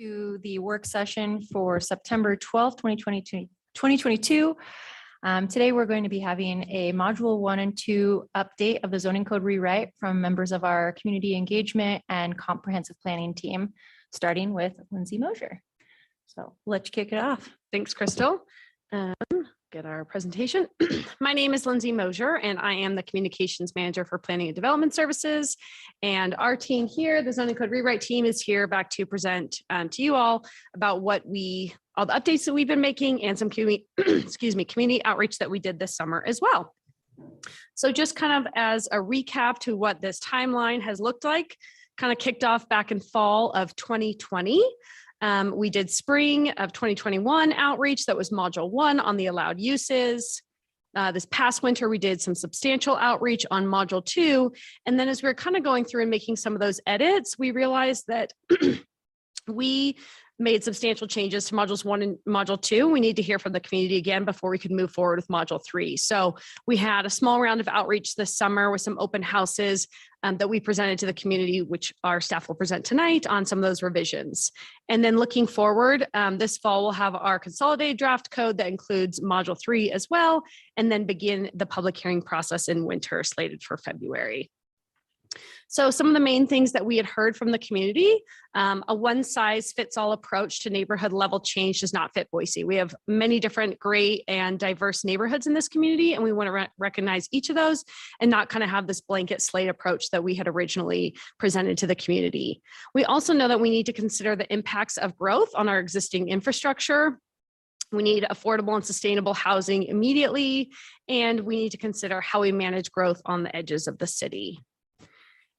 To the work session for September 12th, 2022. Today, we're going to be having a module 1 and 2 update of the zoning code rewrite from members of our community engagement and comprehensive planning team, starting with Lindsay Mosier. So let's kick it off. Thanks, Crystal. Get our presentation. My name is Lindsay Mosier, and I am the Communications Manager for Planning and Development Services. And our team here, the Zoning Code Rewrite team, is here back to present to you all about all the updates that we've been making and some community outreach that we did this summer as well. So just kind of as a recap to what this timeline has looked like, kind of kicked off back in fall of 2020. We did spring of 2021 outreach. That was module 1 on the allowed uses. This past winter, we did some substantial outreach on module 2. And then as we were kind of going through and making some of those edits, we realized that we made substantial changes to modules 1 and module 2. We need to hear from the community again before we could move forward with module 3. So we had a small round of outreach this summer with some open houses that we presented to the community, which our staff will present tonight on some of those revisions. And then looking forward, this fall, we'll have our consolidated draft code that includes module 3 as well, and then begin the public hearing process in winter slated for February. So some of the main things that we had heard from the community, a one-size-fits-all approach to neighborhood level change does not fit Boise. We have many different great and diverse neighborhoods in this community, and we want to recognize each of those and not kind of have this blanket slate approach that we had originally presented to the community. We also know that we need to consider the impacts of growth on our existing infrastructure. We need affordable and sustainable housing immediately, and we need to consider how we manage growth on the edges of the city.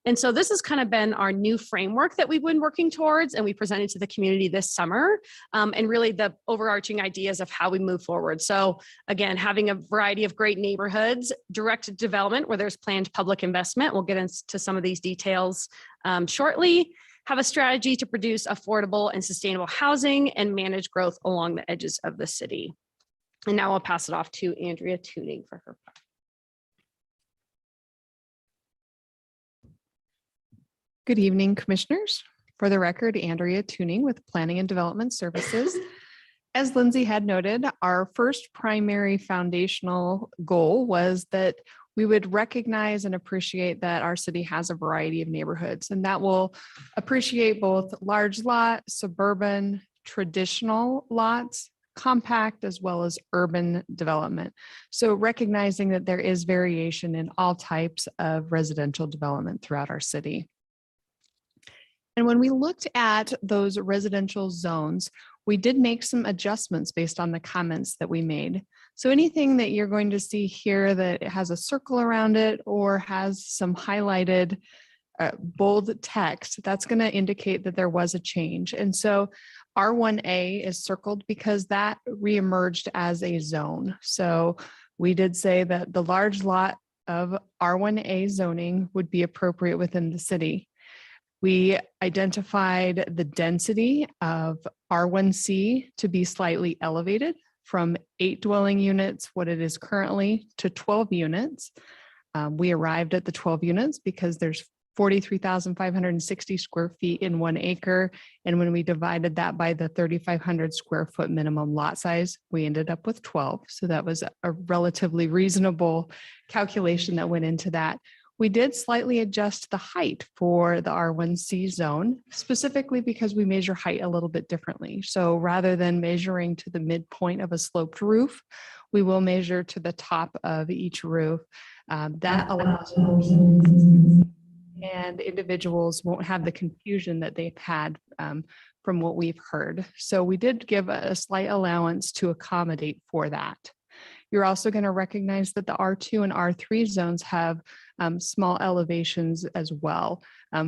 And so this has kind of been our new framework that we've been working towards, and we presented to the community this summer, and really the overarching ideas of how we move forward. So again, having a variety of great neighborhoods, directed development where there's planned public investment. We'll get into some of these details shortly. Have a strategy to produce affordable and sustainable housing and manage growth along the edges of the city. And now I'll pass it off to Andrea Tuning for her part. Good evening, commissioners. For the record, Andrea Tuning with Planning and Development Services. As Lindsay had noted, our first primary foundational goal was that we would recognize and appreciate that our city has a variety of neighborhoods, and that will appreciate both large lot, suburban, traditional lots, compact, as well as urban development. So recognizing that there is variation in all types of residential development throughout our city. And when we looked at those residential zones, we did make some adjustments based on the comments that we made. So anything that you're going to see here that has a circle around it or has some highlighted bold text, that's going to indicate that there was a change. And so R1A is circled because that reemerged as a zone. So we did say that the large lot of R1A zoning would be appropriate within the city. We identified the density of R1C to be slightly elevated from 8 dwelling units, what it is currently, to 12 units. We arrived at the 12 units because there's 43,560 square feet in 1 acre. And when we divided that by the 3,500 square foot minimum lot size, we ended up with 12. So that was a relatively reasonable calculation that went into that. We did slightly adjust the height for the R1C zone, specifically because we measure height a little bit differently. So rather than measuring to the midpoint of a sloped roof, we will measure to the top of each roof. That allows for and individuals won't have the confusion that they've had from what we've heard. So we did give a slight allowance to accommodate for that. You're also going to recognize that the R2 and R3 zones have small elevations as well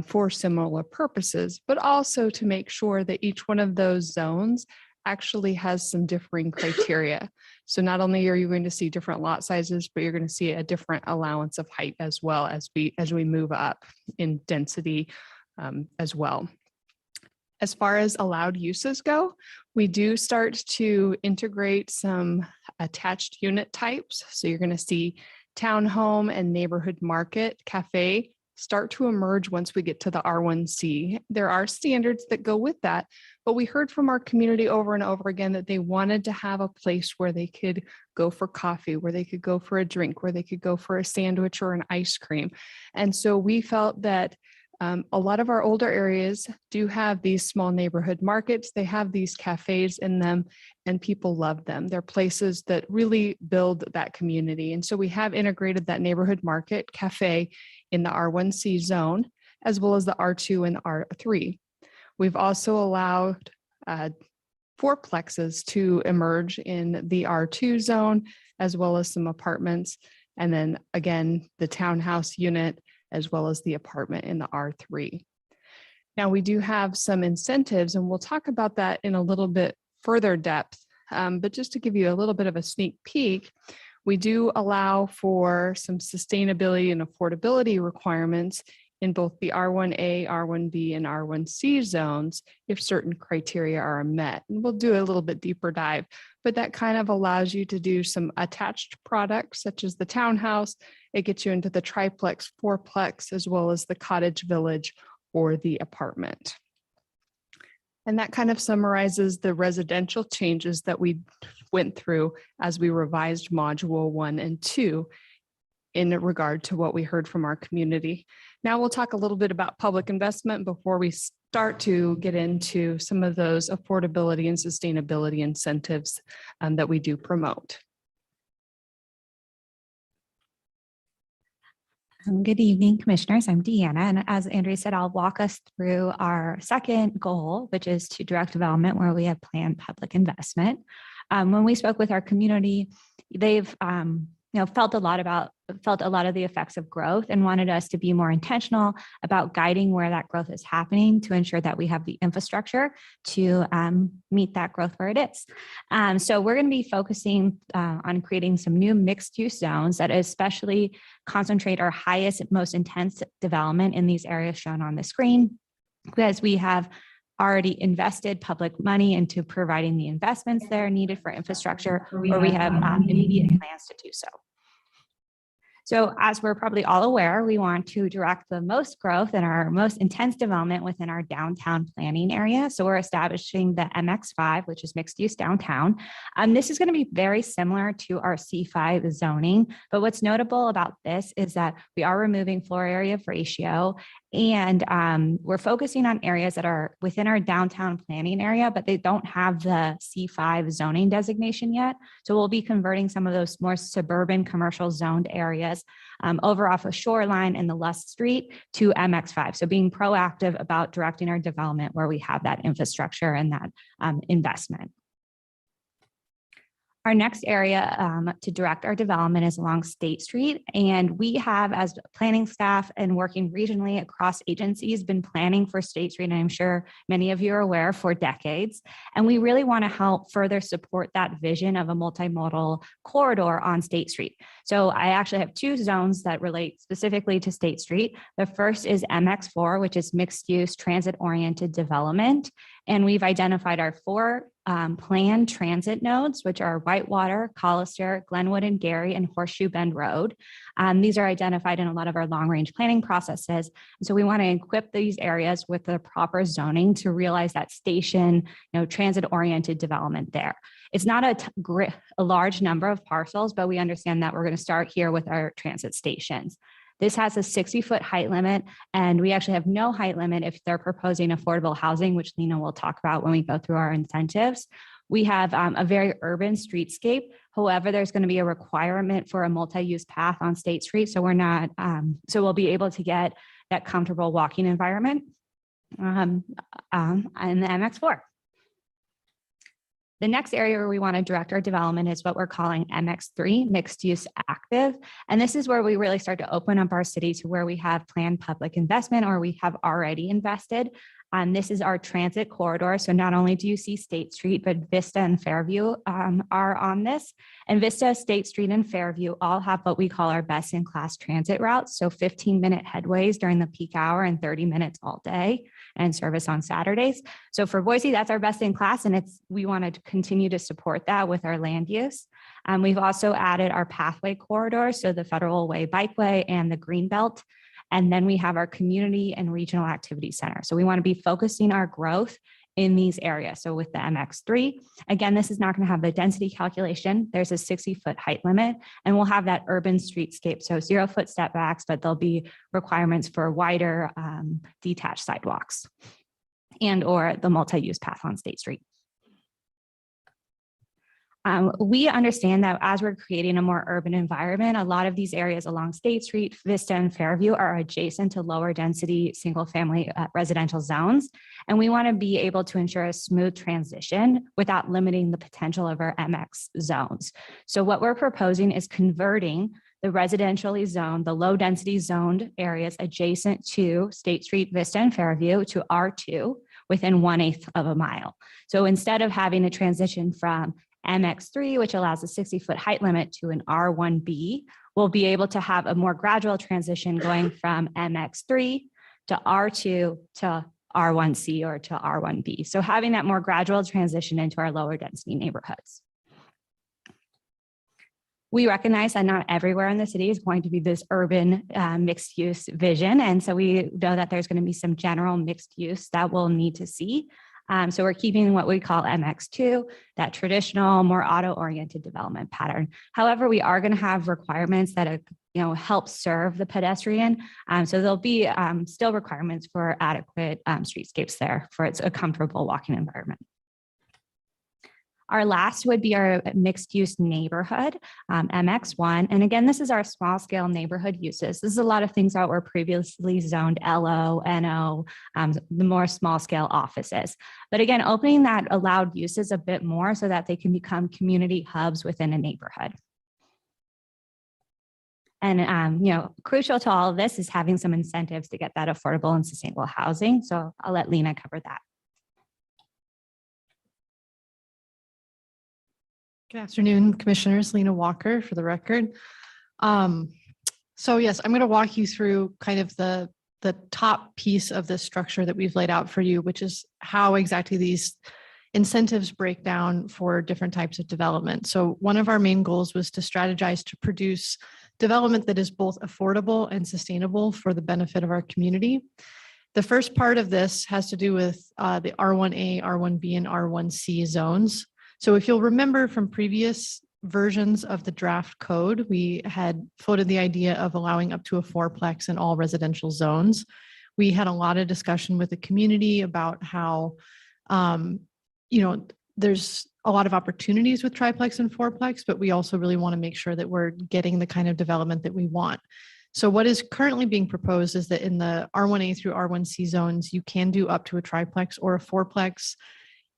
for similar purposes, but also to make sure that each one of those zones actually has some differing criteria. So not only are you going to see different lot sizes, but you're going to see a different allowance of height as well as we move up in density as well. As far as allowed uses go, we do start to integrate some attached unit types. So you're going to see townhome and neighborhood market cafe start to emerge once we get to the R1C. There are standards that go with that, but we heard from our community over and over again that they wanted to have a place where they could go for coffee, where they could go for a drink, where they could go for a sandwich or an ice cream. And so we felt that a lot of our older areas do have these small neighborhood markets. They have these cafes in them and people love them. They're places that really build that community. And so we have integrated that neighborhood market cafe in the R1C zone, as well as the R2 and R3. We've also allowed fourplexes to emerge in the R2 zone, as well as some apartments. And then again, the townhouse unit, as well as the apartment in the R3. Now we do have some incentives, and we'll talk about that in a little bit further depth. But just to give you a little bit of a sneak peek, we do allow for some sustainability and affordability requirements in both the R1A, R1B, and R1C zones if certain criteria are met. And we'll do a little bit deeper dive, but that kind of allows you to do some attached products such as the townhouse. It gets you into the triplex, fourplex, as well as the cottage village or the apartment. And that kind of summarizes the residential changes that we went through as we revised module 1 and 2 in regard to what we heard from our community. Now we'll talk a little bit about public investment before we start to get into some of those affordability and sustainability incentives that we do promote. Good evening, commissioners. I'm Deanna, and as Andrea said, I'll walk us through our second goal, which is to direct development where we have planned public investment. When we spoke with our community, they've felt a lot of the effects of growth and wanted us to be more intentional about guiding where that growth is happening to ensure that we have the infrastructure to meet that growth where it is. So we're going to be focusing on creating some new mixed use zones that especially concentrate our highest, most intense development in these areas shown on the screen, because we have already invested public money into providing the investments that are needed for infrastructure, or we have immediate plans to do so. So as we're probably all aware, we want to direct the most growth and our most intense development within our downtown planning area. So we're establishing the MX5, which is mixed use downtown. This is going to be very similar to our C5 zoning, but what's notable about this is that we are removing floor area ratio, and we're focusing on areas that are within our downtown planning area, but they don't have the C5 zoning designation yet. So we'll be converting some of those more suburban commercial zoned areas over off of Shoreline and the Lust Street to MX5. So being proactive about directing our development where we have that infrastructure and that investment. Our next area to direct our development is along State Street. And we have, as planning staff and working regionally across agencies, been planning for State Street, and I'm sure many of you are aware, for decades. And we really want to help further support that vision of a multimodal corridor on State Street. So I actually have two zones that relate specifically to State Street. The first is MX4, which is mixed use transit-oriented development. And we've identified our four planned transit nodes, which are Whitewater, Collister, Glenwood and Gary, and Horseshoe Bend Road. These are identified in a lot of our long-range planning processes. And so we want to equip these areas with the proper zoning to realize that station, transit-oriented development there. It's not a large number of parcels, but we understand that we're going to start here with our transit stations. This has a 60-foot height limit, and we actually have no height limit if they're proposing affordable housing, which Lena will talk about when we go through our incentives. We have a very urban streetscape. However, there's going to be a requirement for a multi-use path on State Street, so we're not. So we'll be able to get that comfortable walking environment in the MX4. The next area where we want to direct our development is what we're calling MX3, mixed use active. And this is where we really start to open up our city to where we have planned public investment or we have already invested. This is our transit corridor. So not only do you see State Street, but Vista and Fairview are on this. And Vista, State Street, and Fairview all have what we call our best in class transit routes. So 15-minute headways during the peak hour and 30 minutes all day, and service on Saturdays. So for Boise, that's our best in class, and we want to continue to support that with our land use. We've also added our pathway corridor, so the Federal Way Bikeway and the Greenbelt. And then we have our community and regional activity center. So we want to be focusing our growth in these areas. So with the MX3, again, this is not going to have the density calculation. There's a 60-foot height limit, and we'll have that urban streetscape. So 0-foot step backs, but there'll be requirements for wider detached sidewalks and or the multi-use path on State Street. We understand that as we're creating a more urban environment, a lot of these areas along State Street, Vista, and Fairview are adjacent to lower density single family residential zones. And we want to be able to ensure a smooth transition without limiting the potential of our MX zones. So what we're proposing is converting the residentially zoned, the low density zoned areas adjacent to State Street, Vista, and Fairview to R2 within 1/8 of a mile. So instead of having a transition from MX3, which allows a 60-foot height limit, to an R1B, we'll be able to have a more gradual transition going from MX3 to R2 to R1C or to R1B. So having that more gradual transition into our lower density neighborhoods. We recognize that not everywhere in the city is going to be this urban mixed use vision. And so we know that there's going to be some general mixed use that we'll need to see. So we're keeping what we call MX2, that traditional, more auto-oriented development pattern. However, we are going to have requirements that help serve the pedestrian. So there'll be still requirements for adequate streetscapes there for it's a comfortable walking environment. Our last would be our mixed use neighborhood, MX1. And again, this is our small scale neighborhood uses. This is a lot of things that were previously zoned LO, NO, the more small scale offices. But again, opening that allowed uses a bit more so that they can become community hubs within a neighborhood. And, crucial to all of this is having some incentives to get that affordable and sustainable housing. So I'll let Lena cover that. Good afternoon, Commissioners. Lena Walker for the record. So yes, I'm going to walk you through kind of the top piece of this structure that we've laid out for you, which is how exactly these incentives break down for different types of development. So one of our main goals was to strategize to produce development that is both affordable and sustainable for the benefit of our community. The first part of this has to do with the R1A, R1B, and R1C zones. So if you'll remember from previous versions of the draft code, we had floated the idea of allowing up to a fourplex in all residential zones. We had a lot of discussion with the community about how, there's a lot of opportunities with triplex and fourplex, but we also really want to make sure that we're getting the kind of development that we want. So what is currently being proposed is that in the R1A through R1C zones, you can do up to a triplex or a fourplex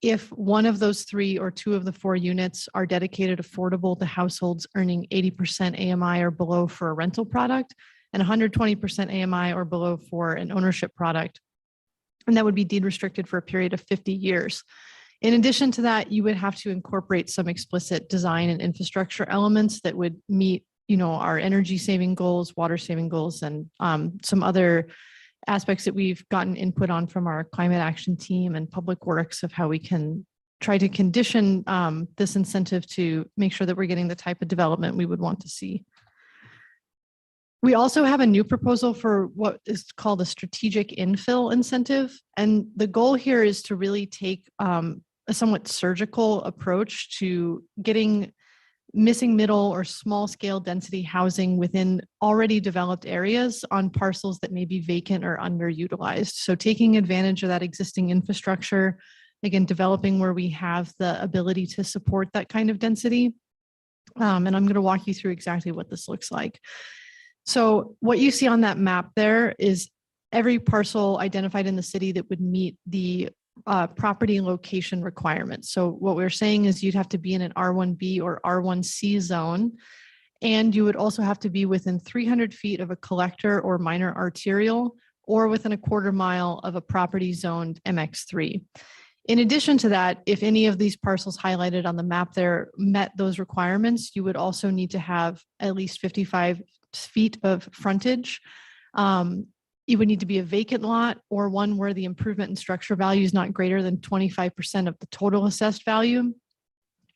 if one of those three or two of the four units are dedicated affordable to households earning 80% AMI or below for a rental product and 120% AMI or below for an ownership product. And that would be deed restricted for a period of 50 years. In addition to that, you would have to incorporate some explicit design and infrastructure elements that would meet, our energy saving goals, water saving goals, and some other aspects that we've gotten input on from our climate action team and public works of how we can try to condition this incentive to make sure that we're getting the type of development we would want to see. We also have a new proposal for what is called a strategic infill incentive. And the goal here is to really take a somewhat surgical approach to getting missing middle or small scale density housing within already developed areas on parcels that may be vacant or underutilized. So taking advantage of that existing infrastructure, again, developing where we have the ability to support that kind of density. And I'm going to walk you through exactly what this looks like. So what you see on that map there is every parcel identified in the city that would meet the property location requirements. So what we're saying is you'd have to be in an R1B or R1C zone, and you would also have to be within 300 feet of a collector or minor arterial, or within a 1/4 mile of a property zoned MX3. In addition to that, if any of these parcels highlighted on the map there met those requirements, you would also need to have at least 55 feet of frontage. It would need to be a vacant lot or one where the improvement in structure value is not greater than 25% of the total assessed value.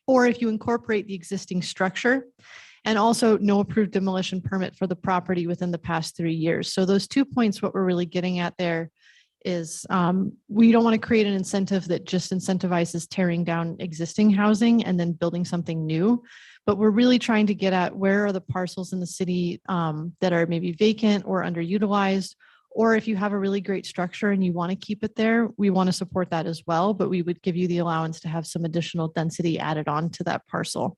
Or if you incorporate the existing structure and also no approved demolition permit for the property within the past 3 years. So those 2 points, what we're really getting at there is we don't want to create an incentive that just incentivizes tearing down existing housing and then building something new. But we're really trying to get at where are the parcels in the city that are maybe vacant or underutilized, or if you have a really great structure and you want to keep it there, we want to support that as well, but we would give you the allowance to have some additional density added on to that parcel.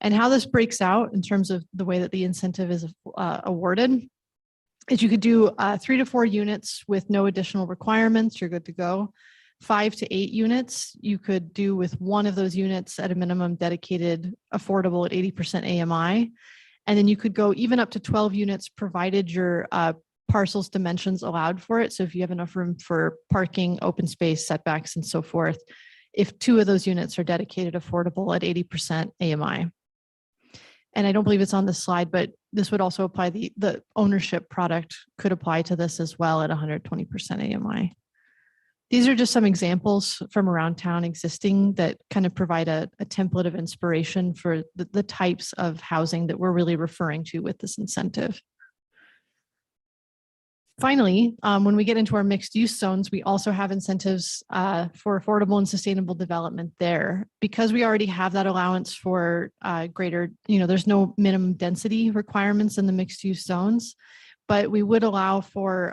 And how this breaks out in terms of the way that the incentive is awarded is you could do 3 to 4 units with no additional requirements, you're good to go. 5 to 8 units, you could do with one of those units at a minimum dedicated affordable at 80% AMI. And then you could go even up to 12 units provided your parcel's dimensions allowed for it. So if you have enough room for parking, open space, setbacks, and so forth, if 2 of those units are dedicated affordable at 80% AMI. And I don't believe it's on this slide, but this would also apply, the ownership product could apply to this as well at 120% AMI. These are just some examples from around town existing that kind of provide a template of inspiration for the types of housing that we're really referring to with this incentive. Finally, when we get into our mixed use zones, we also have incentives for affordable and sustainable development there. Because we already have that allowance for greater, there's no minimum density requirements in the mixed use zones, but we would allow for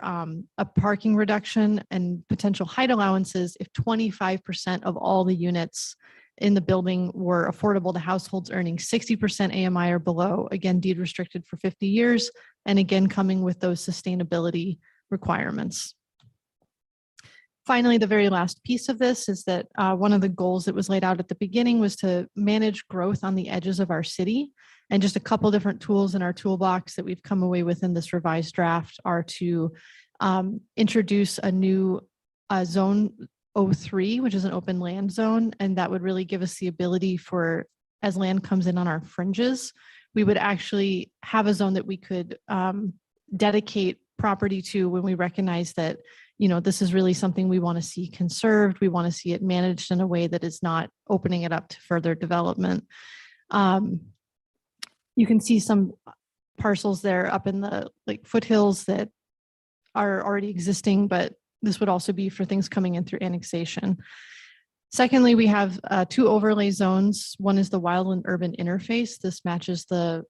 a parking reduction and potential height allowances if 25% of all the units in the building were affordable to households earning 60% AMI or below, again, deed restricted for 50 years, and again, coming with those sustainability requirements. Finally, the very last piece of this is that one of the goals that was laid out at the beginning was to manage growth on the edges of our city. And just a couple different tools in our toolbox that we've come away with in this revised draft are to introduce a new zone 03, which is an open land zone. And that would really give us the ability for, as land comes in on our fringes, we would actually have a zone that we could dedicate property to when we recognize that, this is really something we want to see conserved. We want to see it managed in a way that is not opening it up to further development. You can see some parcels there up in the foothills that are already existing, but this would also be for things coming in through annexation. Secondly, we have 2 overlay zones. One is the wildland urban interface. This matches the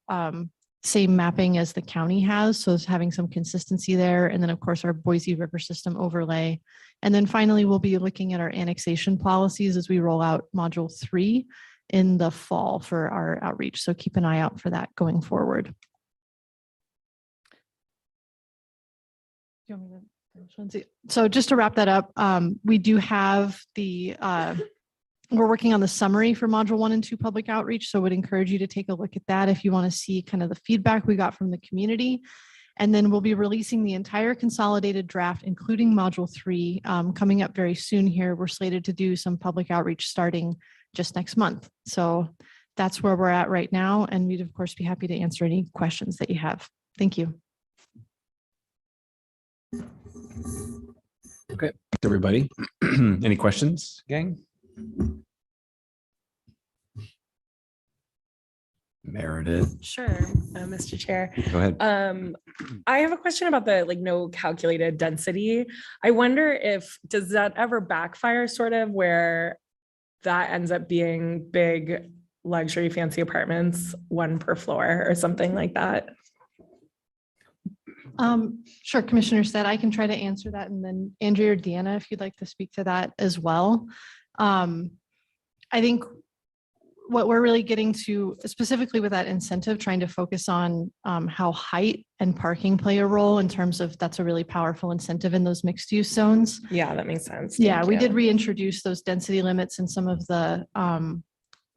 same mapping as the county has, so it's having some consistency there. And then of course our Boise River System overlay. And then finally, we'll be looking at our annexation policies as we roll out module 3 in the fall for our outreach. So keep an eye out for that going forward. So just to wrap that up, we do have we're working on the summary for module 1 and 2 public outreach. So I would encourage you to take a look at that if you want to see kind of the feedback we got from the community. And then we'll be releasing the entire consolidated draft, including module 3, coming up very soon here. We're slated to do some public outreach starting just next month. So that's where we're at right now. And we'd of course be happy to answer any questions that you have. Thank you. Okay, everybody. Any questions, gang? Meredith, Sure, Mr. Chair. go ahead. I have a question about the no calculated density. I wonder does that ever backfire sort of where that ends up being big luxury fancy apartments, 1 per floor or something like that? Sure, Commissioner said I can try to answer that, and then Andrea or Deanna, if you'd like to speak to that as well. I think what we're really getting to specifically with that incentive, trying to focus on how height and parking play a role in terms of that's a really powerful incentive in those mixed use zones. Yeah, that makes sense. Yeah, Thank we you. did reintroduce those density limits in some of the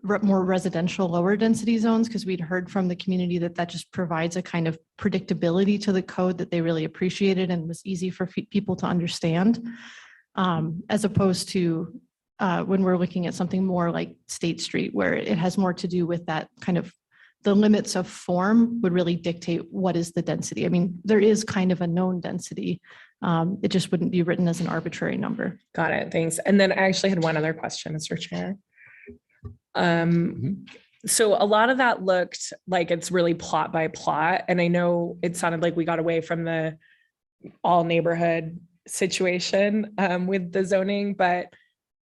more residential lower density zones because we'd heard from the community that just provides a kind of predictability to the code that they really appreciated and was easy for people to understand, as opposed to when we're looking at something more like State Street, where it has more to do with that kind of the limits of form would really dictate what is the density. I mean, there is kind of a known density. It just wouldn't be written as an arbitrary number. Got it. Thanks. And then I actually had one other question, Mr. Chair. So a lot of that looked like it's really plot by plot. And I know it sounded like we got away from the all neighborhood situation with the zoning, but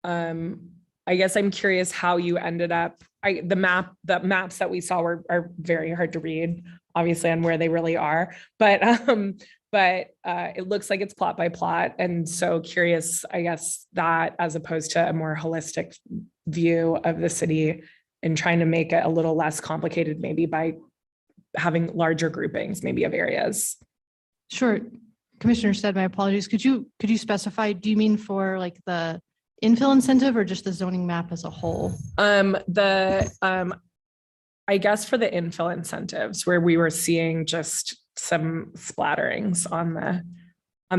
I guess I'm curious how you ended up, the maps that we saw are very hard to read, obviously, on where they really are, but it looks like it's plot by plot. And so curious, I guess, that as opposed to a more holistic view of the city and trying to make it a little less complicated, maybe by having larger groupings, maybe of areas. Sure. Commissioner said, my apologies. Could you specify, do you mean for like the infill incentive or just the zoning map as a whole? I guess for the infill incentives, where we were seeing just some splatterings on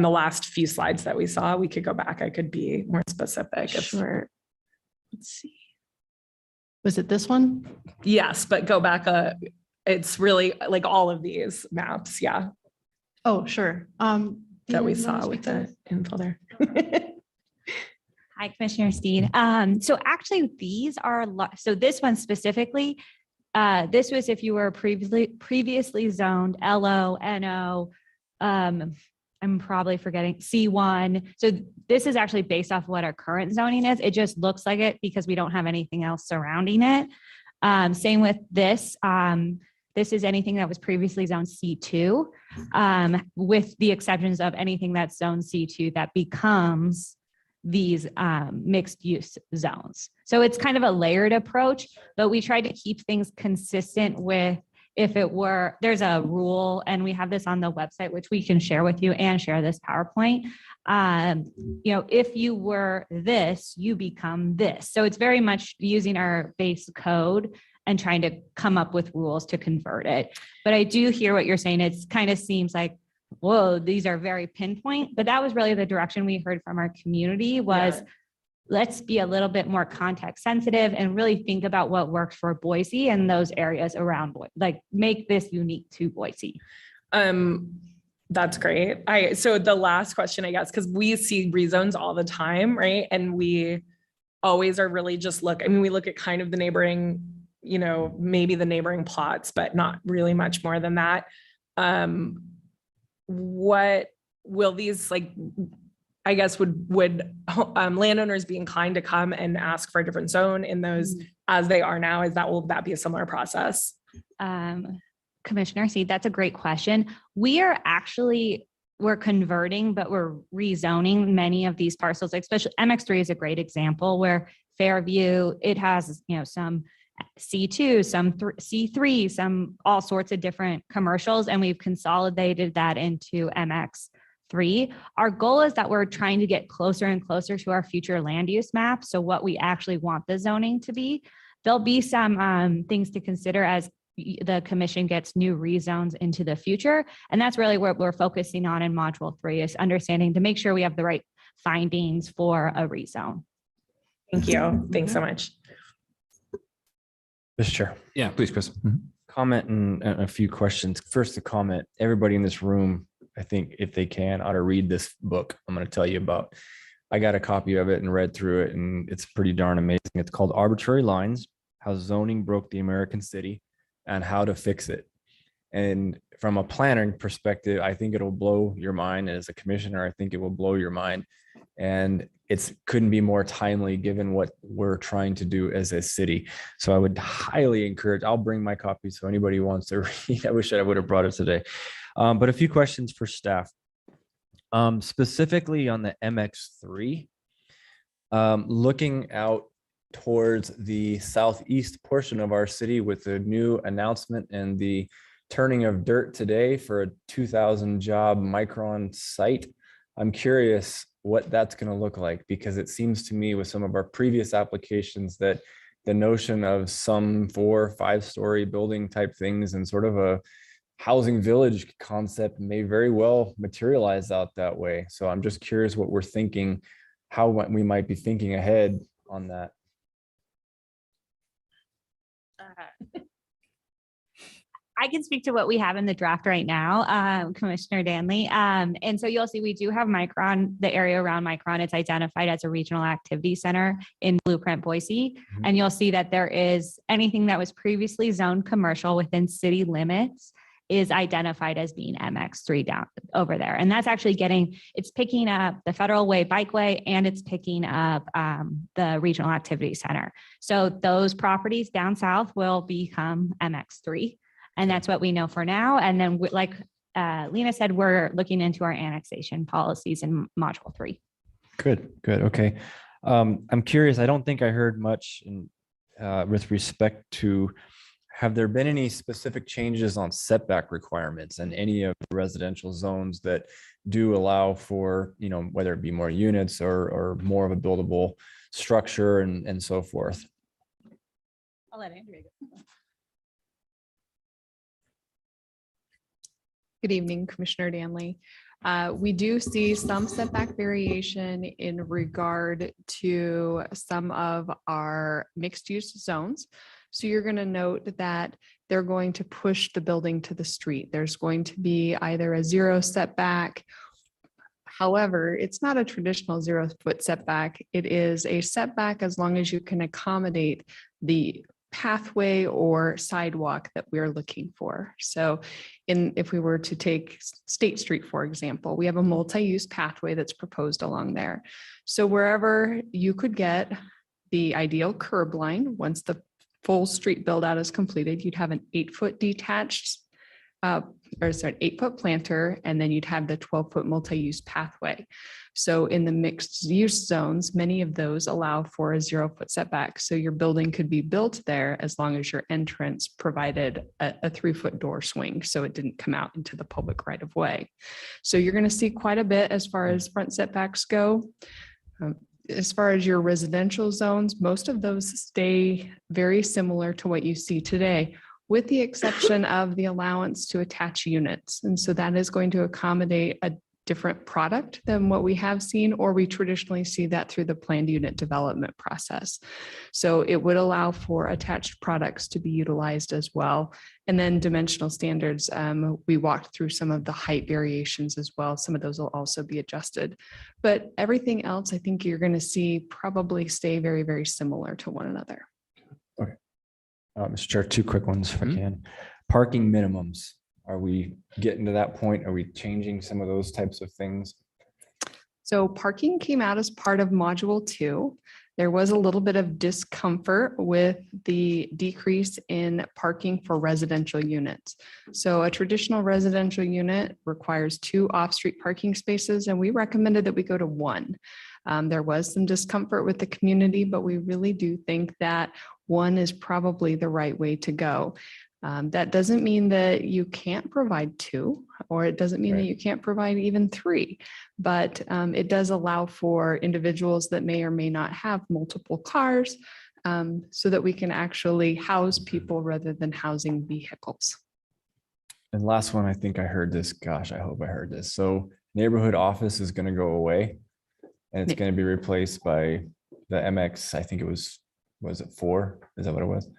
the last few slides that we saw. We could go back. I could be more specific. Sure. Let's see. Was it this one? Yes, but go back. It's really like all of these maps. Yeah. Oh, sure. That we saw with the infill there. Hi, Commissioner Steed. So actually these are, so this one specifically, this was if you were previously zoned LO, NO, I'm probably forgetting C1. So this is actually based off what our current zoning is. It just looks like it because we don't have anything else surrounding it. Same with this. This is anything that was previously zoned C2, with the exceptions of anything that's zoned C2 that becomes these mixed use zones. So it's kind of a layered approach, but we tried to keep things consistent with, if it were, there's a rule, and we have this on the website, which we can share with you and share this PowerPoint. If you were this, you become this. So it's very much using our base code and trying to come up with rules to convert it. But I do hear what you're saying. It kind of seems like, whoa, these are very pinpoint, but that was really the direction we heard from our community was, let's be a little bit more context sensitive and really think about what works for Boise and those areas around, like make this unique to Boise. That's great. So the last question, I guess, because we see rezones all the time, right? And we always are really just we look at kind of the neighboring, maybe the neighboring plots, but not really much more than that. What will these, I guess, would landowners be inclined to come and ask for a different zone in those as they are now? Will that be a similar process? Commissioner, that's a great question. We're converting, but we're rezoning many of these parcels, especially MX3 is a great example where Fairview, it has, some C2, some C3, some all sorts of different commercials, and we've consolidated that into MX3. Our goal is that we're trying to get closer and closer to our future land use map. So what we actually want the zoning to be. There'll be some things to consider as the commission gets new rezones into the future. And that's really what we're focusing on in module 3 is understanding to make sure we have the right findings for a rezone. Thank you. Thanks so much. Mr. Chair. Yeah, please, Chris. Comment and a few questions. First, the comment, everybody in this room, I think if they can, ought to read this book I'm going to tell you about. I got a copy of it and read through it, and it's pretty darn amazing. It's called Arbitrary Lines, How Zoning Broke the American City and How to Fix It. And from a planning perspective, I think it'll blow your mind. As a commissioner, I think it will blow your mind. And it couldn't be more timely given what we're trying to do as a city. So I would highly encourage, I'll bring my copy so anybody who wants to read. I wish I would have brought it today. But a few questions for staff. Specifically on the MX3, looking out towards the southeast portion of our city with the new announcement and the turning of dirt today for a 2,000 job Micron site. I'm curious what that's going to look like, because it seems to me with some of our previous applications that the notion of some 4 or 5 story building type things and sort of a housing village concept may very well materialize out that way. So I'm just curious what we're thinking, how we might be thinking ahead on that. I can speak to what we have in the draft right now, Commissioner Danley. And so you'll see we do have Micron, the area around Micron, it's identified as a regional activity center in Blueprint Boise. And you'll see that there is anything that was previously zoned commercial within city limits is identified as being MX3 down over there. And that's actually it's picking up the Federal Way Bikeway and it's picking up the Regional Activity Center. So those properties down south will become MX3. And that's what we know for now. And then like Lena said, we're looking into our annexation policies in module 3. Good. Okay. I'm curious. I don't think I heard much with respect to, have there been any specific changes on setback requirements and any of the residential zones that do allow for, whether it be more units or more of a buildable structure and so forth? I'll let Andrea go. Good evening, Commissioner Danley. We do see some setback variation in regard to some of our mixed use zones. So you're going to note that they're going to push the building to the street. There's going to be either a 0 setback. However, it's not a traditional 0-foot setback. It is a setback as long as you can accommodate the pathway or sidewalk that we're looking for. So if we were to take State Street, for example, we have a multi-use pathway that's proposed along there. So wherever you could get the ideal curb line, once the full street build out is completed, you'd have an 8-foot detached 8-foot planter, and then you'd have the 12-foot multi-use pathway. So in the mixed use zones, many of those allow for a 0-foot setback. So your building could be built there as long as your entrance provided a 3-foot door swing, so it didn't come out into the public right of way. So you're going to see quite a bit as far as front setbacks go. As far as your residential zones, most of those stay very similar to what you see today, with the exception of the allowance to attach units. And so that is going to accommodate a different product than what we have seen, or we traditionally see that through the planned unit development process. So it would allow for attached products to be utilized as well. And then dimensional standards, we walked through some of the height variations as well. Some of those will also be adjusted, but everything else, I think you're going to see probably stay very, very similar to one another. Okay. Mr. Chair, 2 quick ones if I can. Parking minimums. Are we getting to that point? Are we changing some of those types of things? So parking came out as part of module 2. There was a little bit of discomfort with the decrease in parking for residential units. So a traditional residential unit requires 2 off-street parking spaces, and we recommended that we go to 1. There was some discomfort with the community, but we really do think that 1 is probably the right way to go. That doesn't mean that you can't provide 2, or it doesn't mean that you can't provide even 3, but it does allow for individuals that may or may not have multiple cars, so that we can actually house people rather than housing vehicles. And last one, I think I heard this. Gosh, I hope I heard this. So neighborhood office is going to go away, and it's going to be replaced by the MX. I think it was it 4? Is that what it was?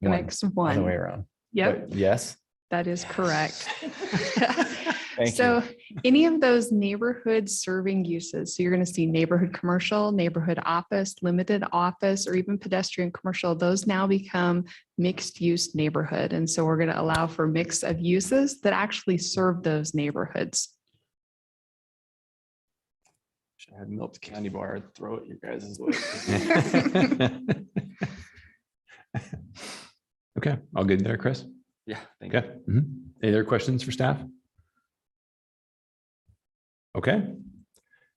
MX1. Other way around. Yep. But yes. That is correct. Thank So you. any of those neighborhood serving uses, so you're going to see neighborhood commercial, neighborhood office, limited office, or even pedestrian commercial, those now become mixed use neighborhood. And so we're going to allow for mix of uses that actually serve those neighborhoods. I had milk candy bar, I'd throw it your guys' way. Okay, all good there, Chris? Yeah. Thank Okay. Any other questions for staff? Okay.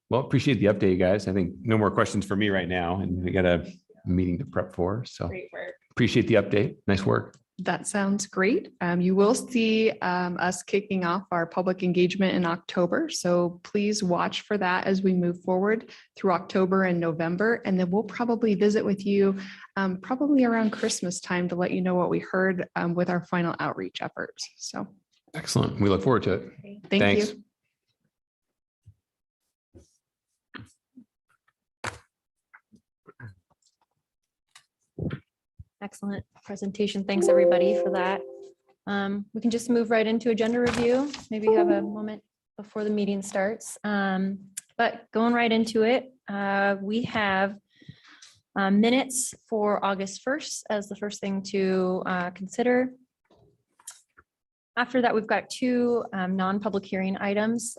Well, appreciate the update, guys. I think no more questions for me right now, and we got a meeting to prep for. So Great work. appreciate the update. Nice work. That sounds great. You will see us kicking off our public engagement in October. So please watch for that as we move forward through October and November. And then we'll probably visit with you probably around Christmas time to let you know what we heard with our final outreach efforts. So Excellent. We look forward to it. thank Thanks. you. Excellent presentation. Thanks, everybody, for that. We can just move right into agenda review. Maybe have a moment before the meeting starts. But going right into it, we have minutes for August 1st as the first thing to consider. After that, we've got two non-public hearing items.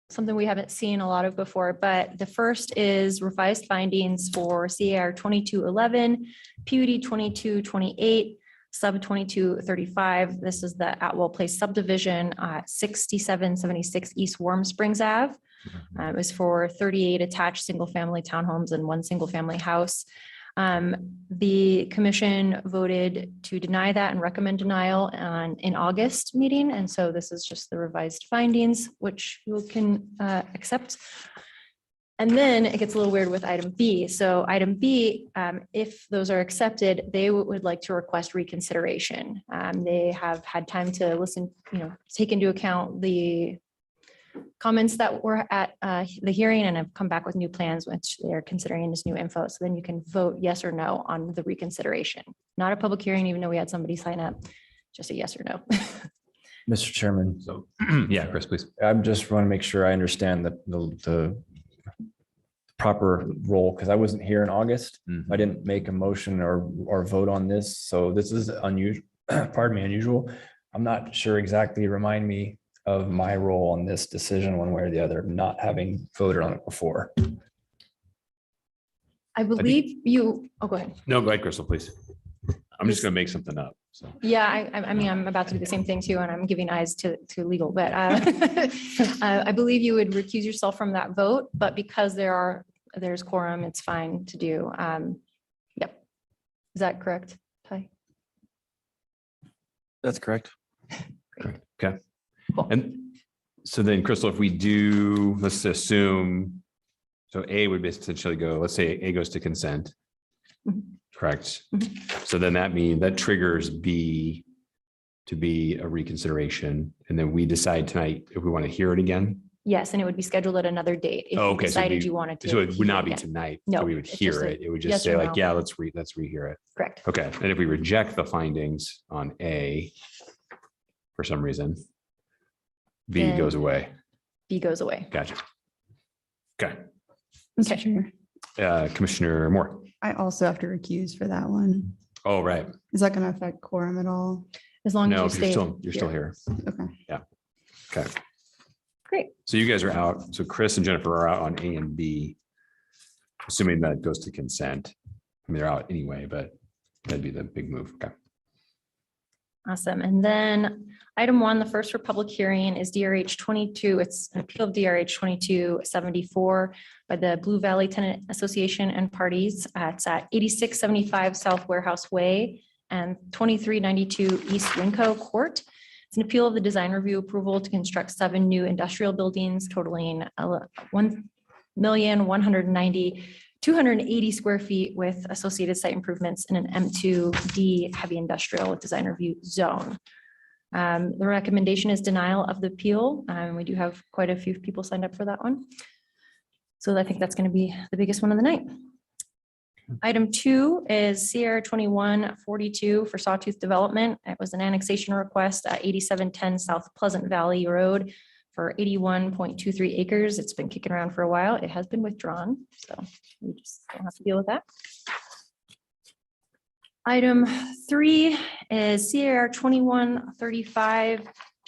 Something we haven't seen a lot of before, but the first is revised findings for CAR 2211, PUD 2228, sub 2235. This is the Atwell Place subdivision, 6776 East Warm Springs Ave. It was for 38 attached single-family townhomes and one single-family house. The commission voted to deny that and recommend denial in August meeting. And so this is just the revised findings, which you can accept. And then it gets a little weird with item B. So item B, if those are accepted, they would like to request reconsideration. They have had time to listen, take into account the comments that were at the hearing and have come back with new plans, which they're considering as new info. So then you can vote yes or no on the reconsideration. Not a public hearing, even though we had somebody sign up, just a yes or no. Mr. Chairman, So, yeah, Chris, please. I just want to make sure I understand the proper role, because I wasn't here in August. I didn't make a motion or vote on this. So this is unusual, pardon me, unusual. I'm not sure exactly. Remind me of my role on this decision one way or the other, not having voted on it before. I believe you, oh, go ahead. No, go ahead, Crystal, please. I'm just going to make something up. So. Yeah, I mean, I'm about to do the same thing too, and I'm giving eyes to legal, but I believe you would recuse yourself from that vote, but because there's quorum, it's fine to do. Yep. Is that correct, Ty? That's correct. Okay. Cool. And so then, Crystal, if we do, let's assume, so A would essentially go, let's say A goes to consent, correct? So then that triggers B to be a reconsideration. And then we decide tonight if we want to hear it again. Yes, and it would be scheduled at another date if you Okay, decided you wanted to. So it would hear not be again. tonight. No, So we would it's hear just a it. It would yes just say or like, no. yeah, let's rehear it. Correct. Okay. And if we reject the findings on A for some reason, B Then- goes away. B goes away. Gotcha. Okay. Okay. Chair, Commissioner Moore. I also have to recuse for that one. Oh, right. Is that going to affect quorum at all? As long No, as if you stay. you're still here. Okay. Okay. Great. So you guys are out. So Chris and Jennifer are out on A and B, assuming that goes to consent. I mean, they're out anyway, but that'd be the big move. Okay. Awesome. And then item 1, the first for public hearing is DRH 22. It's an appeal of DRH 2274 by the Blue Valley Tenant Association and parties. It's at 8675 South Warehouse Way and 2392 East Winco Court. It's an appeal of the design review approval to construct 7 new industrial buildings totaling 1,190,280 square feet with associated site improvements in an M2D heavy industrial design review zone. The recommendation is denial of the appeal. We do have quite a few people signed up for that one. So I think that's going to be the biggest one of the night. Item 2 is CR 2142 for Sawtooth Development. It was an annexation request at 8710 South Pleasant Valley Road for 81.23 acres. It's been kicking around for a while. It has been withdrawn, so we just don't have to deal with that. Item 3 is CR 2135,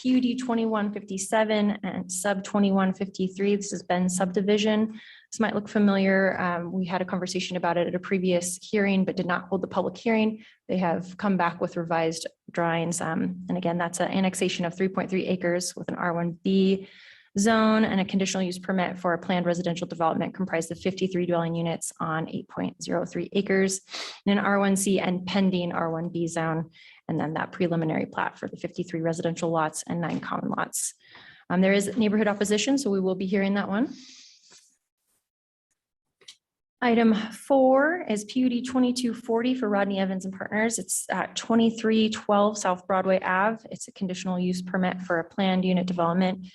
PUD 2157, and sub 2153. This has been subdivision. This might look familiar. We had a conversation about it at a previous hearing, but did not hold the public hearing. They have come back with revised drawings. And again, that's an annexation of 3.3 acres with an R1B zone and a conditional use permit for a planned residential development comprised of 53 dwelling units on 8.03 acres in an R1C and pending R1B zone. And then that preliminary plat for the 53 residential lots and 9 common lots. There is neighborhood opposition, so we will be hearing that one. Item 4 is PUD 2240 for Rodney Evans and Partners. It's at 2312 South Broadway Ave. It's a conditional use permit for a planned unit development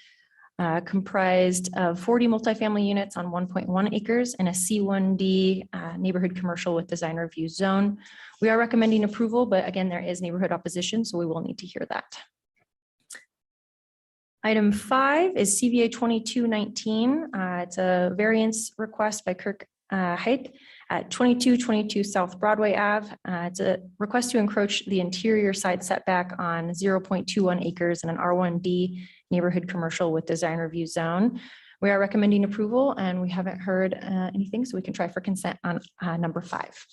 comprised of 40 multifamily units on 1.1 acres and a C1D neighborhood commercial with design review zone. We are recommending approval, but again, there is neighborhood opposition, so we will need to hear that. Item 5 is CVA 2219. It's a variance request by Kirk Height at 2222 South Broadway Ave. It's a request to encroach the interior side setback on 0.21 acres in an R1D neighborhood commercial with design review zone. We are recommending approval and we haven't heard anything, so we can try for consent on number 5.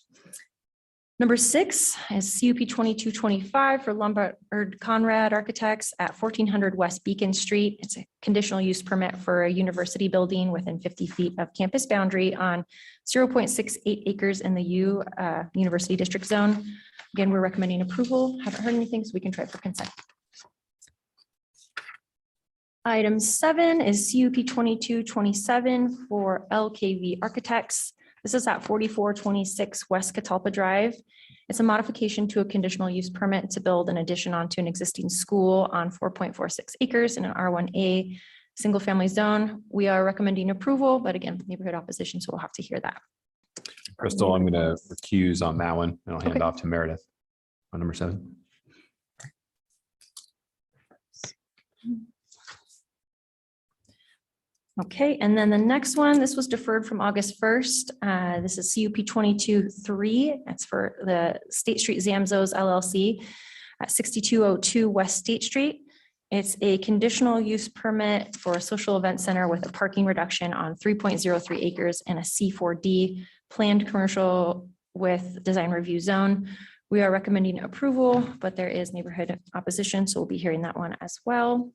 Number 6 is CUP 2225 for Lombard Conrad Architects at 1400 West Beacon Street. It's a conditional use permit for a university building within 50 feet of campus boundary on 0.68 acres in the University District Zone. Again, we're recommending approval. Haven't heard anything, so we can try for consent. Item 7 is CUP 2227 for LKV Architects. This is at 4426 West Catalpa Drive. It's a modification to a conditional use permit to build an addition onto an existing school on 4.46 acres in an R1A single family zone. We are recommending approval, but again, neighborhood opposition, so we'll have to hear that. Crystal, I'm going to recuse on that one and I'll hand off to Meredith on number 7. Okay, and then the next one, this was deferred from August 1st. This is CUP 22-3. That's for the State Street Zamzos LLC at 6202 West State Street. It's a conditional use permit for a social event center with a parking reduction on 3.03 acres and a C4D planned commercial with design review zone. We are recommending approval, but there is neighborhood opposition, so we'll be hearing that one as well.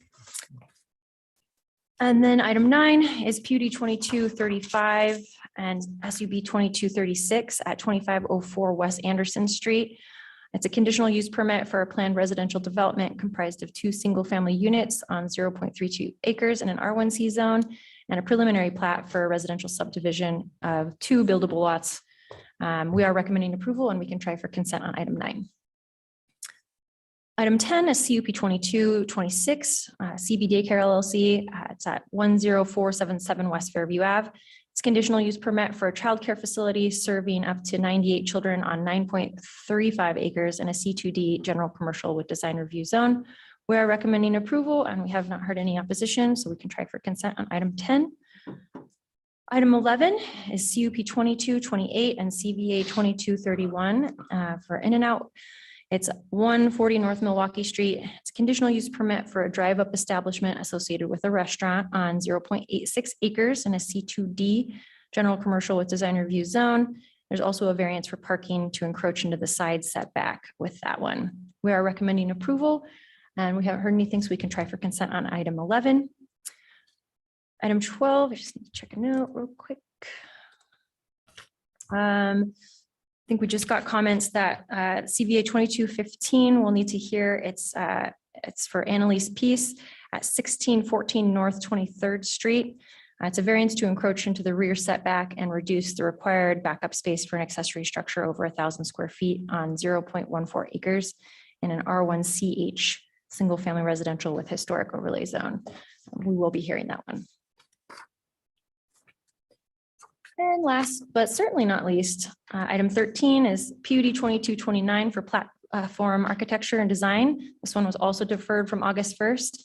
And then item 9 is PUD 2235 and SUB 2236 at 2504 West Anderson Street. It's a conditional use permit for a planned residential development comprised of 2 single-family units on 0.32 acres in an R1C zone and a preliminary plat for a residential subdivision of 2 buildable lots. We are recommending approval and we can try for consent on item 9. Item 10 is CUP 2226, CB Daycare LLC. It's at 10477 West Fairview Ave. It's conditional use permit for a childcare facility serving up to 98 children on 9.35 acres in a C2D general commercial with design review zone. We are recommending approval and we have not heard any opposition, so we can try for consent on item 10. Item 11 is CUP 2228 and CVA 2231 for In-N-Out. It's 140 North Milwaukee Street. It's a conditional use permit for a drive-up establishment associated with a restaurant on 0.86 acres in a C2D general commercial with design review zone. There's also a variance for parking to encroach into the side setback with that one. We are recommending approval and we haven't heard anything, so we can try for consent on item 11. Item 12, I just need to check a note real quick. I think we just got comments that CVA 2215 will need to hear. It's for Annalise Peace at 1614 North 23rd Street. It's a variance to encroach into the rear setback and reduce the required backup space for an accessory structure over 1,000 square feet on 0.14 acres in an R1CH single family residential with historic overlay zone. We will be hearing that one. And last, but certainly not least, item 13 is PUD 2229 for platform architecture and design. This one was also deferred from August 1st.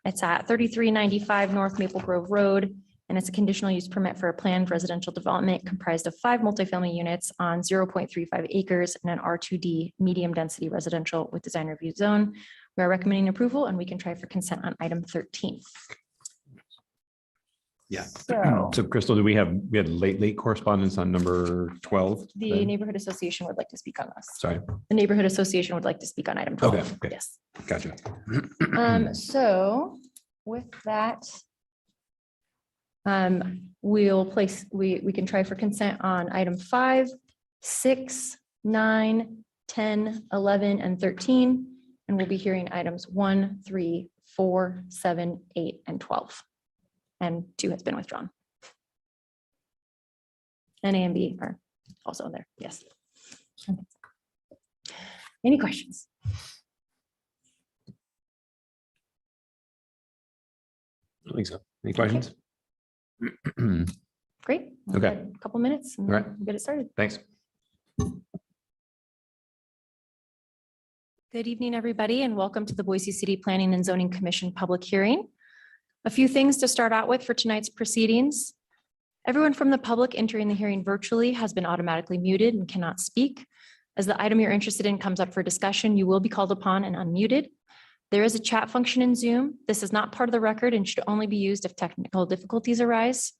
It's at 3395 North Maple Grove Road, and it's a conditional use permit for a planned residential development comprised of 5 multifamily units on 0.35 acres in an R2D medium density residential with design review zone. We are recommending approval and we can try for consent on item 13. Yeah. So So Crystal, we had late correspondence on number 12? the neighborhood association would like to speak on this. Sorry. The neighborhood association would like to speak on item 12. Okay. Yes. Gotcha. So with that, we can try for consent on item 5, 6, 9, 10, 11, and 13. And we'll be hearing items 1, 3, 4, 7, 8, and 12. And 2 has been withdrawn. And A and B are also in there. Yes. Okay. Any questions? I don't think so. Any questions? Great. Okay. A couple minutes and All right. we'll get it started. Thanks. Good evening, everybody, and welcome to the Boise City Planning and Zoning Commission public hearing. A few things to start out with for tonight's proceedings. Everyone from the public entering the hearing virtually has been automatically muted and cannot speak. As the item you're interested in comes up for discussion, you will be called upon and unmuted. There is a chat function in Zoom. This is not part of the record and should only be used if technical difficulties arise.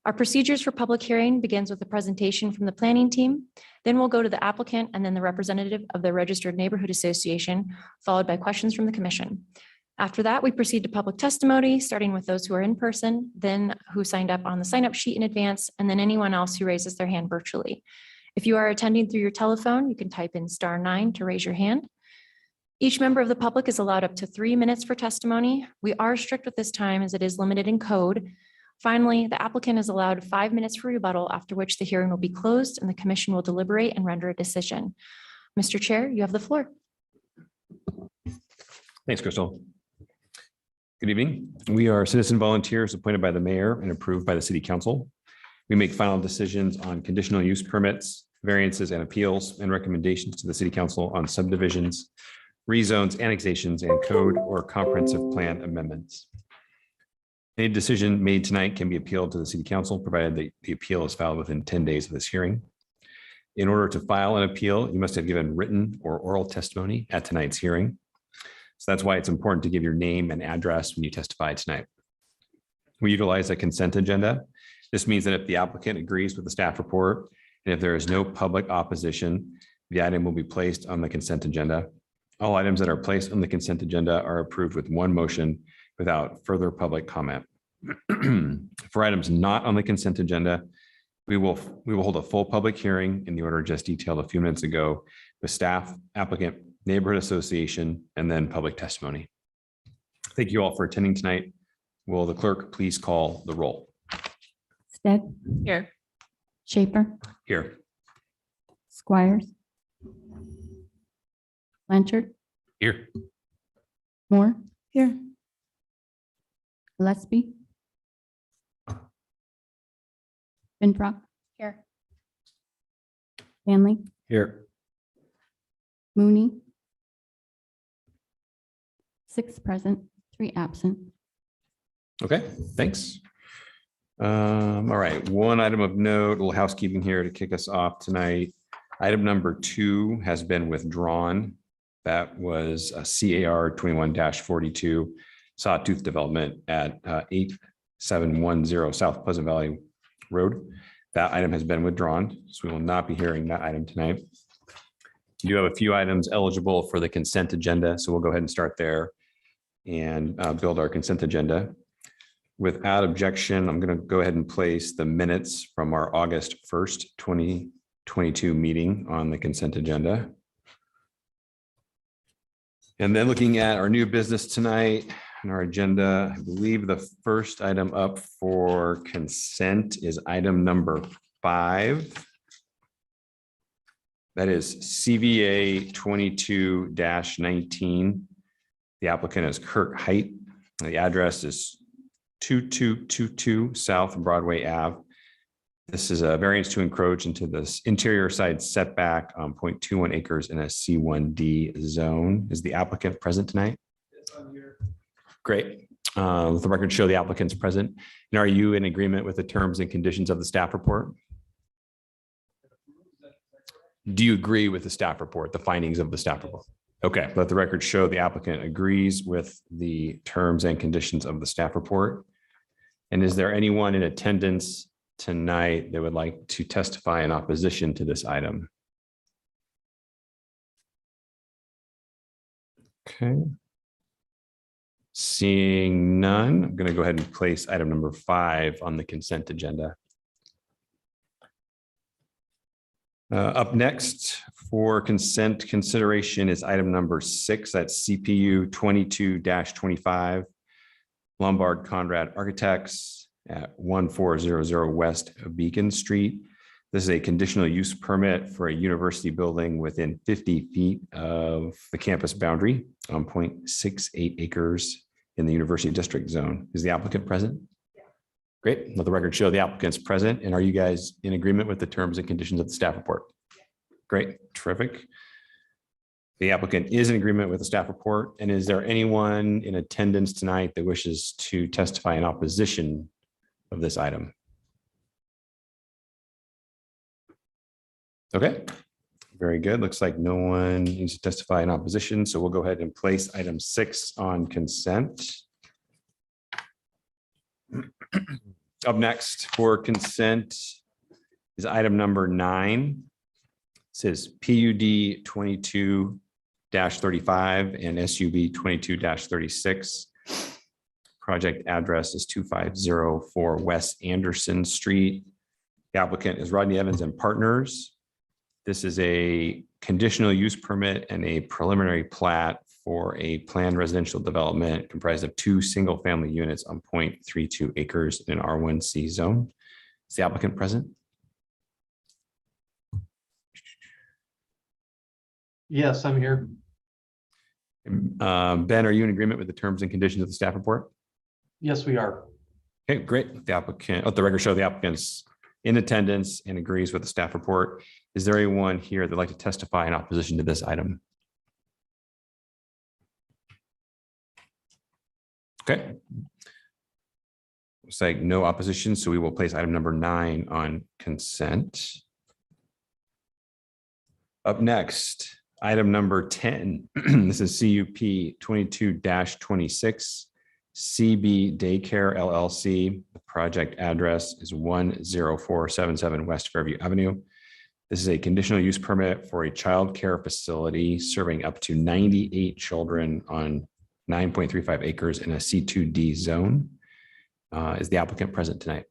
Our procedures for public hearing begins with a presentation from the planning team. Then we'll go to the applicant and then the representative of the Registered Neighborhood Association, followed by questions from the commission. After that, we proceed to public testimony, starting with those who are in person, then who signed up on the sign-up sheet in advance, and then anyone else who raises their hand virtually. If you are attending through your telephone, you can type in *9 to raise your hand. Each member of the public is allowed up to 3 minutes for testimony. We are strict with this time as it is limited in code. Finally, the applicant is allowed 5 minutes for rebuttal, after which the hearing will be closed and the commission will deliberate and render a decision. Mr. Chair, you have the floor. Thanks, Crystal. Good evening. We are citizen volunteers appointed by the mayor and approved by the city council. We make final decisions on conditional use permits, variances and appeals, and recommendations to the city council on subdivisions, rezones, annexations, and code or comprehensive plan amendments. Any decision made tonight can be appealed to the city council, provided that the appeal is filed within 10 days of this hearing. In order to file an appeal, you must have given written or oral testimony at tonight's hearing. So that's why it's important to give your name and address when you testify tonight. We utilize a consent agenda. This means that if the applicant agrees with the staff report, and if there is no public opposition, the item will be placed on the consent agenda. All items that are placed on the consent agenda are approved with one motion without further public comment. For items not on the consent agenda, we will hold a full public hearing in the order just detailed a few minutes ago with staff, applicant, neighborhood association, and then public testimony. Thank you all for attending tonight. Will the clerk please call the roll? Stead, Here. Schaefer, Here. Squires, Blanchard, Here. Moore, here, Gillespie, Winthrop, Here. Stanley, Here. Mooney. 6 present, 3 absent. Okay, thanks. All right, one item of note, a little housekeeping here to kick us off tonight. Item number 2 has been withdrawn. That was a CAR 21-42 Sawtooth Development at 8710 South Pleasant Valley Road. That item has been withdrawn, so we will not be hearing that item tonight. You do have a few items eligible for the consent agenda, so we'll go ahead and start there and build our consent agenda. Without objection, I'm going to go ahead and place the minutes from our August 1st, 2022 meeting on the consent agenda. And then looking at our new business tonight and our agenda, I believe the first item up for consent is item number 5. That is CVA 22-19. The applicant is Kirk Height. The address is 2222 South Broadway Ave. This is a variance to encroach into this interior side setback on 0.21 acres in a C1D zone. Is the applicant present tonight? Great. Let the record show the applicant's present. And are you in agreement with the terms and conditions of the staff report? Do you agree with the staff report, the findings of the staff report? Okay, let the record show the applicant agrees with the terms and conditions of the staff report. And is there anyone in attendance tonight that would like to testify in opposition to this item? Okay. Seeing none, I'm going to go ahead and place item number 5 on the consent agenda. Up next for consent consideration is item number 6. That's CPU 22-25 Lombard Conrad Architects at 1400 West Beacon Street. This is a conditional use permit for a university building within 50 feet of the campus boundary on 0.68 acres in the University District Zone. Is the applicant present? Great. Let the record show the applicant's present. And are you guys in agreement with the terms and conditions of the staff report? Great, terrific. The applicant is in agreement with the staff report. And is there anyone in attendance tonight that wishes to testify in opposition of this item? Okay, very good. Looks like no one needs to testify in opposition. So we'll go ahead and place item 6 on consent. Up next for consent is item number 9. It says PUD 22-35 and SUB 22-36. Project address is 2504 West Anderson Street. The applicant is Rodney Evans and Partners. This is a conditional use permit and a preliminary plat for a planned residential development comprised of 2 single-family units on 0.32 acres in an R1C zone. Is the applicant present? Yes, I'm here. Ben, are you in agreement with the terms and conditions of the staff report? Yes, we are. Okay, great. The applicant, let the record show the applicant's in attendance and agrees with the staff report. Is there anyone here that'd like to testify in opposition to this item? Okay. Looks like no opposition, so we will place item number 9 on consent. Up next, item number 10. This is CUP 22-26, CB Daycare LLC. The project address is 10477 West Fairview Avenue. This is a conditional use permit for a child care facility serving up to 98 children on 9.35 acres in a C2D zone. Is the applicant present tonight?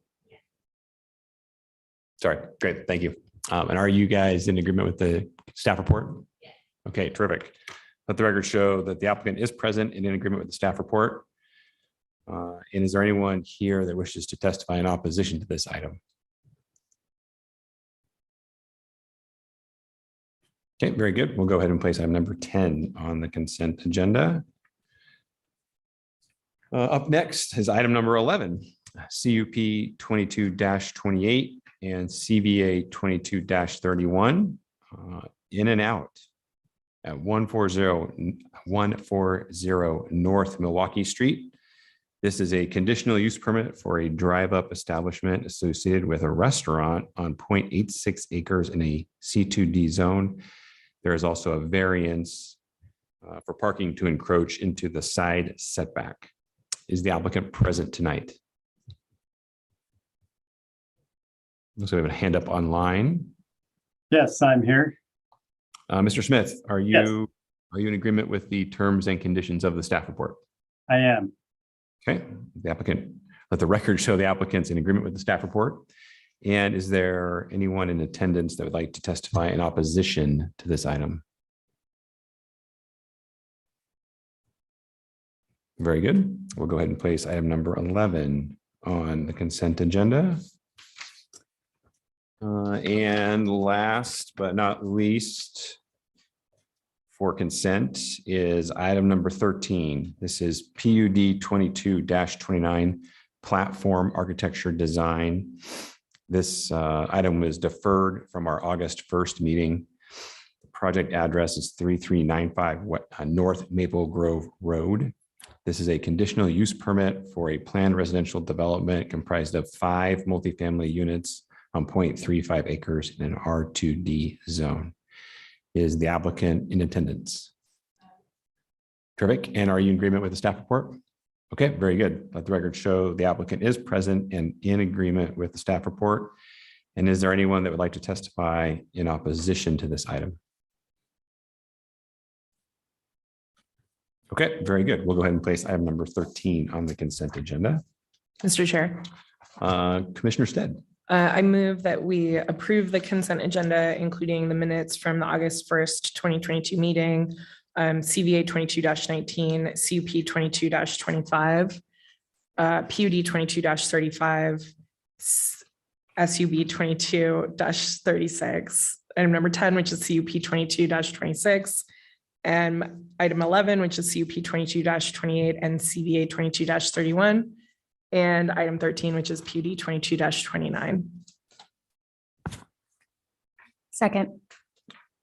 Sorry, great, thank you. And are you guys in agreement with the staff report? Yes. Okay, terrific. Let the record show that the applicant is present and in agreement with the staff report. And is there anyone here that wishes to testify in opposition to this item? Okay, very good. We'll go ahead and place item number 10 on the consent agenda. Up next is item number 11, CUP 22-28 and CVA 22-31, in and out at 140 North Milwaukee Street. This is a conditional use permit for a drive-up establishment associated with a restaurant on 0.86 acres in a C2D zone. There is also a variance for parking to encroach into the side setback. Is the applicant present tonight? Looks like we have a hand up online. Yes, I'm here. Mr. Smith, are Yes. you in agreement with the terms and conditions of the staff report? I am. Okay, the applicant, let the record show the applicant's in agreement with the staff report. And is there anyone in attendance that would like to testify in opposition to this item? Very good. We'll go ahead and place item number 11 on the consent agenda. And last but not least, for consent is item number 13. This is PUD 22-29 platform architecture design. This item was deferred from our August 1st meeting. The project address is 3395 North Maple Grove Road. This is a conditional use permit for a planned residential development comprised of 5 multifamily units on 0.35 acres in an R2D zone. Is the applicant in attendance? Terrific. And are you in agreement with the staff report? Okay, very good. Let the record show the applicant is present and in agreement with the staff report. And is there anyone that would like to testify in opposition to this item? Okay, very good. We'll go ahead and place item number 13 on the consent agenda. Mr. Chair, Commissioner Stead. I move that we approve the consent agenda, including the minutes from the August 1st, 2022 meeting, CVA 22-19, CUP 22-25, PUD 22-35, SUB 22-36, item number 10, which is CUP 22-26, And item 11, which is CUP 22-28 and CVA 22-31. And item 13, which is PUD 22-29. Second.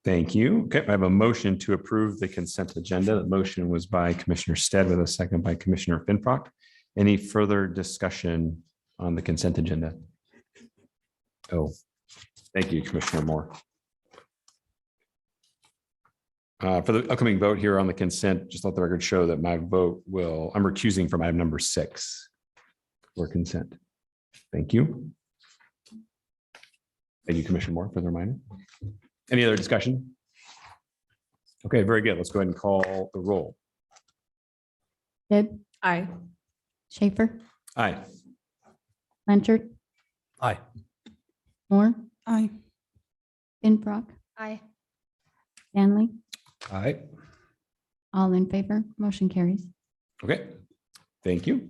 Thank you. Okay, I have a motion to approve the consent agenda. The motion was by Commissioner Stead with a second by Commissioner Finfrock. Any further discussion on the consent agenda? Oh, thank you, Commissioner Moore. For the upcoming vote here on the consent, just let the record show that my vote I'm recusing from item number 6 for consent. Thank you. Thank you, Commissioner Moore, for the reminder. Any other discussion? Okay, very good. Let's go ahead and call the roll. Stead, Aye. Schaefer, Aye. Blanchard, Aye. Moore. Aye. Finfrock, Aye. Stanley, Aye. all in favor, motion carries. Okay, thank you.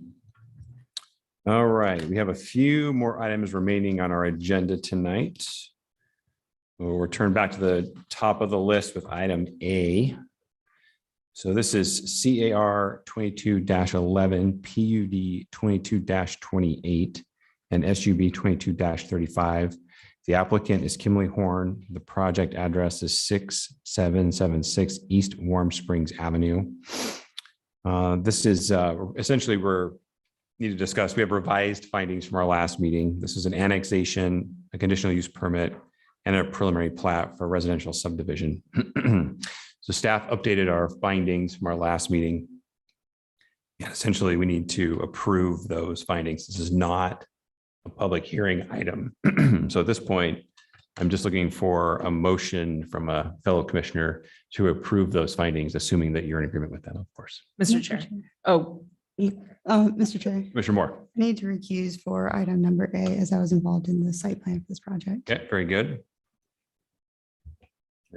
All right, we have a few more items remaining on our agenda tonight. We'll return back to the top of the list with item A. So this is CAR 22-11, PUD 22-28, and SUB 22-35. The applicant is Kimberly Horn. The project address is 6776 East Warm Springs Avenue. This is essentially we need to discuss. We have revised findings from our last meeting. This is an annexation, a conditional use permit, and a preliminary plat for residential subdivision. So staff updated our findings from our last meeting. And essentially, we need to approve those findings. This is not a public hearing item. So at this point, I'm just looking for a motion from a fellow commissioner to approve those findings, assuming that you're in agreement with them, of course. Mr. Chair. Oh, Mr. Chair, Commissioner Moore. I need to recuse for item number A as I was involved in the site plan for this project. Okay, very good.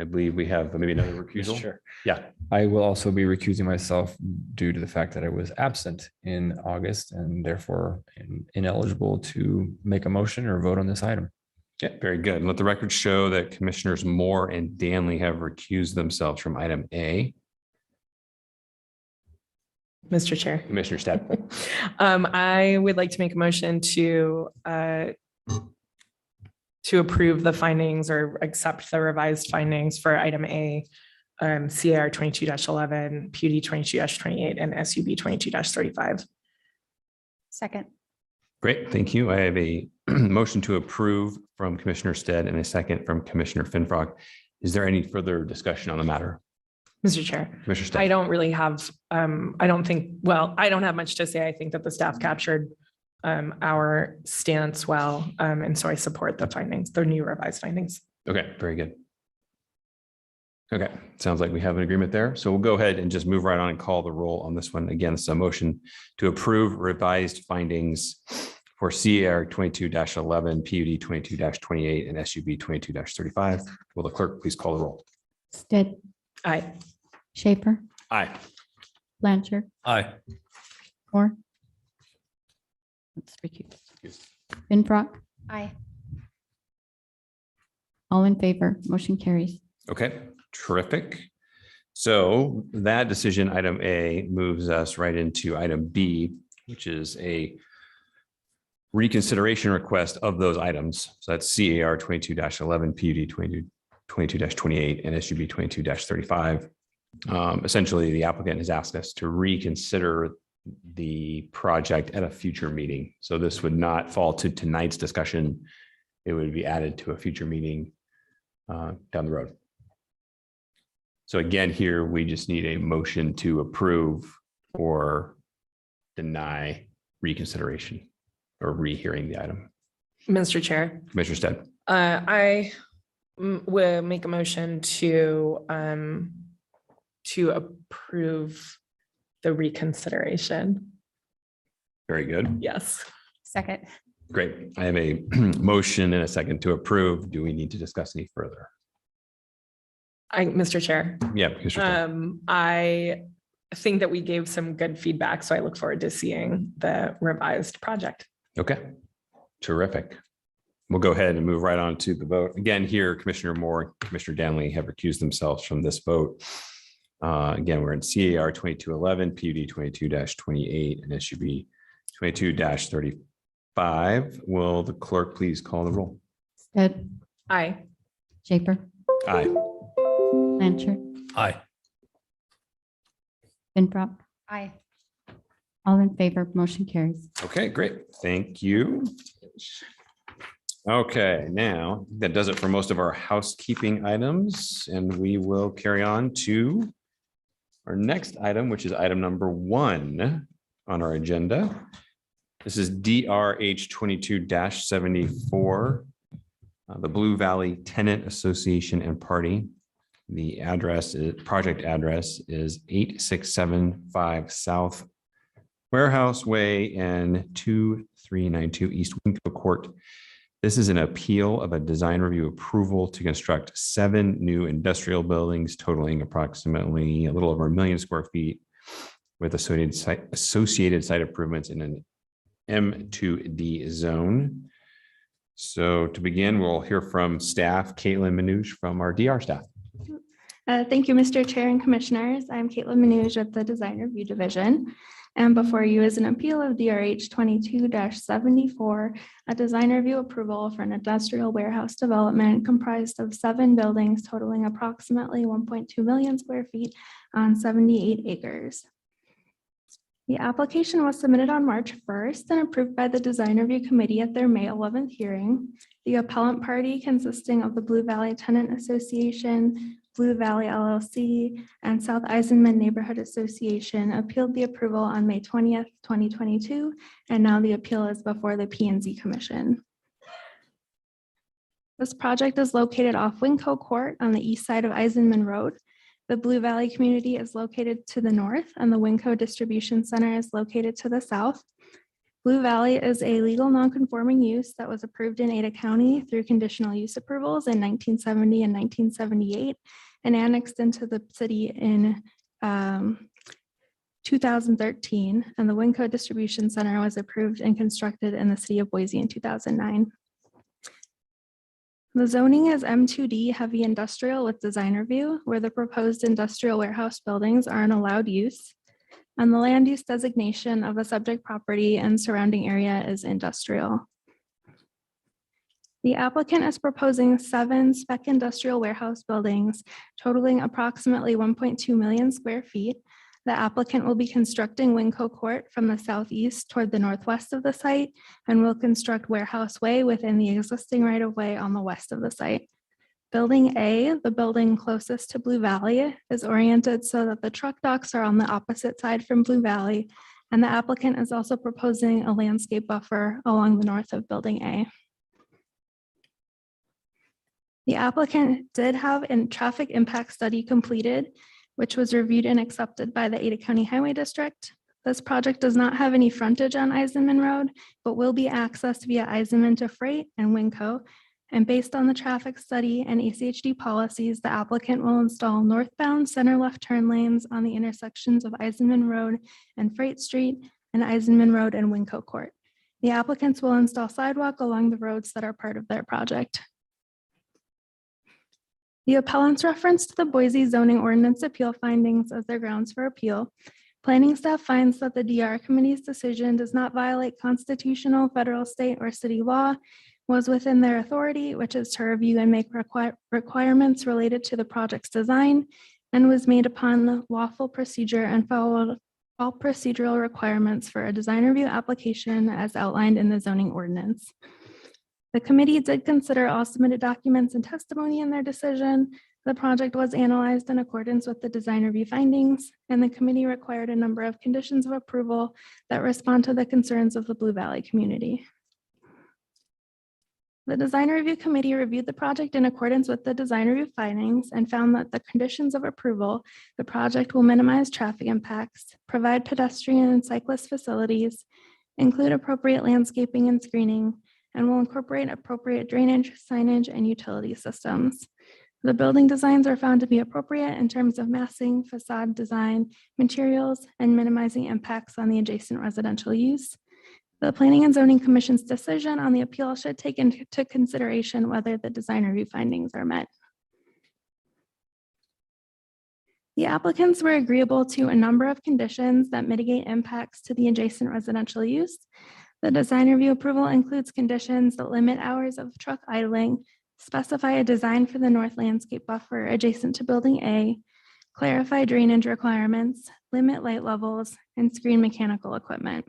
I believe we have maybe another recusal. Sure. Yeah. I will also be recusing myself due to the fact that I was absent in August and therefore ineligible to make a motion or vote on this item. Okay, very good. And let the record show that Commissioners Moore and Danley have recused themselves from item A. Mr. Chair. Commissioner Stepp. I would like to make a motion to approve the findings or accept the revised findings for item A, CAR 22-11, PUD 22-28, and SUB 22-35. Second. Great, thank you. I have a motion to approve from Commissioner Stead and a second from Commissioner Finfrock. Is there any further discussion on the matter? Mr. Chair, Commissioner Stead. I don't really have, I don't have much to say. I think that the staff captured our stance well. And so I support the findings, the new revised findings. Okay, very good. Okay, sounds like we have an agreement there. So we'll go ahead and just move right on and call the roll on this one. Again, it's a motion to approve revised findings for CAR 22-11, PUD 22-28, and SUB 22-35. Will the clerk please call the roll? Stead, Aye. Schaefer, Aye. Blanchard, Aye. Moore. Let's recuse. Finfrock, Aye. all in favor, motion carries. Okay, terrific. So that decision, item A, moves us right into item B, which is a reconsideration request of those items. So that's CAR 22-11, PUD 22-28, and SUB 22-35. Essentially, the applicant has asked us to reconsider the project at a future meeting. So this would not fall to tonight's discussion. It would be added to a future meeting down the road. So again, here, we just need a motion to approve or deny reconsideration or rehearing the item. Mr. Chair, Commissioner Stead. I will make a motion to approve the reconsideration. Very good. Yes. Second. Great. I have a motion and a second to approve. Do we need to discuss any further? Mr. Chair, Yeah. Commissioner Stead. I think that we gave some good feedback, so I look forward to seeing the revised project. Okay. Terrific. We'll go ahead and move right on to the vote. Again, here, Commissioner Moore, Commissioner Danley have recused themselves from this vote. Again, we're in CAR 2211, PUD 22-28, and SUB 22-35. Will the clerk please call the roll? Stead, Aye. Schaefer, Aye. Blanchard, Aye. Finprop, Aye. all in favor, motion carries. Okay, great. Thank you. Okay, now that does it for most of our housekeeping items, and we will carry on to our next item, which is item number 1 on our agenda. This is DRH 22-74, the Blue Valley Tenant Association and Party. The project address is 8675 South Warehouse Way and 2392 East Winco Court. This is an appeal of a design review approval to construct 7 new industrial buildings totaling approximately a little over 1 million square feet with associated site improvements in an M2D zone. So to begin, we'll hear from staff, Caitlin Manouche from our DR staff. Thank you, Mr. Chair and Commissioners. I'm Caitlin Manouche at the Design Review Division. And before you is an appeal of DRH 22-74, a design review approval for an industrial warehouse development comprised of 7 buildings totaling approximately 1.2 million square feet on 78 acres. The application was submitted on March 1st and approved by the Design Review Committee at their May 11th hearing. The appellant party, consisting of the Blue Valley Tenant Association, Blue Valley LLC, and South Eisenman Neighborhood Association, appealed the approval on May 20th, 2022, and now the appeal is before the P&Z Commission. This project is located off Winco Court on the east side of Eisenman Road. The Blue Valley community is located to the north, and the Winco Distribution Center is located to the south. Blue Valley is a legal non-conforming use that was approved in Ada County through conditional use approvals in 1970 and 1978 and annexed into the city in 2013. And the Winco Distribution Center was approved and constructed in the city of Boise in 2009. The zoning is M2D heavy industrial with design review, where the proposed industrial warehouse buildings are an allowed use. And the land use designation of the subject property and surrounding area is industrial. The applicant is proposing 7 spec industrial warehouse buildings totaling approximately 1.2 million square feet. The applicant will be constructing Winco Court from the southeast toward the northwest of the site and will construct Warehouse Way within the existing right-of-way on the west of the site. Building A, the building closest to Blue Valley, is oriented so that the truck docks are on the opposite side from Blue Valley, and the applicant is also proposing a landscape buffer along the north of Building A. The applicant did have a traffic impact study completed, which was reviewed and accepted by the Ada County Highway District. This project does not have any frontage on Eisenman Road, but will be accessed via Eisenman to Freight and Winco. And based on the traffic study and ACHD policies, the applicant will install northbound center left turn lanes on the intersections of Eisenman Road and Freight Street and Eisenman Road and Winco Court. The applicants will install sidewalk along the roads that are part of their project. The appellants referenced the Boise zoning ordinance appeal findings as their grounds for appeal. Planning staff finds that the DR Committee's decision does not violate constitutional, federal, state, or city law, was within their authority, which is to review and make requirements related to the project's design, and was made upon the lawful procedure and followed all procedural requirements for a design review application as outlined in the zoning ordinance. The committee did consider all submitted documents and testimony in their decision. The project was analyzed in accordance with the design review findings, and the committee required a number of conditions of approval that respond to the concerns of the Blue Valley community. The Design Review Committee reviewed the project in accordance with the design review findings and found that the conditions of approval, the project will minimize traffic impacts, provide pedestrian and cyclist facilities, include appropriate landscaping and screening, and will incorporate appropriate drainage, signage, and utility systems. The building designs are found to be appropriate in terms of massing, facade design, materials, and minimizing impacts on the adjacent residential use. The Planning and Zoning Commission's decision on the appeal should take into consideration whether the design review findings are met. The applicants were agreeable to a number of conditions that mitigate impacts to the adjacent residential use. The design review approval includes conditions that limit hours of truck idling, specify a design for the north landscape buffer adjacent to Building A, clarify drainage requirements, limit light levels, and screen mechanical equipment.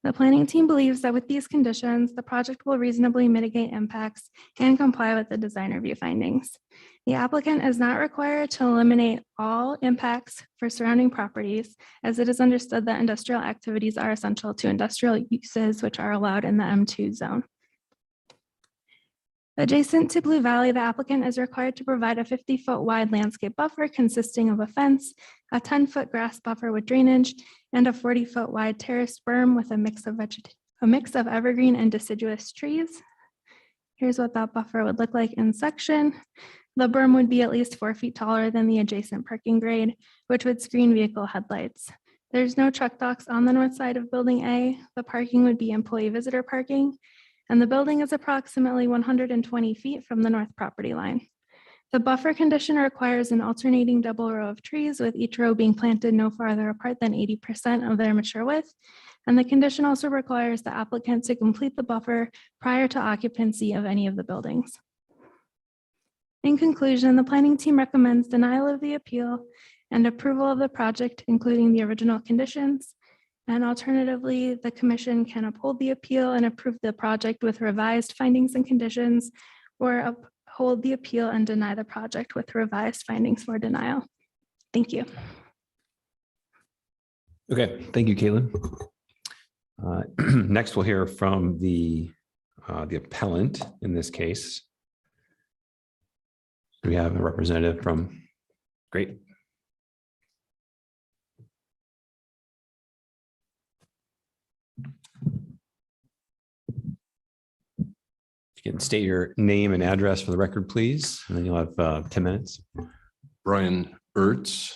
The planning team believes that with these conditions, the project will reasonably mitigate impacts and comply with the design review findings. The applicant is not required to eliminate all impacts for surrounding properties, as it is understood that industrial activities are essential to industrial uses which are allowed in the M2 zone. Adjacent to Blue Valley, the applicant is required to provide a 50-foot wide landscape buffer consisting of a fence, a 10-foot grass buffer with drainage, and a 40-foot wide terraced berm with a mix of evergreen and deciduous trees. Here's what that buffer would look like in section. The berm would be at least 4 feet taller than the adjacent parking grade, which would screen vehicle headlights. There's no truck docks on the north side of Building A. The parking would be employee visitor parking, and the building is approximately 120 feet from the north property line. The buffer condition requires an alternating double row of trees, with each row being planted no farther apart than 80% of their mature width. And the condition also requires the applicant to complete the buffer prior to occupancy of any of the buildings. In conclusion, the planning team recommends denial of the appeal and approval of the project, including the original conditions. And alternatively, the commission can uphold the appeal and approve the project with revised findings and conditions, or uphold the appeal and deny the project with revised findings for denial. Thank you. Okay, thank you, Caitlin. Next, we'll hear from the appellant in this case. Do we have a representative from? Great. You can state your name and address for the record, please, and then you'll have 10 minutes. Brian Ertz.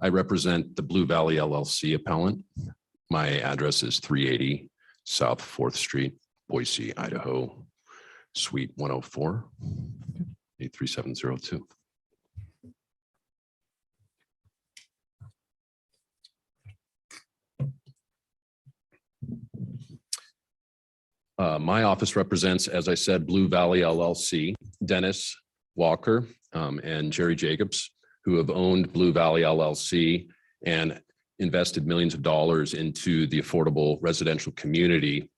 I represent the Blue Valley LLC appellant. My address is 380 South 4th Street, Boise, Idaho, Suite 104, 83702. My office represents, as I said, Blue Valley LLC, Dennis Walker and Jerry Jacobs, who have owned Blue Valley LLC and invested millions of dollars into the affordable residential community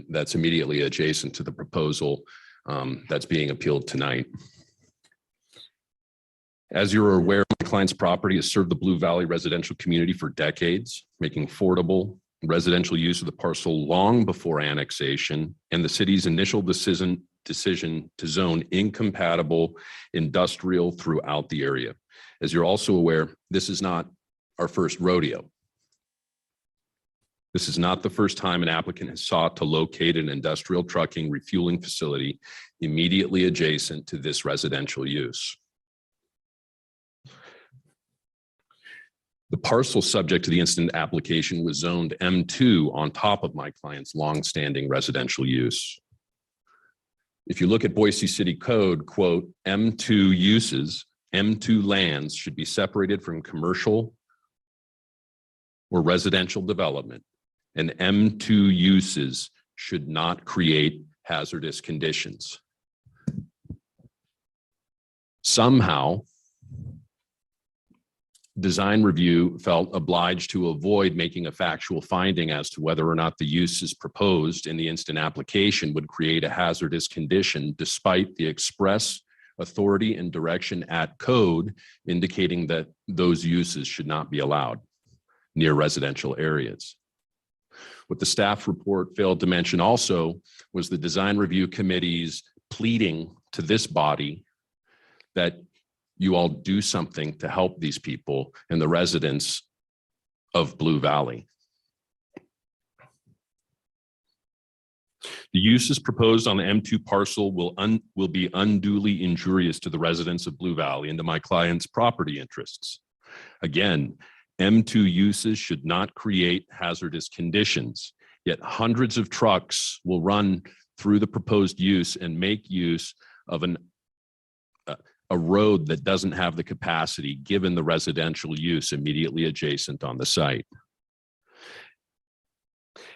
that's immediately adjacent to the proposal that's being appealed tonight. As you're aware, my client's property has served the Blue Valley residential community for decades, making affordable residential use of the parcel long before annexation and the city's initial decision to zone incompatible industrial throughout the area. As you're also aware, this is not our first rodeo. This is not the first time an applicant has sought to locate an industrial trucking refueling facility immediately adjacent to this residential use. The parcel subject to the incident application was zoned M2 on top of my client's longstanding residential use. If you look at Boise City Code, quote, M2 uses, M2 lands should be separated from commercial or residential development, and M2 uses should not create hazardous conditions. Somehow, design review felt obliged to avoid making a factual finding as to whether or not the uses proposed in the instant application would create a hazardous condition, despite the express authority and direction at code indicating that those uses should not be allowed near residential areas. What the staff report failed to mention also was the design review committee's pleading to this body that you all do something to help these people and the residents of Blue Valley. The uses proposed on the M2 parcel will be unduly injurious to the residents of Blue Valley and to my client's property interests. Again, M2 uses should not create hazardous conditions, yet hundreds of trucks will run through the proposed use and make use of a road that doesn't have the capacity given the residential use immediately adjacent on the site.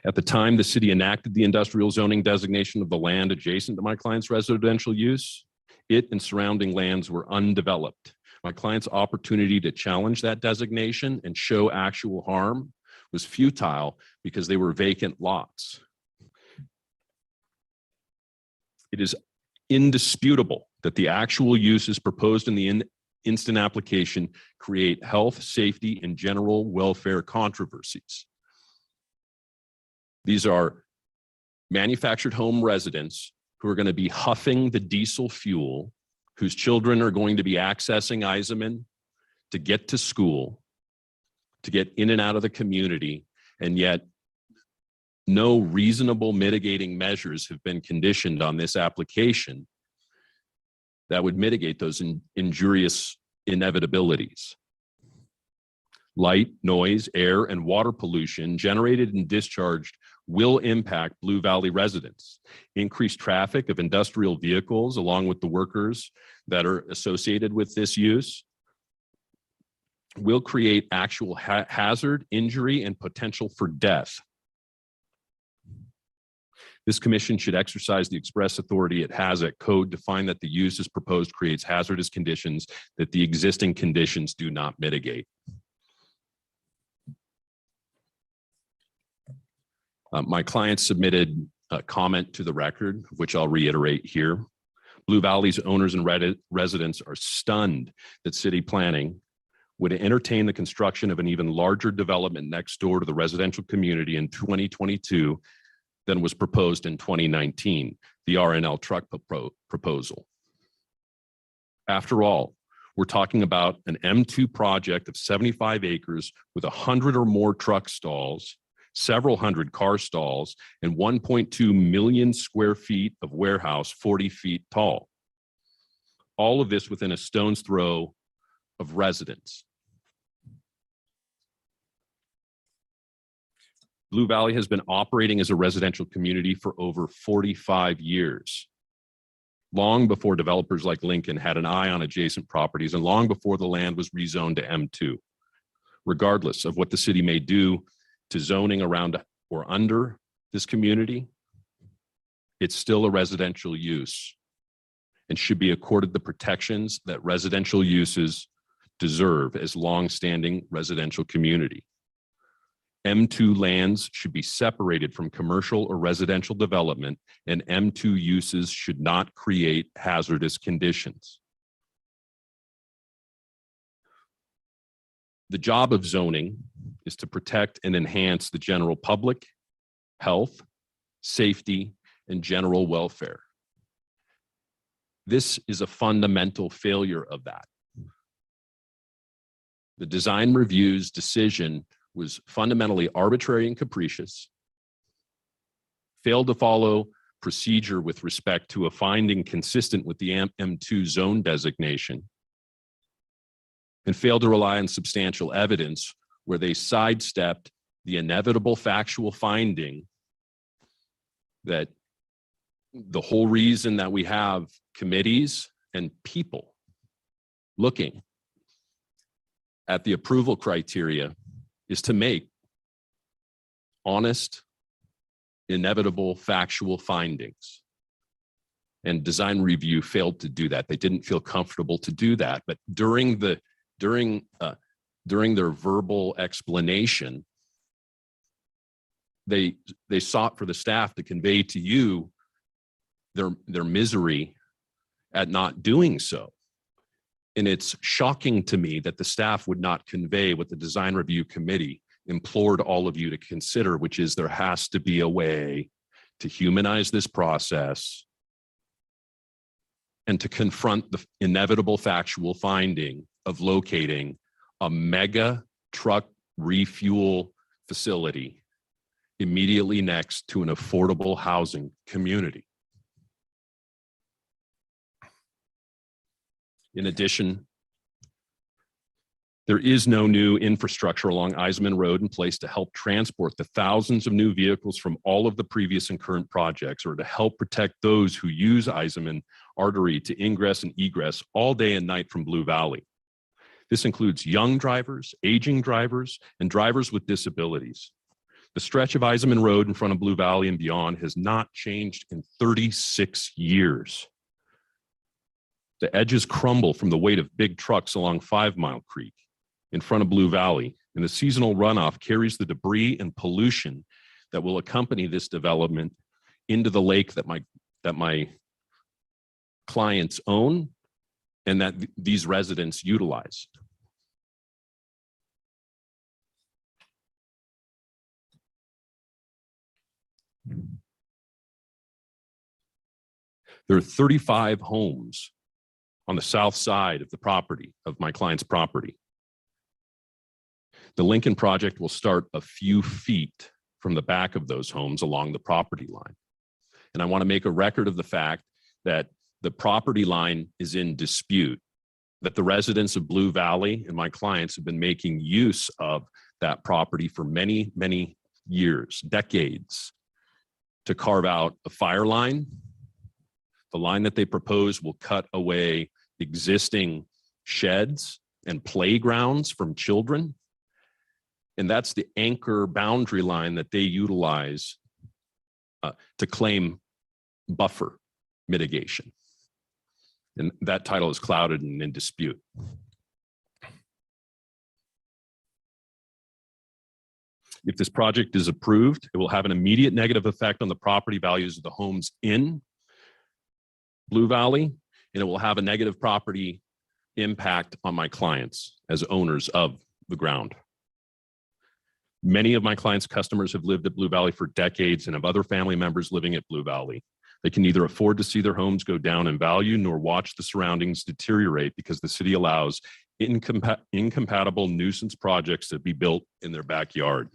At the time the city enacted the industrial zoning designation of the land adjacent to my client's residential use, it and surrounding lands were undeveloped. My client's opportunity to challenge that designation and show actual harm was futile because they were vacant lots. It is indisputable that the actual uses proposed in the instant application create health, safety, and general welfare controversies. These are manufactured home residents who are going to be huffing the diesel fuel, whose children are going to be accessing Eisenman to get to school, to get in and out of the community, and yet no reasonable mitigating measures have been conditioned on this application that would mitigate those injurious inevitabilities. Light, noise, air, and water pollution generated and discharged will impact Blue Valley residents. Increased traffic of industrial vehicles along with the workers that are associated with this use will create actual hazard, injury, and potential for death. This commission should exercise the express authority it has at code to find that the use as proposed creates hazardous conditions that the existing conditions do not mitigate. My client submitted a comment to the record, which I'll reiterate here. Blue Valley's owners and residents are stunned that city planning would entertain the construction of an even larger development next door to the residential community in 2022 than was proposed in 2019, the RNL truck proposal. After all, we're talking about an M2 project of 75 acres with 100 or more truck stalls, several hundred car stalls, and 1.2 million square feet of warehouse 40 feet tall. All of this within a stone's throw of residents. Blue Valley has been operating as a residential community for over 45 years, long before developers like Lincoln had an eye on adjacent properties and long before the land was rezoned to M2. Regardless of what the city may do to zoning around or under this community, it's still a residential use and should be accorded the protections that residential uses deserve as long-standing residential community. M2 lands should be separated from commercial or residential development, and M2 uses should not create hazardous conditions. The job of zoning is to protect and enhance the general public, health, safety, and general welfare. This is a fundamental failure of that. The design review's decision was fundamentally arbitrary and capricious, failed to follow procedure with respect to a finding consistent with the M2 zone designation, and failed to rely on substantial evidence where they sidestepped the inevitable factual finding that the whole reason that we have committees and people looking at the approval criteria is to make honest, inevitable, factual findings. And design review failed to do that. They didn't feel comfortable to do that. But during their verbal explanation, they sought for the staff to convey to you their misery at not doing so. And it's shocking to me that the staff would not convey what the design review committee implored all of you to consider, which is there has to be a way to humanize this process and to confront the inevitable factual finding of locating a mega truck refuel facility immediately next to an affordable housing community. In addition, there is no new infrastructure along Eisenman Road in place to help transport the thousands of new vehicles from all of the previous and current projects, or to help protect those who use Eisenman artery to ingress and egress all day and night from Blue Valley. This includes young drivers, aging drivers, and drivers with disabilities. The stretch of Eisenman Road in front of Blue Valley and beyond has not changed in 36 years. The edges crumble from the weight of big trucks along 5 Mile Creek in front of Blue Valley, and the seasonal runoff carries the debris and pollution that will accompany this development into the lake that my clients own and that these residents utilize. There are 35 homes on the south side of the property, of my client's property. The Lincoln project will start a few feet from the back of those homes along the property line. And I want to make a record of the fact that the property line is in dispute, that the residents of Blue Valley and my clients have been making use of that property for many, many years, decades, to carve out a fire line. The line that they propose will cut away existing sheds and playgrounds from children. And that's the anchor boundary line that they utilize to claim buffer mitigation. And that title is clouded and in dispute. If this project is approved, it will have an immediate negative effect on the property values of the homes in Blue Valley, and it will have a negative property impact on my clients as owners of the ground. Many of my clients' customers have lived at Blue Valley for decades and have other family members living at Blue Valley. They can neither afford to see their homes go down in value nor watch the surroundings deteriorate because the city allows incompatible nuisance projects to be built in their backyard.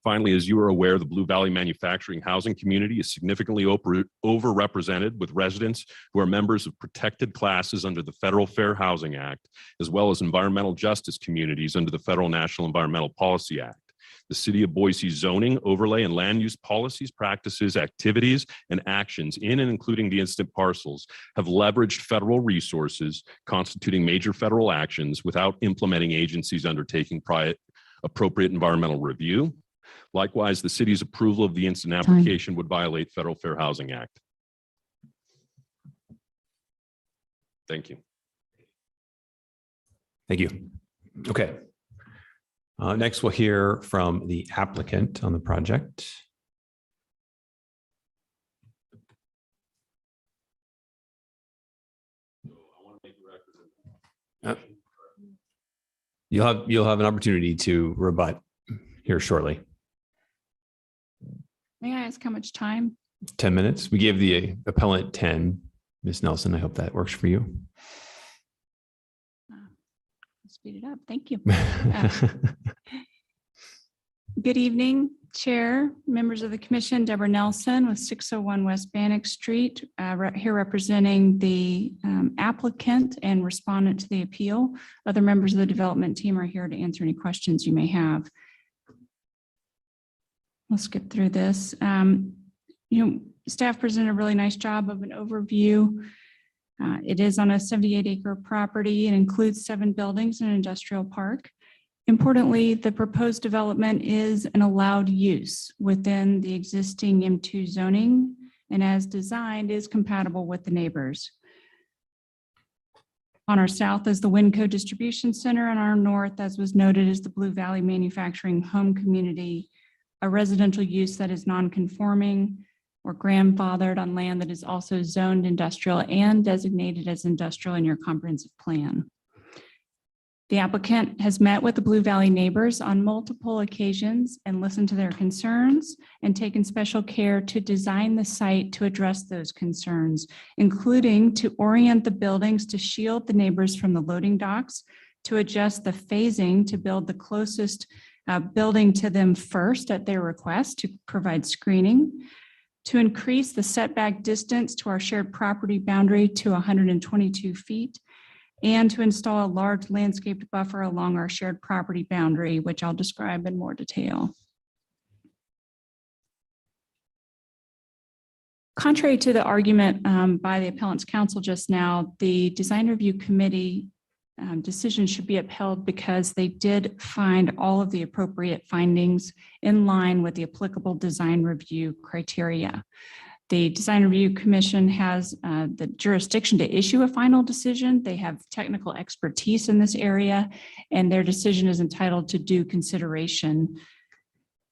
Finally, as you are aware, the Blue Valley manufacturing housing community is significantly overrepresented with residents who are members of protected classes under the Federal Fair Housing Act, as well as environmental justice communities under the Federal National Environmental Policy Act. The City of Boise's zoning, overlay, and land use policies, practices, activities, and actions in and including the instant parcels have leveraged federal resources constituting major federal actions without implementing agencies undertaking appropriate environmental review. Likewise, the city's approval of the instant application would violate Federal Fair Housing Act. Thank you. Thank you. Okay. Next, we'll hear from the applicant on the project. You'll have an opportunity to rebut here shortly. May I ask how much time? 10 minutes. We gave the appellant 10. Ms. Nelson, I hope that works for you. Speed it up. Thank you. Good evening, Chair, members of the Commission. Deborah Nelson with 601 West Bannock Street, here representing the applicant and respondent to the appeal. Other members of the development team are here to answer any questions you may have. We'll skip through this. Staff presented a really nice job of an overview. It is on a 78-acre property and includes 7 buildings and an industrial park. Importantly, the proposed development is an allowed use within the existing M2 zoning and as designed is compatible with the neighbors. On our south is the Winco Distribution Center, and our north, as was noted, is the Blue Valley Manufacturing Home Community, a residential use that is non-conforming or grandfathered on land that is also zoned industrial and designated as industrial in your comprehensive plan. The applicant has met with the Blue Valley neighbors on multiple occasions and listened to their concerns and taken special care to design the site to address those concerns, including to orient the buildings to shield the neighbors from the loading docks, to adjust the phasing to build the closest building to them first at their request to provide screening, to increase the setback distance to our shared property boundary to 122 feet, and to install a large landscaped buffer along our shared property boundary, which I'll describe in more detail. Contrary to the argument by the appellant's counsel just now, the design review committee decision should be upheld because they did find all of the appropriate findings in line with the applicable design review criteria. The Design Review Commission has the jurisdiction to issue a final decision. They have technical expertise in this area, and their decision is entitled to due consideration.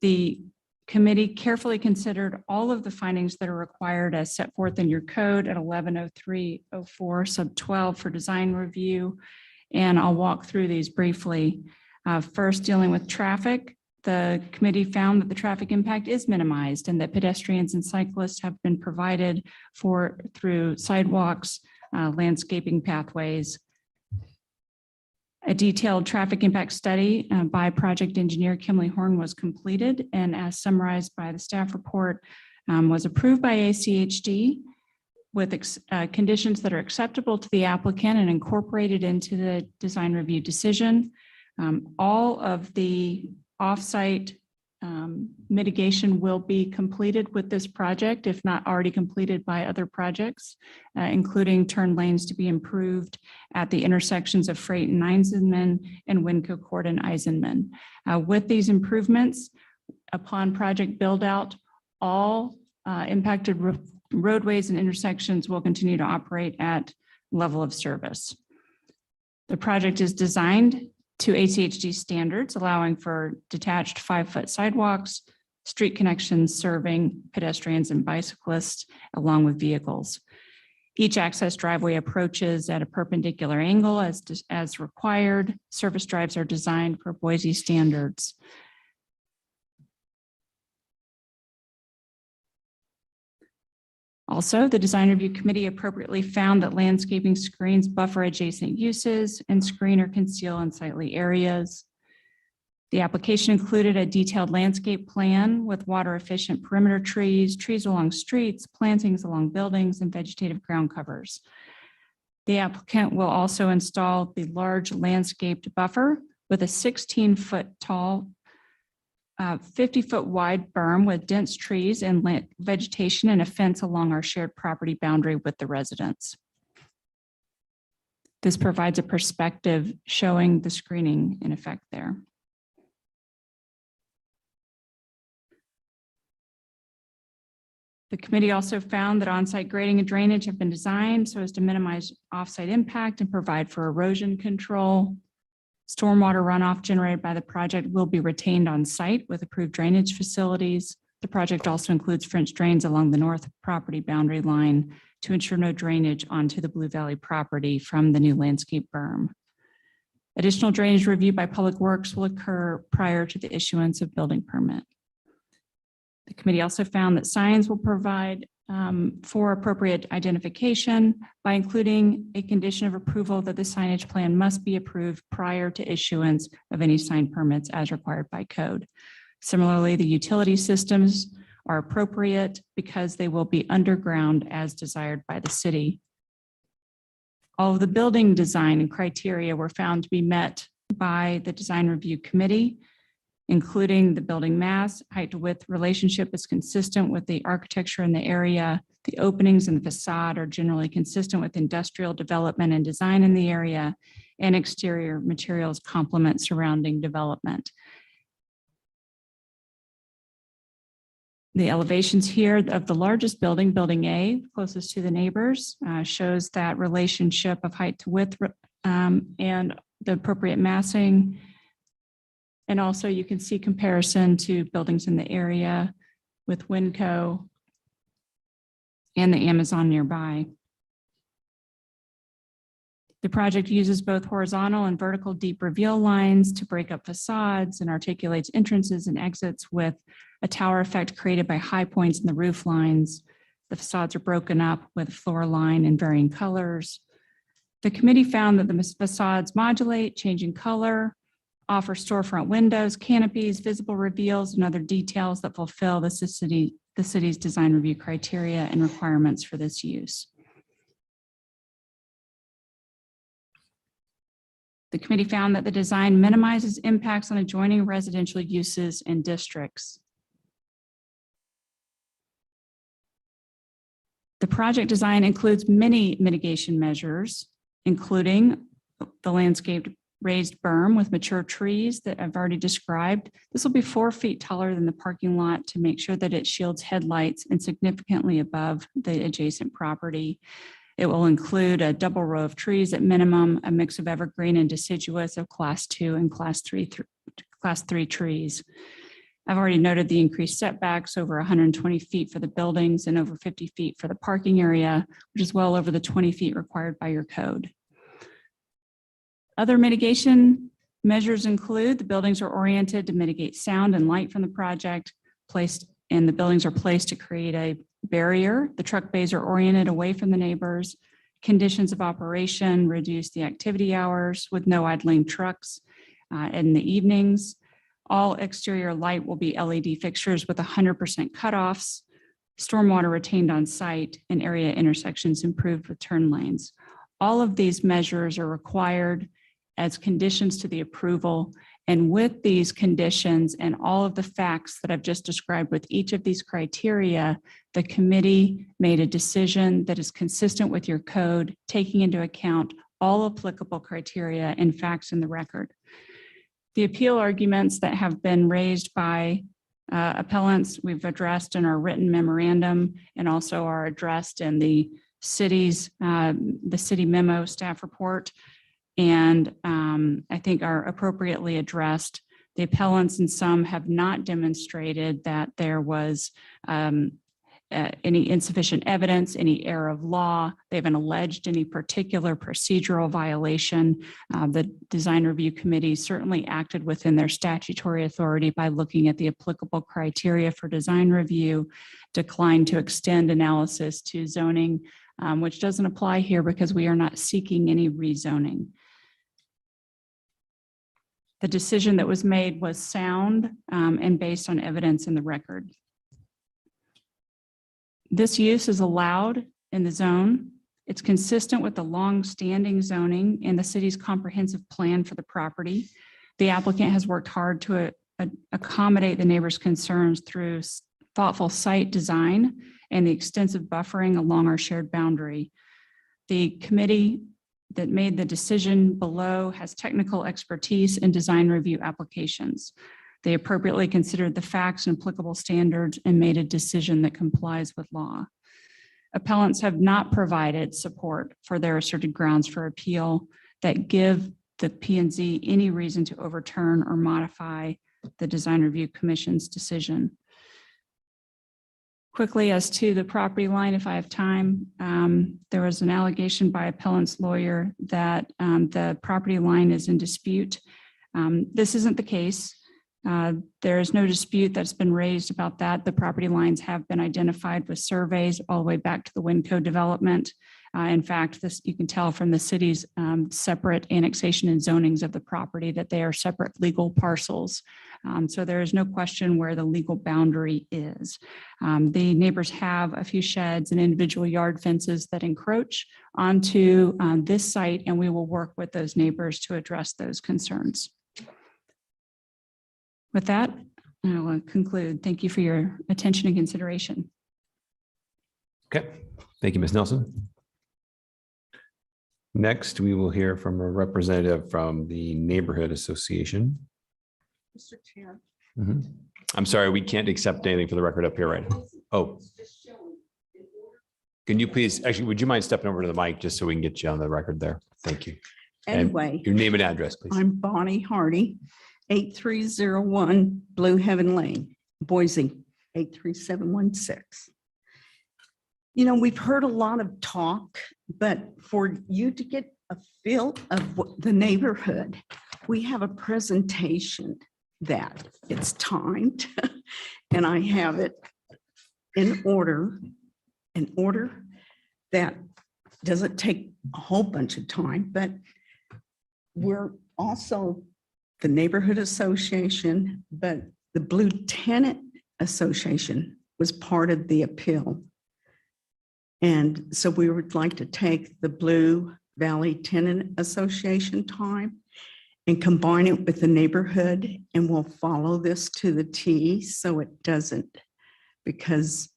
The committee carefully considered all of the findings that are required as set forth in your code at 110304 sub 12 for design review. And I'll walk through these briefly. First, dealing with traffic, the committee found that the traffic impact is minimized and that pedestrians and cyclists have been provided for through sidewalks, landscaping pathways. A detailed traffic impact study by project engineer Kimley Horn was completed, and as summarized by the staff report, was approved by ACHD with conditions that are acceptable to the applicant and incorporated into the design review decision. All of the offsite mitigation will be completed with this project, if not already completed by other projects, including turn lanes to be improved at the intersections of Freight and Eisenman and Winco Court and Eisenman. With these improvements, upon project build out, all impacted roadways and intersections will continue to operate at level of service. The project is designed to ACHD standards, allowing for detached 5-foot sidewalks, street connections serving pedestrians and bicyclists along with vehicles. Each access driveway approaches at a perpendicular angle as required. Service drives are designed for Boise standards. Also, the design review committee appropriately found that landscaping screens buffer adjacent uses and screen or conceal unsightly areas. The application included a detailed landscape plan with water efficient perimeter trees, trees along streets, plantings along buildings, and vegetative ground covers. The applicant will also install the large landscaped buffer with a 16-foot tall 50-foot wide berm with dense trees and vegetation and a fence along our shared property boundary with the residents. This provides a perspective showing the screening in effect there. The committee also found that on-site grading and drainage have been designed so as to minimize off-site impact and provide for erosion control. Stormwater runoff generated by the project will be retained on site with approved drainage facilities. The project also includes French drains along the north property boundary line to ensure no drainage onto the Blue Valley property from the new landscape berm. Additional drainage review by Public Works will occur prior to the issuance of building permit. The committee also found that signs will provide for appropriate identification by including a condition of approval that the signage plan must be approved prior to issuance of any sign permits as required by code. Similarly, the utility systems are appropriate because they will be underground as desired by the city. All of the building design and criteria were found to be met by the design review committee, including the building mass, height to width relationship is consistent with the architecture in the area. The openings in the facade are generally consistent with industrial development and design in the area, and exterior materials complement surrounding development. The elevations here of the largest building, building A, closest to the neighbors, shows that relationship of height to width and the appropriate massing. And also you can see comparison to buildings in the area with Winco and the Amazon nearby. The project uses both horizontal and vertical deep reveal lines to break up facades and articulates entrances and exits with a tower effect created by high points in the roof lines. The facades are broken up with floor line in varying colors. The committee found that the facades modulate, change in color, offer storefront windows, canopies, visible reveals, and other details that fulfill the city's design review criteria and requirements for this use. The committee found that the design minimizes impacts on adjoining residential uses and districts. The project design includes many mitigation measures, including the landscaped raised berm with mature trees that I've already described. This will be 4 feet taller than the parking lot to make sure that it shields headlights and significantly above the adjacent property. It will include a double row of trees at minimum, a mix of evergreen and deciduous of class 2 and class 3 trees. I've already noted the increased setbacks over 120 feet for the buildings and over 50 feet for the parking area, which is well over the 20 feet required by your code. Other mitigation measures include the buildings are oriented to mitigate sound and light from the project, and the buildings are placed to create a barrier. The truck bays are oriented away from the neighbors. Conditions of operation reduce the activity hours with no idling trucks in the evenings. All exterior light will be LED fixtures with 100% cutoffs, stormwater retained on site, and area intersections improved with turn lanes. All of these measures are required as conditions to the approval. And with these conditions and all of the facts that I've just described with each of these criteria, the committee made a decision that is consistent with your code, taking into account all applicable criteria and facts in the record. The appeal arguments that have been raised by appellants, we've addressed in our written memorandum and also are addressed in the city memo staff report, and I think are appropriately addressed. The appellants and some have not demonstrated that there was any insufficient evidence, any error of law. They haven't alleged any particular procedural violation. The design review committee certainly acted within their statutory authority by looking at the applicable criteria for design review, declined to extend analysis to zoning, which doesn't apply here because we are not seeking any rezoning. The decision that was made was sound and based on evidence in the record. This use is allowed in the zone. It's consistent with the long-standing zoning and the city's comprehensive plan for the property. The applicant has worked hard to accommodate the neighbors' concerns through thoughtful site design and the extensive buffering along our shared boundary. The committee that made the decision below has technical expertise in design review applications. They appropriately considered the facts and applicable standards and made a decision that complies with law. Appellants have not provided support for their asserted grounds for appeal that give the P&Z any reason to overturn or modify the Design Review Commission's decision. Quickly, as to the property line, if I have time, there was an allegation by appellant's lawyer that the property line is in dispute. This isn't the case. There is no dispute that's been raised about that. The property lines have been identified with surveys all the way back to the Winco development. In fact, this you can tell from the city's separate annexation and zonings of the property that they are separate legal parcels. So there is no question where the legal boundary is. The neighbors have a few sheds and individual yard fences that encroach onto this site, and we will work with those neighbors to address those concerns. With that, I will conclude. Thank you for your attention and consideration. Okay, thank you, Ms. Nelson. Next, we will hear from a representative from the Neighborhood Association. Mr. Chair. I'm sorry, we can't accept anything for the record up here, right? Oh. Can you please, actually, would you mind stepping over to the mic just so we can get you on the record there? Thank you. Anyway. And your name and address, please. I'm Bonnie Hardy, 8301 Blue Heaven Lane, Boise, 83716. You know, we've heard a lot of talk, but for you to get a feel of what the neighborhood, we have a presentation that it's timed and I have it in order that doesn't take a whole bunch of time, but we're also the Neighborhood Association, but the Blue Tenant Association was part of the appeal. And so we would like to take the Blue Valley Tenant Association time and combine it with the neighborhood, and we'll follow this to the T so it doesn't, because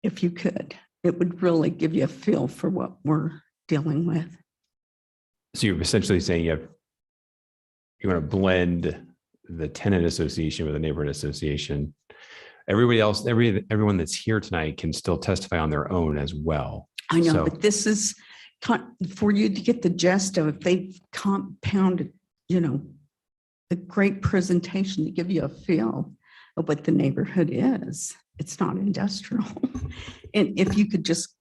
if you could, it would really give you a feel for what we're dealing with. So you're essentially saying you want to blend the tenant association with the neighborhood association. Everybody else, everyone that's here tonight can still testify on their own as well. I know, So- but this is for you to get the gist of it. They've compounded, a great presentation to give you a feel of what the neighborhood is. It's not industrial. And if you could just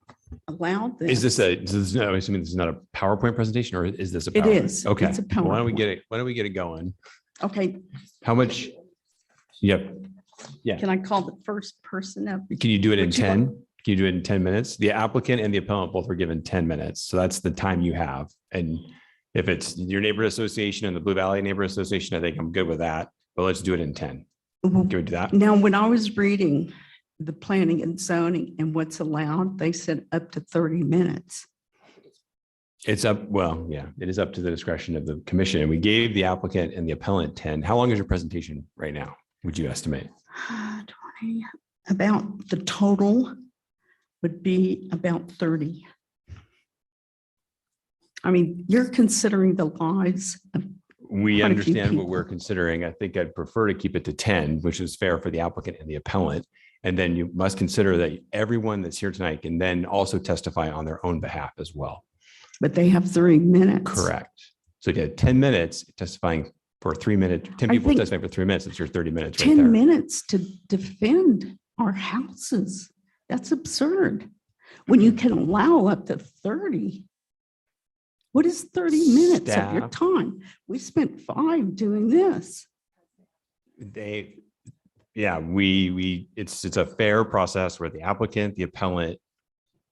allow this. Is this I'm assuming this is not a PowerPoint presentation, or is this a It PowerPoint? is. Okay. It's a Well, why don't we PowerPoint. get it? Why don't we get it going? Okay, How much? Yep. Yeah. can I call the first person up? Can you do it in Would you 10? like- Can you do it in 10 minutes? The applicant and the appellant both were given 10 minutes. So that's the time you have. And if it's your neighborhood association and the Blue Valley Neighborhood Association, I think I'm good with that. But let's do it in 10. Can we do that? Now, when I was reading the planning and zoning and what's allowed, they said up to 30 minutes. It's up, well, yeah, it is up to the discretion of the commission. And we gave the applicant and the appellant 10. How long is your presentation right now? Would you estimate? 20, about the total would be about 30. I mean, you're considering the lives of We quite a few understand what people. we're considering. I think I'd prefer to keep it to 10, which is fair for the applicant and the appellant. And then you must consider that everyone that's here tonight can then also testify on their own behalf as well. But they have 3 minutes. Correct. So if you had 10 minutes testifying for 3 minutes, 10 I people think testifying for 3 minutes, it's your 30 minutes right 10 there. minutes to defend our houses. That's absurd. When you can allow up to 30. What is 30 minutes of your Staff. time? We spent 5 doing this. It's a fair process where the applicant, the appellant,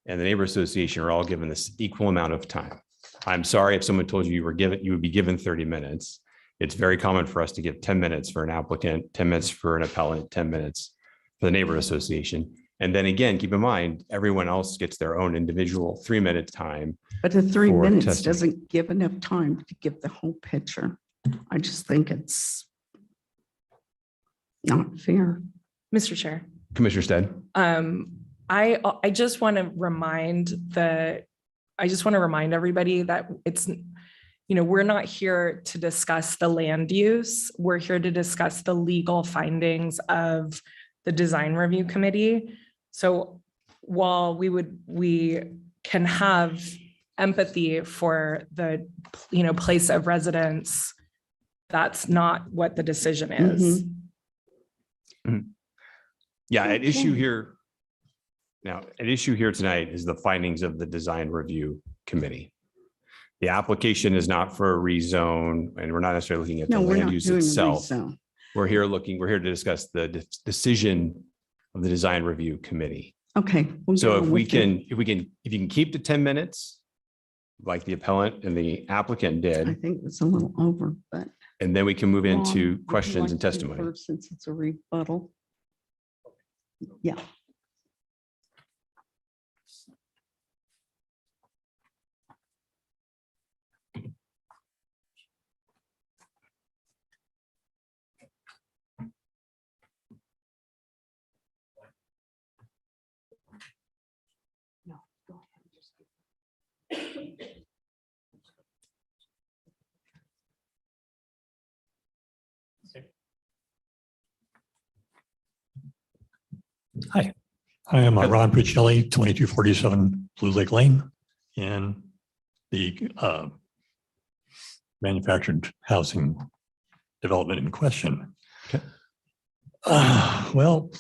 and the neighbor association are all given this equal amount of time. I'm sorry if someone told you you would be given 30 minutes. It's very common for us to give 10 minutes for an applicant, 10 minutes for an appellant, 10 minutes for the neighbor association. And then again, keep in mind, everyone else gets their own individual 3-minute time. But the 3 for minutes testimony. doesn't give enough time to give the whole picture. I just think it's not fair. Mr. Chair. Commissioner Stead? I just want to remind everybody that it's, we're not here to discuss the land use. We're here to discuss the legal findings of the design review committee. So while we can have empathy for the, place of residence, that's not what the decision is. Yeah, at issue Okay. here. Now, at issue here tonight is the findings of the design review committee. The application is not for a rezone, and we're not necessarily looking at the No, we're land not use doing a itself. rezone. We're here to discuss the decision of the design review committee. Okay. we'll So go if with you can keep to 10 minutes, like the appellant and the applicant I did, think it's a little over, but. and then we can move Ron, into would you questions like and to go testimony. first Since it's a rebuttal. Yeah. No, go ahead. Hi, I am Ron Puccelli, 2247 Blue Lake Lane in the manufactured housing development in question. Okay. Well,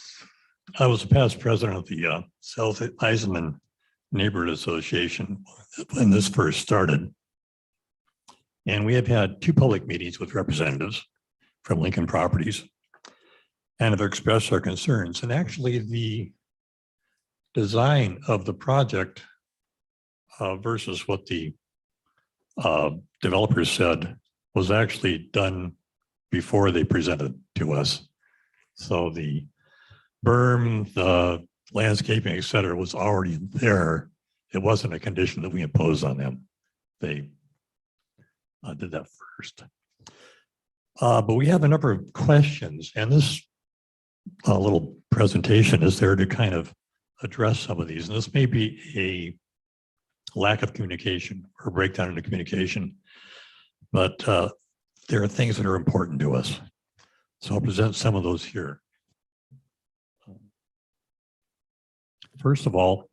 I was a past president of the South Eisenman Neighborhood Association when this first started. And we have had 2 public meetings with representatives from Lincoln Properties and have expressed our concerns. And actually the design of the project versus what the developers said was actually done before they presented to us. So the berm, the landscaping, et cetera, was already there. It wasn't a condition that we imposed on them. They did that first. But we have a number of questions, and this little presentation is there to kind of address some of these. And this may be a lack of communication or breakdown in the communication, but there are things that are important to us. So I'll present some of those here. First of all,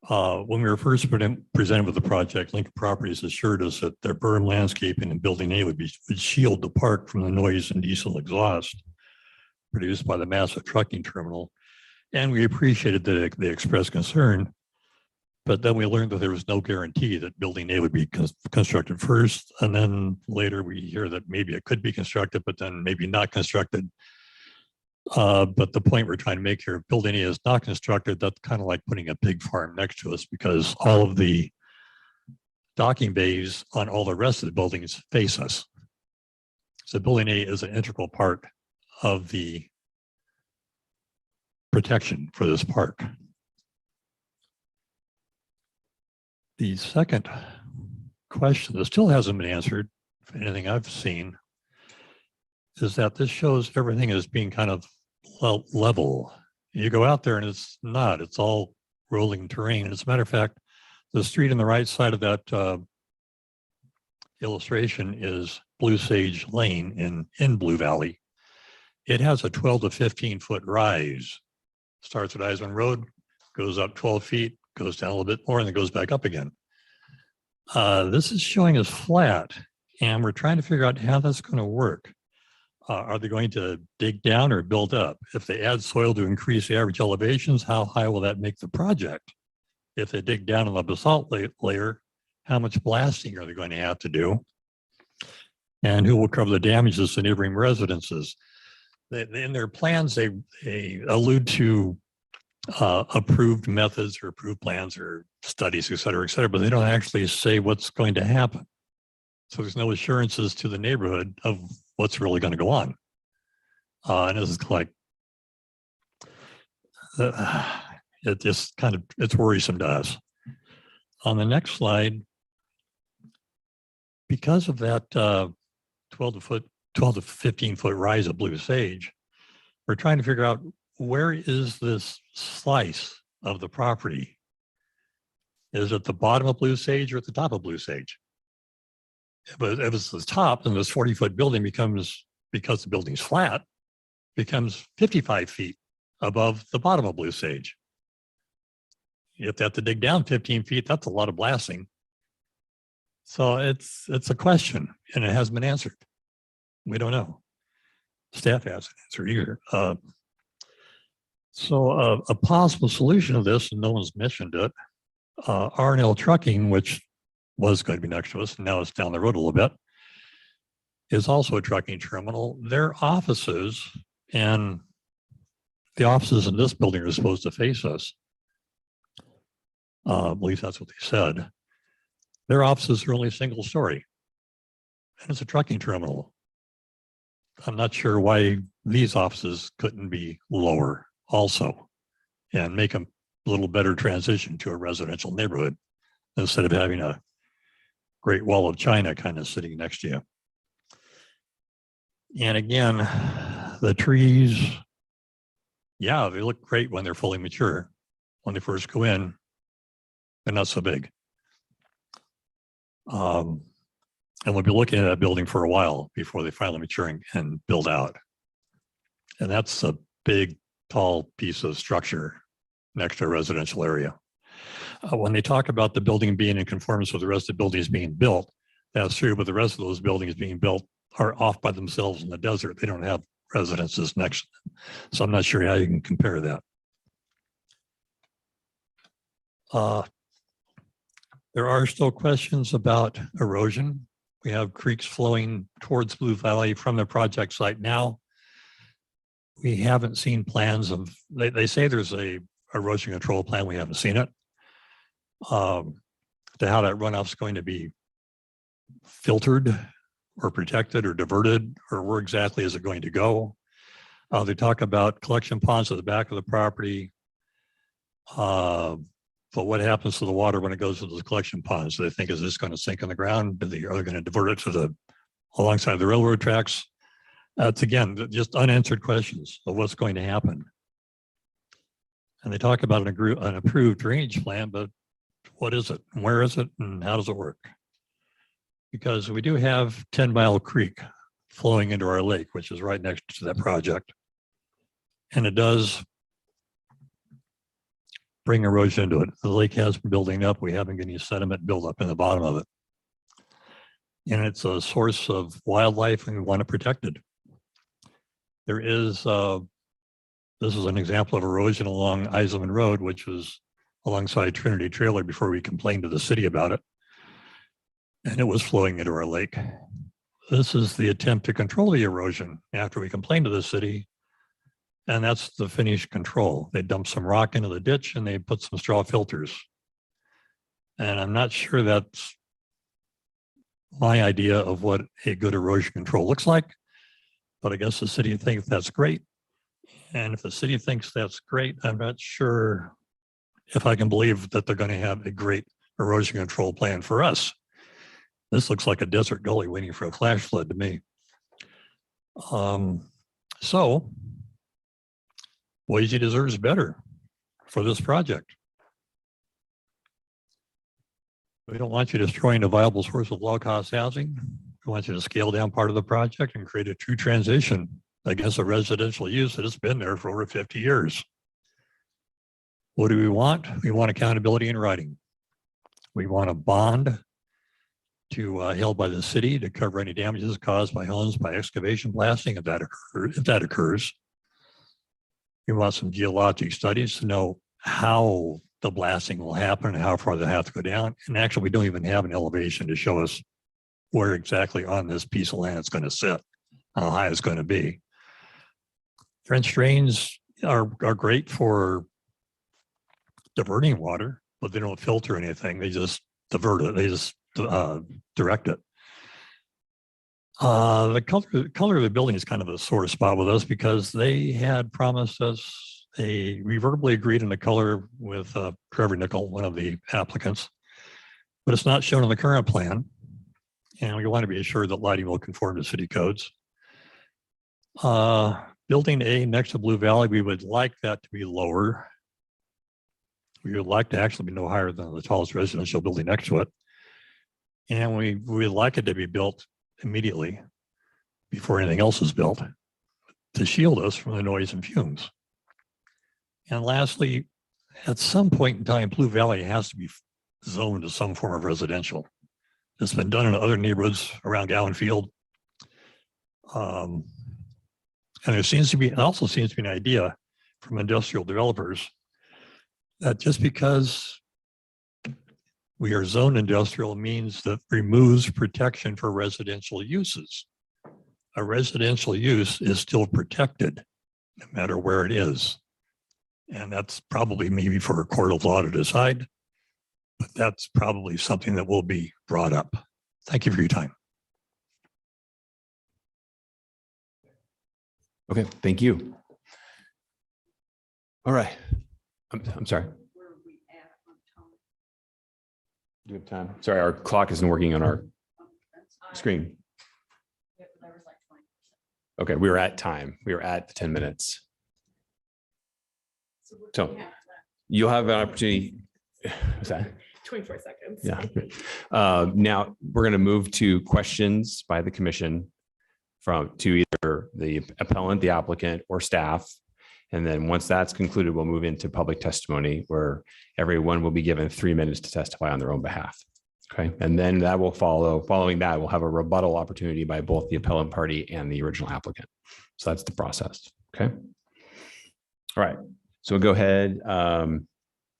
when we were first presented with the project, Lincoln Properties assured us that their berm landscaping and building A would shield the park from the noise and diesel exhaust produced by the massive trucking terminal. And we appreciated that they expressed concern, but then we learned that there was no guarantee that building A would be constructed first. And then later we hear that maybe it could be constructed, but then maybe not constructed. But the point we're trying to make here, if building A is not constructed, that's kind of like putting a pig farm next to us, because all of the docking bays on all the rest of the buildings face us. So building A is an integral part of the protection for this park. The second question that still hasn't been answered, if anything I've seen, is that this shows everything as being kind of level. You go out there and it's not, it's all rolling terrain. As a matter of fact, the street on the right side of that illustration is Blue Sage Lane in Blue Valley. It has a 12 to 15 foot rise. Starts at Eisman Road, goes up 12 feet, goes down a little bit more, and then goes back up again. This is showing us flat, and we're trying to figure out how that's going to work. Are they going to dig down or build up? If they add soil to increase the average elevations, how high will that make the project? If they dig down on the basalt layer, how much blasting are they going to have to do? And who will cover the damages to neighboring residences? In their plans, they allude to approved methods or approved plans or studies, et cetera, but they don't actually say what's going to happen. So there's no assurances to the neighborhood of what's really going to go on. And this is like, it just kind of, it's worrisome to us. On the next slide, because of that 12 to 15 foot rise of Blue Sage, we're trying to figure out, where is this slice of the property? Is it the bottom of Blue Sage or at the top of Blue Sage? But if it's the top, then this 40-foot building becomes, because the building's flat, becomes 55 feet above the bottom of Blue Sage. If they have to dig down 15 feet, that's a lot of blasting. So it's a question, and it hasn't been answered. We don't know. Staff hasn't answered either. So a possible solution to this, and no one's mentioned it, R&L Trucking, which was going to be next to us, and now it's down the road a little bit, is also a trucking terminal. Their offices, and the offices in this building are supposed to face us. I believe that's what they said. Their offices are only single story, and it's a trucking terminal. I'm not sure why these offices couldn't be lower also and make a little better transition to a residential neighborhood instead of having a Great Wall of China kind of sitting next to you. And again, the trees, yeah, they look great when they're fully mature. When they first go in, they're not so big. And we'll be looking at that building for a while before they finally mature and build out. And that's a big, tall piece of structure next to a residential area. When they talk about the building being in conformance with the rest of the buildings being built, that's true, but the rest of those buildings being built are off by themselves in the desert. They don't have residences next to them. So I'm not sure how you can compare that. There are still questions about erosion. We have creeks flowing towards Blue Valley from the project site now. We haven't seen plans of, they say there's a erosion control plan. We haven't seen it. To how that runoff is going to be filtered or protected or diverted, or where exactly is it going to go? They talk about collection ponds at the back of the property. But what happens to the water when it goes to those collection ponds? Do they think, is this going to sink in the ground? Are they going to divert it to the alongside the railroad tracks? It's again, just unanswered questions of what's going to happen. And they talk about an approved drainage plan, but what is it? Where is it? And how does it work? Because we do have 10 Mile Creek flowing into our lake, which is right next to that project. And it does bring erosion into it. The lake has been building up. We haven't got any sediment buildup in the bottom of it. And it's a source of wildlife and we want it protected. There is, this is an example of erosion along Eiselman Road, which was alongside Trinity Trailer before we complained to the city about it. And it was flowing into our lake. This is the attempt to control the erosion after we complained to the city. And that's the finished control. They dumped some rock into the ditch and they put some straw filters. And I'm not sure that's my idea of what a good erosion control looks like, but I guess the city thinks that's great. And if the city thinks that's great, I'm not sure if I can believe that they're going to have a great erosion control plan for us. This looks like a desert gully waiting for a flash flood to me. So Boise deserves better for this project. We don't want you destroying a viable source of low-cost housing. We want you to scale down part of the project and create a true transition against a residential use that has been there for over 50 years. What do we want? We want accountability in writing. We want a bond held by the city to cover any damages caused by homes by excavation blasting if that occurs. We want some geologic studies to know how the blasting will happen and how far they have to go down. And actually, we don't even have an elevation to show us where exactly on this piece of land it's going to sit, how high it's going to be. Trench drains are great for diverting water, but they don't filter anything. They just divert it. They just direct it. The color of the building is kind of a sore spot with us because they had promised us we verbally agreed on the color with Trevor Nickel, one of the applicants, but it's not shown on the current plan. And we want to be assured that lighting will conform to city codes. Building A next to Blue Valley, we would like that to be lower. We would like to actually be no higher than the tallest residential building next to it. And we would like it to be built immediately before anything else is built to shield us from the noise and fumes. And lastly, at some point in time, Blue Valley has to be zoned to some form of residential. It's been done in other neighborhoods around Gowan Field. And there also seems to be an idea from industrial developers that just because we are zoned industrial means that removes protection for residential uses. A residential use is still protected no matter where it is. And that's probably maybe for a court of law to decide, but that's probably something that will be brought up. Thank you for your time. Okay, thank you. All right. I'm sorry. Do you have time? Sorry, our clock isn't working on our screen. Okay, we were at time. We were at 10 minutes. So you'll have an opportunity. What's that? 24 seconds. Yeah. Now we're going to move to questions by the commission to either the appellant, the applicant, or staff. And then once that's concluded, we'll move into public testimony where everyone will be given 3 minutes to testify on their own behalf. Okay. And then that will following that, we'll have a rebuttal opportunity by both the appellant party and the original applicant. So that's the process. Okay. All right. So we'll go ahead.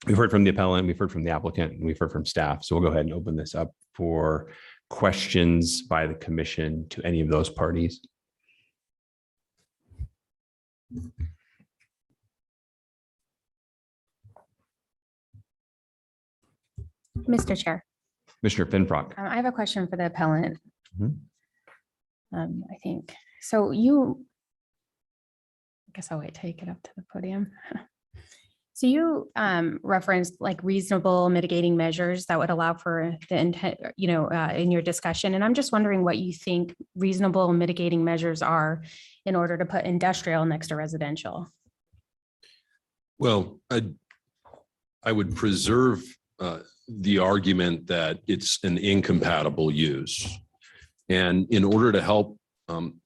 We've heard from the appellant, we've heard from the applicant, and we've heard from staff. So we'll go ahead and open this up for questions by the commission to any of those parties. Mr. Chair. Commissioner Finfrock. I have a question for the appellant. Mhm. I think, so I guess I'll wait till you get up to the podium. So you referenced like reasonable mitigating measures that would allow for the intent, in your discussion. And I'm just wondering what you think reasonable mitigating measures are in order to put industrial next to residential. Well, I would preserve the argument that it's an incompatible use. And in order to help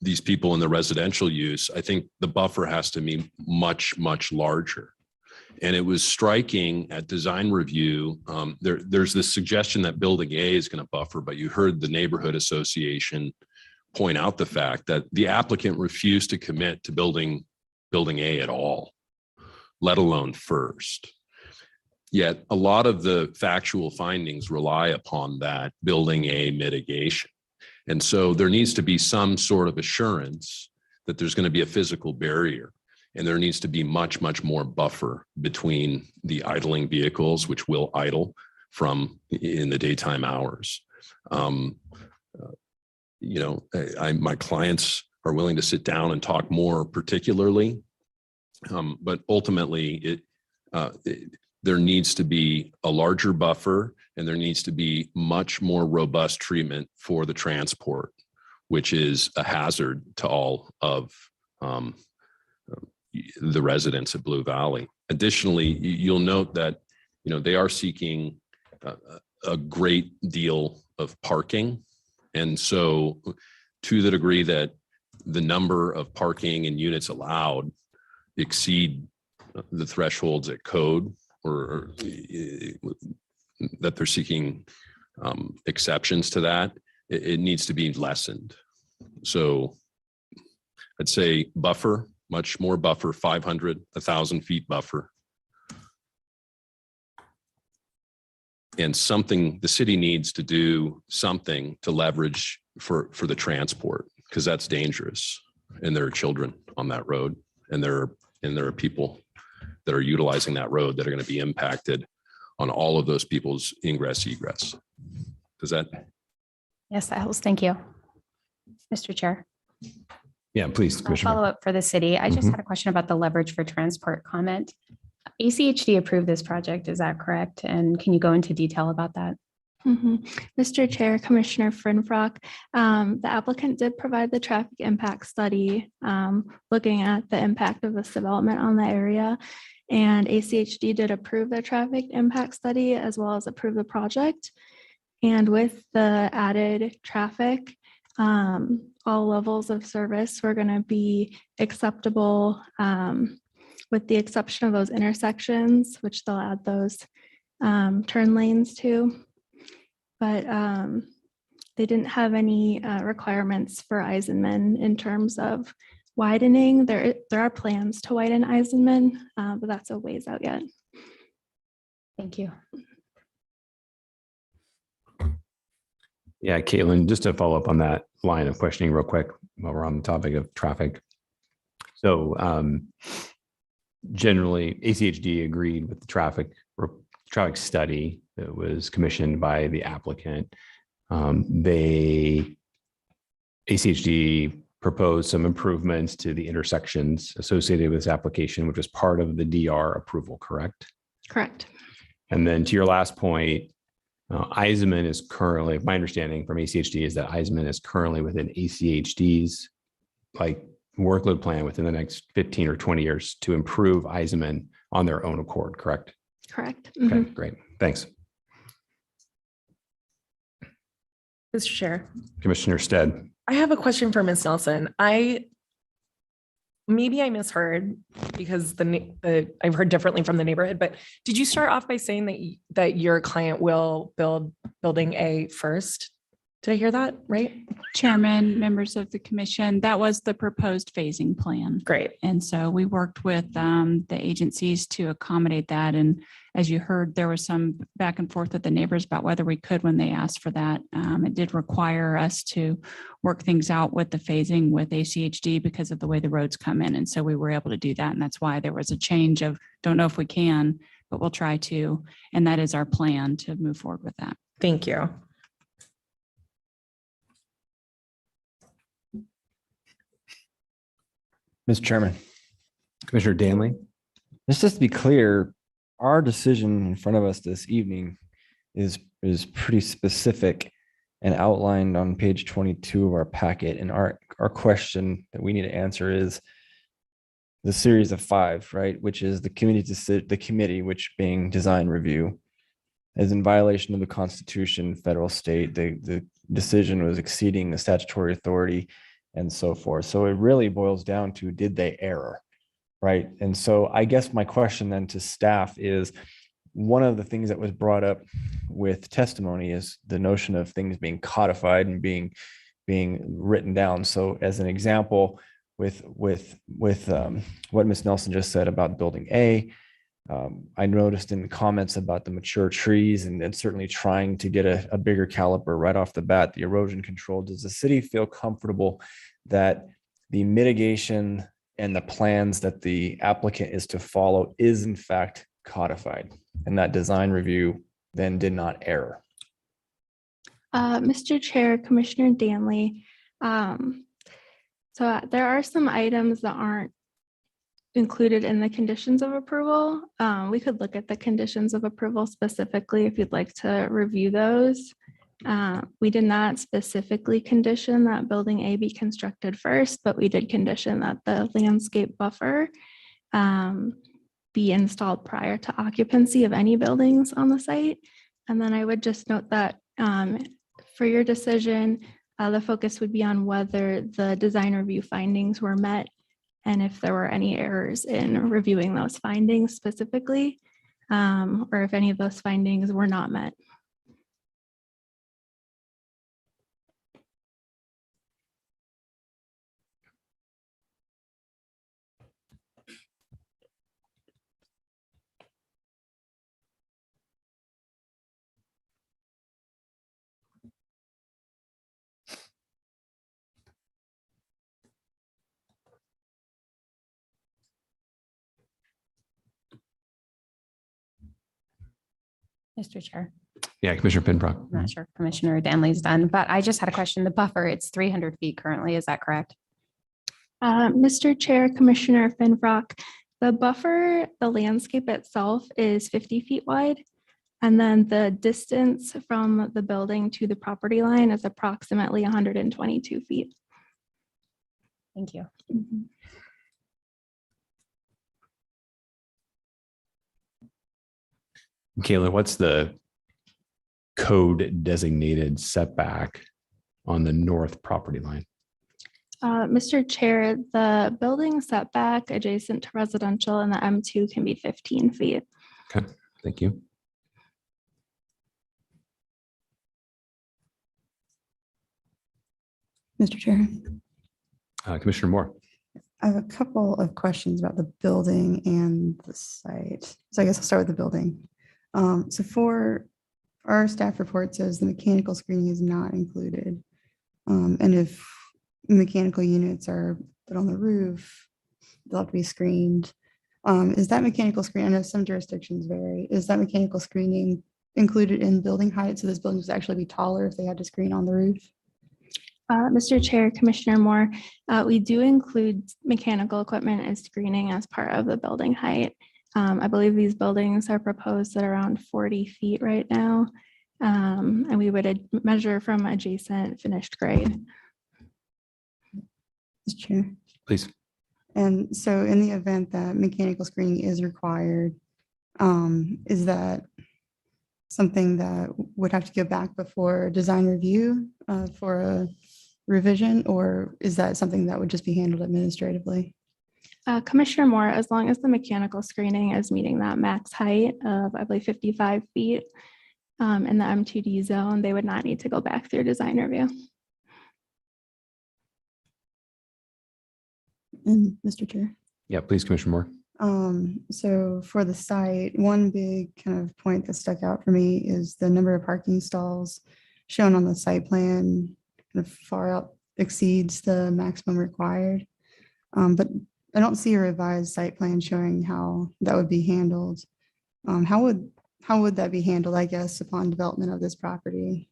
these people in the residential use, I think the buffer has to be much, much larger. And it was striking at design review. There's this suggestion that building A is going to buffer, but you heard the neighborhood association point out the fact that the applicant refused to commit to building A at all, let alone first. Yet a lot of the factual findings rely upon that building A mitigation. And so there needs to be some sort of assurance that there's going to be a physical barrier. And there needs to be much, much more buffer between the idling vehicles, which will idle from in the daytime hours. My clients are willing to sit down and talk more particularly, but ultimately there needs to be a larger buffer, and there needs to be much more robust treatment for the transport, which is a hazard to all of the residents of Blue Valley. Additionally, you'll note that they are seeking a great deal of parking. And so to the degree that the number of parking and units allowed exceed the thresholds at code, or that they're seeking exceptions to that, it needs to be lessened. So I'd say buffer, much more buffer, 500, 1,000 feet buffer. And something, the city needs to do something to leverage for the transport, because that's dangerous. And there are children on that road, and there are people that are utilizing that road that are going to be impacted on all of those people's ingress, egress. Does that? Yes, that helps. Thank you. Mr. Chair. Yeah, please, Commissioner. Follow up for the city. I just had a question about the leverage for transport comment. ACHD approved this project, is that correct? And can you go into detail about that? Mr. Chair, Commissioner Frinfrock, the applicant did provide the traffic impact study looking at the impact of this development on the area. And ACHD did approve the traffic impact study as well as approve the project. And with the added traffic, all levels of service were going to be acceptable with the exception of those intersections, which they'll add those turn lanes to. But they didn't have any requirements for Eisenman in terms of widening. There are plans to widen Eisenman, but that's a ways out yet. Thank you. Yeah, Caitlin, just to follow up on that line of questioning real quick while we're on the topic of traffic. So generally, ACHD agreed with the traffic study that was commissioned by the applicant. ACHD proposed some improvements to the intersections associated with this application, which was part of the DR approval, correct? Correct. And then to your last point, Eisenman is currently, my understanding from ACHD is that Eisenman is currently within ACHD's workload plan within the next 15 or 20 years to improve Eisenman on their own accord, correct? Correct. Okay, great. Thanks. Mr. Chair. Commissioner Stead. I have a question for Ms. Nelson. Maybe I misheard because I've heard differently from the neighborhood, but did you start off by saying that your client will build building A first? Did I hear that right? Chairman, members of the commission, that was the proposed phasing plan. Great. And so we worked with the agencies to accommodate that. And as you heard, there was some back and forth with the neighbors about whether we could when they asked for that. It did require us to work things out with the phasing with ACHD because of the way the roads come in. And so we were able to do that. And that's why there was a change of, don't know if we can, but we'll try to. And that is our plan to move forward with that. Thank you. Mr. Chairman. Commissioner Danley. Just to be clear, our decision in front of us this evening is pretty specific and outlined on page 22 of our packet. And our question that we need to answer is, the series of 5, right, which is the committee, which being design review, is in violation of the Constitution, federal, state. The decision was exceeding the statutory authority and so forth. So it really boils down to, did they err, right? And so I guess my question then to staff is, one of the things that was brought up with testimony is the notion of things being codified and being written down. So as an example, with what Ms. Nelson just said about building A, I noticed in the comments about the mature trees and certainly trying to get a bigger caliber right off the bat, the erosion control. Does the city feel comfortable that the mitigation and the plans that the applicant is to follow is in fact codified, and that design review then did not err? Mr. Chair, Commissioner Danley. So there are some items that aren't included in the conditions of approval. We could look at the conditions of approval specifically if you'd like to review those. We did not specifically condition that building A be constructed first, but we did condition that the landscape buffer be installed prior to occupancy of any buildings on the site. And then I would just note that for your decision, the focus would be on whether the design review findings were met and if there were any errors in reviewing those findings specifically, or if any of those findings were not met. Mr. Chair. Yeah, Commissioner Pinbrook. I'm not sure if Commissioner Danley's done, but I just had a question. The buffer, it's 300 feet currently. Is that correct? Mr. Chair, Commissioner Finbrock, the buffer, the landscape itself is 50 feet wide. And then the distance from the building to the property line is approximately 122 feet. Thank you. Kayla, what's the code designated setback on the north property line? Mr. Chair, the building setback adjacent to residential and the M2 can be 15 feet. Okay, thank you. Mr. Chair, Commissioner Moore. I have a couple of questions about the building and the site. So I guess I'll start with the building. So for our staff report says the mechanical screening is not included. And if mechanical units are put on the roof, they'll have to be screened. Is that mechanical screen? I know some jurisdictions vary. Is that mechanical screening included in building height? So this building would actually be taller if they had to screen on the roof? Mr. Chair, Commissioner Moore, we do include mechanical equipment as screening as part of the building height. I believe these buildings are proposed at around 40 feet right now. And we would measure from adjacent finished grade. Mr. Chair. Please. And so in the event that mechanical screening is required, is that something that would have to go back before design review for a revision, or is that something that would just be handled administratively? Commissioner Moore, as long as the mechanical screening is meeting that max height of, I believe, 55 feet in the M2D zone, they would not need to go back through design review. And Mr. Chair. Yeah, please, Commissioner Moore. So for the site, one big kind of point that stuck out for me is the number of parking stalls shown on the site plan kind of far out exceeds the maximum required. But I don't see a revised site plan showing how that would be handled. How would that be handled, I guess, upon development of this property?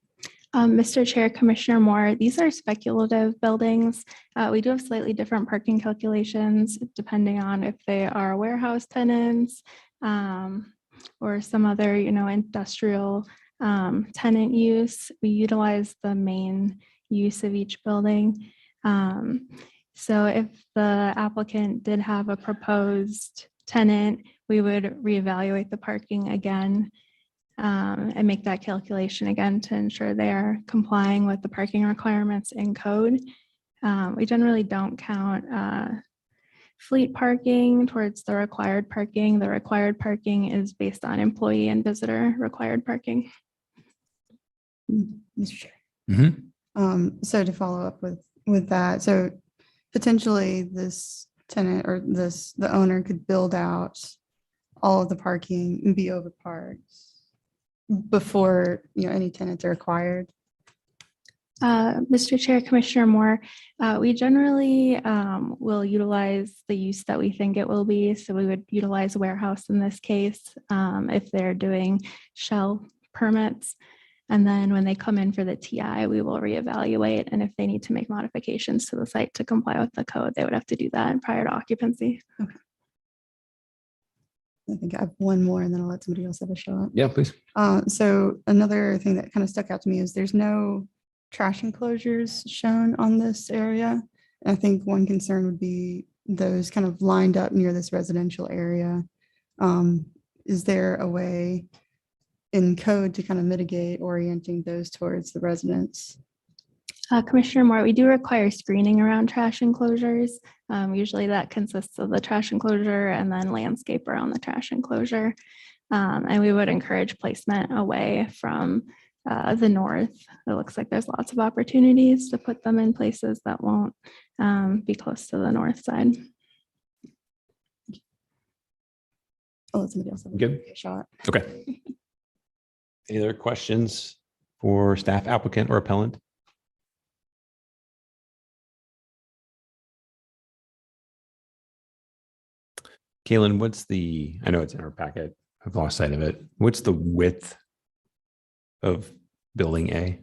Mr. Chair, Commissioner Moore, these are speculative buildings. We do have slightly different parking calculations depending on if they are warehouse tenants or some other, industrial tenant use. We utilize the main use of each building. So if the applicant did have a proposed tenant, we would reevaluate the parking again and make that calculation again to ensure they are complying with the parking requirements in code. We generally don't count fleet parking towards the required parking. The required parking is based on employee and visitor required parking. Mr. Chair. So to follow up with that, so potentially this tenant or the owner could build out all of the parking and be overparked before any tenants are acquired. Mr. Chair, Commissioner Moore, we generally will utilize the use that we think it will be. So we would utilize warehouse in this case if they're doing shell permits. And then when they come in for the TI, we will reevaluate. And if they need to make modifications to the site to comply with the code, they would have to do that prior to occupancy. Okay. I think I have one more and then I'll let somebody else have a shot. Yeah, please. So another thing that kind of stuck out to me is there's no trash enclosures shown on this area. And I think one concern would be those kind of lined up near this residential area. Is there a way in code to kind of mitigate orienting those towards the residents? Commissioner Moore, we do require screening around trash enclosures. Usually that consists of the trash enclosure and then landscape around the trash enclosure. And we would encourage placement away from the north. It looks like there's lots of opportunities to put them in places that won't be close to the north side. I'll let somebody else have a shot. Okay. Any other questions for staff, applicant, or appellant? Kaylin, what's I know it's in our packet. I've lost sight of it. What's the width of building A?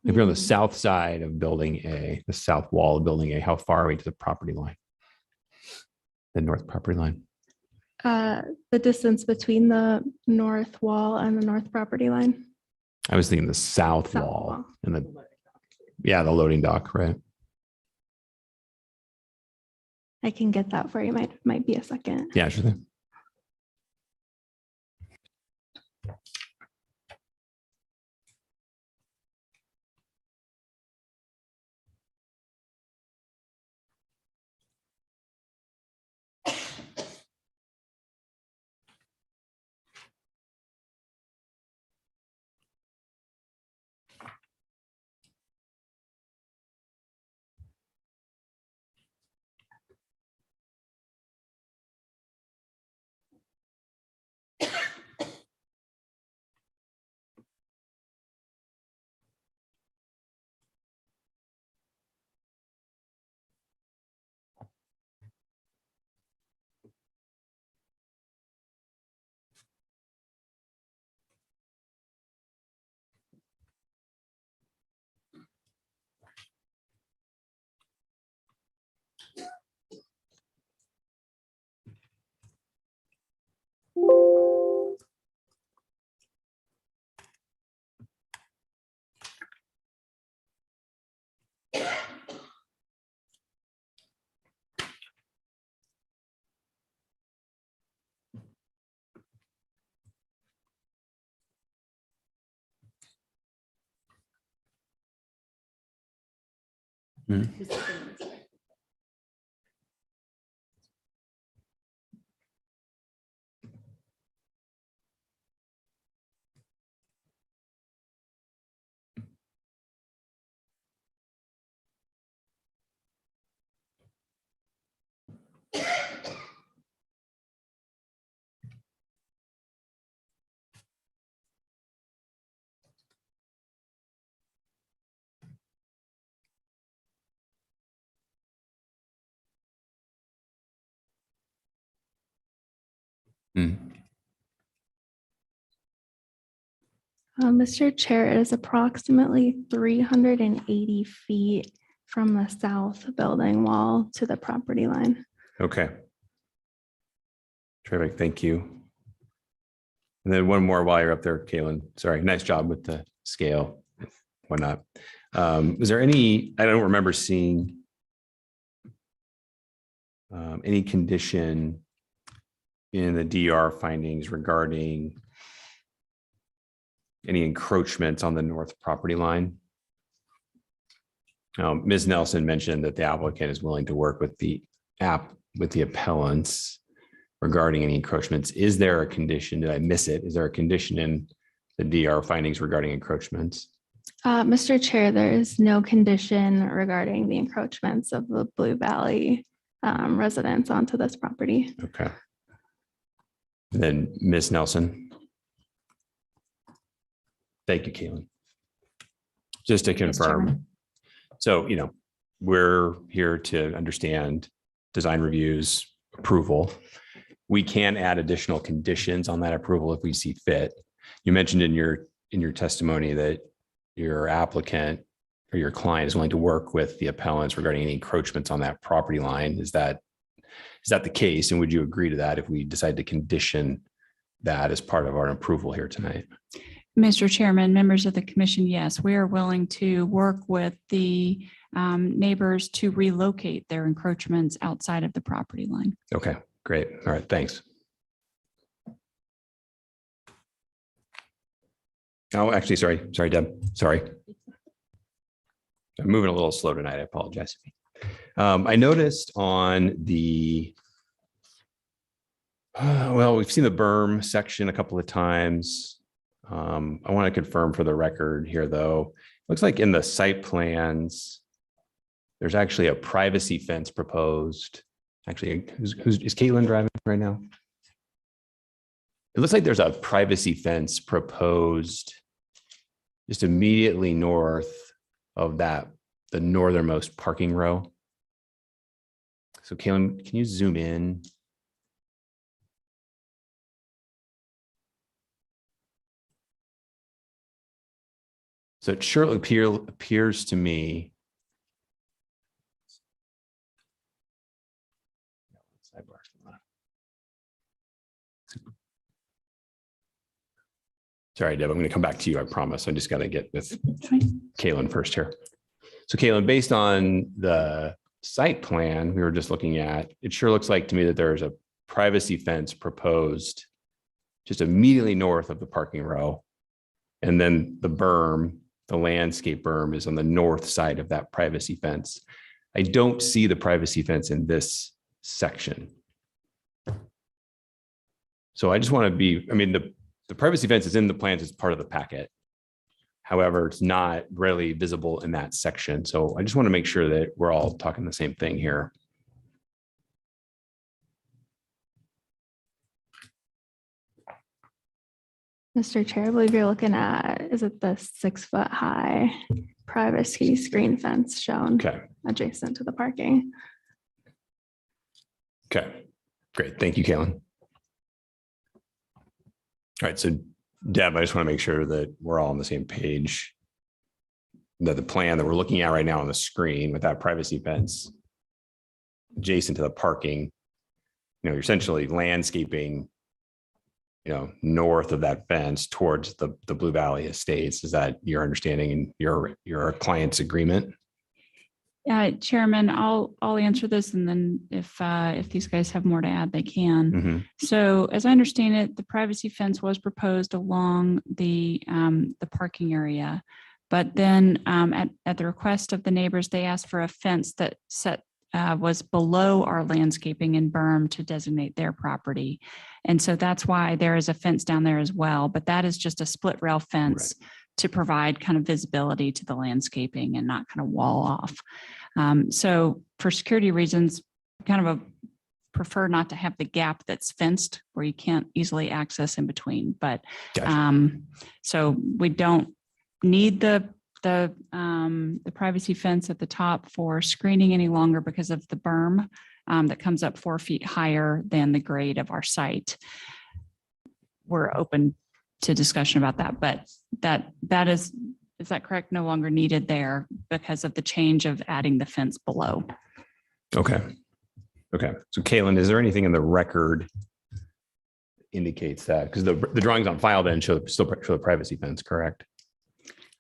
If you're on the south side of building A, the south wall of building A, how far away to the property line? The north property line? The distance between the north wall and the north property line. I was thinking the south wall and the loading dock, right? I can get that for you. Might be a second. Yeah, sure thing. Mr. Chair, it is approximately 380 feet from the south building wall to the property line. Okay. Terrific. Thank you. And then one more while you're up there, Kaylin. Sorry. Nice job with the scale, whatnot. Is there any, I don't remember seeing any condition in the DR findings regarding any encroachments on the north property line? Ms. Nelson mentioned that the applicant is willing to work with the appellants regarding any encroachments. Is there a condition? Did I miss it? Is there a condition in the DR findings regarding encroachments? Mr. Chair, there is no condition regarding the encroachments of the Blue Valley residents onto this property. Okay. Then Ms. Nelson. Thank you, Caitlin. Just to confirm. So, we're here to understand design reviews, approval. We can add additional conditions on that approval if we see fit. You mentioned in your testimony that your applicant or your client is willing to work with the appellants regarding any encroachments on that property line. Is that the case? And would you agree to that if we decide to condition that as part of our approval here tonight? Mr. Chairman, members of the commission, yes, we are willing to work with the neighbors to relocate their encroachments outside of the property line. Okay, great. All right, thanks. Oh, actually, sorry, Deb. Sorry. I'm moving a little slow tonight. I apologize. I noticed on the, we've seen the berm section a couple of times. I want to confirm for the record here, though. Looks like in the site plans, there's actually a privacy fence proposed. Actually, is Caitlin driving right now? It looks like there's a privacy fence proposed just immediately north of the northernmost parking row. So Caitlin, can you zoom in? So it sure appears to me. Sorry, Deb, I'm going to come back to you. I promise. I just got to get with Caitlin first here. So Caitlin, based on the site plan we were just looking at, it sure looks like to me that there's a privacy fence proposed just immediately north of the parking row. And then the berm, the landscape berm, is on the north side of that privacy fence. I don't see the privacy fence in this section. So I just want to be, the privacy fence is in the plans as part of the packet. However, it's not really visible in that section. So I just want to make sure that we're all talking the same thing here. Mr. Chair, I believe you're looking at, is it the 6-foot high privacy screen fence shown adjacent to the parking? Okay, great. Thank you, Caitlin. All right, so Deb, I just want to make sure that we're all on the same page. That the plan that we're looking at right now on the screen with that privacy fence adjacent to the parking, you're essentially landscaping, north of that fence towards the Blue Valley Estates. Is that your understanding and your client's agreement? Chairman, I'll answer this, and then if these guys have more to add, they can. Mm-hmm. So, as I understand it, the privacy fence was proposed along the parking area, but then at the request of the neighbors, they asked for a fence that was below our landscaping and berm to designate their property, and so that's why there is a fence down there as well. But that is just a split rail fence. Right. To provide kind of visibility to the landscaping and not kind of wall off. So for security reasons, kind of prefer not to have the gap that's fenced where you can't easily access in between. But so we don't need the privacy fence at the top for screening any longer because of the berm that comes up 4 feet higher than the grade of our site. We're open to discussion about that, but that is that correct? No longer needed there because of the change of adding the fence below. Okay. So Caitlin, is there anything in the record indicates that? Because the drawings on file then still show the privacy fence, correct?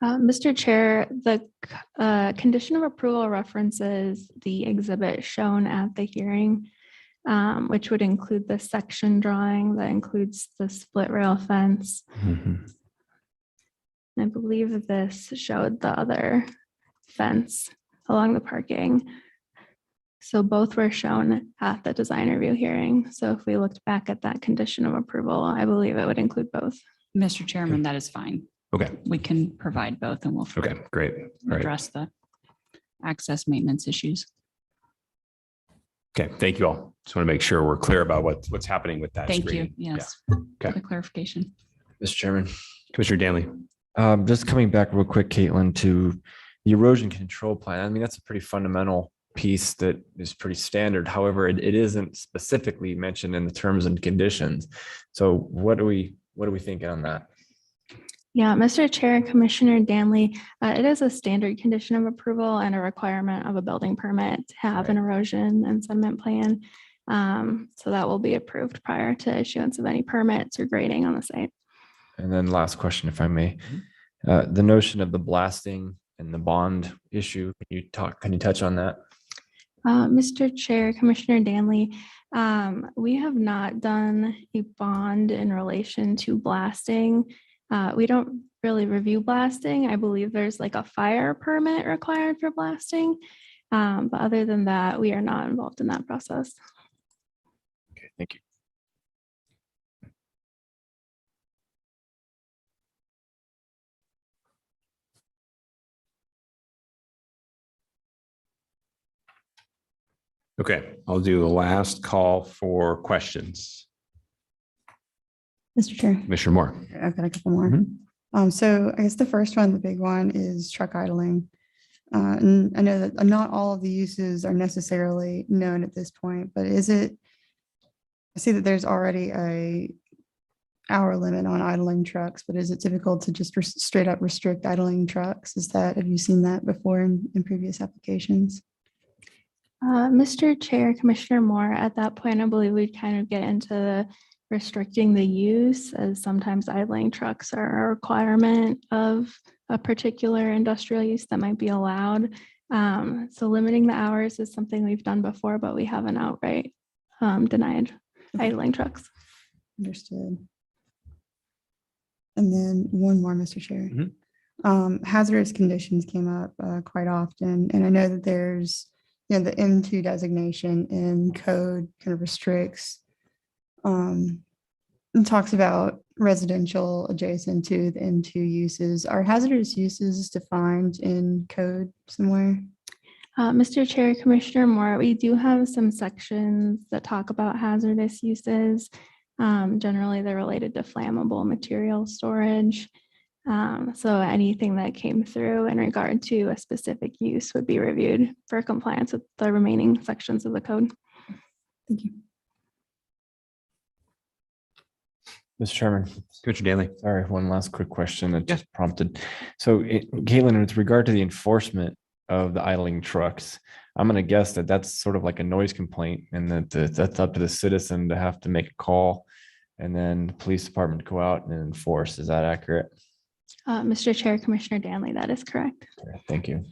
Mr. Chair, the condition of approval references the exhibit shown at the hearing which would include the section drawing that includes the split rail fence. I believe this showed the other fence along the parking. So both were shown at the design review hearing. So if we looked back at that condition of approval, I believe it would include both. Mr. Chairman, that is fine. Okay. We can provide both and we'll Okay, great. All right. address the access maintenance issues. Okay, thank you all. Just want to make sure we're clear about what's happening with that. Thank you. screening. Yes. Yeah. For Okay. the clarification. Mr. Chairman, Commissioner Danley. just coming back real quick, Caitlin, to the erosion control plan. I mean, that's a pretty fundamental piece that is pretty standard. However, it isn't specifically mentioned in the terms and conditions. So what are we thinking on that? Yeah, Mr. Chair, Commissioner Danley, it is a standard condition of approval and a requirement of a building permit to have an erosion and sediment plan. So that will be approved prior to issuance of any permits or grading on the site. And then last question, if I may, the notion of the blasting and the bond issue, can you touch on that? Mr. Chair, Commissioner Danley, we have not done a bond in relation to blasting. We don't really review blasting. I believe there's like a fire permit required for blasting. But other than that, we are not involved in that process. Okay, thank you. Okay, I'll do the last call for questions. Mr. Chair, Commissioner Moore. I've got a couple more. So I guess the first one, the big one, is truck idling. And I know that not all of the uses are necessarily known at this point, but is it, I see that there's already a hour limit on idling trucks, but is it typical to just straight up restrict idling trucks? Have you seen that before in previous applications? Mr. Chair, Commissioner Moore, at that point, I believe we'd kind of get into the restricting the use, as sometimes idling trucks are a requirement of a particular industrial use that might be allowed. So limiting the hours is something we've done before, but we haven't outright denied idling trucks. Understood. And then one more, Mr. Chair. Hazardous conditions came up quite often, and I know that there's, the M2 designation in code kind of restricts and talks about residential adjacent to the M2 uses. Are hazardous uses defined in code somewhere? Mr. Chair, Commissioner Moore, we do have some sections that talk about hazardous uses. Generally, they're related to flammable material storage. So anything that came through in regard to a specific use would be reviewed for compliance with the remaining sections of the code. Thank you. Mr. Chairman. Commissioner Danley. Sorry, one last quick question that just prompted. So Caitlin, with regard to the enforcement of the idling trucks, I'm going to guess that that's sort of like a noise complaint and that that's up to the citizen to have to make a call and then the police department go out and enforce. Is that accurate? Mr. Chair, Commissioner Danley, that is correct. Thank you.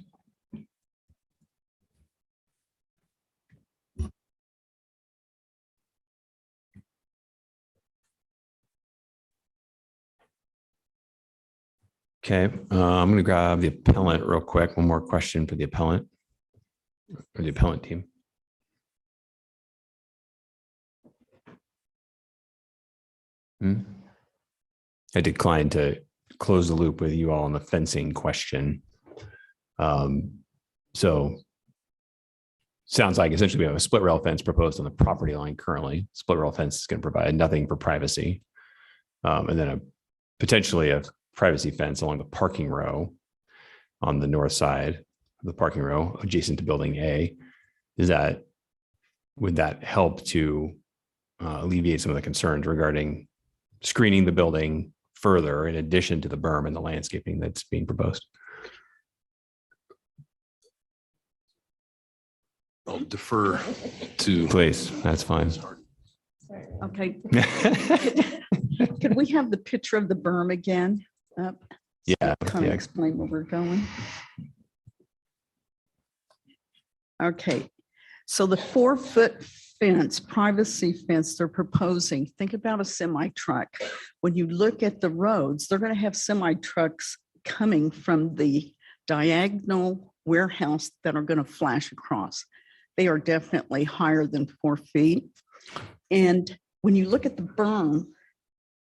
Okay, I'm going to grab the appellant real quick. One more question for the appellant or the appellant team. I declined to close the loop with you all on the fencing question. So sounds like essentially we have a split rail fence proposed on the property line currently. Split rail fence is going to provide nothing for privacy. And then potentially a privacy fence along the parking row on the north side of the parking row adjacent to building A. Would that help to alleviate some of the concerns regarding screening the building further in addition to the berm and the landscaping that's being proposed? I'll defer to. Please, that's fine. Okay. Could we have the picture of the berm again up? Yeah. Kind of explain where we're going. Okay. So the 4-foot fence, privacy fence they're proposing, think about a semi truck. When you look at the roads, they're going to have semi trucks coming from the diagonal warehouse that are going to flash across. They are definitely higher than 4 feet. And when you look at the berm,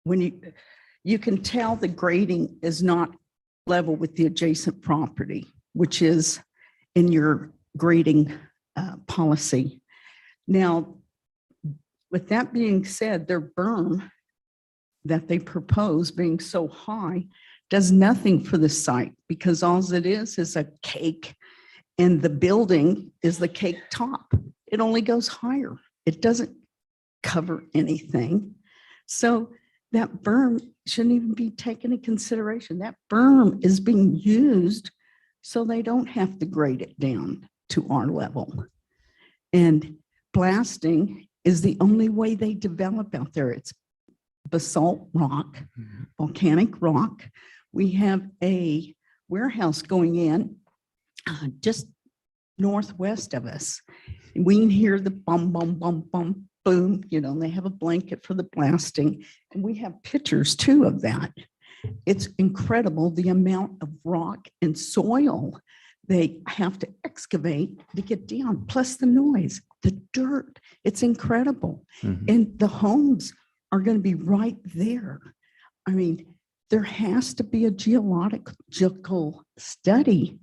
when you can tell the grading is not level with the adjacent property, which is in your grading policy. Now, with that being said, their berm that they propose being so high does nothing for the site, because all it is a cake, and the building is the cake top. It only goes higher. It doesn't cover anything. So that berm shouldn't even be taken into consideration. That berm is being used so they don't have to grade it down to our level. And blasting is the only way they develop out there. It's basalt rock, volcanic rock. We have a warehouse going in just northwest of us. We can hear the bum, bum, bum, bum, boom. You know, they have a blanket for the blasting. And we have pictures too of that. It's incredible the amount of rock and soil they have to excavate to get down, plus the noise, the dirt. It's incredible. And the homes are going to be right there. I mean, there has to be a geological study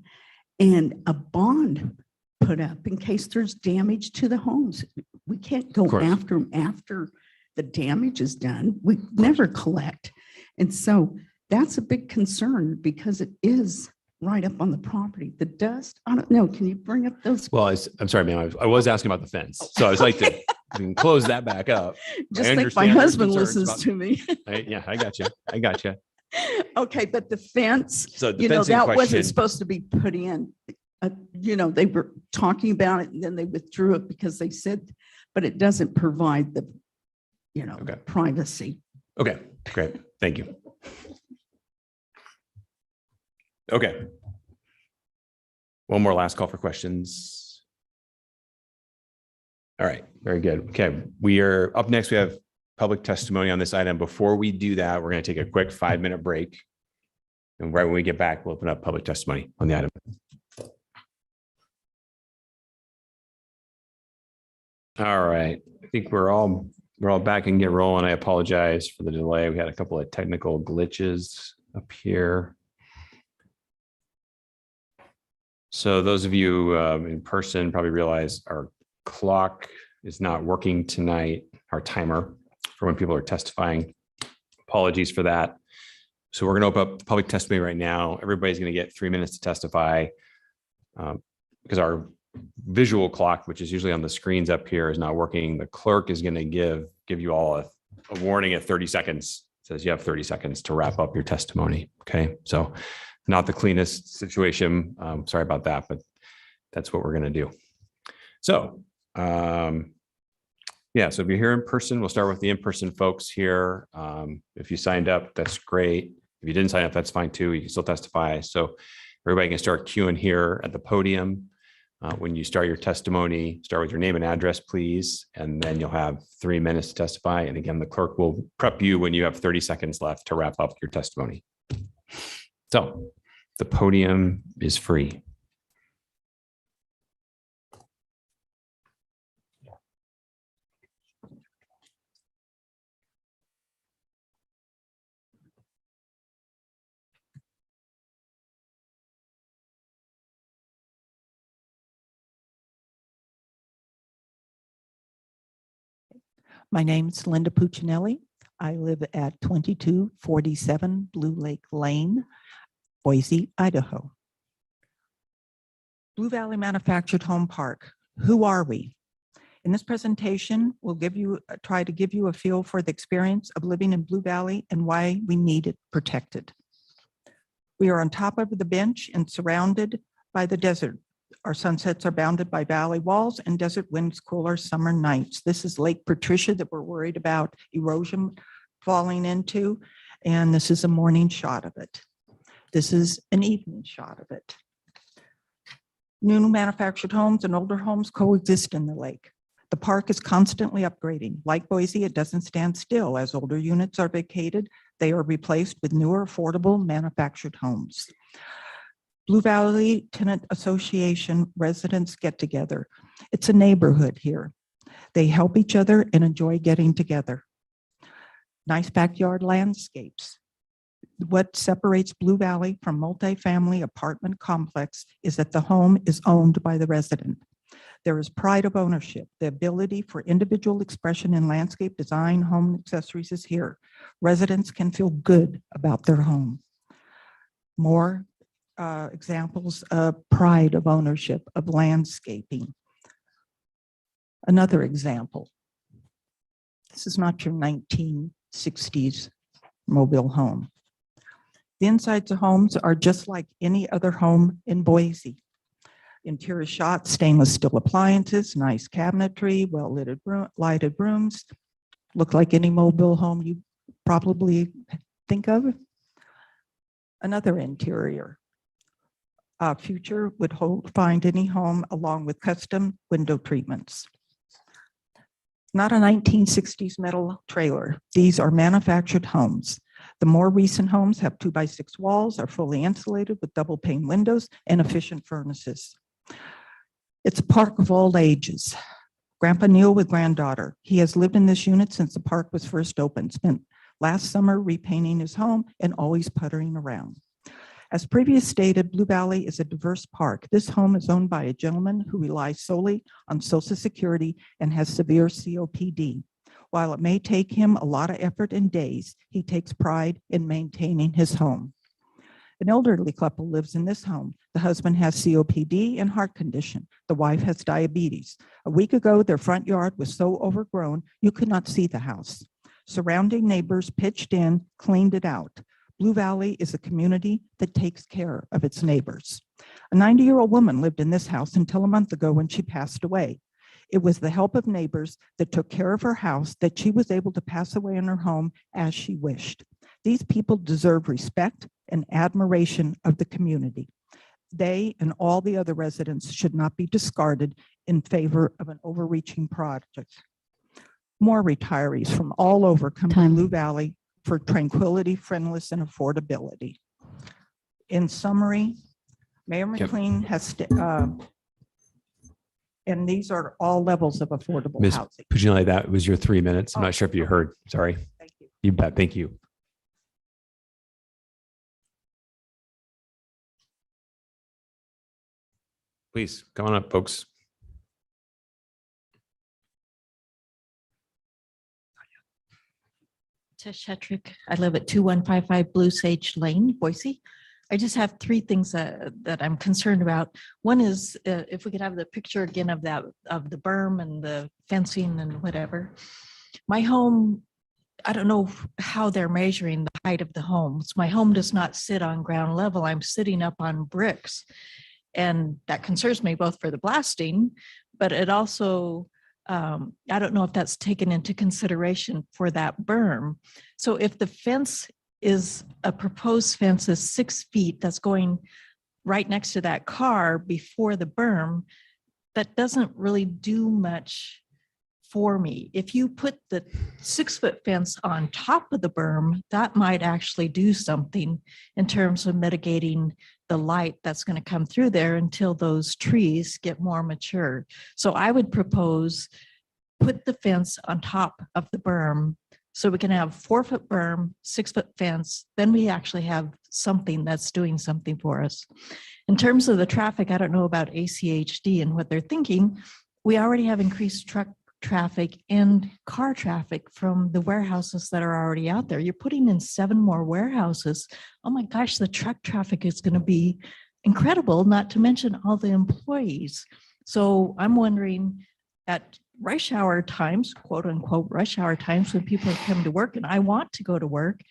and a bond put up in case there's damage to the homes. We can't go after them after the damage is done. We never collect. And so that's a big concern because it is right up on the property. The dust, I don't know. Can you bring up those? Well, I'm sorry, ma'am. I was asking about the fence. So I was like to we can close that back up. Just think my husband listens to me. Yeah, I got you. I got you. Okay, but the fence, So the you know, fencing that question- wasn't supposed to be put in. You know, they were talking about it and then they withdrew it because they said, but it doesn't provide the, you know, privacy. Okay, great. Thank you. Okay. One more last call for questions. All right, very good. Okay, we are up next. We have public testimony on this item. Before we do that, we're going to take a quick 5-minute break. And right when we get back, we'll open up public testimony on the item. All right, I think we're all back and get rolling. I apologize for the delay. We had a couple of technical glitches up here. So those of you in person probably realize our clock is not working tonight, our timer for when people are testifying. Apologies for that. So we're going to open up public testimony right now. Everybody's going to get 3 minutes to testify because our visual clock, which is usually on the screens up here, is not working. The clerk is going to give you all a warning at 30 seconds. It says you have 30 seconds to wrap up your testimony. Okay, so not the cleanest situation. Sorry about that, but that's what we're going to do. So, yeah, so if you're here in person, we'll start with the in-person folks here. If you signed up, that's great. If you didn't sign up, that's fine too. You can still testify. So everybody can start queuing here at the podium. When you start your testimony, start with your name and address, please. And then you'll have 3 minutes to testify. And again, the clerk will prep you when you have 30 seconds left to wrap up your testimony. So the podium is free. My name's Linda Puccinelli. I live at 2247 Blue Lake Lane, Boise, Idaho. Blue Valley Manufactured Home Park. Who are we? In this presentation, we'll try to give you a feel for the experience of living in Blue Valley and why we need it protected. We are on top of the bench and surrounded by the desert. Our sunsets are bounded by valley walls and desert winds cool our summer nights. This is Lake Patricia that we're worried about erosion falling into, and this is a morning shot of it. This is an evening shot of it. New manufactured homes and older homes coexist in the lake. The park is constantly upgrading. Like Boise, it doesn't stand still. As older units are vacated, they are replaced with newer, affordable manufactured homes. Blue Valley Tenant Association residents get together. It's a neighborhood here. They help each other and enjoy getting together. Nice backyard landscapes. What separates Blue Valley from multifamily apartment complex is that the home is owned by the resident. There is pride of ownership. The ability for individual expression in landscape design, home accessories is here. Residents can feel good about their home. More examples of pride of ownership of landscaping. Another example. This is not your 1960s mobile home. The insides of homes are just like any other home in Boise. Interior shots, stainless steel appliances, nice cabinetry, well-lit lighted rooms. Look like any mobile home you probably think of. Another interior. Future would find any home along with custom window treatments. Not a 1960s metal trailer. These are manufactured homes. The more recent homes have 2x6 walls, are fully insulated with double pane windows and efficient furnaces. It's a park of all ages. Grandpa Neil with granddaughter. He has lived in this unit since the park was first opened, spent last summer repainting his home and always puttering around. As previously stated, Blue Valley is a diverse park. This home is owned by a gentleman who relies solely on Social Security and has severe COPD. While it may take him a lot of effort and days, he takes pride in maintaining his home. An elderly couple lives in this home. The husband has COPD and heart condition. The wife has diabetes. A week ago, their front yard was so overgrown, you could not see the house. Surrounding neighbors pitched in, cleaned it out. Blue Valley is a community that takes care of its neighbors. A 90-year-old woman lived in this house until a month ago when she passed away. It was the help of neighbors that took care of her house that she was able to pass away in her home as she wished. These people deserve respect and admiration of the community. They and all the other residents should not be discarded in favor of an overreaching project. More retirees from all over come to Blue Valley for tranquility, friendliness, and affordability. In summary, Mayor McLean has, and these are all levels of affordable Ms. housing. Pugini, that was your 3 minutes. I'm not sure if you heard. Sorry. Thank you. You bet. Thank you. Please, come on up, folks. Tish Shetrick. I live at 2155 Blue Sage Lane, Boise. I just have three things that I'm concerned about. One is if we could have the picture again of that, of the berm and the fencing and whatever. My home, I don't know how they're measuring the height of the homes. My home does not sit on ground level. I'm sitting up on bricks. And that concerns me both for the blasting, but it also, I don't know if that's taken into consideration for that berm. So if the fence is a proposed fence is 6 feet, that's going right next to that car before the berm, that doesn't really do much for me. If you put the 6-foot fence on top of the berm, that might actually do something in terms of mitigating the light that's going to come through there until those trees get more mature. So I would propose put the fence on top of the berm so we can have 4-foot berm, 6-foot fence. Then we actually have something that's doing something for us. In terms of the traffic, I don't know about ACHD and what they're thinking. We already have increased truck traffic and car traffic from the warehouses that are already out there. You're putting in 7 more warehouses. Oh my gosh, the truck traffic is going to be incredible, not to mention all the employees. So I'm wondering at rush hour times, quote unquote, rush hour times when people are coming to work and I want to go to work,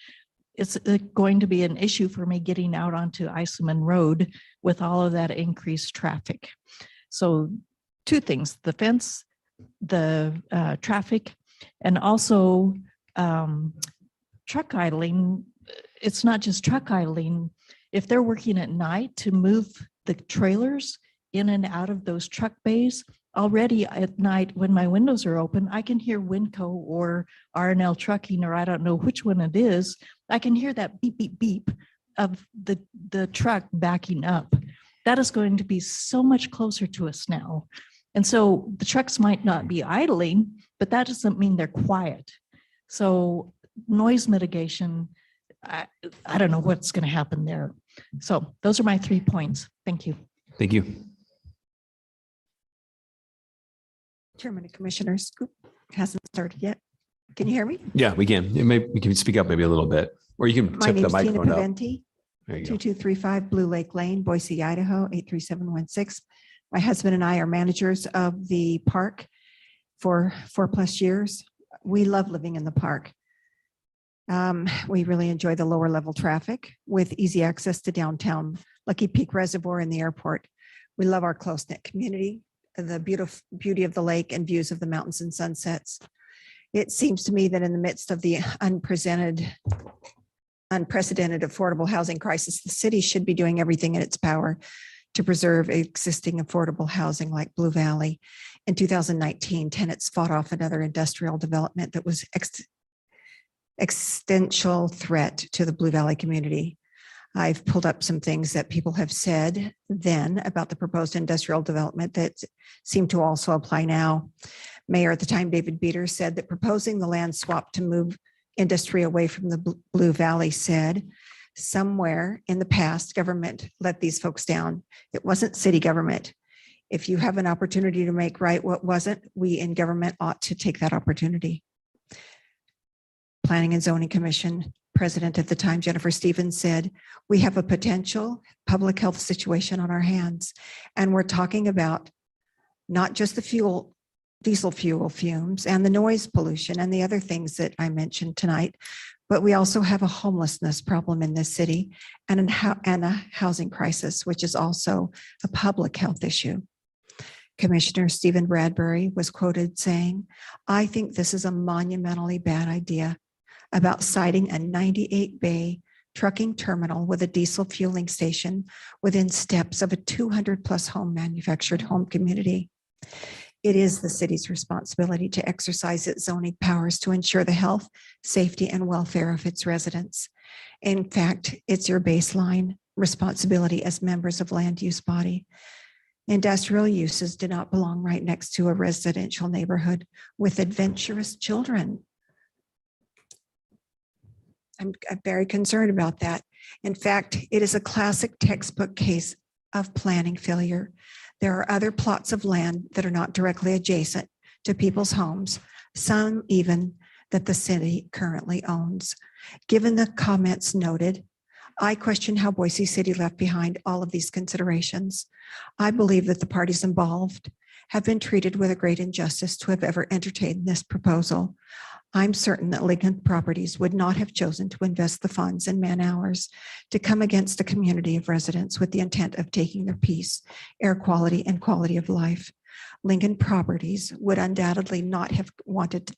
it's going to be an issue for me getting out onto Iselman Road with all of that increased traffic. So 2 things, the fence, the traffic, and also truck idling. It's not just truck idling. If they're working at night to move the trailers in and out of those truck bays, already at night when my windows are open, I can hear Winco or R&L Trucking, or I don't know which one it is. I can hear that beep, beep, beep of the truck backing up. That is going to be so much closer to us now. And so the trucks might not be idling, but that doesn't mean they're quiet. So noise mitigation, I don't know what's going to happen there. So those are my 3 points. Thank you. Thank you. Chairman and Commissioners, hasn't started yet. Can you hear me? Yeah, we can. You can speak up maybe a little bit, or you can My tip name the is Tina microphone up. Paventi, There you go. 2235 Blue Lake Lane, Boise, Idaho, 83716. My husband and I are managers of the park for 4+ years. We love living in the park. We really enjoy the lower level traffic with easy access to downtown Lucky Peak Reservoir and the airport. We love our close-knit community, the beauty of the lake and views of the mountains and sunsets. It seems to me that in the midst of the unprecedented affordable housing crisis, the city should be doing everything in its power to preserve existing affordable housing like Blue Valley. In 2019, tenants fought off another industrial development that was existential threat to the Blue Valley community. I've pulled up some things that people have said then about the proposed industrial development that seem to also apply now. Mayor at the time, David Beater, said that proposing the land swap to move industry away from the Blue Valley said, somewhere in the past, government let these folks down. It wasn't city government. If you have an opportunity to make right what wasn't, we in government ought to take that opportunity. Planning and Zoning Commission President at the time, Jennifer Stevens, said, we have a potential public health situation on our hands. And we're talking about not just the diesel fuel fumes and the noise pollution and the other things that I mentioned tonight, but we also have a homelessness problem in this city and a housing crisis, which is also a public health issue. Commissioner Stephen Bradbury was quoted saying, I think this is a monumentally bad idea about siting a 98-bay trucking terminal with a diesel fueling station within steps of a 200+ home manufactured home community. It is the city's responsibility to exercise its zoning powers to ensure the health, safety, and welfare of its residents. In fact, it's your baseline responsibility as members of land use body. Industrial uses do not belong right next to a residential neighborhood with adventurous children. I'm very concerned about that. In fact, it is a classic textbook case of planning failure. There are other plots of land that are not directly adjacent to people's homes, some even that the city currently owns. Given the comments noted, I question how Boise City left behind all of these considerations. I believe that the parties involved have been treated with a great injustice to have ever entertained this proposal. I'm certain that Lincoln Properties would not have chosen to invest the funds and man hours to come against a community of residents with the intent of taking their peace, air quality, and quality of life. Lincoln Properties would undoubtedly not have wanted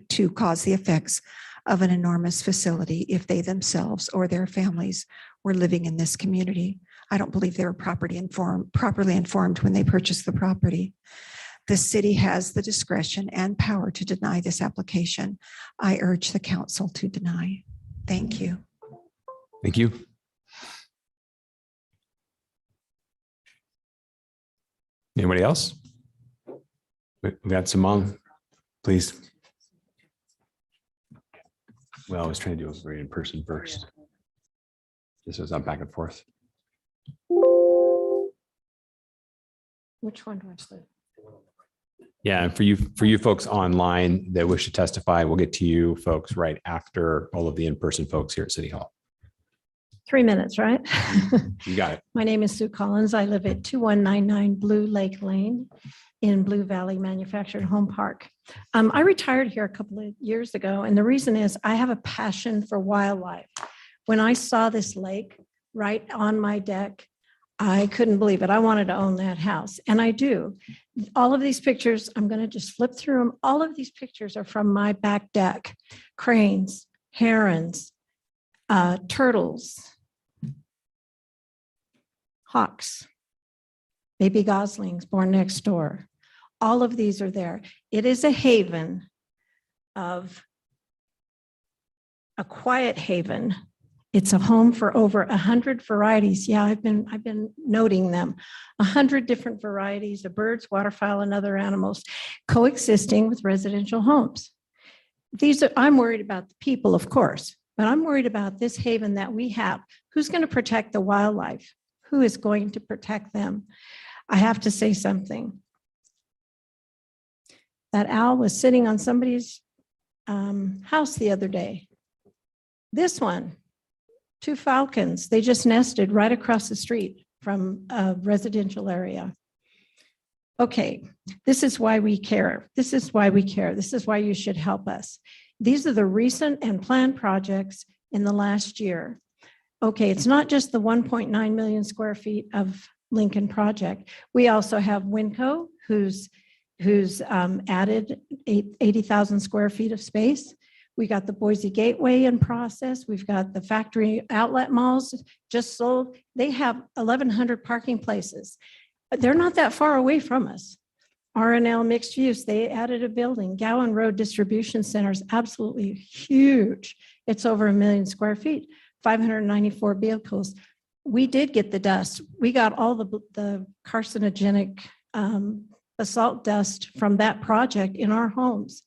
to cause the effects of an enormous facility if they themselves or their families were living in this community. I don't believe they were properly informed when they purchased the property. The city has the discretion and power to deny this application. I urge the council to deny. Thank you. Thank you. Anybody else? We got Simone, please. Well, I was trying to do it very in person first. This was not back and forth. Which one was the? Yeah, and for you folks online that wish to testify, we'll get to you folks right after all of the in-person folks here at City Hall. 3 minutes, right? You got it. My name is Sue Collins. I live at 2199 Blue Lake Lane in Blue Valley Manufactured Home Park. I retired here a couple of years ago, and the reason is I have a passion for wildlife. When I saw this lake right on my deck, I couldn't believe it. I wanted to own that house, and I do. All of these pictures, I'm going to just flip through them. All of these pictures are from my back deck. Cranes, herons, turtles, hawks, baby goslings born next door. All of these are there. It is a haven of a quiet haven. It's a home for over 100 varieties. Yeah, I've been noting them. 100 different varieties of birds, waterfowl, and other animals coexisting with residential homes. I'm worried about the people, of course, but I'm worried about this haven that we have. Who's going to protect the wildlife? Who is going to protect them? I have to say something. That owl was sitting on somebody's house the other day. This one, 2 falcons, they just nested right across the street from a residential area. Okay, this is why we care. This is why we care. This is why you should help us. These are the recent and planned projects in the last year. Okay, it's not just the 1.9 million square feet of Lincoln project. We also have Winco, who's added 80,000 square feet of space. We got the Boise Gateway in process. We've got the factory outlet malls just sold. They have 1,100 parking places. They're not that far away from us. R&L mixed use, they added a building. Gowan Road Distribution Center is absolutely huge. It's over 1 million square feet, 594 vehicles. We did get the dust. We got all the carcinogenic basalt dust from that project in our homes.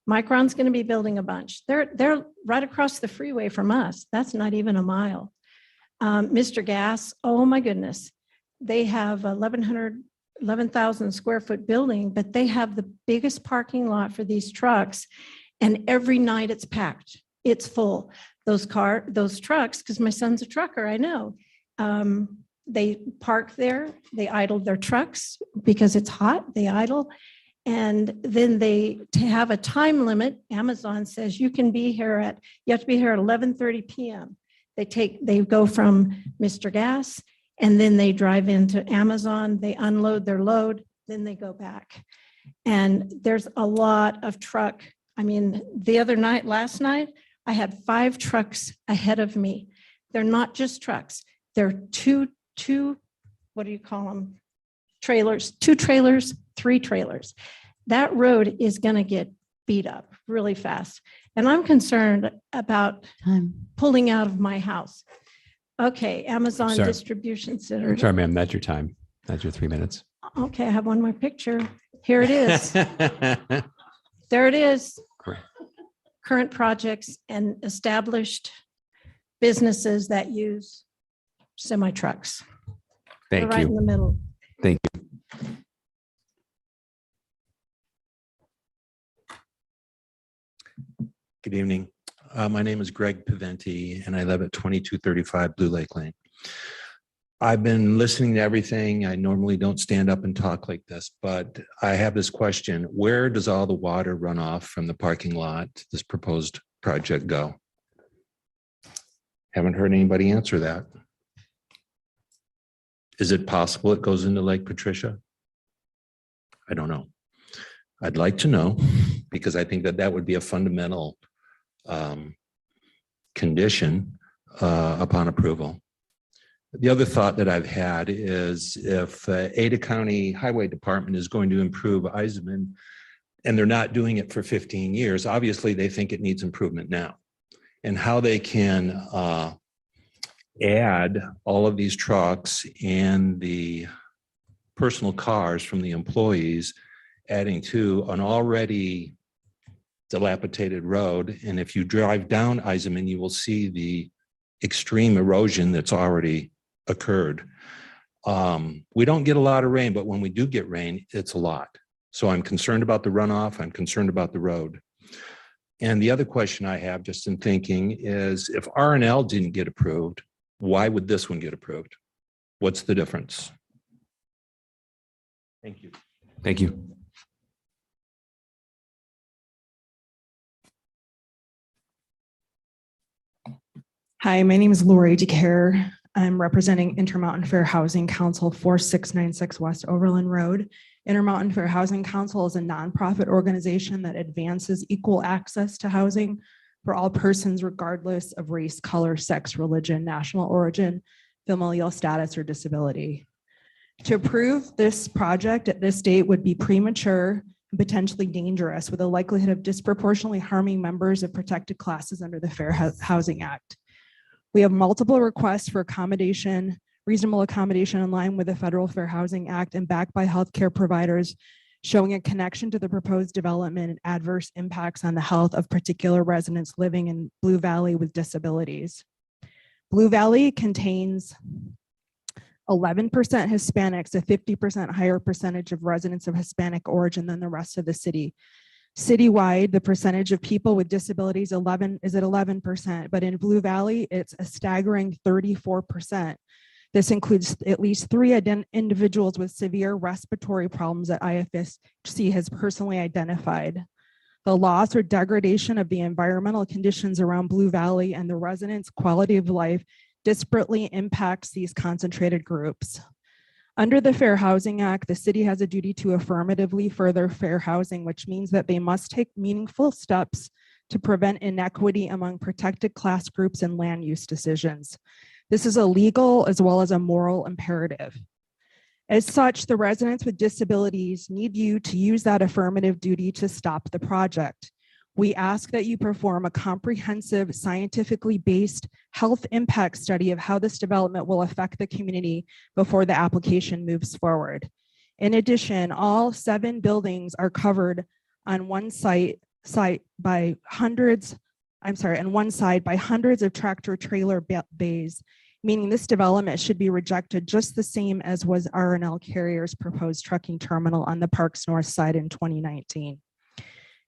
Micron's going to be building a bunch. They're right across the freeway from us. That's not even a mile. Mr. Gas, oh my goodness. They have 11,000 square foot building, but they have the biggest parking lot for these trucks. And every night it's packed. It's full. Those trucks, because my son's a trucker, I know. They park there, they idle their trucks because it's hot, they idle. And then to have a time limit, Amazon says you have to be here at 11:30 p.m. They go from Mr. Gas and then they drive into Amazon, they unload their load, then they go back. And there's a lot of truck. I mean, last night, I had 5 trucks ahead of me. They're not just trucks. They're two, what do you call them? Trailers, 2 trailers, 3 trailers. That road is going to get beat up really fast. And I'm concerned about pulling out of my house. Okay, Amazon Sorry. Distribution Center. Sorry, ma'am, that's your time. That's your 3 minutes. Okay, I have one more picture. Here it is. There it is. Great. Current projects and established businesses that use semi-trucks. They're Thank right you. in the middle. Thank you. Good evening. My name is Greg Paventi, and I live at 2235 Blue Lake Lane. I've been listening to everything. I normally don't stand up and talk like this, but I have this question. Where does all the water runoff from the parking lot, this proposed project, go? Haven't heard anybody answer that. Is it possible it goes into Lake Patricia? I don't know. I'd like to know, because I think that would be a fundamental condition upon approval. The other thought that I've had is if Ada County Highway Department is going to improve Eisenman and they're not doing it for 15 years, obviously they think it needs improvement now. And how they can add all of these trucks and the personal cars from the employees, adding to an already dilapidated road. And if you drive down Eisenman, you will see the extreme erosion that's already occurred. We don't get a lot of rain, but when we do get rain, it's a lot. So I'm concerned about the runoff. I'm concerned about the road. And the other question I have, just in thinking, is if R&L didn't get approved, why would this one get approved? What's the difference? Thank you. Thank you. Hi, my name is Lori DeCare. I'm representing Intermountain Fair Housing Council 4696 West Overland Road. Intermountain Fair Housing Council is a nonprofit organization that advances equal access to housing for all persons regardless of race, color, sex, religion, national origin, familial status, or disability. To approve this project at this date would be premature and potentially dangerous, with a likelihood of disproportionately harming members of protected classes under the Fair Housing Act. We have multiple requests for accommodation, reasonable accommodation in line with the Federal Fair Housing Act and backed by healthcare providers, showing a connection to the proposed development and adverse impacts on the health of particular residents living in Blue Valley with disabilities. Blue Valley contains 11% Hispanics, a 50% higher percentage of residents of Hispanic origin than the rest of the city. Citywide, the percentage of people with disabilities is at 11%, but in Blue Valley, it's a staggering 34%. This includes at least 3 individuals with severe respiratory problems that IFSC has personally identified. The loss or degradation of the environmental conditions around Blue Valley and the residents' quality of life disparately impacts these concentrated groups. Under the Fair Housing Act, the city has a duty to affirmatively further fair housing, which means that they must take meaningful steps to prevent inequity among protected class groups and land use decisions. This is a legal as well as a moral imperative. As such, the residents with disabilities need you to use that affirmative duty to stop the project. We ask that you perform a comprehensive, scientifically based health impact study of how this development will affect the community before the application moves forward. In addition, all 7 buildings are covered on one side by hundreds of tractor trailer bays, meaning this development should be rejected just the same as was R&L Carrier's proposed trucking terminal on the park's north side in 2019.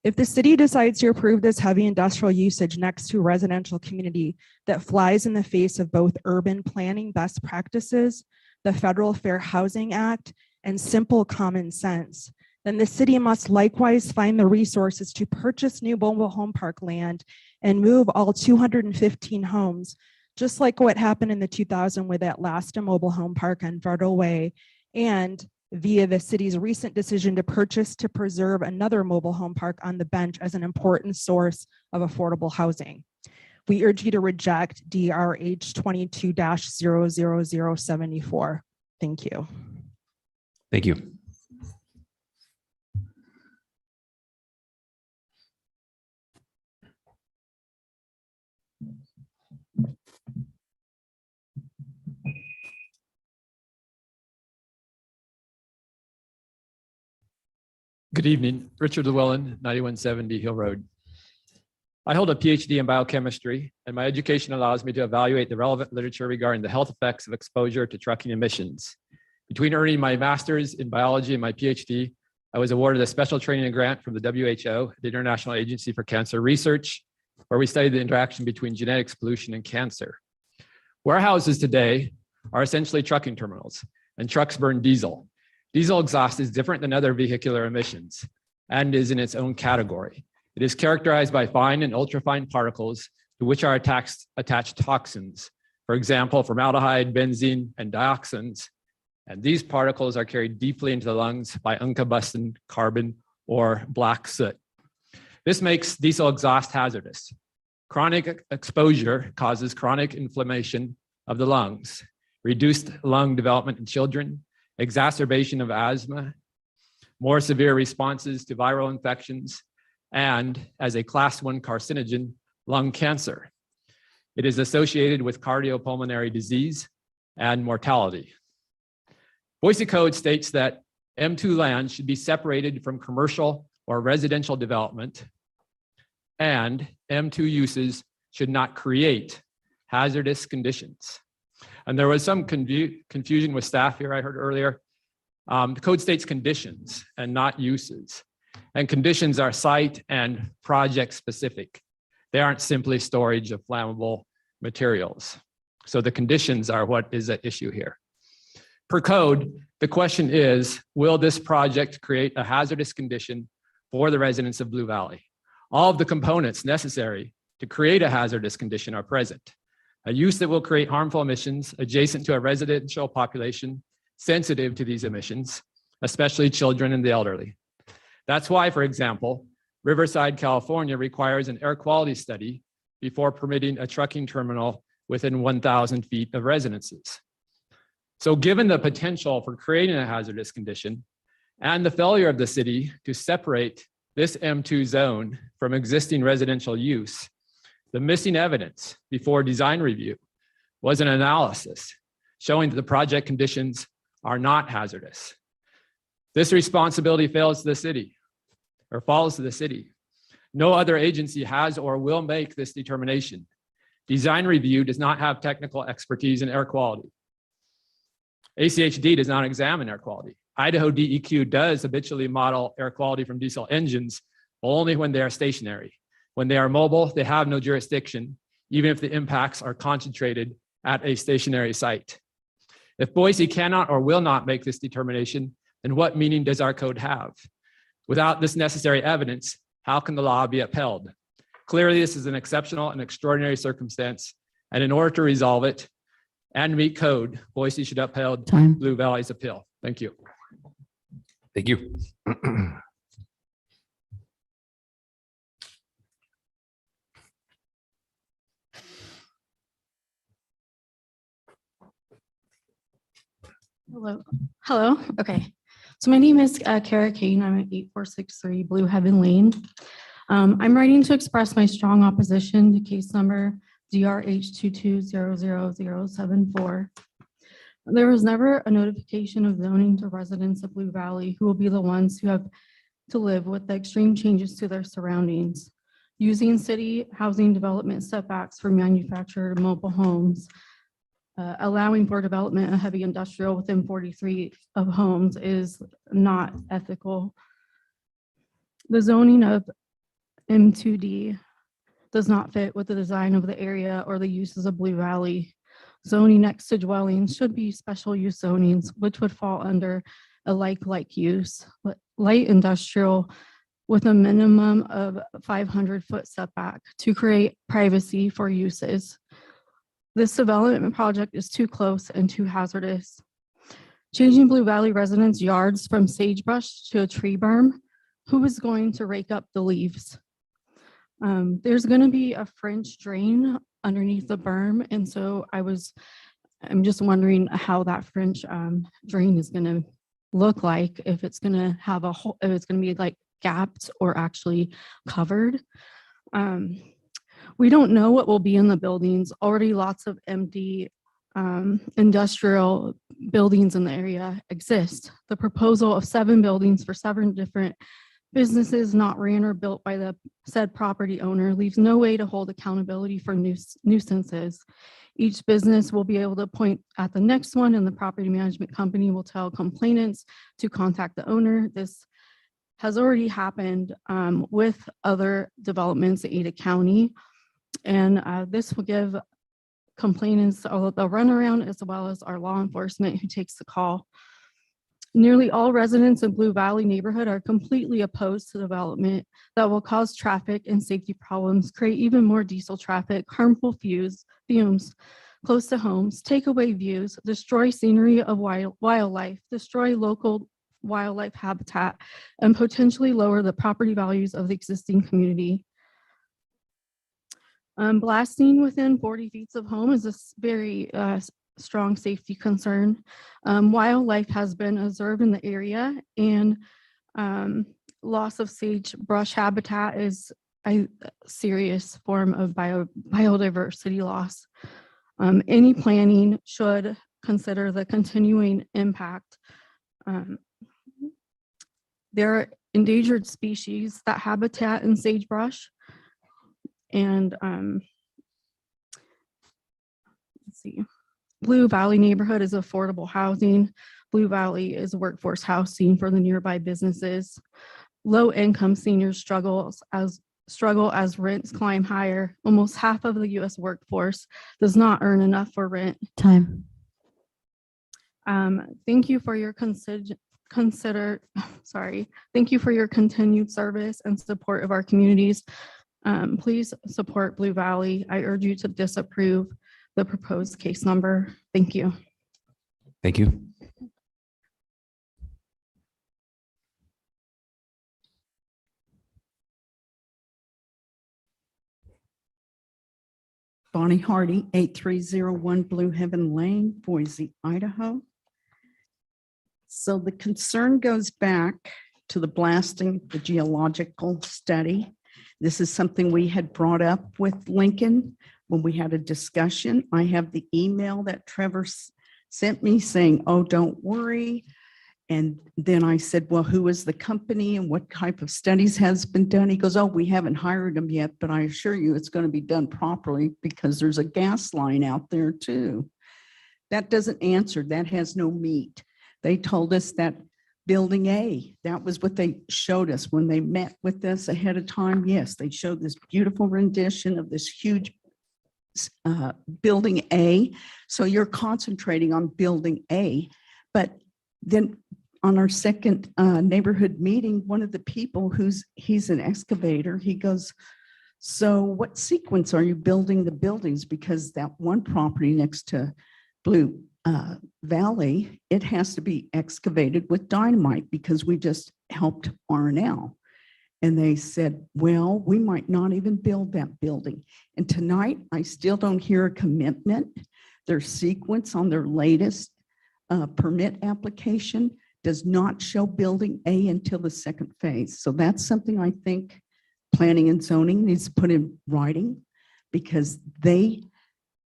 If the city decides to approve this heavy industrial usage next to a residential community that flies in the face of both urban planning best practices, the Federal Fair Housing Act, and simple common sense, then the city must likewise find the resources to purchase new mobile home park land and move all 215 homes, just like what happened in the 2000 with that last mobile home park on Vardell Way, and via the city's recent decision to purchase to preserve another mobile home park on the bench as an important source of affordable housing. We urge you to reject DRH 22-00074. Thank you. Thank you. Good evening, Richard Llewellyn, 9170 Hill Road. I hold a PhD in biochemistry, and my education allows me to evaluate the relevant literature regarding the health effects of exposure to trucking emissions. Between earning my master's in biology and my PhD, I was awarded a special training grant from the WHO, the International Agency for Cancer Research, where we studied the interaction between genetics, pollution, and cancer. Warehouses today are essentially trucking terminals, and trucks burn diesel. Diesel exhaust is different than other vehicular emissions and is in its own category. It is characterized by fine and ultrafine particles to which are attached toxins, for example, formaldehyde, benzene, and dioxins. And these particles are carried deeply into the lungs by uncombusted carbon or black soot. This makes diesel exhaust hazardous. Chronic exposure causes chronic inflammation of the lungs, reduced lung development in children, exacerbation of asthma, more severe responses to viral infections, and as a class 1 carcinogen, lung cancer. It is associated with cardiopulmonary disease and mortality. Boise Code states that M2 land should be separated from commercial or residential development, and M2 uses should not create hazardous conditions. And there was some confusion with staff here, I heard earlier. The code states conditions and not uses. And conditions are site and project specific. They aren't simply storage of flammable materials. So the conditions are what is at issue here. Per code, the question is, will this project create a hazardous condition for the residents of Blue Valley? All of the components necessary to create a hazardous condition are present. A use that will create harmful emissions adjacent to a residential population sensitive to these emissions, especially children and the elderly. That's why, for example, Riverside, California requires an air quality study before permitting a trucking terminal within 1,000 feet of residences. So given the potential for creating a hazardous condition and the failure of the city to separate this M2 zone from existing residential use, the missing evidence before design review was an analysis showing that the project conditions are not hazardous. This responsibility falls to the city. No other agency has or will make this determination. Design review does not have technical expertise in air quality. ACHD does not examine air quality. Idaho DEQ does habitually model air quality from diesel engines, but only when they are stationary. When they are mobile, they have no jurisdiction, even if the impacts are concentrated at a stationary site. If Boise cannot or will not make this determination, then what meaning does our code have? Without this necessary evidence, how can the law be upheld? Clearly, this is an exceptional and extraordinary circumstance, and in order to resolve it and meet code, Boise should uphold Blue Valley's appeal. Thank you. Thank you. Hello. Okay. So my name is Kara Kane. I'm at 8463 Blue Heaven Lane. I'm writing to express my strong opposition to case number DRH22000074. There was never a notification of zoning to residents of Blue Valley who will be the ones who have to live with the extreme changes to their surroundings. Using city housing development setbacks for manufactured mobile homes, allowing for development of heavy industrial within 43 of homes is not ethical. The zoning of M2D does not fit with the design of the area or the uses of Blue Valley. Zoning next to dwellings should be special use zonings, which would fall under a like use, light industrial with a minimum of 500-foot setback to create privacy for uses. This development project is too close and too hazardous. Changing Blue Valley residents' yards from sagebrush to a tree berm, who is going to rake up the leaves? There's going to be a French drain underneath the berm, and so I'm just wondering how that French drain is going to look like, if it's going to have a hole, if it's going to be like gapped or actually covered. We don't know what will be in the buildings. Already lots of empty industrial buildings in the area exist. The proposal of 7 buildings for 7 different businesses not ran or built by the said property owner leaves no way to hold accountability for nuisances. Each business will be able to point at the next one, and the property management company will tell complainants to contact the owner. This has already happened with other developments in Ada County. And this will give complainants the runaround, as well as our law enforcement who takes the call. Nearly all residents in Blue Valley neighborhood are completely opposed to development that will cause traffic and safety problems, create even more diesel traffic, harmful fumes close to homes, take away views, destroy scenery of wildlife, destroy local wildlife habitat, and potentially lower the property values of the existing community. Blasting within 40 feet of home is a very strong safety concern. Wildlife has been observed in the area, and loss of sagebrush habitat is a serious form of biodiversity loss. Any planning should consider the continuing impact. There are endangered species that habitat in sagebrush, and let's see. Blue Valley neighborhood is affordable housing. Blue Valley is workforce housing for the nearby businesses. Low-income seniors struggle as rents climb higher. Almost half of the U.S. workforce does not earn enough for rent. Time. Thank you for your Thank you for your continued service and support of our communities. Please support Blue Valley. I urge you to disapprove the proposed case number. Thank you. Thank you. Bonnie Hardy, 8301 Blue Heaven Lane, Boise, Idaho. So the concern goes back to the blasting, the geological study. This is something we had brought up with Lincoln when we had a discussion. I have the email that Trevor sent me saying, oh, don't worry. And then I said, well, who is the company and what type of studies has been done? He goes, oh, we haven't hired them yet, but I assure you it's going to be done properly because there's a gas line out there too. That doesn't answer. That has no meat. They told us that building A, that was what they showed us when they met with us ahead of time. Yes, they showed this beautiful rendition of this huge building A. So you're concentrating on building A, but then on our second neighborhood meeting, one of the people he's an excavator, he goes, so what sequence are you building the buildings? Because that one property next to Blue Valley, it has to be excavated with dynamite because we just helped R&L. And they said, well, we might not even build that building. And tonight, I still don't hear a commitment. Their sequence on their latest permit application does not show building A until the second phase. So that's something I think planning and zoning needs to put in writing because they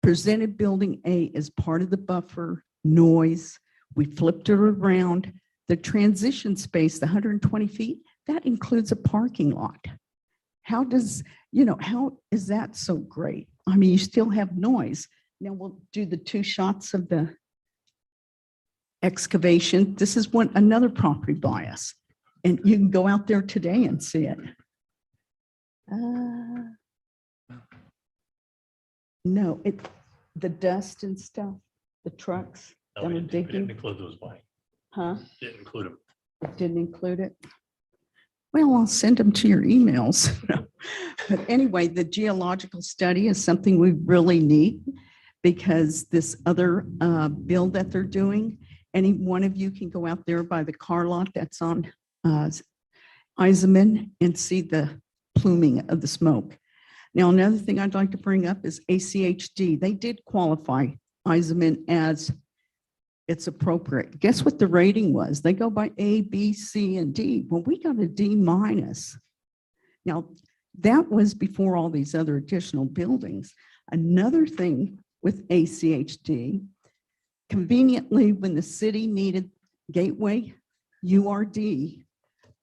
presented building A as part of the buffer noise. We flipped it around. The transition space, the 120 feet, that includes a parking lot. How does, how is that so great? I mean, you still have noise. Now we'll do the two shots of the excavation. This is another property bias. And you can go out there today and see it. No, the dust and stuff, the trucks that are digging. Didn't include those, Mike. Huh? Didn't include them. It didn't include it. Well, I'll send them to your emails. But anyway, the geological study is something we really need because this other build that they're doing, any one of you can go out there by the car lot that's on Eisenman and see the pluming of the smoke. Now, another thing I'd like to bring up is ACHD. They did qualify Eisenman as it's appropriate. Guess what the rating was? They go by A, B, C, and D. Well, we got a D minus. Now, that was before all these other additional buildings. Another thing with ACHD, conveniently, when the city needed Gateway, URD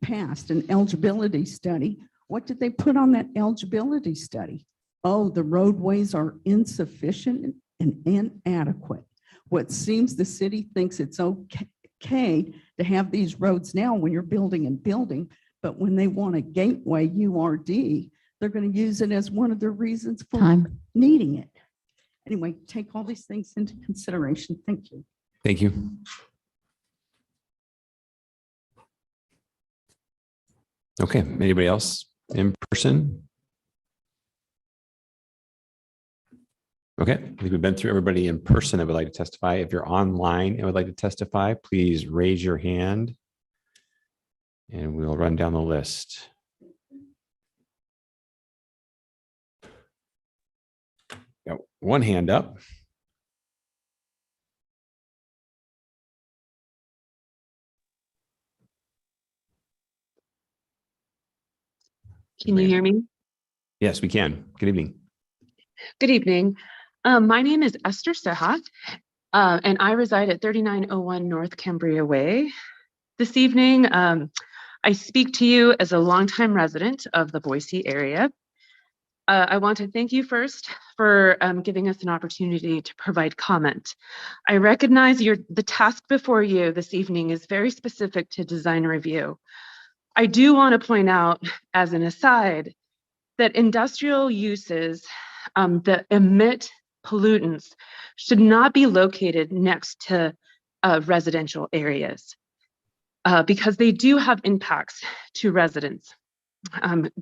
passed an eligibility study. What did they put on that eligibility study? Oh, the roadways are insufficient and inadequate. What seems the city thinks it's okay to have these roads now when you're building and building, but when they want a Gateway URD, they're going to use it as one of their reasons for needing it. Anyway, take all these things into consideration. Thank you. Thank you. Okay, anybody else in person? Okay, I think we've been through everybody in person that would like to testify. If you're online and would like to testify, please raise your hand and we'll run down the list. Got one hand up. Can you hear me? Yes, we can. Good evening. Good evening. My name is Esther Sehat, and I reside at 3901 North Cambria Way. This evening, I speak to you as a longtime resident of the Boise area. I want to thank you first for giving us an opportunity to provide comment. I recognize the task before you this evening is very specific to design review. I do want to point out, as an aside, that industrial uses that emit pollutants should not be located next to residential areas because they do have impacts to residents.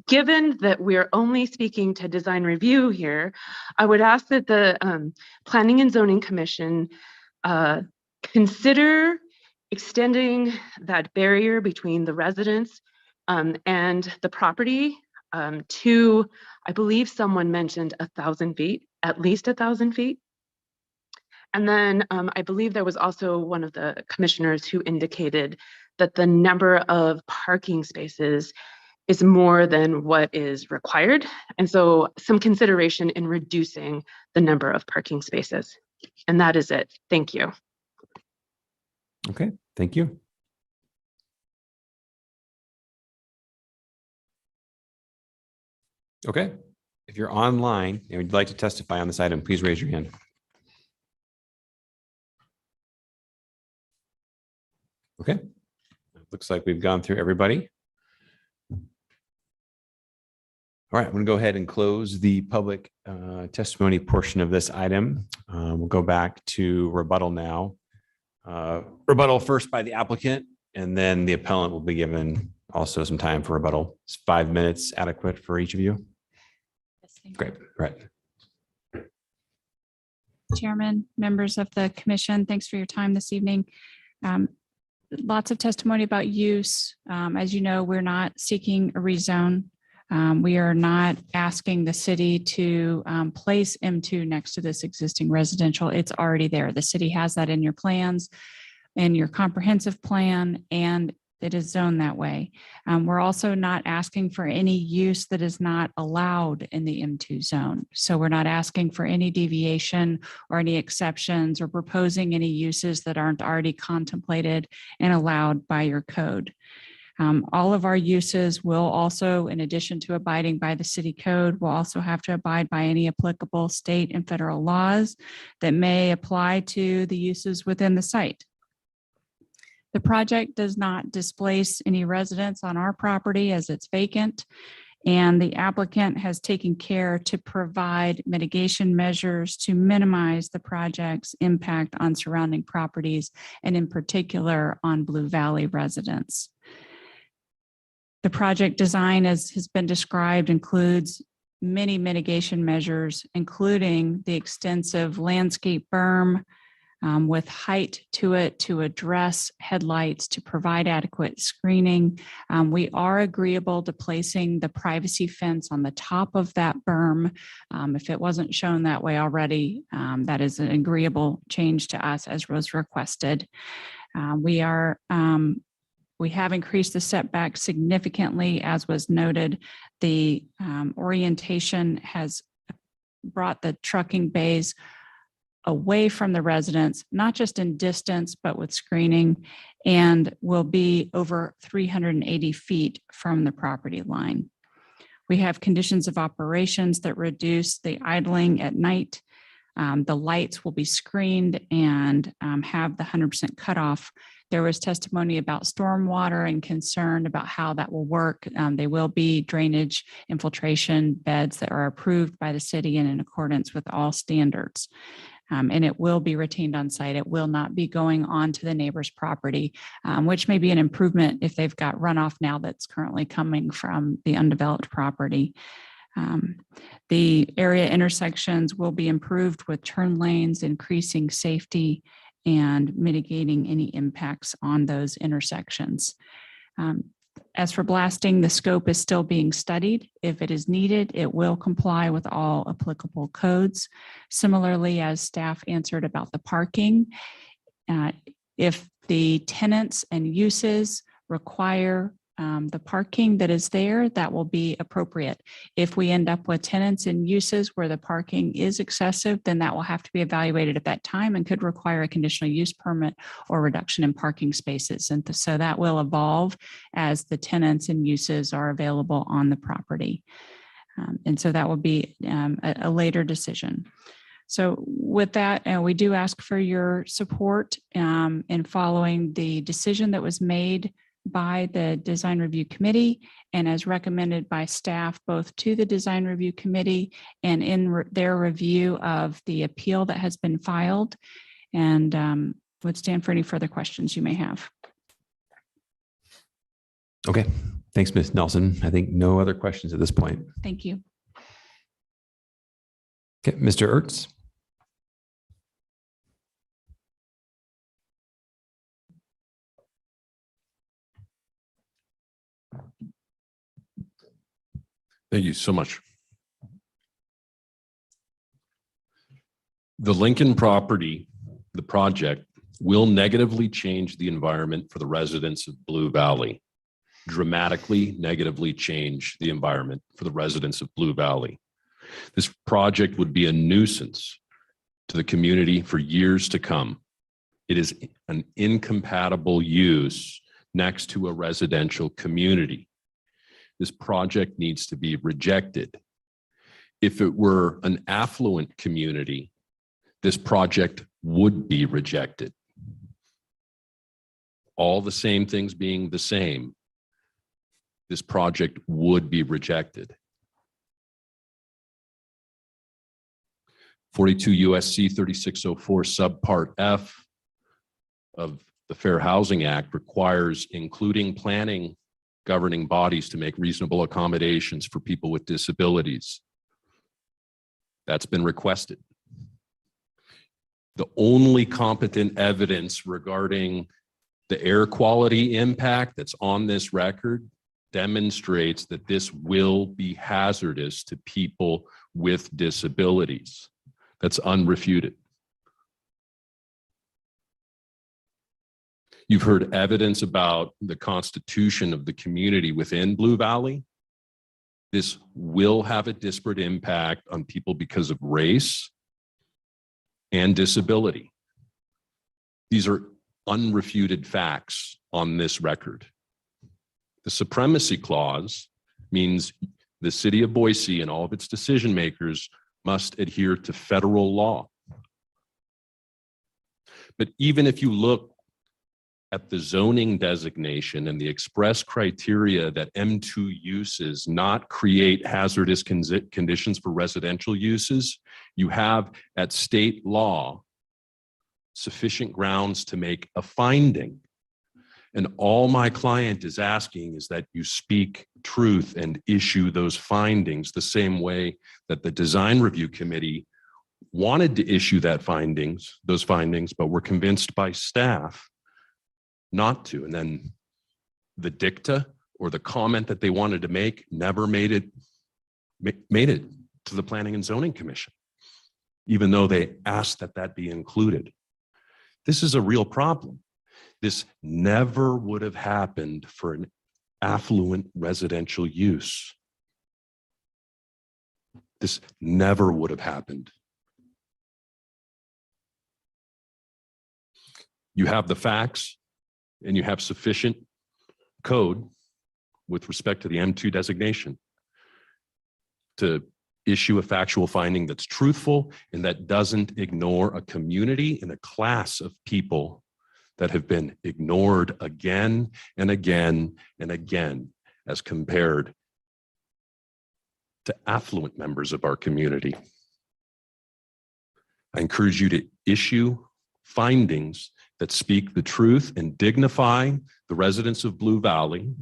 Given that we're only speaking to design review here, I would ask that the Planning and Zoning Commission consider extending that barrier between the residents and the property to, I believe someone mentioned 1,000 feet. at least 1,000 feet. And then I believe there was also one of the commissioners who indicated that the number of parking spaces is more than what is required. And so some consideration in reducing the number of parking spaces. And that is it. Thank you. Okay, thank you. Okay, if you're online and would like to testify on this item, please raise your hand. Okay, looks like we've gone through everybody. All right, I'm going to go ahead and close the public testimony portion of this item. We'll go back to rebuttal now. Rebuttal first by the applicant, and then the appellant will be given also some time for rebuttal. Is 5 minutes adequate for each of you? Great, right. Chairman, members of the commission, thanks for your time this evening. Lots of testimony about use. As you know, we're not seeking a rezone. We are not asking the city to place M2 next to this existing residential. It's already there. The city has that in your plans, in your comprehensive plan, and it is zoned that way. We're also not asking for any use that is not allowed in the M2 zone. So we're not asking for any deviation or any exceptions or proposing any uses that aren't already contemplated and allowed by your code. All of our uses will also, in addition to abiding by the city code, will also have to abide by any applicable state and federal laws that may apply to the uses within the site. The project does not displace any residents on our property as it's vacant, and the applicant has taken care to provide mitigation measures to minimize the project's impact on surrounding properties and in particular on Blue Valley residents. The project design, as has been described, includes many mitigation measures, including the extensive landscape berm with height to it to address headlights to provide adequate screening. We are agreeable to placing the privacy fence on the top of that berm. If it wasn't shown that way already, that is an agreeable change to us as was requested. We have increased the setback significantly, as was noted. The orientation has brought the trucking bays away from the residents, not just in distance, but with screening, and will be over 380 feet from the property line. We have conditions of operations that reduce the idling at night. The lights will be screened and have the 100% cutoff. There was testimony about stormwater and concern about how that will work. They will be drainage infiltration beds that are approved by the city and in accordance with all standards. And it will be retained on site. It will not be going on to the neighbor's property, which may be an improvement if they've got runoff now that's currently coming from the undeveloped property. The area intersections will be improved with turn lanes, increasing safety and mitigating any impacts on those intersections. As for blasting, the scope is still being studied. If it is needed, it will comply with all applicable codes. Similarly, as staff answered about the parking, if the tenants and uses require the parking that is there, that will be appropriate. If we end up with tenants and uses where the parking is excessive, then that will have to be evaluated at that time and could require a conditional use permit or reduction in parking spaces. And so that will evolve as the tenants and uses are available on the property. And so that will be a later decision. So with that, we do ask for your support in following the decision that was made by the Design Review Committee and as recommended by staff, both to the Design Review Committee and in their review of the appeal that has been filed, and would stand for any further questions you may have. Okay, thanks, Ms. Nelson. I think no other questions at this point. Thank you. Okay, Mr. Ertz. Thank you so much. The Lincoln property, the project, will negatively change the environment for the residents of Blue Valley. Dramatically negatively change the environment for the residents of Blue Valley. This project would be a nuisance to the community for years to come. It is an incompatible use next to a residential community. This project needs to be rejected. If it were an affluent community, this project would be rejected. All the same things being the same, this project would be rejected. 42 USC 3604 subpart F of the Fair Housing Act requires including planning governing bodies to make reasonable accommodations for people with disabilities. That's been requested. The only competent evidence regarding the air quality impact that's on this record demonstrates that this will be hazardous to people with disabilities. That's unrefuted. You've heard evidence about the constitution of the community within Blue Valley. This will have a disparate impact on people because of race and disability. These are unrefuted facts on this record. The supremacy clause means the city of Boise and all of its decision makers must adhere to federal law. But even if you look at the zoning designation and the express criteria that M2 uses not create hazardous conditions for residential uses, you have at state law sufficient grounds to make a finding. And all my client is asking is that you speak truth and issue those findings the same way that the design review committee wanted to issue those findings, but were convinced by staff not to. And then the dicta or the comment that they wanted to make never made it to the Planning and Zoning Commission, even though they asked that that be included. This is a real problem. This never would have happened for an affluent residential use. This never would have happened. You have the facts and you have sufficient code with respect to the M2 designation to issue a factual finding that's truthful and that doesn't ignore a community and a class of people that have been ignored again and again and again as compared to affluent members of our community. I encourage you to issue findings that speak the truth and dignify the residents of Blue Valley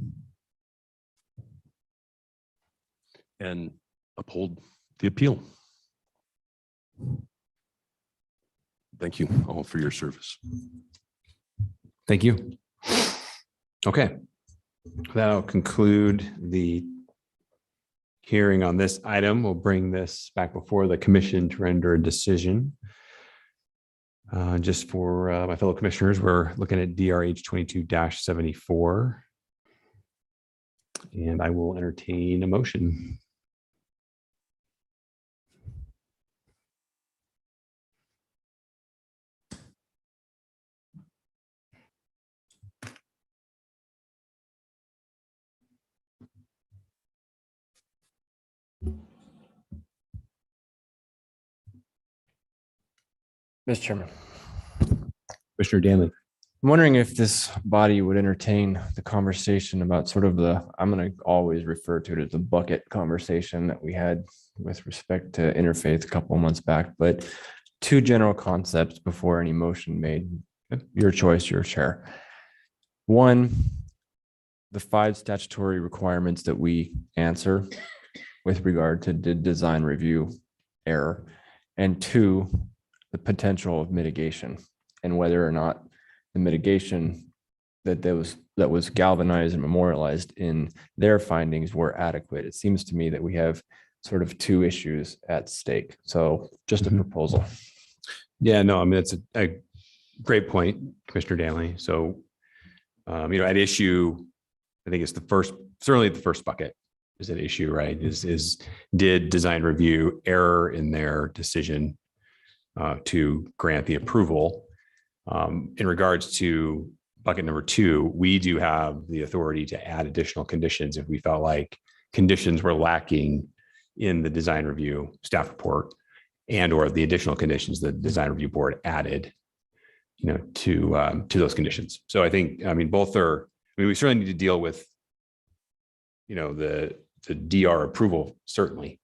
and uphold the appeal. Thank you all for your service. Thank you. Okay. That'll conclude the hearing on this item. We'll bring this back before the commission to render a decision. Just for my fellow commissioners, we're looking at DRH 22-74. And I will entertain a motion. Mr. Chairman. Commissioner Danley. I'm wondering if this body would entertain the conversation about sort of I'm going to always refer to it as the bucket conversation that we had with respect to interfaith a couple of months back, but two general concepts before any motion made. Your choice, your chair. One, the 5 statutory requirements that we answer with regard to design review error, and 2, the potential of mitigation and whether or not the mitigation that was galvanized and memorialized in their findings were adequate. It seems to me that we have sort of 2 issues at stake. So just a proposal. Yeah, no, I mean, it's a great point, Commissioner Danley. So, at issue, I think it's certainly the first bucket is at issue, right? Did design review error in their decision to grant the approval? In regards to bucket number 2, we do have the authority to add additional conditions if we felt like conditions were lacking in the design review staff report and or the additional conditions the design review board added, to those conditions. So I think, both are, we certainly need to deal with, the DR approval, certainly.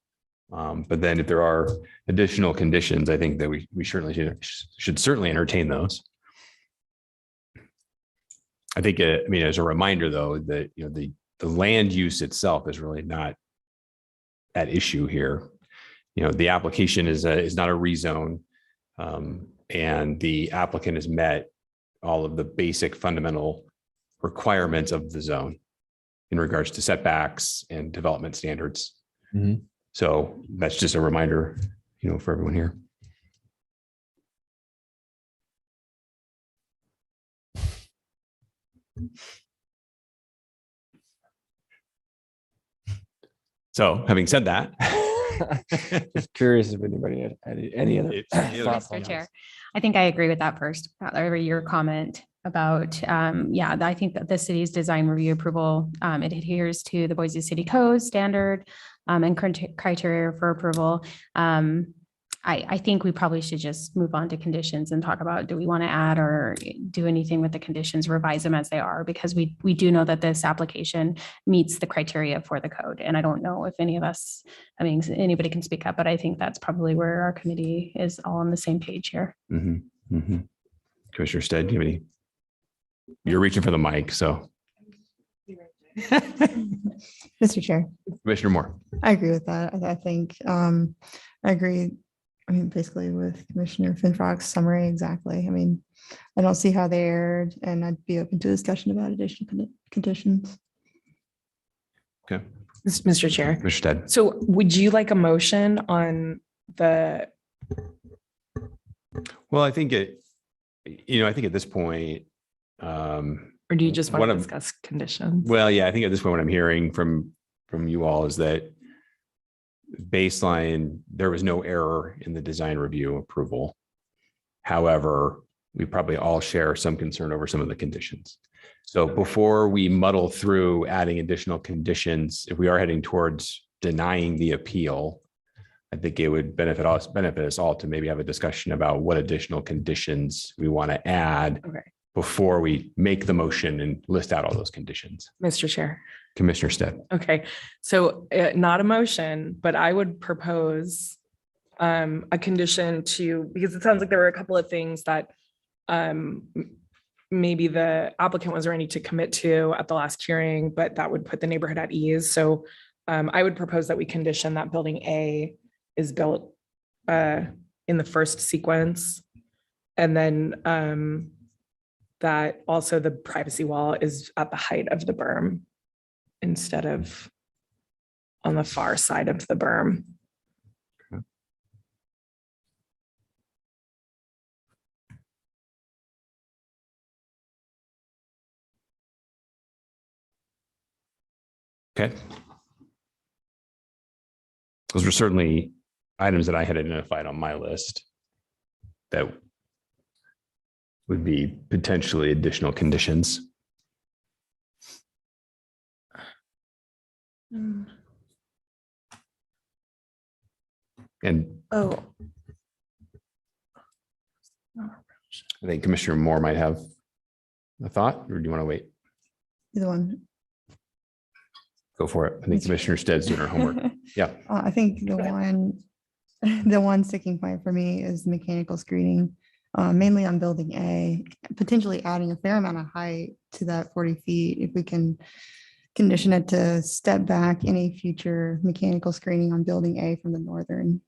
But then if there are additional conditions, I think that we certainly should certainly entertain those. I think, as a reminder though, that, the land use itself is really not at issue here. The application is not a rezone, and the applicant has met all of the basic fundamental requirements of the zone in regards to setbacks and development standards. Mhm. So that's just a reminder, for everyone here. So having said that, Just curious if anybody had any other thoughts on Mr. Chair, this. I think I agree with that first, your comment about, I think that the city's design review approval, it adheres to the Boise City Code standard and criteria for approval. I think we probably should just move on to conditions and talk about, do we want to add or do anything with the conditions, revise them as they are, because we do know that this application meets the criteria for the code. And I don't know if any of us, anybody can speak up, but I think that's probably where our committee is all on the same page here. Mm-hmm, mm-hmm. Commissioner Stead, do you have any? You're reaching for the mic, so. Mr. Chair, Commissioner Moore. I agree with that. I think I agree. Basically with Commissioner Finfrock's summary, exactly. I don't see how they erred, and I'd be open to discussion about additional conditions. Okay. Mr. Chair. Mr. Stead. So would you like a motion on the? Well, I think I think at this point, Or do you just want to discuss conditions? Well, yeah, I think at this point, what I'm hearing from you all is that baseline, there was no error in the design review approval. However, we probably all share some concern over some of the conditions. So before we muddle through adding additional conditions, if we are heading towards denying the appeal, I think it would benefit us all to maybe have a discussion about what additional conditions we want to add before we make the motion and list out all those conditions. Mr. Chair. Commissioner Stead. Okay, so not a motion, but I would propose a condition because it sounds like there were a couple of things that maybe the applicant was ready to commit to at the last hearing, but that would put the neighborhood at ease. So I would propose that we condition that building A is built in the first sequence. And then that also the privacy wall is at the height of the berm instead of on the far side of the berm. Okay. Those were certainly items that I had identified on my list that would be potentially additional conditions. And I think Commissioner Moore might have a thought, or do you want to wait? Either one. Go for it. I think Commissioner Stead's doing her homework. Yeah. I think the one sticking point for me is the mechanical screening, mainly on building A, potentially adding a fair amount of height to that 40 feet. If we can condition it to step back any future mechanical screening on building A from the northern.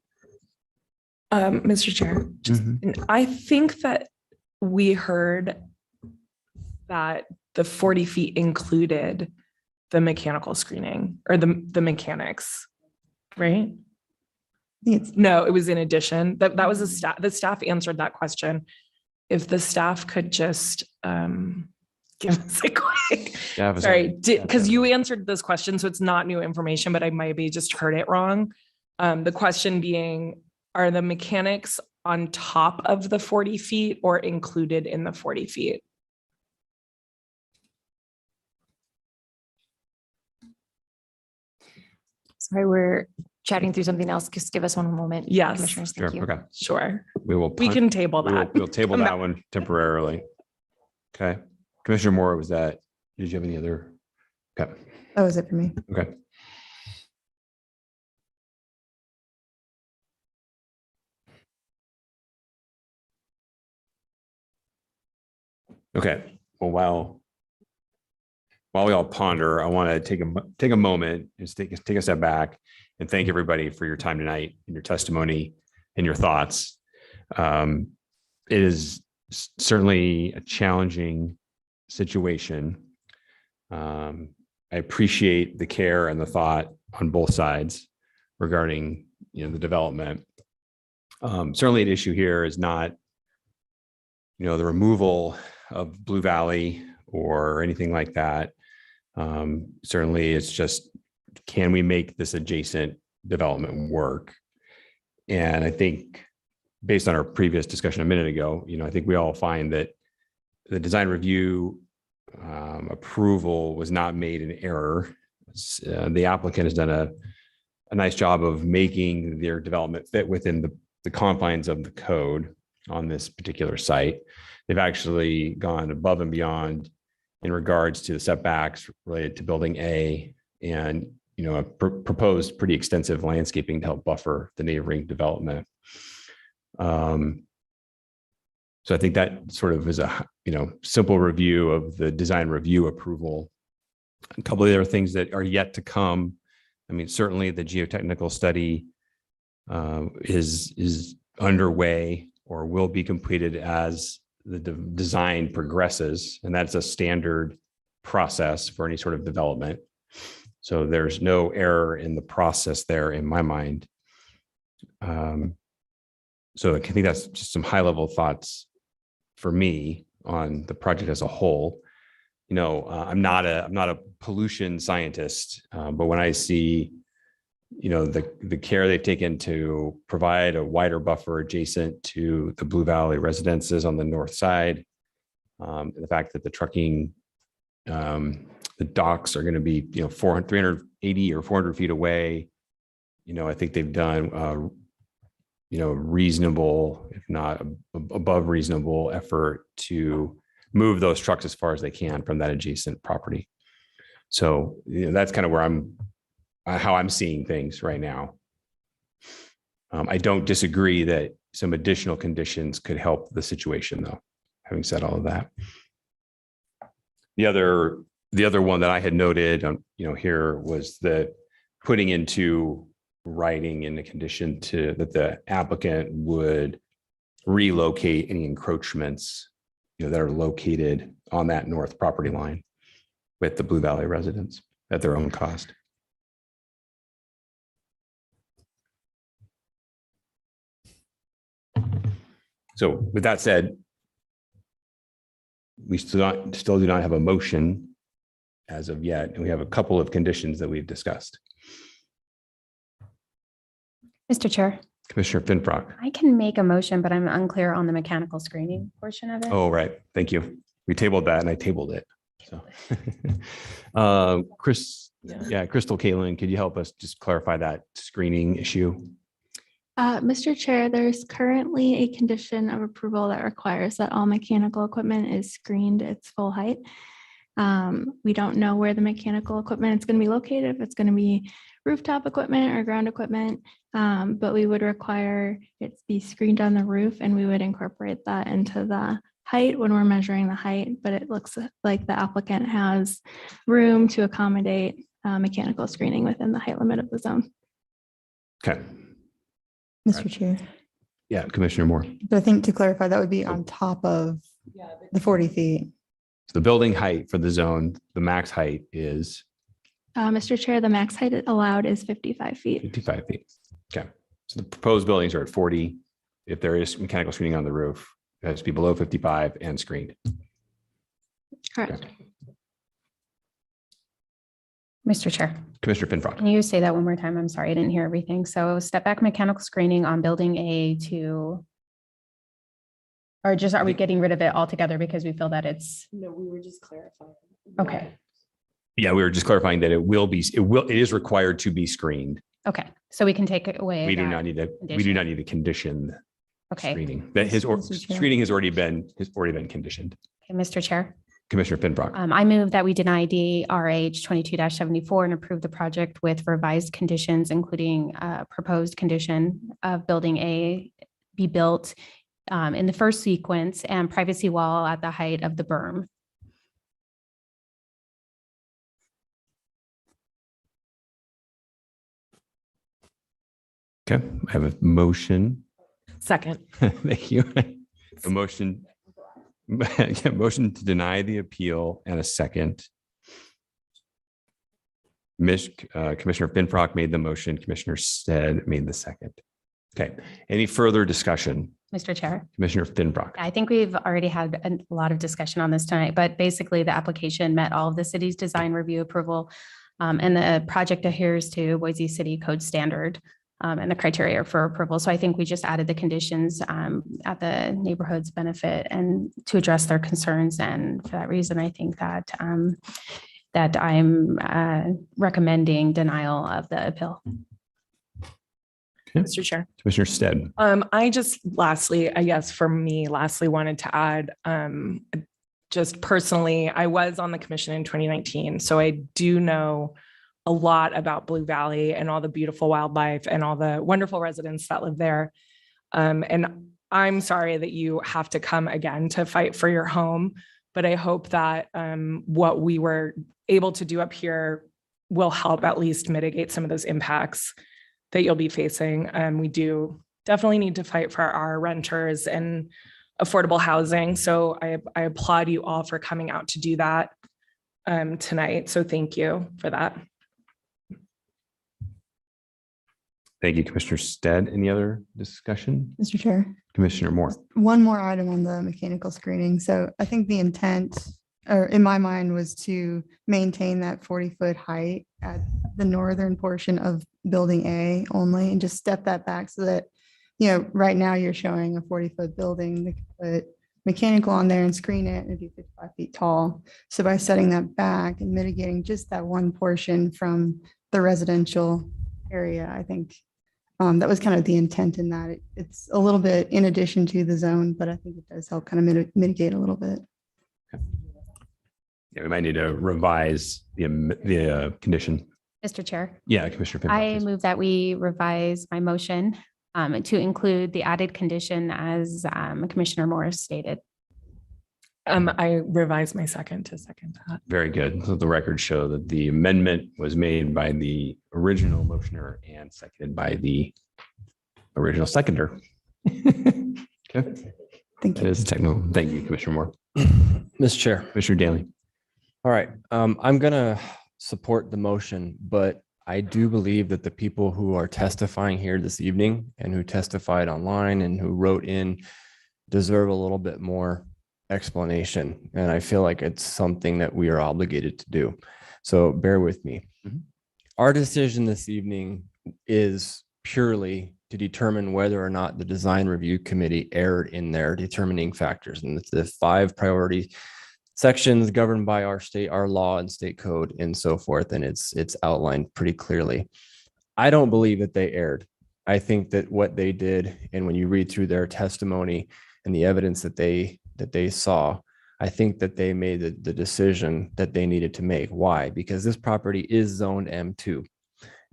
Mr. Chair, I think that we heard that the 40 feet included the mechanical screening or the mechanics, right? No, it was in addition. That was the staff answered that question. If the staff could just give us a quick, sorry, because you answered this question, so it's not new information, but I maybe just heard it wrong. The question being, are the mechanics on top of the 40 feet or included in the 40 feet? Sorry, we're chatting through something else. Just give us one moment. Yes. Commissioners, Sure. thank you. Okay. Sure. We can table that. We'll table Come that back. one temporarily. Okay. Commissioner Moore, was that, did you have any other? Okay. That was it for me. Okay. Okay. Well, while we all ponder, I want to take a moment and take a step back and thank everybody for your time tonight and your testimony and your thoughts. It is certainly a challenging situation. I appreciate the care and the thought on both sides regarding, the development. Certainly, an issue here is not, the removal of Blue Valley or anything like that. Certainly, it's just, can we make this adjacent development work? And I think, based on our previous discussion a minute ago, I think we all find that the design review approval was not made in error. The applicant has done a nice job of making their development fit within the confines of the code on this particular site. They've actually gone above and beyond in regards to the setbacks related to building A, and proposed pretty extensive landscaping to help buffer the neighboring development. So I think that sort of is a simple review of the design review approval. A couple of other things that are yet to come. I mean, certainly the geotechnical study is underway or will be completed as the design progresses, and that's a standard process for any sort of development. So there's no error in the process there in my mind. So I think that's just some high level thoughts for me on the project as a whole. I'm not a pollution scientist, but when I see, the care they've taken to provide a wider buffer adjacent to the Blue Valley residences on the north side, the fact that the trucking, the docks are going to be, 380 or 400 feet away. I think they've done, reasonable, if not above reasonable effort to move those trucks as far as they can from that adjacent property. So, that's kind of where how I'm seeing things right now. I don't disagree that some additional conditions could help the situation, though. Having said all of that, the other one that I had noted, here was that putting into writing in the condition that the applicant would relocate any encroachments, that are located on that north property line with the Blue Valley residents at their own cost. So with that said, we still do not have a motion as of yet, and we have a couple of conditions that we've discussed. Mr. Chair, Commissioner Finfrock. I can make a motion, but I'm unclear on the mechanical screening portion of it. Oh, right. Thank you. We tabled that and I tabled it. So, Crystal, Caitlin, could you help us just clarify that screening issue? Mr. Chair, there's currently a condition of approval that requires that all mechanical equipment is screened its full height. We don't know where the mechanical equipment is going to be located, if it's going to be rooftop equipment or ground equipment, but we would require it to be screened on the roof, and we would incorporate that into the height when we're measuring the height. But it looks like the applicant has room to accommodate mechanical screening within the height limit of the zone. Okay. Mr. Chair. Yeah, Commissioner Moore. But I think to clarify, that would be on top of the 40 feet. So the building height for the zone, the max height is? Mr. Chair, the max height allowed is 55 feet. 55 feet. Okay. So the proposed buildings are at 40. If there is mechanical screening on the roof, it has to be below 55 and screened. Correct. Mr. Chair, Commissioner Finfrock. can you say that one more time? I'm sorry, I didn't hear everything. So step back mechanical screening on building A to, or just, are we getting rid of it altogether because we feel that it's, No, we were just clarifying. okay, Yeah, we were just clarifying that it is required to be screened. okay. So we can take it away. We do that not need to, we do condition. not need to condition Okay. screening. That his Mr. Chair. screening has already been conditioned. Okay, Mr. Chair. Commissioner Finfrock. I move that we deny DRH 22-74 and approve the project with revised conditions, including proposed condition of building A be built in the first sequence and privacy wall at the height of the berm. Okay, I have a motion. Second. Thank you. A motion. Yeah, motion to deny the appeal and a second. Commissioner Finfrock made the motion. Commissioner Stead made the second. Okay, any further discussion? Mr. Chair. Commissioner Finfrock. I think we've already had a lot of discussion on this tonight, but basically the application met all of the city's design review approval and the project adheres to Boise City Code standard and the criteria for approval. So I think we just added the conditions at the neighborhood's benefit and to address their concerns. And for that reason, I think that that I'm recommending denial of the appeal. Okay. Mr. Chair. Commissioner Stead. I just lastly wanted to add, just personally, I was on the commission in 2019, so I do know a lot about Blue Valley and all the beautiful wildlife and all the wonderful residents that live there. And I'm sorry that you have to come again to fight for your home, but I hope that what we were able to do up here will help at least mitigate some of those impacts that you'll be facing. We do definitely need to fight for our renters and affordable housing. So I applaud you all for coming out to do that tonight. So thank you for that. Thank you, Commissioner Stead. Any other discussion? Mr. Chair. Commissioner Moore. One more item on the mechanical screening. So I think the intent, or in my mind, was to maintain that 40-foot height at the northern portion of building A only and just step that back so that, right now you're showing a 40-foot building, they could put mechanical on there and screen it and it'd be 55 feet tall. So by setting that back and mitigating just that one portion from the residential area, I think that was kind of the intent in that. It's a little bit in addition to the zone, but I think it does help kind of mitigate a little bit. Yeah, we might need to revise the condition. Mr. Chair. Yeah, Commissioner Finfrock. I please. move that we revise my motion to include the added condition as Commissioner Morris stated. I revised my second to second that. Very good. So the records show that the amendment was made by the original motioner and seconded by the original seconder. Okay. Thank That you. is technical. Thank you, Commissioner Moore. Mr. Chair. Commissioner Daly. All right, I'm gonna support the motion, but I do believe that the people who are testifying here this evening and who testified online and who wrote in deserve a little bit more explanation. And I feel like it's something that we are obligated to do. So bear with me. Our decision this evening is purely to determine whether or not the design review committee erred in their determining factors. And it's the 5 priority sections governed by our state, our law and state code and so forth. And it's outlined pretty clearly. I don't believe that they erred. I think that what they did, and when you read through their testimony and the evidence that they saw, I think that they made the decision that they needed to make. Why? Because this property is zoned M2.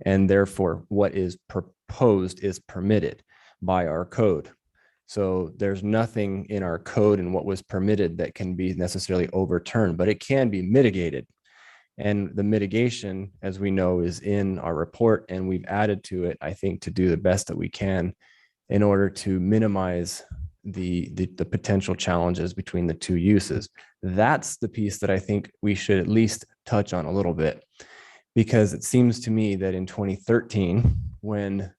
And therefore, what is proposed is permitted by our code. So there's nothing in our code and what was permitted that can be necessarily overturned, but it can be mitigated. And the mitigation, as we know, is in our report, and we've added to it, I think, to do the best that we can in order to minimize the potential challenges between the two uses. That's the piece that I think we should at least touch on a little bit, because it seems to me that in 2013, when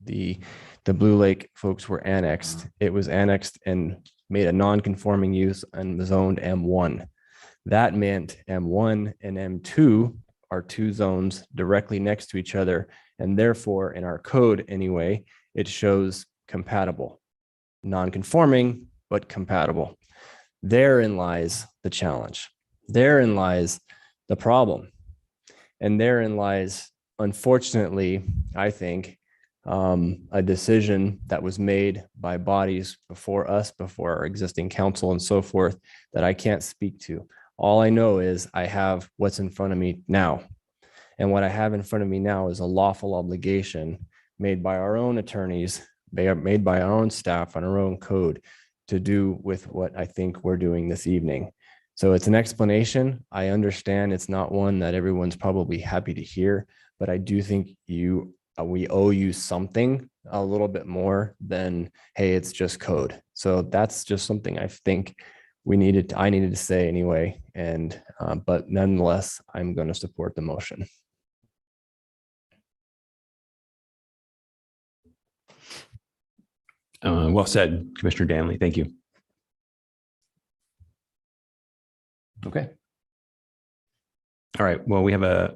the Blue Lake folks were annexed, it was annexed and made a non-conforming use and zoned M1. That meant M1 and M2 are two zones directly next to each other. And therefore, in our code anyway, it shows compatible, non-conforming, but compatible. Therein lies the challenge. Therein lies the problem. And therein lies, unfortunately, I think, a decision that was made by bodies before us, before our existing council and so forth, that I can't speak to. All I know is I have what's in front of me now. And what I have in front of me now is a lawful obligation made by our own attorneys, made by our own staff on our own code to do with what I think we're doing this evening. So it's an explanation. I understand it's not one that everyone's probably happy to hear, but I do think we owe you something a little bit more than, hey, it's just code. So that's just something I think I needed to say anyway. And, but nonetheless, I'm going to support the motion. Well said, Commissioner Danley. Thank you. Okay. All right. Well, we have a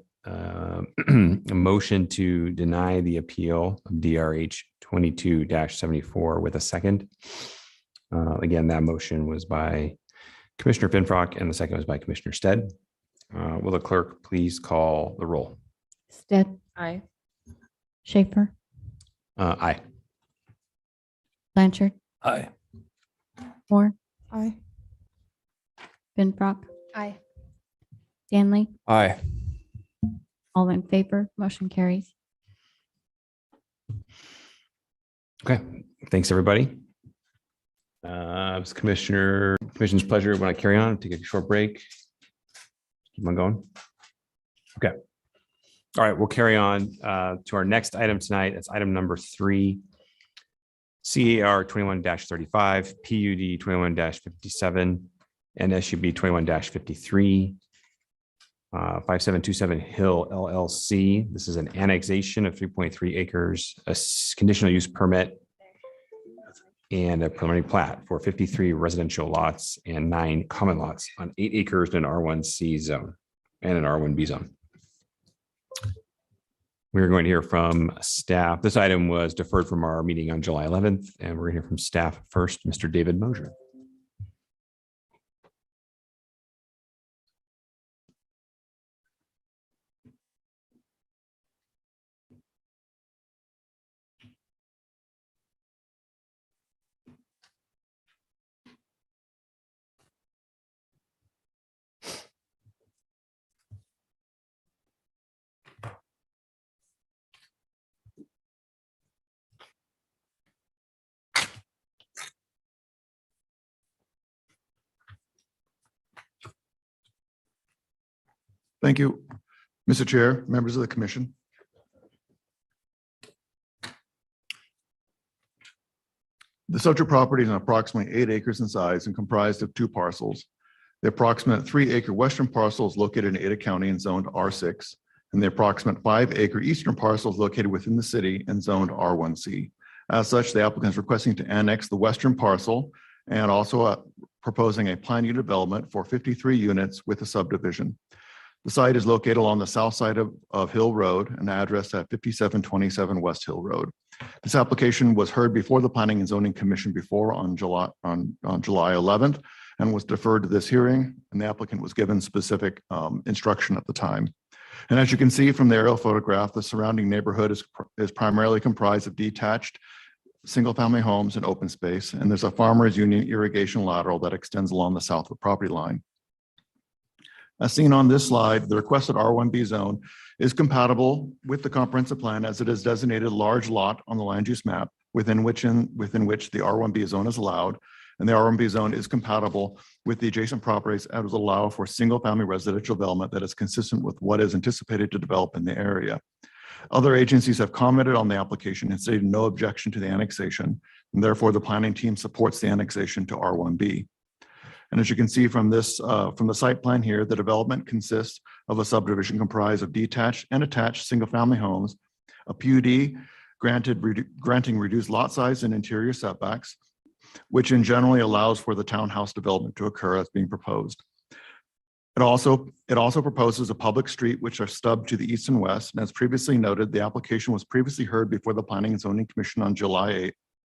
motion to deny the appeal of DRH 22-74 with a second. Again, that motion was by Commissioner Finfrock and the second was by Commissioner Stead. Will the clerk please call the roll? Stead. Aye. Schaefer. Aye. Blanchard. Aye. Moore. Aye. Finfrock. Aye. Danley. Aye. All in favor, motion carries. Okay. Thanks, everybody. It's Commissioner's pleasure. Want to carry on, take a short break? Keep on going. Okay. All right. We'll carry on to our next item tonight. It's item number 3. CAR 21-35, PUD 21-57, and SUB 21-53. 5727 Hill LLC. This is an annexation of 3.3 acres, a conditional use permit, and a preliminary plat for 53 residential lots and 9 common lots on 8 acres in an R1C zone and an R1B zone. We're going to hear from staff. This item was deferred from our meeting on July 11th, and we're going to hear from staff first, Mr. David Mosier. Thank you, Mr. Chair, members of the commission. The subject property is approximately 8 acres in size and comprised of 2 parcels. The approximate 3-acre western parcel is located in Ada County and zoned R6, and the approximate 5-acre eastern parcel is located within the city and zoned R1C. As such, the applicant is requesting to annex the western parcel and also proposing a planned unit development for 53 units with a subdivision. The site is located along the south side of Hill Road and addressed at 5727 West Hill Road. This application was heard before the Planning and Zoning Commission before on July 11th and was deferred to this hearing, and the applicant was given specific instruction at the time. And as you can see from the aerial photograph, the surrounding neighborhood is primarily comprised of detached single-family homes and open space, and there's a farmers union irrigation lateral that extends along the south of the property line. As seen on this slide, the requested R1B zone is compatible with the comprehensive plan as it is designated large lot on the land use map within which the R1B zone is allowed. And the R1B zone is compatible with the adjacent properties as allow for single family residential development that is consistent with what is anticipated to develop in the area. Other agencies have commented on the application and stated no objection to the annexation, and therefore the planning team supports the annexation to R1B. And as you can see from this, from the site plan here, the development consists of a subdivision comprised of detached and attached single-family homes, a PUD granting reduced lot size and interior setbacks, which in generally allows for the townhouse development to occur as being proposed. It also proposes a public street which are stubbed to the east and west. And as previously noted, the application was previously heard before the Planning and Zoning Commission on July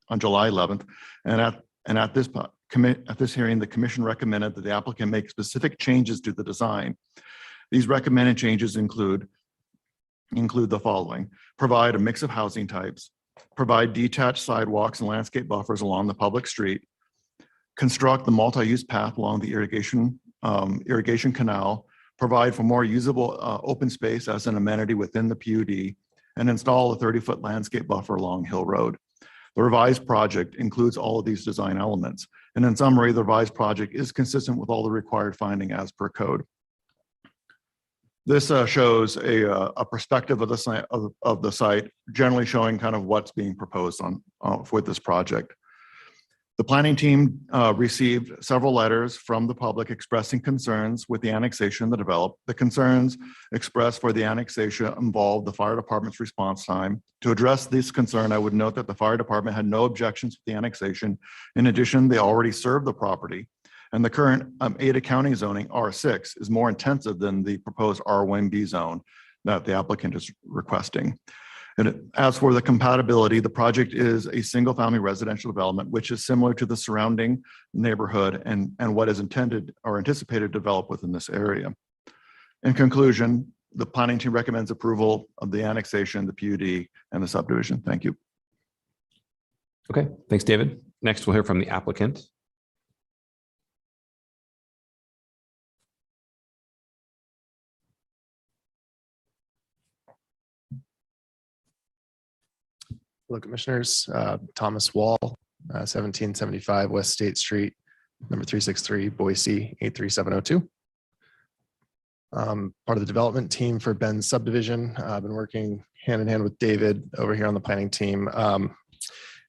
11th. And at this hearing, the commission recommended that the applicant make specific changes to the design. These recommended changes include the following: provide a mix of housing types, provide detached sidewalks and landscape buffers along the public street, construct the multi-use path along the irrigation canal, provide for more usable open space as an amenity within the PUD, and install a 30-foot landscape buffer along Hill Road. The revised project includes all of these design elements. And in summary, the revised project is consistent with all the required finding as per code. This shows a perspective of the site, generally showing kind of what's being proposed with this project. The planning team received several letters from the public expressing concerns with the annexation that developed. The concerns expressed for the annexation involved the fire department's response time. To address this concern, I would note that the fire department had no objections to the annexation. In addition, they already served the property, and the current Ada County zoning R6 is more intensive than the proposed R1B zone that the applicant is requesting. And as for the compatibility, the project is a single-family residential development, which is similar to the surrounding neighborhood and what is intended or anticipated to develop within this area. In conclusion, the planning team recommends approval of the annexation, the PUD, and the subdivision. Thank you. Okay, thanks, David. Next, we'll hear from the applicant. Hello, Commissioners. Thomas Wall, 1775 West State Street, number 363, Boise, 83702. Part of the development team for Ben's subdivision. I've been working hand in hand with David over here on the planning team. And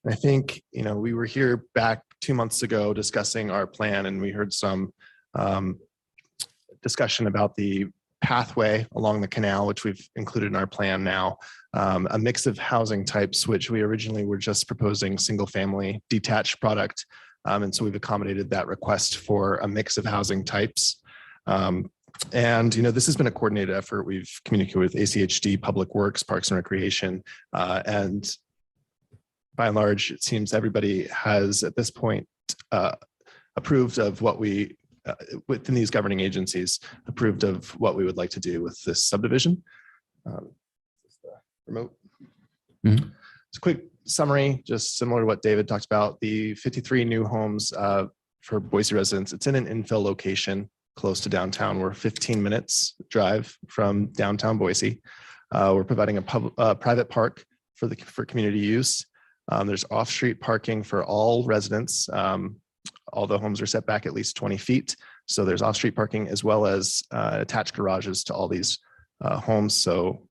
I think, we were here back 2 months ago discussing our plan, and we heard some discussion about the pathway along the canal, which we've included in our plan now, a mix of housing types, which we originally were just proposing single family detached product. And so we've accommodated that request for a mix of housing types. And, this has been a coordinated effort. We've communicated with ACHD, Public Works, Parks and Recreation, and by and large, it seems everybody has at this point approved of what we within these governing agencies approved of what we would like to do with this subdivision. Remote. Mm-hmm. It's a quick summary, just similar to what David talked about. The 53 new homes for Boise residents. It's in an infill location close to downtown. We're 15 minutes drive from downtown Boise. We're providing a private park for community use. There's off-street parking for all residents. All the homes are set back at least 20 feet. So there's off-street parking as well as attached garages to all these homes. So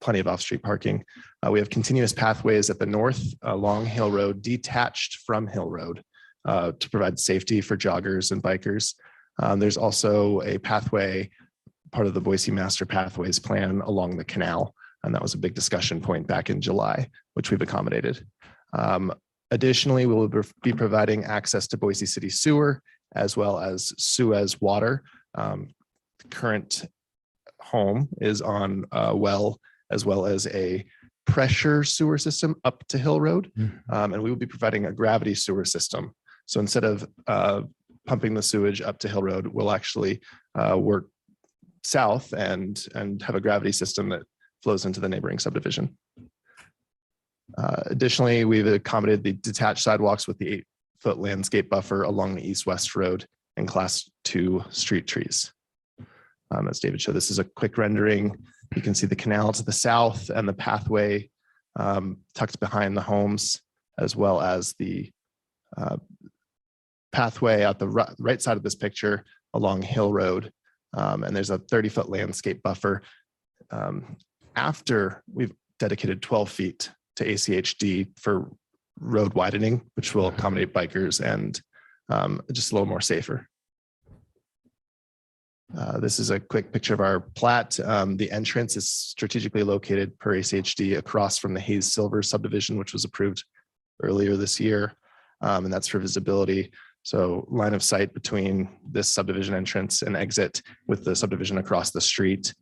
plenty of off-street parking. We have continuous pathways at the north along Hill Road, detached from Hill Road to provide safety for joggers and bikers. There's also a pathway, part of the Boise Master Pathways Plan along the canal. And that was a big discussion point back in July, which we've accommodated. Additionally, we will be providing access to Boise City Sewer as well as Suez water. The current home is on a well as well as a pressure sewer system up to Hill Road. And we will be providing a gravity sewer system. So instead of pumping the sewage up to Hill Road, we'll actually work south and have a gravity system that flows into the neighboring subdivision. Additionally, we've accommodated the detached sidewalks with the 8-foot landscape buffer along the east-west road and class 2 street trees. As David showed, this is a quick rendering. You can see the canal to the south and the pathway tucked behind the homes, as well as the pathway at the right side of this picture along Hill Road. And there's a 30-foot landscape buffer. After we've dedicated 12 feet to ACHD for road widening, which will accommodate bikers and just a little more safer. This is a quick picture of our plat. The entrance is strategically located per ACHD across from the Hayes Silver subdivision, which was approved earlier this year. And that's for visibility. So line of sight between this subdivision entrance and exit with the subdivision across the street.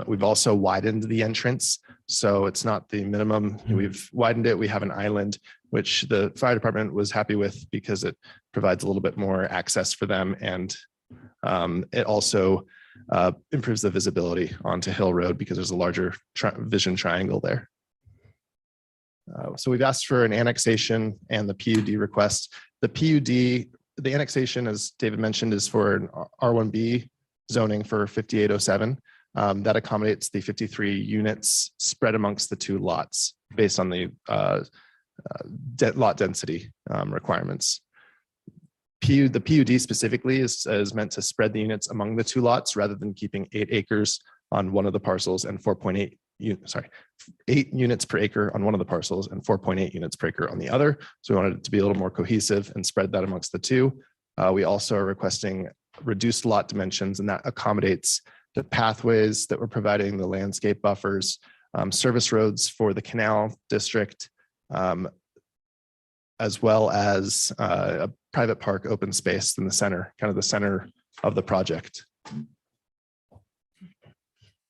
We've also widened the entrance. So it's not the minimum. We've widened it. We have an island, which the fire department was happy with because it provides a little bit more access for them. And it also improves the visibility onto Hill Road because there's a larger vision triangle there. So we've asked for an annexation and the PUD request. The PUD, the annexation, as David mentioned, is for an R1B zoning for 5807. That accommodates the 53 units spread amongst the two lots based on the lot density requirements. The PUD specifically is meant to spread the units among the two lots rather than keeping 8 acres on one of the parcels and 8 units per acre on one of the parcels and 4.8 units per acre on the other. So we wanted it to be a little more cohesive and spread that amongst the two. We also are requesting reduced lot dimensions, and that accommodates the pathways that we're providing, the landscape buffers, service roads for the canal district, as well as a private park open space in the center, kind of the center of the project.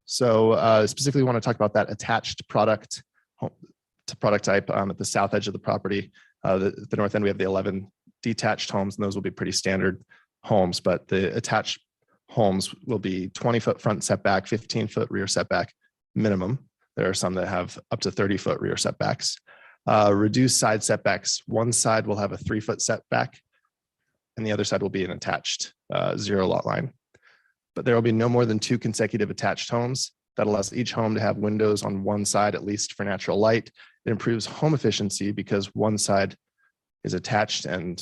So specifically want to talk about that attached product type at the south edge of the property. The north end, we have the 11 detached homes, and those will be pretty standard homes, but the attached homes will be 20-foot front setback, 15-foot rear setback minimum. There are some that have up to 30-foot rear setbacks. Reduced side setbacks. One side will have a 3-foot setback, and the other side will be an attached 0 lot line. But there will be no more than 2 consecutive attached homes. That allows each home to have windows on one side, at least for natural light. It improves home efficiency because one side is attached and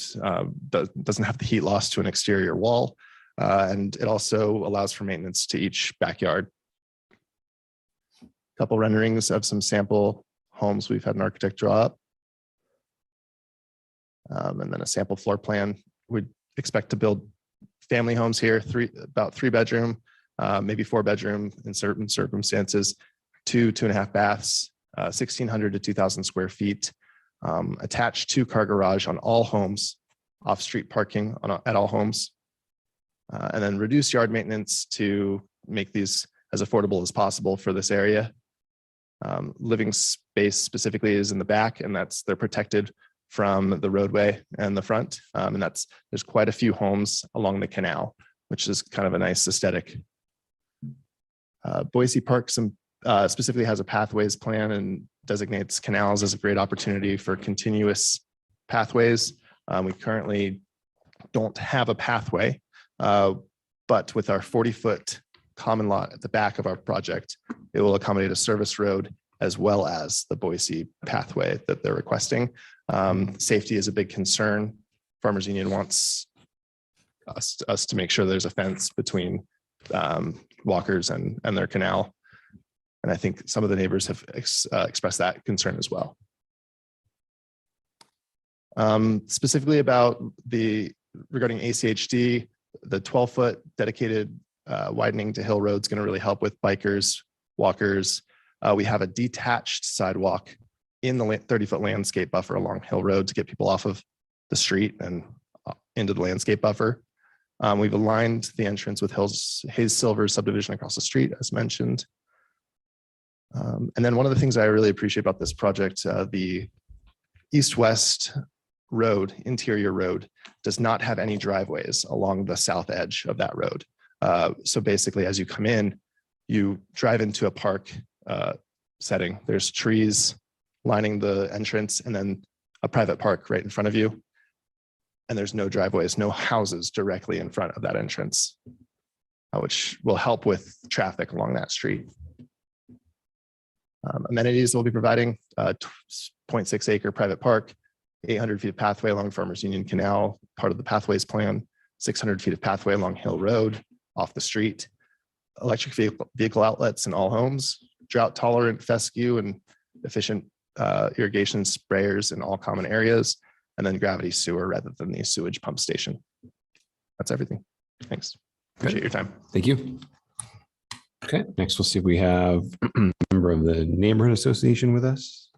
doesn't have the heat loss to an exterior wall. And it also allows for maintenance to each backyard. A couple renderings of some sample homes we've had an architect draw up. And then a sample floor plan. We'd expect to build family homes here, about 3 bedroom, maybe 4 bedroom in certain circumstances, 2.5 baths, 1,600 to 2,000 square feet, attached 2-car garage on all homes, off-street parking at all homes, and then reduce yard maintenance to make these as affordable as possible for this area. Living space specifically is in the back, and they're protected from the roadway and the front. And there's quite a few homes along the canal, which is kind of a nice aesthetic. Boise Park specifically has a pathways plan and designates canals as a great opportunity for continuous pathways. We currently don't have a pathway, but with our 40-foot common lot at the back of our project, it will accommodate a service road as well as the Boise pathway that they're requesting. Safety is a big concern. Farmers Union wants us to make sure there's a fence between walkers and their canal. And I think some of the neighbors have expressed that concern as well. Specifically regarding ACHD, the 12-foot dedicated widening to Hill Road is going to really help with bikers, walkers. We have a detached sidewalk in the 30-foot landscape buffer along Hill Road to get people off of the street and into the landscape buffer. We've aligned the entrance with Hayes Silver subdivision across the street, as mentioned. And then one of the things I really appreciate about this project, the east-west road, interior road, does not have any driveways along the south edge of that road. So basically, as you come in, you drive into a park setting. There's trees lining the entrance and then a private park right in front of you. And there's no driveways, no houses directly in front of that entrance, which will help with traffic along that street. Amenities we'll be providing, 0.6 acre private park, 800 feet of pathway along Farmers Union Canal, part of the pathways plan, 600 feet of pathway along Hill Road off the street, electric vehicle outlets in all homes, drought tolerant fescue and efficient irrigation sprayers in all common areas, and then gravity sewer rather than the sewage pump station. That's everything. Thanks. Appreciate your time. Thank you. Okay, next we'll see if we have a member of the neighborhood association with us.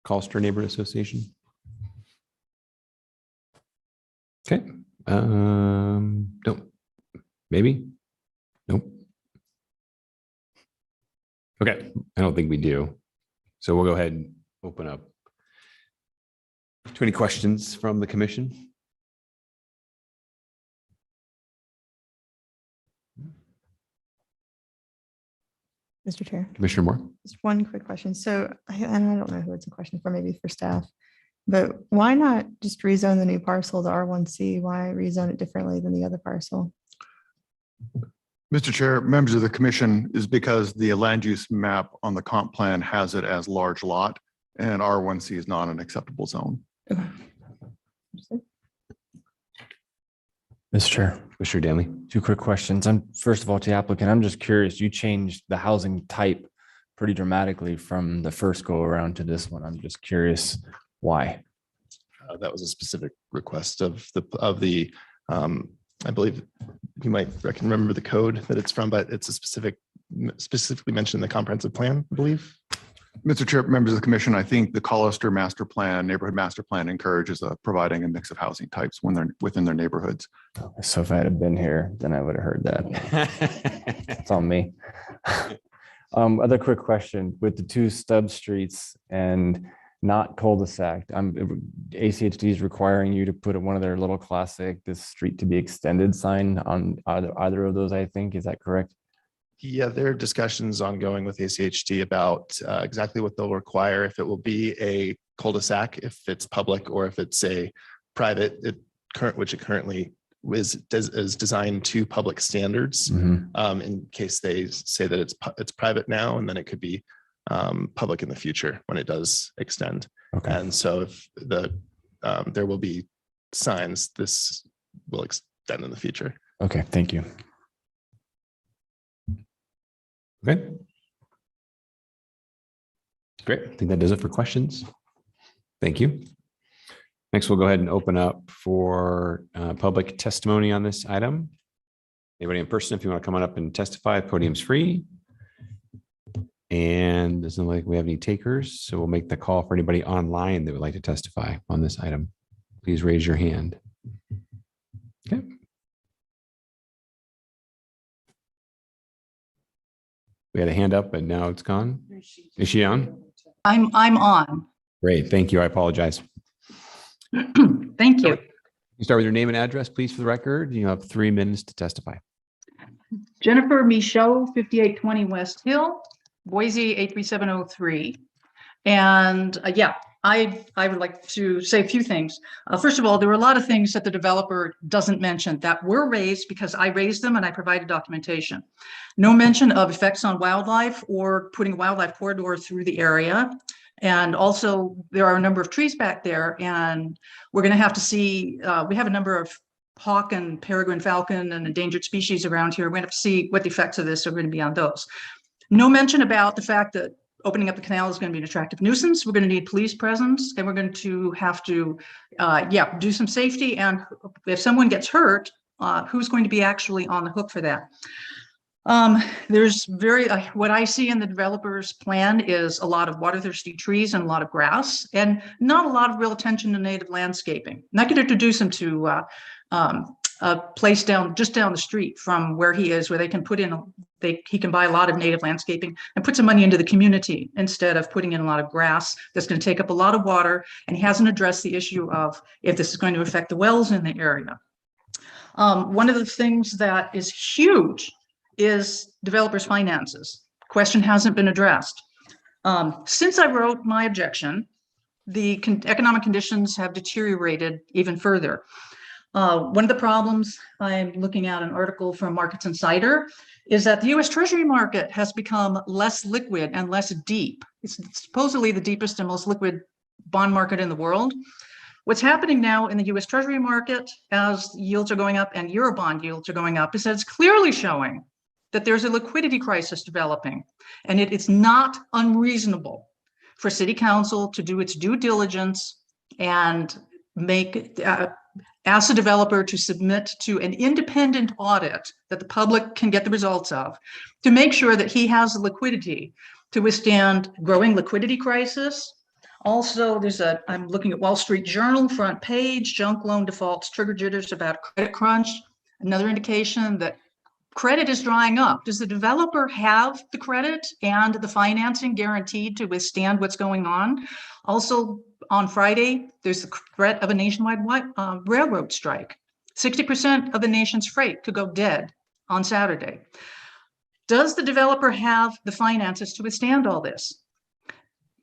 Colster Neighborhood Association. Okay. Nope. Maybe. Nope. Okay, I don't think we do. So we'll go ahead and open up to any questions from the commission. Mr. Chair. Commissioner Moore. Just one quick question. So, and I don't know who it's a question for, maybe for staff, but why not just rezone the new parcel to R1C? Why rezone it differently than the other parcel? Mr. Chair, members of the commission, is because the land use map on the comp plan has it as large lot, and R1C is not an acceptable zone. Okay. Mr. Chair. Mr. Danley. Two quick questions. First of all, to the applicant, I'm just curious, you changed the housing type pretty dramatically from the first go around to this one. I'm just curious why. That was a specific request of the I believe you might remember the code that it's from, but it's a specifically mentioned in the comprehensive plan, I believe. Mr. Chair, members of the commission, I think the Collister master plan, neighborhood master plan encourages providing a mix of housing types when they're within their neighborhoods. So if I had been here, then I would have heard that. It's on me. Other quick question, with the two stub streets and not cul-de-sac, ACHD is requiring you to put one of their little classic, this street to be extended sign on either of those, I think. Is that correct? Yeah, there are discussions ongoing with ACHD about exactly what they'll require, if it will be a cul-de-sac, if it's public, or if it's a private, which it currently is designed to public standards. In case they say that it's private now, and then it could be public in the future when it does extend. Okay. And so if there will be signs, this will extend in the future. Okay, thank you. Okay. Great. I think that does it for questions. Thank you. Next, we'll go ahead and open up for public testimony on this item. Anybody in person, if you want to come on up and testify, podium's free. And doesn't look like we have any takers, so we'll make the call for anybody online that would like to testify on this item. Please raise your hand. Okay. We had a hand up, but now it's gone. Is she on? I'm on. Great, thank you. I apologize. Thank you. You start with your name and address, please, for the record. You have 3 minutes to testify. Jennifer Michaud, 5820 West Hill, Boise 83703. And I would like to say a few things. First of all, there were a lot of things that the developer doesn't mention that were raised because I raised them and I provided documentation. No mention of effects on wildlife or putting a wildlife corridor through the area. And also there are a number of trees back there, and we're going to have to see, we have a number of hawk and peregrine falcon and endangered species around here. We're going to have to see what the effects of this are going to be on those. No mention about the fact that opening up the canal is going to be an attractive nuisance. We're going to need police presence, and we're going to have to, do some safety. And if someone gets hurt, who's going to be actually on the hook for that? There's what I see in the developer's plan is a lot of water thirsty trees and a lot of grass, and not a lot of real attention to native landscaping. And I could introduce him to a place just down the street from where he is, where they can put in, he can buy a lot of native landscaping and put some money into the community instead of putting in a lot of grass that's going to take up a lot of water. And he hasn't addressed the issue of if this is going to affect the wells in the area. One of the things that is huge is developers' finances. Question hasn't been addressed. Since I wrote my objection, the economic conditions have deteriorated even further. One of the problems, I'm looking at an article from Markets Insider, is that the US Treasury market has become less liquid and less deep. It's supposedly the deepest and most liquid bond market in the world. What's happening now in the US Treasury market as yields are going up and Eurobond yields are going up is that it's clearly showing that there's a liquidity crisis developing. And it's not unreasonable for City Council to do its due diligence and make ask the developer to submit to an independent audit that the public can get the results of to make sure that he has the liquidity to withstand growing liquidity crisis. Also, I'm looking at Wall Street Journal front page, junk loan defaults trigger jitters about credit crunch. Another indication that credit is drying up. Does the developer have the credit and the financing guaranteed to withstand what's going on? Also, on Friday, there's the threat of a nationwide railroad strike. 60% of the nation's freight could go dead on Saturday. Does the developer have the finances to withstand all this?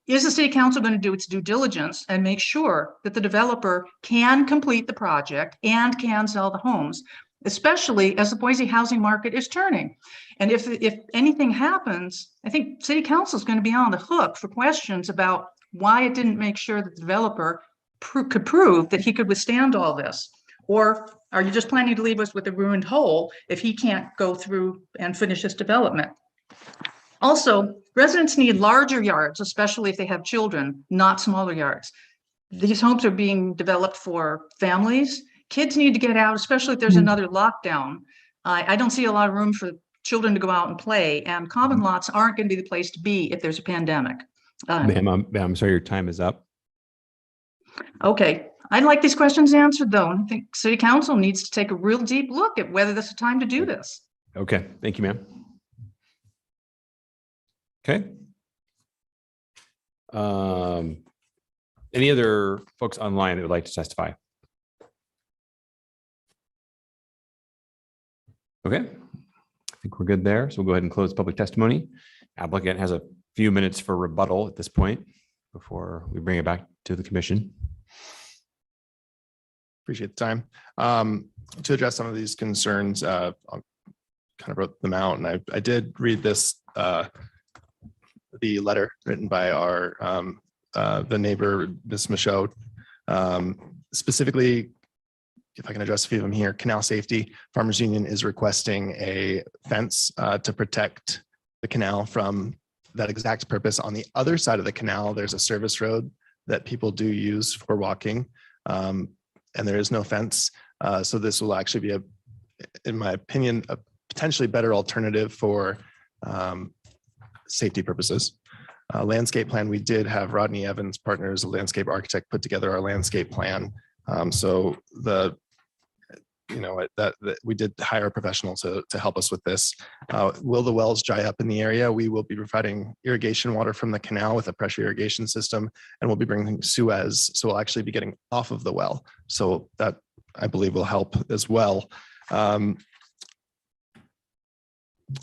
Is the city council going to do its due diligence and make sure that the developer can complete the project and can sell the homes, especially as the Boise housing market is turning? And if anything happens, I think city council is going to be on the hook for questions about why it didn't make sure that the developer could prove that he could withstand all this. Or are you just planning to leave us with a ruined hole if he can't go through and finish his development? Also, residents need larger yards, especially if they have children, not smaller yards. These homes are being developed for families. Kids need to get out, especially if there's another lockdown. I don't see a lot of room for children to go out and play, and common lots aren't going to be the place to be if there's a pandemic. Ma'am, I'm sorry, your time is up. Okay, I'd like these questions answered though. I think city council needs to take a real deep look at whether this is time to do this. Okay, thank you, ma'am. Okay. Any other folks online that would like to testify? Okay, I think we're good there. So we'll go ahead and close public testimony. Applicant has a few minutes for rebuttal at this point before we bring it back to the commission. Appreciate the time. To address some of these concerns, I'll kind of wrote them out, and I did read this, the letter written by our the neighbor, Ms. Michaud. Specifically, if I can address a few of them here, canal safety. Farmers Union is requesting a fence to protect the canal from that exact purpose. On the other side of the canal, there's a service road that people do use for walking, and there is no fence. So this will actually be, in my opinion, a potentially better alternative for safety purposes. Landscape plan, we did have Rodney Evans Partners, a landscape architect, put together our landscape plan. So that we did hire a professional to help us with this. Will the wells dry up in the area? We will be providing irrigation water from the canal with a pressure irrigation system, and we'll be bringing Suez. So we'll actually be getting off of the well. So that, I believe, will help as well.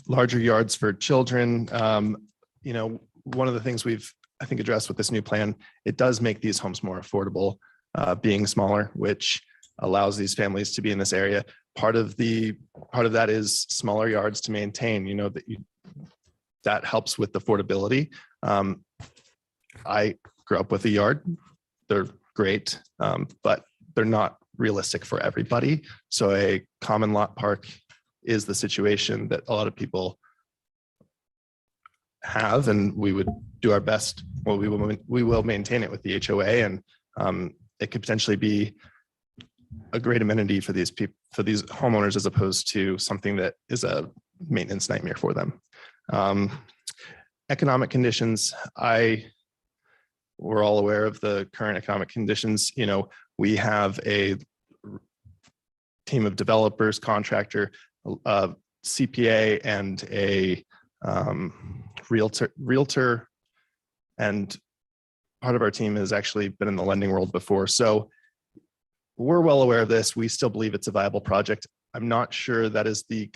Larger yards for children. One of the things we've, I think, addressed with this new plan, it does make these homes more affordable, being smaller, which allows these families to be in this area. Part of that is smaller yards to maintain, that helps with affordability. I grew up with a yard. They're great, but they're not realistic for everybody. So a common lot park is the situation that a lot of people have, and we would do our best. Well, we will maintain it with the HOA, and it could potentially be a great amenity for these people, for these homeowners, as opposed to something that is a maintenance nightmare for them. Economic conditions, we're all aware of the current economic conditions. We have a team of developers, contractor, CPA, and a realtor, and part of our team has actually been in the lending world before. So we're well aware of this. We still believe it's a viable project. I'm not sure that is a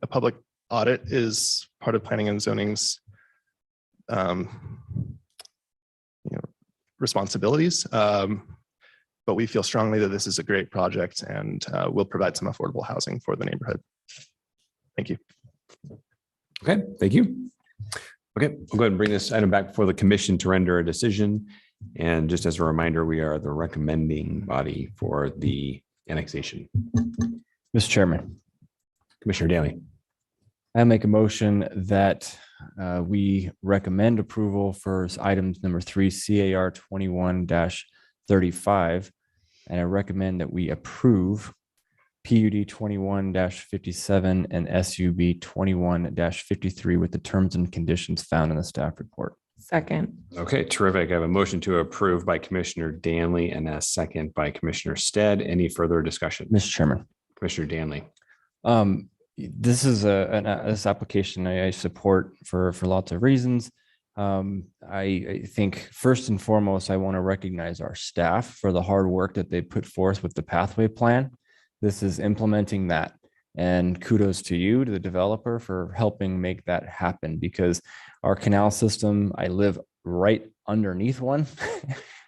public audit is part of planning and zoning's responsibilities. But we feel strongly that this is a great project and will provide some affordable housing for the neighborhood. Thank you. Okay, thank you. Okay, we'll go ahead and bring this item back before the commission to render a decision. And just as a reminder, we are the recommending body for the annexation. Mr. Chairman. Commissioner Daly. I make a motion that we recommend approval for items number 3, CAR 21-35, and I recommend that we approve PUD 21-57 and SUB 21-53 with the terms and conditions found in the staff report. Second. Okay, terrific. I have a motion to approve by Commissioner Danley and a second by Commissioner Stead. Any further discussion? Mr. Chairman. Commissioner Danley. This is this application I support for lots of reasons. I think first and foremost, I want to recognize our staff for the hard work that they put forth with the pathway plan. This is implementing that. And kudos to you, to the developer, for helping make that happen, because our canal system, I live right underneath one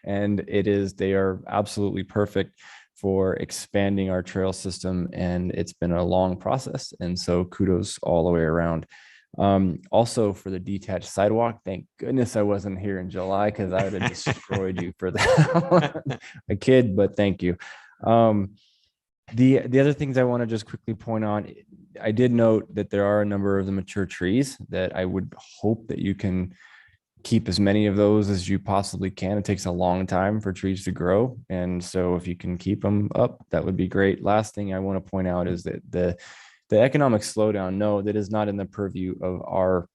and they are absolutely perfect for expanding our trail system. And it's been a long process. And so kudos all the way around. Also for the detached sidewalk, thank goodness I wasn't here in July, because I would have destroyed you for that. A kid, but thank you. The other things I want to just quickly point on, I did note that there are a number of the mature trees that I would hope that you can keep as many of those as you possibly can. It takes a long time for trees to grow. And so if you can keep them up, that would be great. Last thing I want to point out is that the economic slowdown, no, that is not in the purview of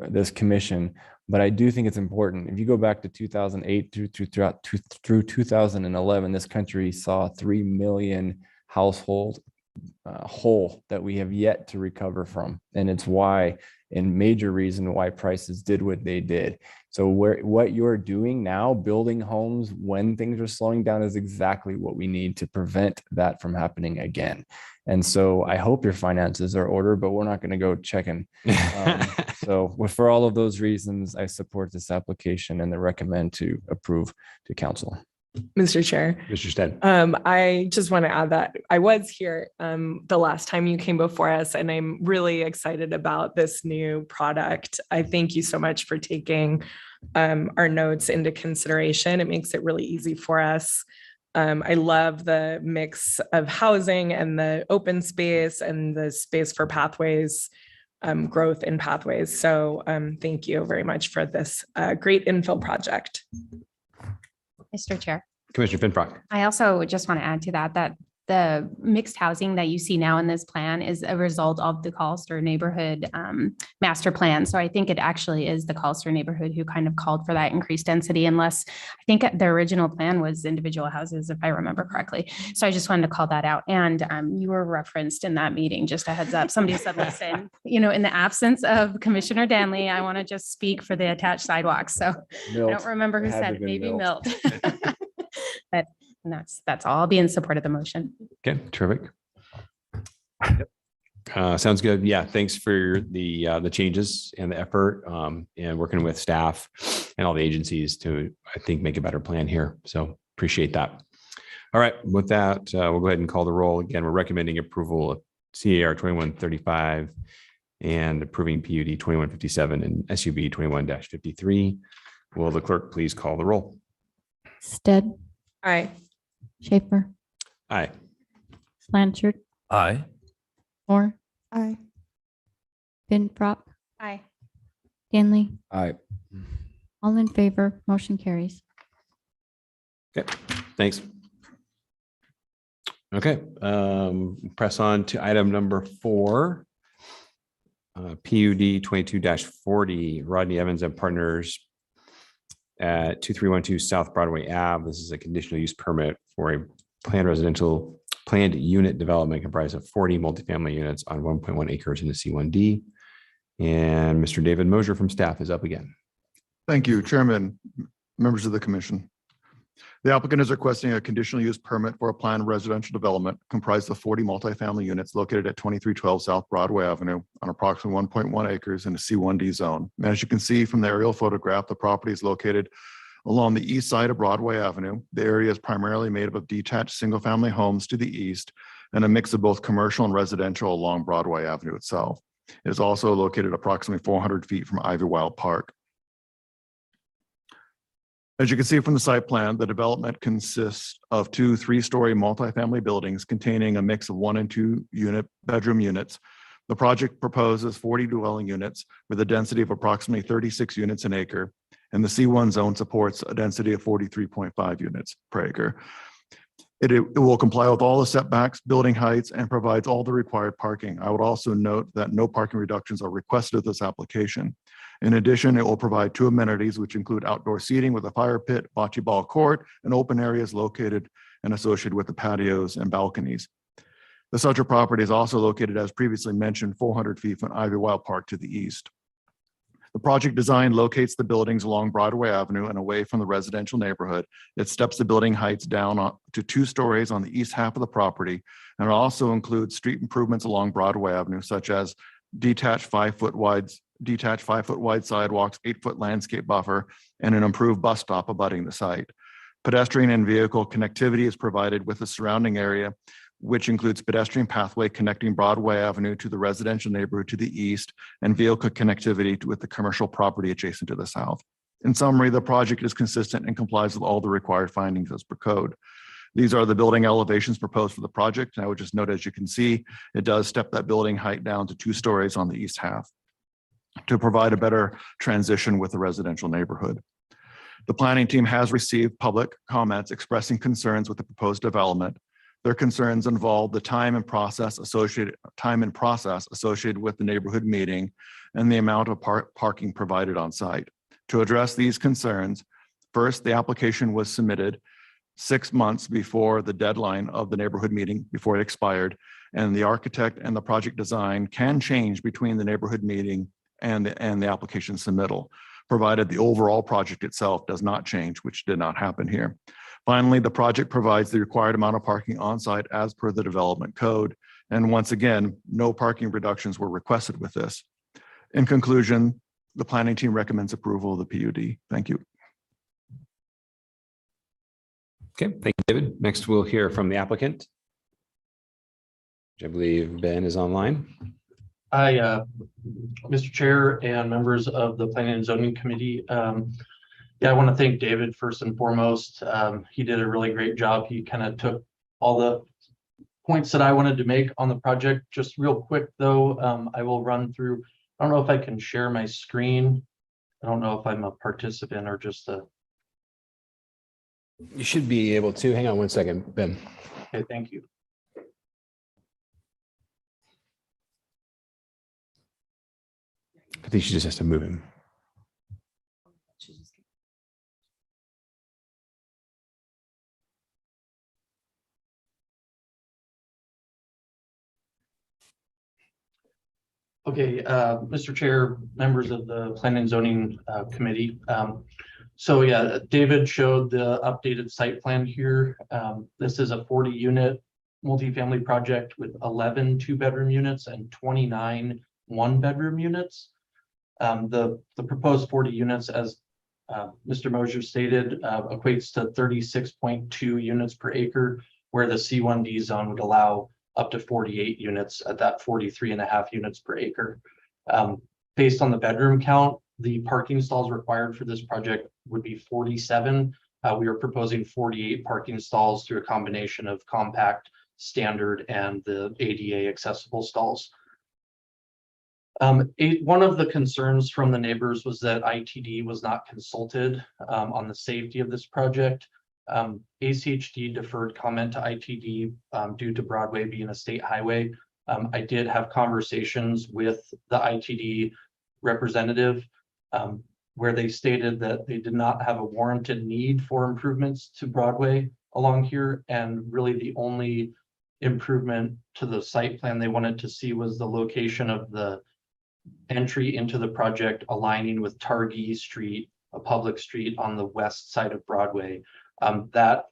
this commission, but I do think it's important. If you go back to 2008 through 2011, this country saw 3 million household hole that we have yet to recover from. And it's major reason why prices did what they did. So what you're doing now, building homes when things are slowing down, is exactly what we need to prevent that from happening again. And so I hope your finances are ordered, but we're not going to go checking. For all of those reasons, I support this application and recommend to approve to council. Mr. Chair. Mr. Stead. I just want to add that I was here the last time you came before us, and I'm really excited about this new product. I thank you so much for taking our notes into consideration. It makes it really easy for us. I love the mix of housing and the open space and the space for pathways, growth in pathways. So thank you very much for this great infill project. Mr. Chair. Commissioner Finfrock. I also just want to add to that the mixed housing that you see now in this plan is a result of the Collister neighborhood master plan. So I think it actually is the Collister neighborhood who kind of called for that increased density, unless I think the original plan was individual houses, if I remember correctly. So I just wanted to call that out. And you were referenced in that meeting, just a heads up. Somebody said, listen, in the absence of Commissioner Danley, I want to just speak for the attached sidewalks. So Milt. I don't remember who said it, maybe Milt. But that's all. I'll be in support of the motion. Okay, terrific. Sounds good. Yeah, thanks for the changes and the effort and working with staff and all the agencies to, I think, make a better plan here. So appreciate that. All right, with that, we'll go ahead and call the roll. Again, we're recommending approval of CAR 2135 and approving PUD 2157 and SUB 21-53. Will the clerk please call the roll? Stead. Aye. Schaefer. Aye. Blanchard. Aye. Moore. Aye. Finfrock. Aye. Danley. Aye. All in favor, motion carries. Okay, thanks. Okay, press on to item number 4. PUD 22-40, Rodney Evans and Partners at 2312 South Broadway Ave. This is a conditional use permit for a planned unit development comprised of 40 multifamily units on 1.1 acres in the C1D. And Mr. David Mosier from staff is up again. Thank you, Chairman, members of the commission. The applicant is requesting a conditional use permit for a planned residential development comprised of 40 multifamily units located at 2312 South Broadway Avenue on approximately 1.1 acres in the C1D zone. And as you can see from the aerial photograph, the property is located along the east side of Broadway Avenue. The area is primarily made up of detached single-family homes to the east and a mix of both commercial and residential along Broadway Avenue itself. It is also located approximately 400 feet from Ivywild Park. As you can see from the site plan, the development consists of 2 3-story multifamily buildings containing a mix of 1 and 2 bedroom units. The project proposes 40 dwelling units with a density of approximately 36 units an acre, and the C1 zone supports a density of 43.5 units per acre. It will comply with all the setbacks, building heights, and provides all the required parking. I would also note that no parking reductions are requested with this application. In addition, it will provide 2 amenities, which include outdoor seating with a fire pit, bocce ball court, and open areas located and associated with the patios and balconies. The subject property is also located, as previously mentioned, 400 feet from Ivywild Park to the east. The project design locates the buildings along Broadway Avenue and away from the residential neighborhood. It steps the building heights down to 2 stories on the east half of the property, and it also includes street improvements along Broadway Avenue, such as detached 5-foot wide sidewalks, 8-foot landscape buffer, and an improved bus stop abutting the site. Pedestrian and vehicle connectivity is provided with the surrounding area, which includes pedestrian pathway connecting Broadway Avenue to the residential neighborhood to the east and vehicle connectivity with the commercial property adjacent to the south. In summary, the project is consistent and complies with all the required findings as per code. These are the building elevations proposed for the project. And I would just note, as you can see, it does step that building height down to 2 stories on the east half to provide a better transition with the residential neighborhood. The planning team has received public comments expressing concerns with the proposed development. Their concerns involve the time and process associated with the neighborhood meeting and the amount of parking provided on site. To address these concerns, first, the application was submitted 6 months before the deadline of the neighborhood meeting, before it expired, and the architect and the project design can change between the neighborhood meeting and the application submittal, provided the overall project itself does not change, which did not happen here. Finally, the project provides the required amount of parking on site as per the development code. And once again, no parking reductions were requested with this. In conclusion, the planning team recommends approval of the PUD. Thank you. Okay, thank you, David. Next, we'll hear from the applicant, which I believe Ben is online. Hi, Mr. Chair and members of the Planning and Zoning Committee. Yeah, I want to thank David first and foremost. He did a really great job. He kind of took all the points that I wanted to make on the project. Just real quick though, I will run through. I don't know if I can share my screen. I don't know if I'm a participant or just a. You should be able to. Hang on one second, Ben. Okay, thank you. I think she just has to move him. Okay, Mr. Chair, members of the Planning and Zoning Committee. So yeah, David showed the updated site plan here. This is a 40-unit multifamily project with 11 2-bedroom units and 29 1-bedroom units. The proposed 40 units, as Mr. Mosier stated, equates to 36.2 units per acre, where the C1D zone would allow up to 48 units at that 43.5 units per acre. Based on the bedroom count, the parking stalls required for this project would be 47. We are proposing 48 parking stalls through a combination of compact, standard, and the ADA accessible stalls. One of the concerns from the neighbors was that ITD was not consulted on the safety of this project. ACHD deferred comment to ITD due to Broadway being a state highway. I did have conversations with the ITD representative where they stated that they did not have a warranted need for improvements to Broadway along here, and really the only improvement to the site plan they wanted to see was the location of the entry into the project aligning with Targhee Street, a public street on the west side of Broadway. That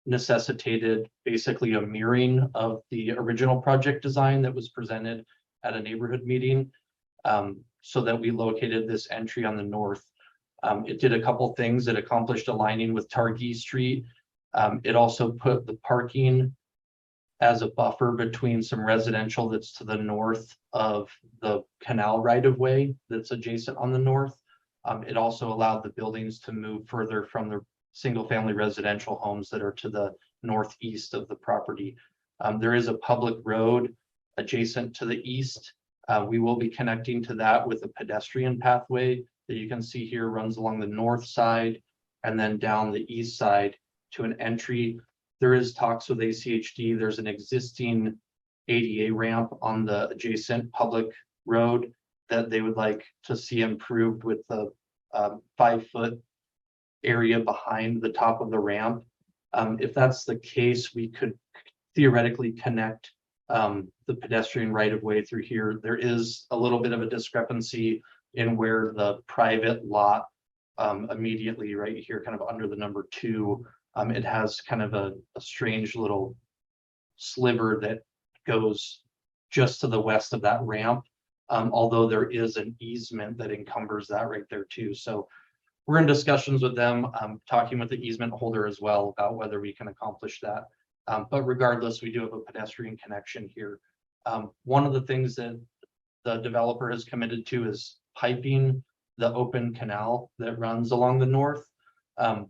necessitated basically a mirroring of the original project design that was presented at a neighborhood meeting, so that we located this entry on the north. It did a couple things. It accomplished aligning with Targhee Street. It also put the parking as a buffer between some residential that's to the north of the canal right-of-way that's adjacent on the north. It also allowed the buildings to move further from the single-family residential homes that are to the northeast of the property. There is a public road adjacent to the east. We will be connecting to that with a pedestrian pathway that you can see here runs along the north side and then down the east side to an entry There is talks with ACHD. There's an existing ADA ramp on the adjacent public road that they would like to see improved with the 5-foot area behind the top of the ramp. If that's the case, we could theoretically connect the pedestrian right of way through here. There is a little bit of a discrepancy in where the private lot immediately right here, kind of under the number 2, it has kind of a strange little sliver that goes just to the west of that ramp. Although there is an easement that encumbers that right there too. So we're in discussions with them, talking with the easement holder as well about whether we can accomplish that. But regardless, we do have a pedestrian connection here. One of the things that the developer has committed to is piping the open canal that runs along the north.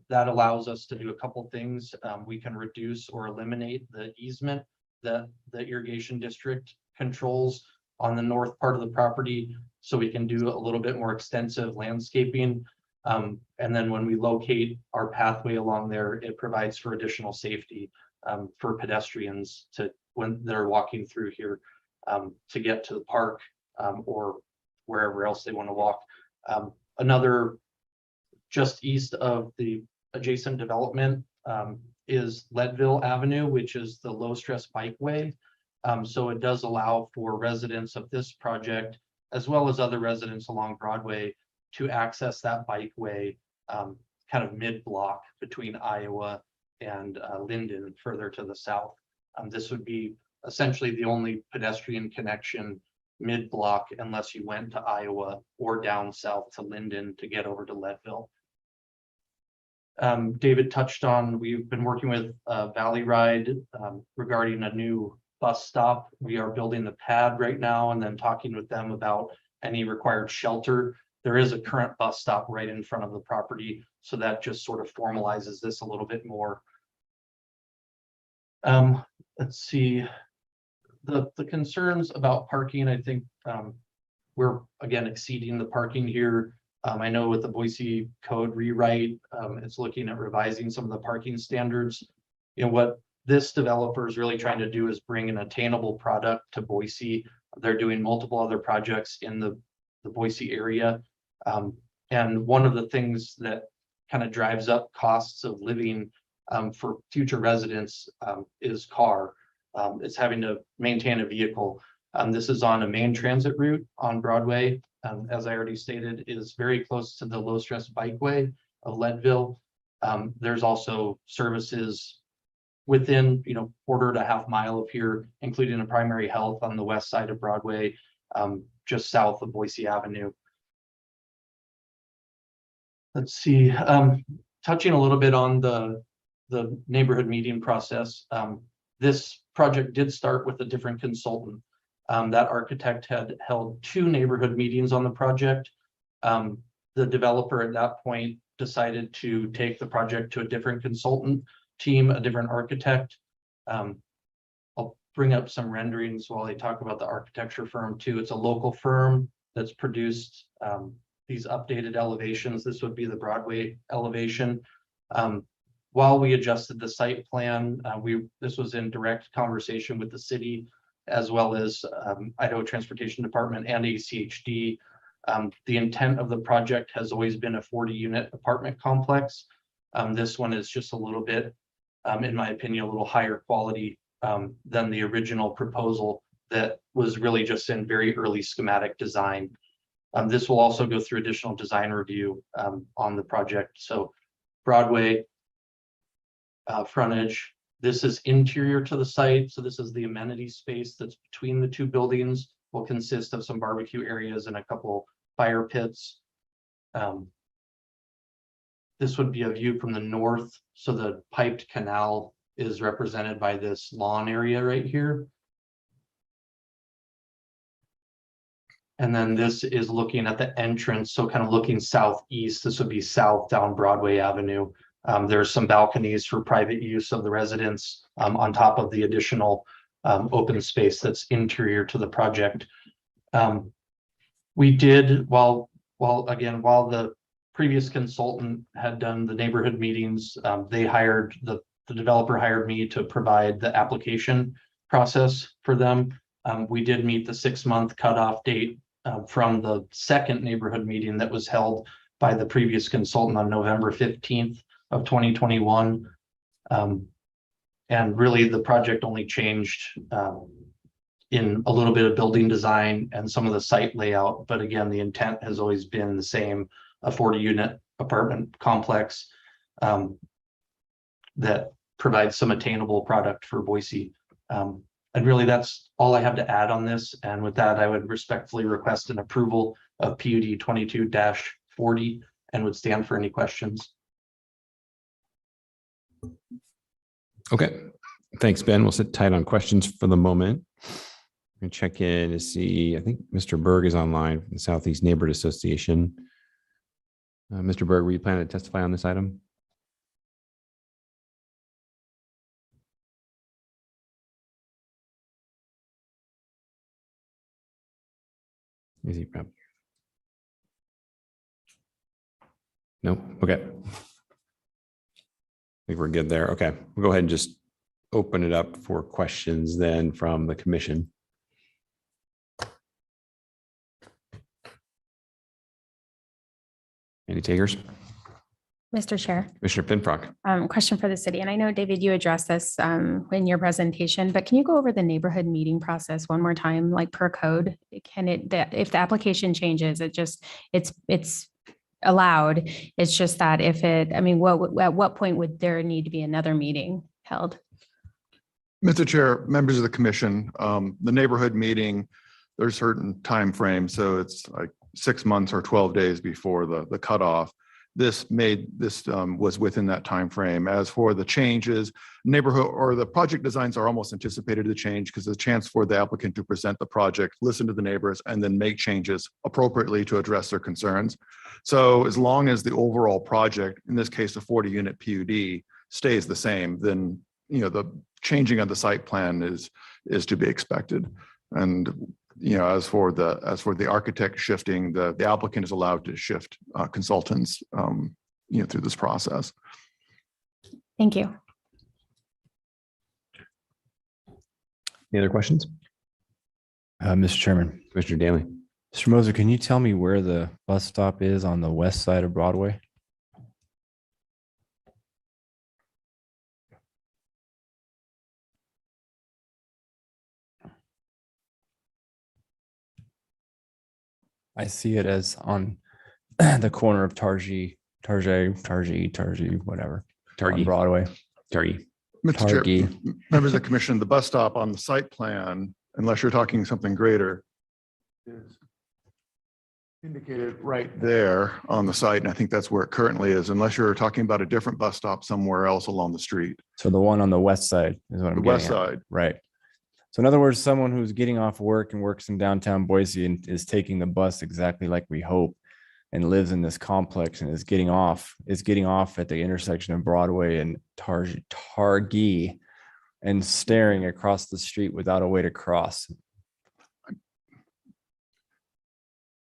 That allows us to do a couple things. We can reduce or eliminate the easement that the irrigation district controls on the north part of the property, so we can do a little bit more extensive landscaping. And then when we locate our pathway along there, it provides for additional safety for pedestrians when they're walking through here to get to the park or wherever else they want to walk. Another just east of the adjacent development is Leadville Avenue, which is the low stress bikeway. So it does allow for residents of this project, as well as other residents along Broadway, to access that bikeway kind of mid-block between Iowa and Linden, further to the south. This would be essentially the only pedestrian connection mid-block unless you went to Iowa or down south to Linden to get over to Leadville. David touched on, we've been working with Valley Ride regarding a new bus stop. We are building the pad right now and then talking with them about any required shelter. There is a current bus stop right in front of the property, so that just sort of formalizes this a little bit more. Let's see, the concerns about parking, I think we're again exceeding the parking here. I know with the Boise code rewrite, it's looking at revising some of the parking standards. You know, what this developer is really trying to do is bring an attainable product to Boise. They're doing multiple other projects in the Boise area. And one of the things that kind of drives up costs of living for future residents is car. It's having to maintain a vehicle. This is on a main transit route on Broadway. As I already stated, is very close to the low stress bikeway of Leadville. There's also services within, quarter to half mile of here, including a primary health on the west side of Broadway, just south of Boise Avenue. Let's see, touching a little bit on the neighborhood meeting process. This project did start with a different consultant. That architect had held 2 neighborhood meetings on the project. The developer at that point decided to take the project to a different consultant team, a different architect. I'll bring up some renderings while I talk about the architecture firm too. It's a local firm that's produced these updated elevations. This would be the Broadway elevation. While we adjusted the site plan, this was in direct conversation with the city, as well as Idaho Transportation Department and ACHD. The intent of the project has always been a 40-unit apartment complex. This one is just a little bit, in my opinion, a little higher quality than the original proposal that was really just in very early schematic design. This will also go through additional design review on the project. So Broadway frontage. This is interior to the site. So this is the amenity space that's between the 2 buildings, will consist of some barbecue areas and a couple fire pits. This would be a view from the north. So the piped canal is represented by this lawn area right here. And then this is looking at the entrance. So kind of looking southeast, this would be south down Broadway Avenue. There's some balconies for private use of the residents on top of the additional open space that's interior to the project. We did, while the previous consultant had done the neighborhood meetings, they hired the the developer hired me to provide the application process for them. We did meet the 6-month cutoff date from the second neighborhood meeting that was held by the previous consultant on November 15th of 2021. And really the project only changed in a little bit of building design and some of the site layout. But again, the intent has always been the same, a 40-unit apartment complex that provides some attainable product for Boise. And really that's all I have to add on this. And with that, I would respectfully request an approval of PUD 22-40 and would stand for any questions. Okay, thanks, Ben. We'll sit tight on questions for the moment. We check in to see, I think Mr. Berg is online from the Southeast Neighborhood Association. Mr. Berg, were you planning to testify on this item? Is he probably? No, okay. I think we're good there. Okay, we'll go ahead and just open it up for questions then from the commission. Any takers? Mr. Chair. Commissioner Pinfrock. Question for the city. And I know, David, you addressed this in your presentation, but can you go over the neighborhood meeting process one more time, like per code? Can it, if the application changes, it's allowed. It's just that if it, I mean, at what point would there need to be another meeting held? Mr. Chair, members of the commission, the neighborhood meeting, there's certain time frames. So it's like 6 months or 12 days before the cutoff. This was within that time frame. As for the changes, neighborhood or the project designs are almost anticipated to change because there's a chance for the applicant to present the project, listen to the neighbors, and then make changes appropriately to address their concerns. So as long as the overall project, in this case, the 40-unit PUD, stays the same, then the changing of the site plan is to be expected. And as for the architect shifting, the applicant is allowed to shift consultants through this process. Thank you. Any other questions? Mr. Chairman. Commissioner Daly. Mr. Moser, can you tell me where the bus stop is on the west side of Broadway? I see it as on the corner of Targhee, whatever. Targhee. Broadway. Targhee. Mr. Chair, members of the commission, the bus stop on the site plan, unless you're talking something greater, is indicated right there on the site. And I think that's where it currently is, unless you're talking about a different bus stop somewhere else along the street. So the one on the west side is what I'm getting west at. side. Right. So in other words, someone who's getting off work and works in downtown Boise and is taking the bus exactly like we hope and lives in this complex and is getting off at the intersection of Broadway and Targhee and staring across the street without a way to cross.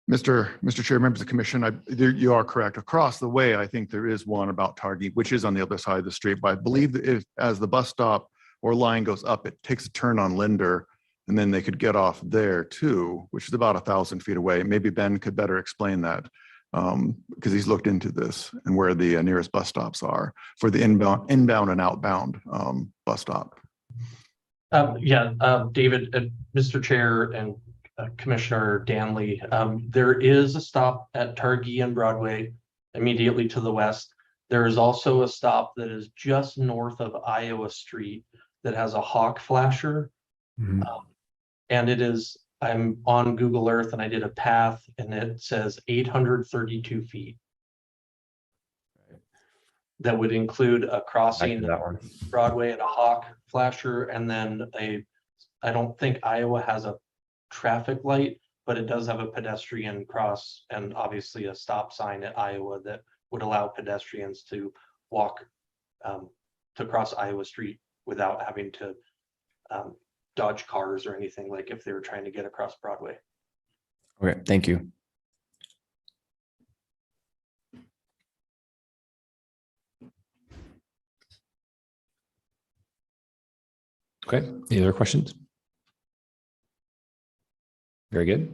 Mr. Chair, members of the commission, you are correct. Across the way, I think there is one about Targhee, which is on the other side of the street. But I believe that as the bus stop or line goes up, it takes a turn on Linder, and then they could get off there too, which is about 1,000 feet away. Maybe Ben could better explain that because he's looked into this and where the nearest bus stops are for the inbound and outbound bus stop. David, Mr. Chair and Commissioner Danley, there is a stop at Targhee and Broadway immediately to the west. There is also a stop that is just north of Iowa Street that has a hawk flasher. And it is, I'm on Google Earth and I did a path and it says 832 feet. That would include a crossing Broadway and a hawk flasher. And then I don't think Iowa has a traffic light, but it does have a pedestrian cross and obviously a stop sign at Iowa that would allow pedestrians to walk to cross Iowa Street without having to dodge cars or anything, like if they were trying to get across Broadway. Okay, thank you. Okay, any other questions? Very good.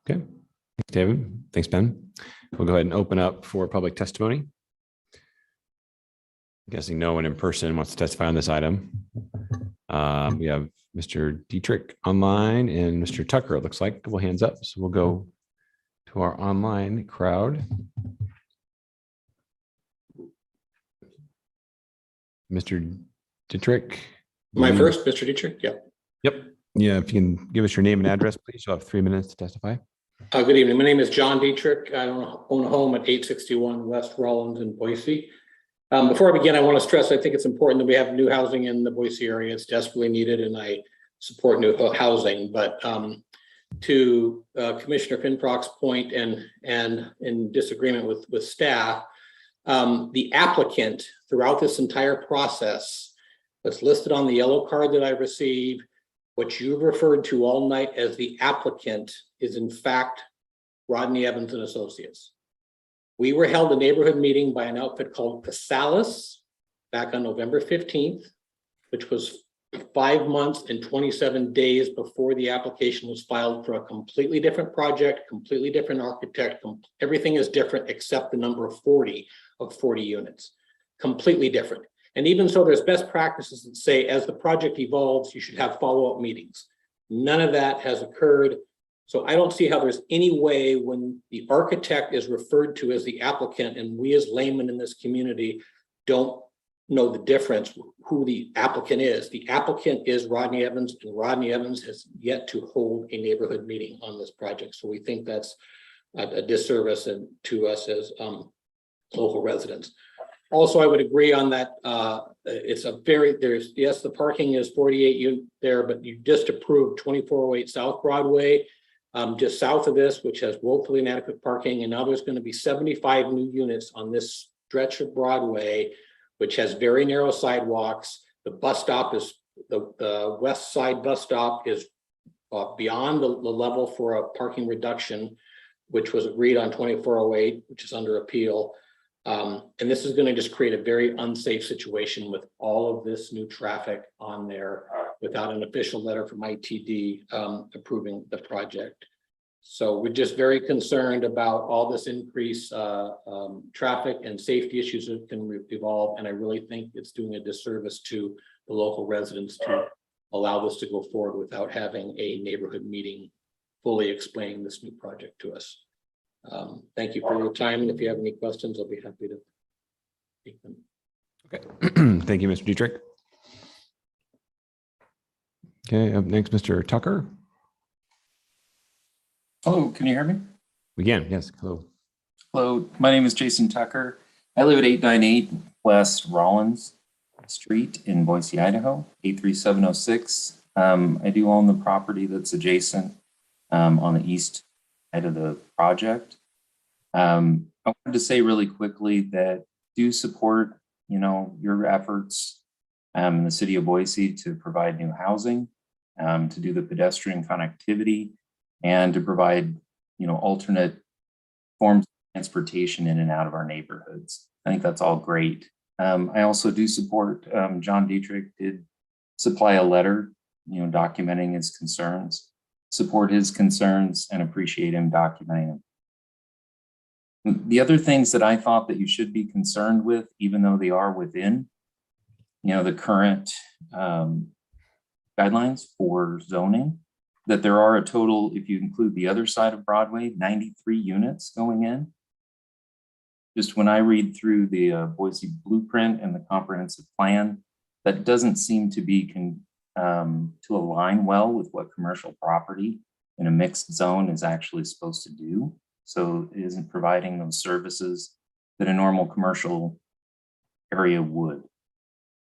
Okay, thanks, David. Thanks, Ben. We'll go ahead and open up for public testimony. I'm guessing no one in person wants to testify on this item. We have Mr. Dietrich online and Mr. Tucker, it looks like, a couple hands up. So we'll go to our online crowd. Mr. Dietrich. My first, Mr. Dietrich, yeah. Yep. Yeah, if you can give us your name and address, please. You'll have 3 minutes to testify. Good evening. My name is John Dietrich. I own a home at 861 West Rollins in Boise. Before I begin, I want to stress, I think it's important that we have new housing in the Boise area. It's desperately needed, and I support new housing. But to Commissioner Finfrock's point, and in disagreement with staff, the applicant throughout this entire process that's listed on the yellow card that I received, what you've referred to all night as the applicant is in fact Rodney Evans and Associates. We were held a neighborhood meeting by an outfit called Casalis back on November 15th, which was 5 months and 27 days before the application was filed for a completely different project, completely different architect. Everything is different except the number of 40 units, completely different. And even so, there's best practices that say as the project evolves, you should have follow-up meetings. None of that has occurred. So I don't see how there's any way when the architect is referred to as the applicant and we as laymen in this community don't know the difference who the applicant is. The applicant is Rodney Evans, and Rodney Evans has yet to hold a neighborhood meeting on this project. So we think that's a disservice to us as local residents. Also, I would agree on that. It's yes, the parking is 48 units there, but you just approved 2408 South Broadway, just south of this, which has woefully inadequate parking. And now there's going to be 75 new units on this stretch of Broadway, which has very narrow sidewalks. The bus stop is, the west side bus stop is beyond the level for a parking reduction, which was agreed on 2408, which is under appeal. And this is going to just create a very unsafe situation with all of this new traffic on there without an official letter from ITD approving the project. So we're just very concerned about all this increased traffic and safety issues that can evolve. And I really think it's doing a disservice to the local residents to allow this to go forward without having a neighborhood meeting fully explaining this new project to us. Thank you for your time. And if you have any questions, I'll be happy to take them. Okay. Thank you, Mr. Dietrich. Okay, up next, Mr. Tucker. Hello, can you hear me? We can, yes. Hello. Hello, my name is Jason Tucker. I live at 898 West Rollins Street in Boise, Idaho, 83706. I do own the property that's adjacent on the east side of the project. I wanted to say really quickly that do support, your efforts in the city of Boise to provide new housing, to do the pedestrian connectivity, and to provide, alternate forms of transportation in and out of our neighborhoods. I think that's all great. I also do support, John Dietrich did supply a letter, documenting his concerns, support his concerns, and appreciate him documenting them. The other things that I thought that you should be concerned with, even though they are within, the current guidelines for zoning, that there are a total, if you include the other side of Broadway, 93 units going in. Just when I read through the Boise blueprint and the comprehensive plan, that doesn't seem to be to align well with what commercial property in a mixed zone is actually supposed to do. So it isn't providing those services that a normal commercial area would.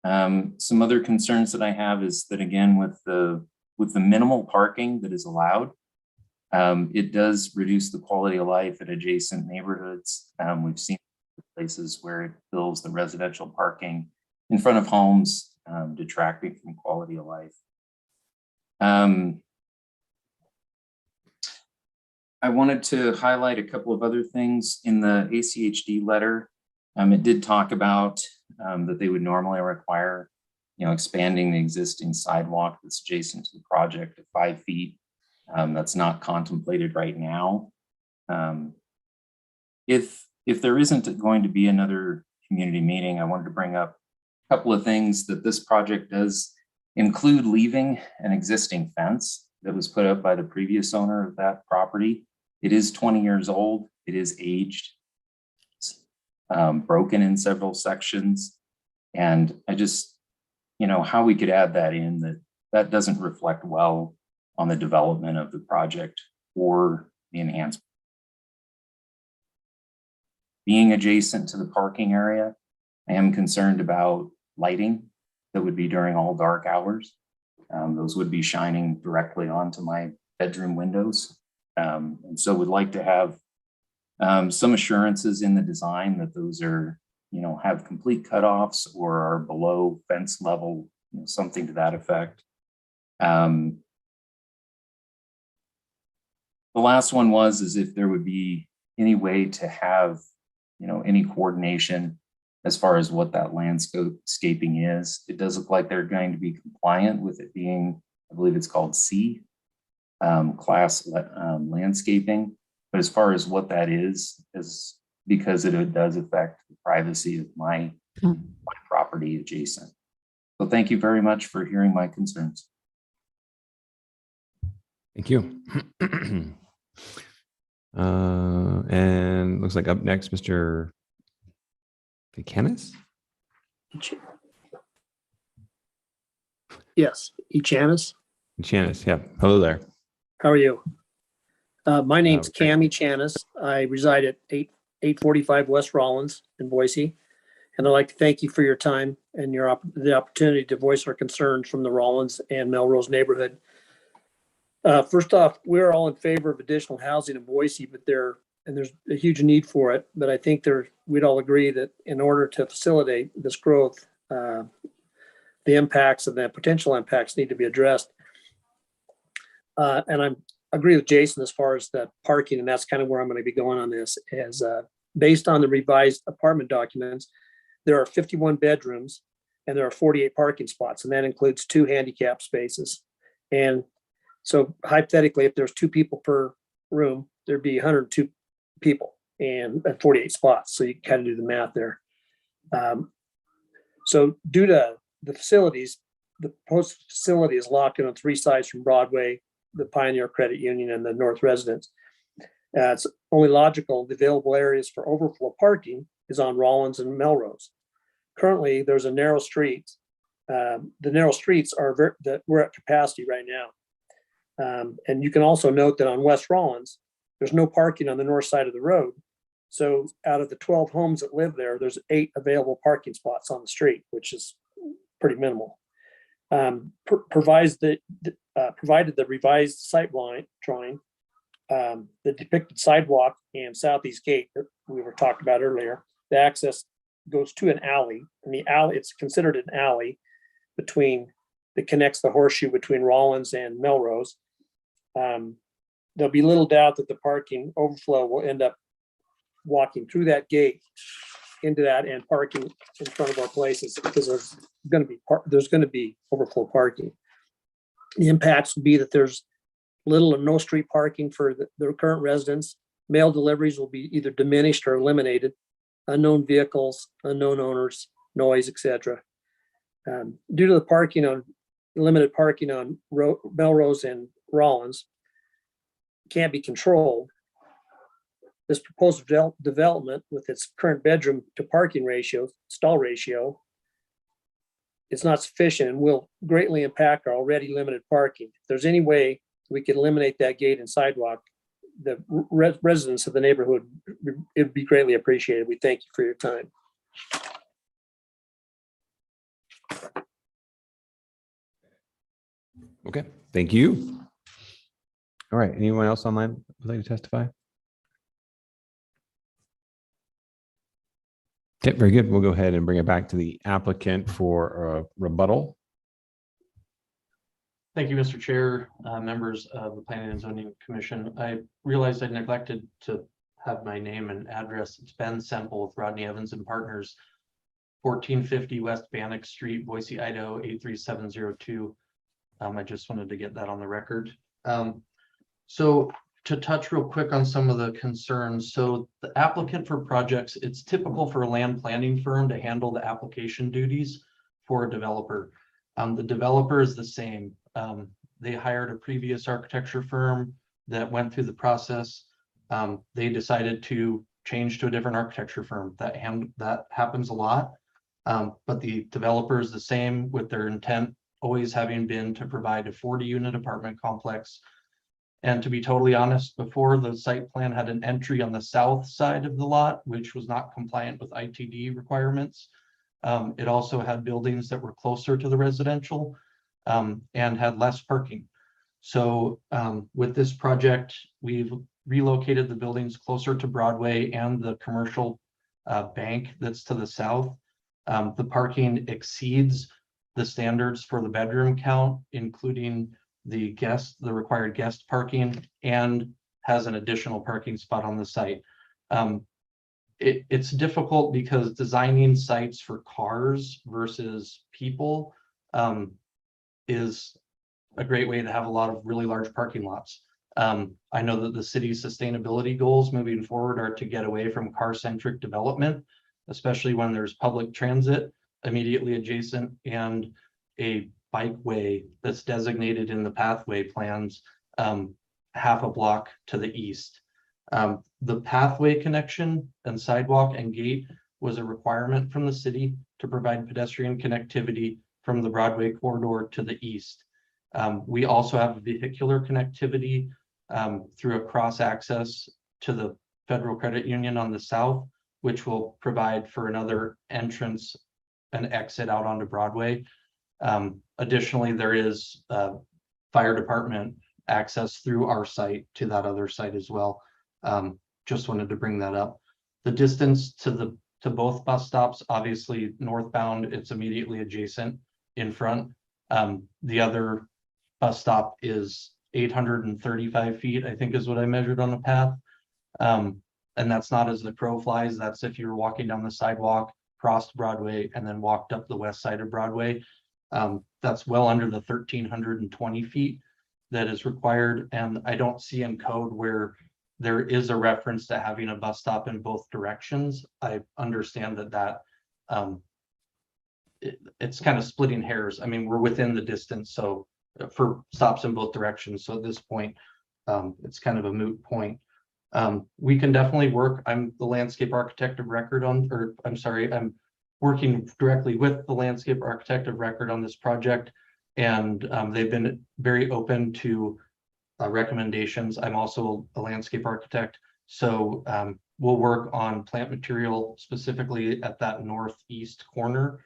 Some other concerns that I have is that, again, with the minimal parking that is allowed, it does reduce the quality of life at adjacent neighborhoods. We've seen places where it fills the residential parking in front of homes, detracting from quality of life. I wanted to highlight a couple of other things in the ACHD letter. It did talk about that they would normally require expanding the existing sidewalk that's adjacent to the project to 5 feet. That's not contemplated right now. If there isn't going to be another community meeting, I wanted to bring up a couple of things that this project does include leaving an existing fence that was put up by the previous owner of that property. It is 20 years old. It is aged, broken in several sections. And I just, how we could add that in, that doesn't reflect well on the development of the project or the enhancement. Being adjacent to the parking area, I am concerned about lighting that would be during all dark hours. Those would be shining directly onto my bedroom windows. And so would like to have some assurances in the design that those are, have complete cutoffs or are below fence level, something to that effect. The last one is if there would be any way to have, any coordination as far as what that landscaping is. It does look like they're going to be compliant with it being, I believe it's called C class landscaping. But as far as what that is because it does affect the privacy of my property adjacent. So thank you very much for hearing my concerns. Thank you. And looks like up next, Mr. Buchanan. Yes, Echanis. Echanis, yeah. Hello there. How are you? My name's Cam Echanis. I reside at 845 West Rollins in Boise. And I'd like to thank you for your time and the opportunity to voice our concerns from the Rollins and Melrose neighborhood. First off, we're all in favor of additional housing in Boise, but there's a huge need for it. But I think we'd all agree that in order to facilitate this growth, the impacts and the potential impacts need to be addressed. And I agree with Jason as far as the parking, and that's kind of where I'm going to be going on this. As based on the revised apartment documents, there are 51 bedrooms and there are 48 parking spots, and that includes 2 handicap spaces. And so hypothetically, if there's 2 people per room, there'd be 102 people and 48 spots. So you can kind of do the math there. So due to the facilities, the post facility is locked in on 3 sides from Broadway, the Pioneer Credit Union, and the North Residence. It's only logical the available areas for overflow parking is on Rollins and Melrose. Currently, there's a narrow street. The narrow streets we're at capacity right now. And you can also note that on West Rollins, there's no parking on the north side of the road. So out of the 12 homes that live there, there's 8 available parking spots on the street, which is pretty minimal. Provided the revised sight drawing, the depicted sidewalk and southeast gate that we were talked about earlier, the access goes to an alley, and the alley, it's considered an alley that connects the horseshoe between Rollins and Melrose. There'll be little doubt that the parking overflow will end up walking through that gate into that and parking in front of our places because there's going to be overflow parking. The impacts would be that there's little or no street parking for the current residents. Mail deliveries will be either diminished or eliminated. Unknown vehicles, unknown owners, noise, etc. Due to the limited parking on Melrose and Rollins can't be controlled. This proposed development with its current bedroom to parking ratio, stall ratio, is not sufficient and will greatly impact our already limited parking. If there's any way we could eliminate that gate and sidewalk, the residents of the neighborhood, it would be greatly appreciated. We thank you for your time. Okay, thank you. All right, anyone else online would like to testify? Okay, very good. We'll go ahead and bring it back to the applicant for a rebuttal. Thank you, Mr. Chair, members of the Planning and Zoning Commission. I realized I neglected to have my name and address. It's Ben Semple with Rodney Evans and Partners, 1450 West Bannock Street, Boise, Idaho, 83702. I just wanted to get that on the record. So to touch real quick on some of the concerns. So the applicant for projects, it's typical for a land planning firm to handle the application duties for a developer. The developer is the same. They hired a previous architecture firm that went through the process. They decided to change to a different architecture firm. That happens a lot. But the developer is the same, with their intent always having been to provide a 40-unit apartment complex. And to be totally honest, before the site plan had an entry on the south side of the lot, which was not compliant with ITD requirements. It also had buildings that were closer to the residential and had less parking. So with this project, we've relocated the buildings closer to Broadway and the commercial bank that's to the south. The parking exceeds the standards for the bedroom count, including the required guest parking, and has an additional parking spot on the site. It's difficult because designing sites for cars versus people is a great way to have a lot of really large parking lots. I know that the city's sustainability goals moving forward are to get away from car-centric development, especially when there's public transit immediately adjacent and a bikeway that's designated in the pathway plans half a block to the east. The pathway connection and sidewalk and gate was a requirement from the city to provide pedestrian connectivity from the Broadway corridor to the east. We also have vehicular connectivity through a cross access to the Federal Credit Union on the south, which will provide for another entrance and exit out onto Broadway. Additionally, there is fire department access through our site to that other site as well. Just wanted to bring that up. The distance to both bus stops, obviously northbound, it's immediately adjacent in front. The other bus stop is 835 feet, I think is what I measured on the path. And that's not as the crow flies. That's if you're walking down the sidewalk, crossed Broadway, and then walked up the west side of Broadway. That's well under the 1,320 feet that is required. And I don't see in code where there is a reference to having a bus stop in both directions. I understand that it's kind of splitting hairs. I mean, we're within the distance, so for stops in both directions. So at this point, it's kind of a moot point. We can definitely work. I'm the landscape architect of record I'm working directly with the landscape architect of record on this project, and they've been very open to recommendations. I'm also a landscape architect, so we'll work on plant material specifically at that northeast corner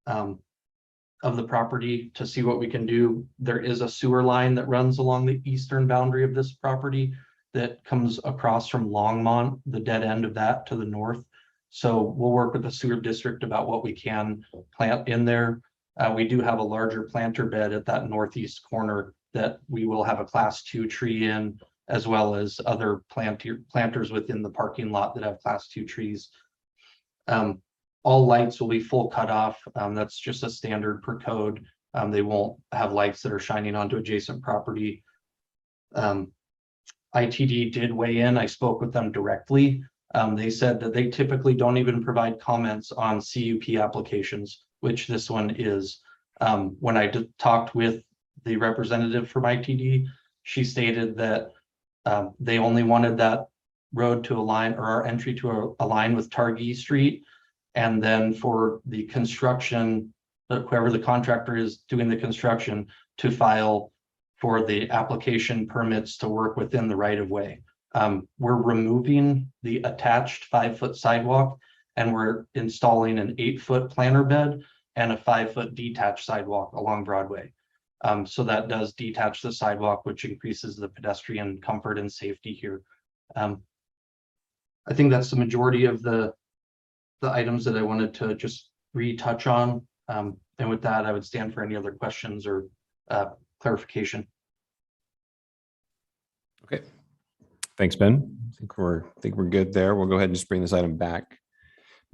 of the property to see what we can do. There is a sewer line that runs along the eastern boundary of this property that comes across from Longmont, the dead end of that to the north. So we'll work with the sewer district about what we can plant in there. We do have a larger planter bed at that northeast corner that we will have a class 2 tree in, as well as other planters within the parking lot that have class 2 trees. All lights will be full cutoff. That's just a standard per code. They won't have lights that are shining onto adjacent property. ITD did weigh in. I spoke with them directly. They said that they typically don't even provide comments on CUP applications, which this one is. When I talked with the representative from ITD, she stated that they only wanted that road to align, or our entry to align with Targhee Street. And then for the construction, whoever the contractor is doing the construction, to file for the application permits to work within the right of way. We're removing the attached 5-foot sidewalk, and we're installing an 8-foot planter bed and a 5-foot detached sidewalk along Broadway. So that does detach the sidewalk, which increases the pedestrian comfort and safety here. I think that's the majority of the items that I wanted to just retouch on. And with that, I would stand for any other questions or clarification. Okay. Thanks, Ben. I think we're good there. We'll go ahead and just bring this item back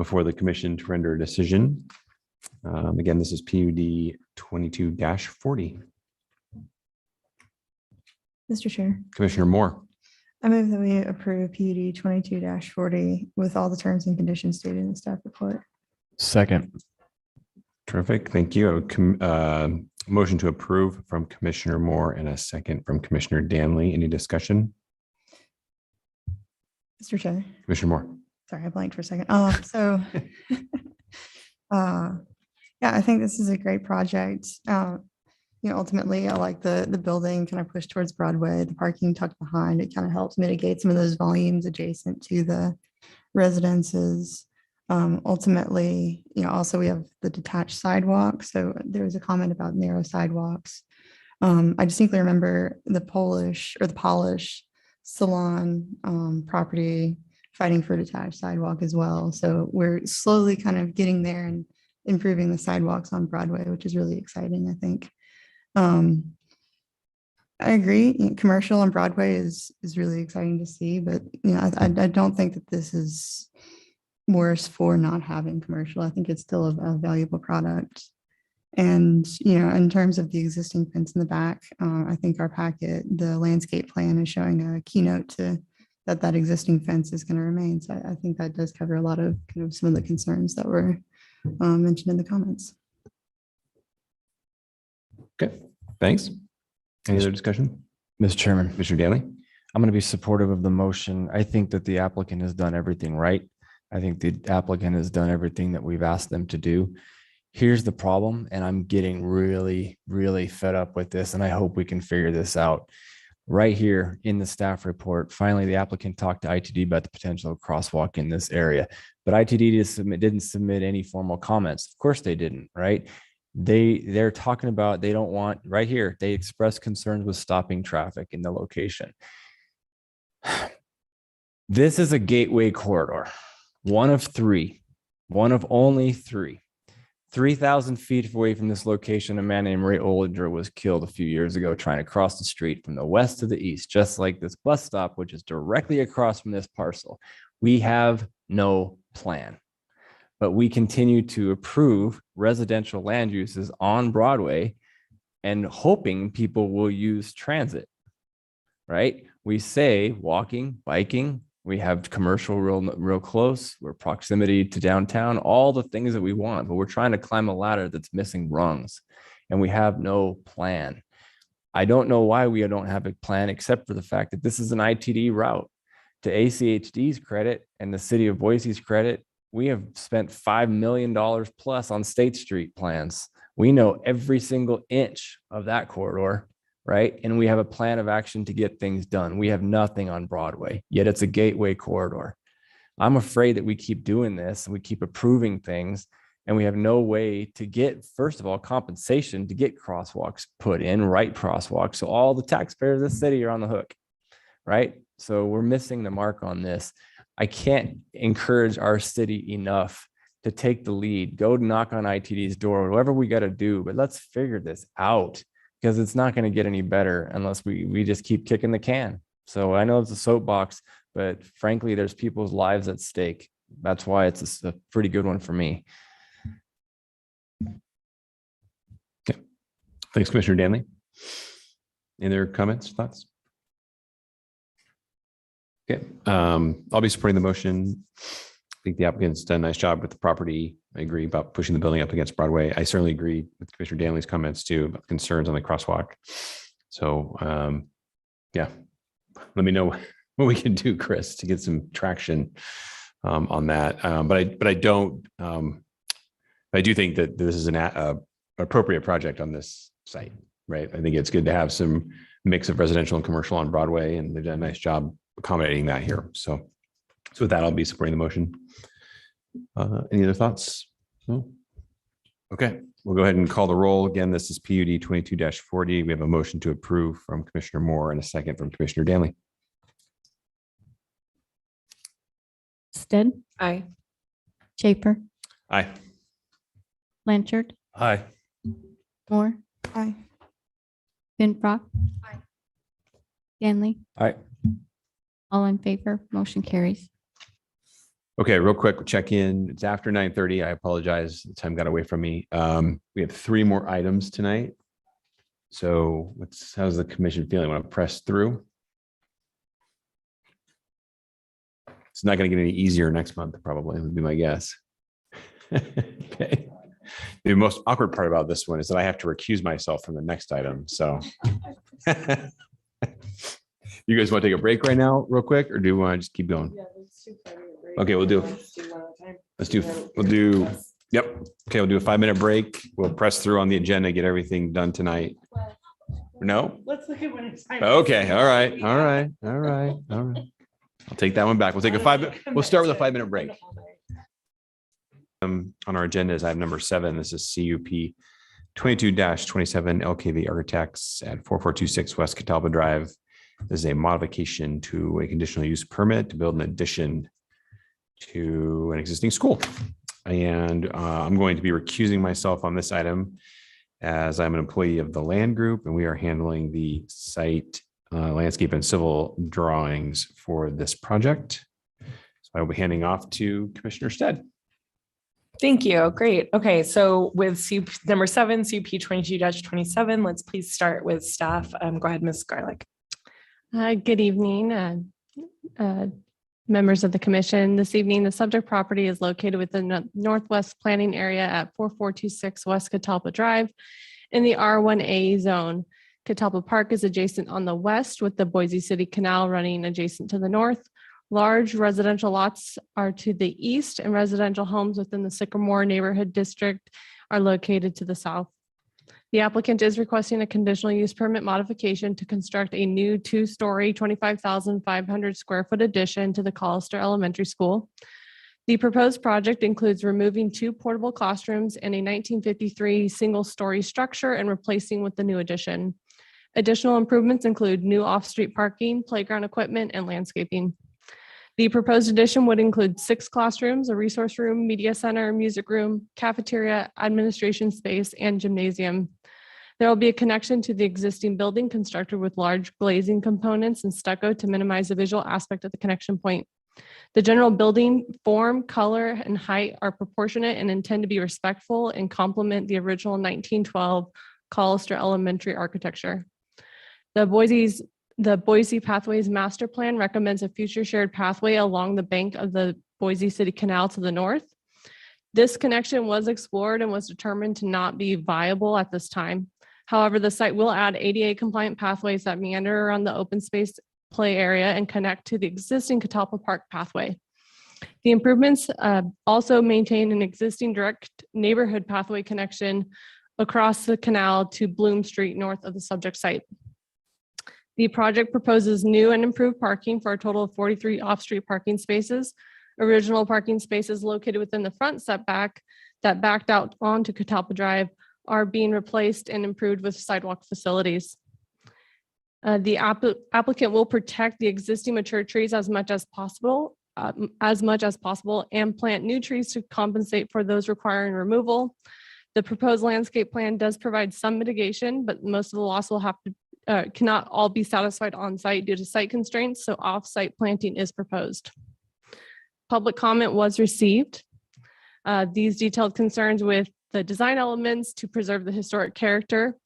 before the commission to render a decision. Again, this is PUD 22-40. Mr. Chair, Commissioner Moore. I move that we approve PUD 22-40 with all the terms and conditions stated in the staff report. Second. Terrific. Thank you. Motion to approve from Commissioner Moore and a second from Commissioner Danley. Any discussion? Mr. Chair. Commissioner Moore. Sorry, I blanked for a second. Yeah, I think this is a great project. Ultimately, I like the building kind of pushed towards Broadway, the parking tucked behind. It kind of helps mitigate some of those volumes adjacent to the residences. Ultimately, also we have the detached sidewalk. So there was a comment about narrow sidewalks. I distinctly remember the Polish salon property fighting for a detached sidewalk as well. So we're slowly kind of getting there and improving the sidewalks on Broadway, which is really exciting, I think. I agree. Commercial on Broadway is really exciting to see, but I don't think that this is worse for not having commercial. I think it's still a valuable product. And, in terms of the existing fence in the back, I think our packet, the landscape plan is showing a keynote to that existing fence is going to remain. So I think that does cover a lot of kind of some of the concerns that were mentioned in the comments. Okay, thanks. Any other discussion? Mr. Chairman. Mr. Daly. I'm going to be supportive of the motion. I think that the applicant has done everything right. I think the applicant has done everything that we've asked them to do. Here's the problem, and I'm getting really, really fed up with this, and I hope we can figure this out. Right here in the staff report, finally, the applicant talked to ITD about the potential crosswalk in this area, but ITD didn't submit any formal comments. Of course they didn't, right? They're talking about, they don't want, right here, they express concerns with stopping traffic in the location. This is a gateway corridor, one of only three. 3,000 feet away from this location, a man named Ray Olinger was killed a few years ago trying to cross the street from the west to the east, just like this bus stop, which is directly across from this parcel. We have no plan, but we continue to approve residential land uses on Broadway and hoping people will use transit, right? We say walking, biking, we have commercial real close, we're proximity to downtown, all the things that we want, but we're trying to climb a ladder that's missing rungs and we have no plan. I don't know why we don't have a plan, except for the fact that this is an ITD route. To ACHD's credit and the city of Boise's credit, we have spent $5 million plus on State Street plans. We know every single inch of that corridor, right? And we have a plan of action to get things done. We have nothing on Broadway, yet it's a gateway corridor. I'm afraid that we keep doing this and we keep approving things and we have no way to get, first of all, compensation to get crosswalks put in, right crosswalks. So all the taxpayers of the city are on the hook, right? So we're missing the mark on this. I can't encourage our city enough to take the lead, go knock on ITD's door, whatever we got to do, but let's figure this out, because it's not going to get any better unless we just keep kicking the can. So I know it's a soapbox, but frankly, there's people's lives at stake. That's why it's a pretty good one for me. Okay. Thanks, Commissioner Danley. Any other comments, thoughts? Okay. I'll be supporting the motion. I think the applicant's done a nice job with the property. I agree about pushing the building up against Broadway. I certainly agree with Commissioner Danley's comments too about concerns on the crosswalk. So yeah, let me know what we can do, Chris, to get some traction on that. But I don't. I do think that this is an appropriate project on this site, right? I think it's good to have some mix of residential and commercial on Broadway, and they've done a nice job accommodating that here. So with that, I'll be supporting the motion. Any other thoughts? No? Okay, we'll go ahead and call the roll. Again, this is PUD 22-40. We have a motion to approve from Commissioner Moore and a second from Commissioner Danley. Stead. Aye. Schaefer. Aye. Blanchard. Aye. Moore. Aye. Binfrock. Aye. Danley. Aye. All in favor, motion carries. Okay, real quick, check in. It's after 9:30. I apologize. The time got away from me. We have 3 more items tonight. So how's the commission feeling? Want to press through? It's not going to get any easier next month, probably, would be my guess. Okay. The most awkward part about this one is that I have to recuse myself from the next item. So you guys want to take a break right now real quick, or do you want to just keep going? Okay, we'll do. Yep. Okay, we'll do a 5-minute break. We'll press through on the agenda, get everything done tonight. No? Let's look at when it's time. Okay, all right. I'll take that one back. We'll take we'll start with a 5-minute break. On our agenda is item number 7. This is CUP 22-27 LKV Architects at 4426 West Catalpa Drive. This is a modification to a conditional use permit to build an addition to an existing school. And I'm going to be recusing myself on this item as I'm an employee of the land group, and we are handling the site landscape and civil drawings for this project. So I will be handing off to Commissioner Stead. Thank you. Great. Okay, so with CUP number 7, CUP 22-27, let's please start with staff. Go ahead, Ms. Garlick. Good evening, members of the commission. This evening, the subject property is located within the Northwest Planning Area at 4426 West Catalpa Drive in the R1A zone. Catalpa Park is adjacent on the west, with the Boise City Canal running adjacent to the north. Large residential lots are to the east, and residential homes within the Sycamore neighborhood district are located to the south. The applicant is requesting a conditional use permit modification to construct a new 2-story, 25,500 square foot addition to the Collister Elementary School. The proposed project includes removing 2 portable classrooms and a 1953 single-story structure and replacing with the new addition. Additional improvements include new off-street parking, playground equipment, and landscaping. The proposed addition would include 6 classrooms, a resource room, media center, music room, cafeteria, administration space, and gymnasium. There will be a connection to the existing building constructed with large glazing components and stucco to minimize the visual aspect of the connection point. The general building form, color, and height are proportionate and intend to be respectful and complement the original 1912 Collister Elementary architecture. The Boise Pathways Master Plan recommends a future shared pathway along the bank of the Boise City Canal to the north. This connection was explored and was determined to not be viable at this time. However, the site will add ADA compliant pathways that meander around the open space play area and connect to the existing Catalpa Park pathway. The improvements also maintain an existing direct neighborhood pathway connection across the canal to Bloom Street north of the subject site. The project proposes new and improved parking for a total of 43 off-street parking spaces. Original parking spaces located within the front setback that backed out onto Catalpa Drive are being replaced and improved with sidewalk facilities. The applicant will protect the existing mature trees as much as possible, and plant new trees to compensate for those requiring removal. The proposed landscape plan does provide some mitigation, but most of the loss will cannot all be satisfied on site due to site constraints, so off-site planting is proposed. Public comment was received. These detailed concerns with the design elements to preserve the historic character.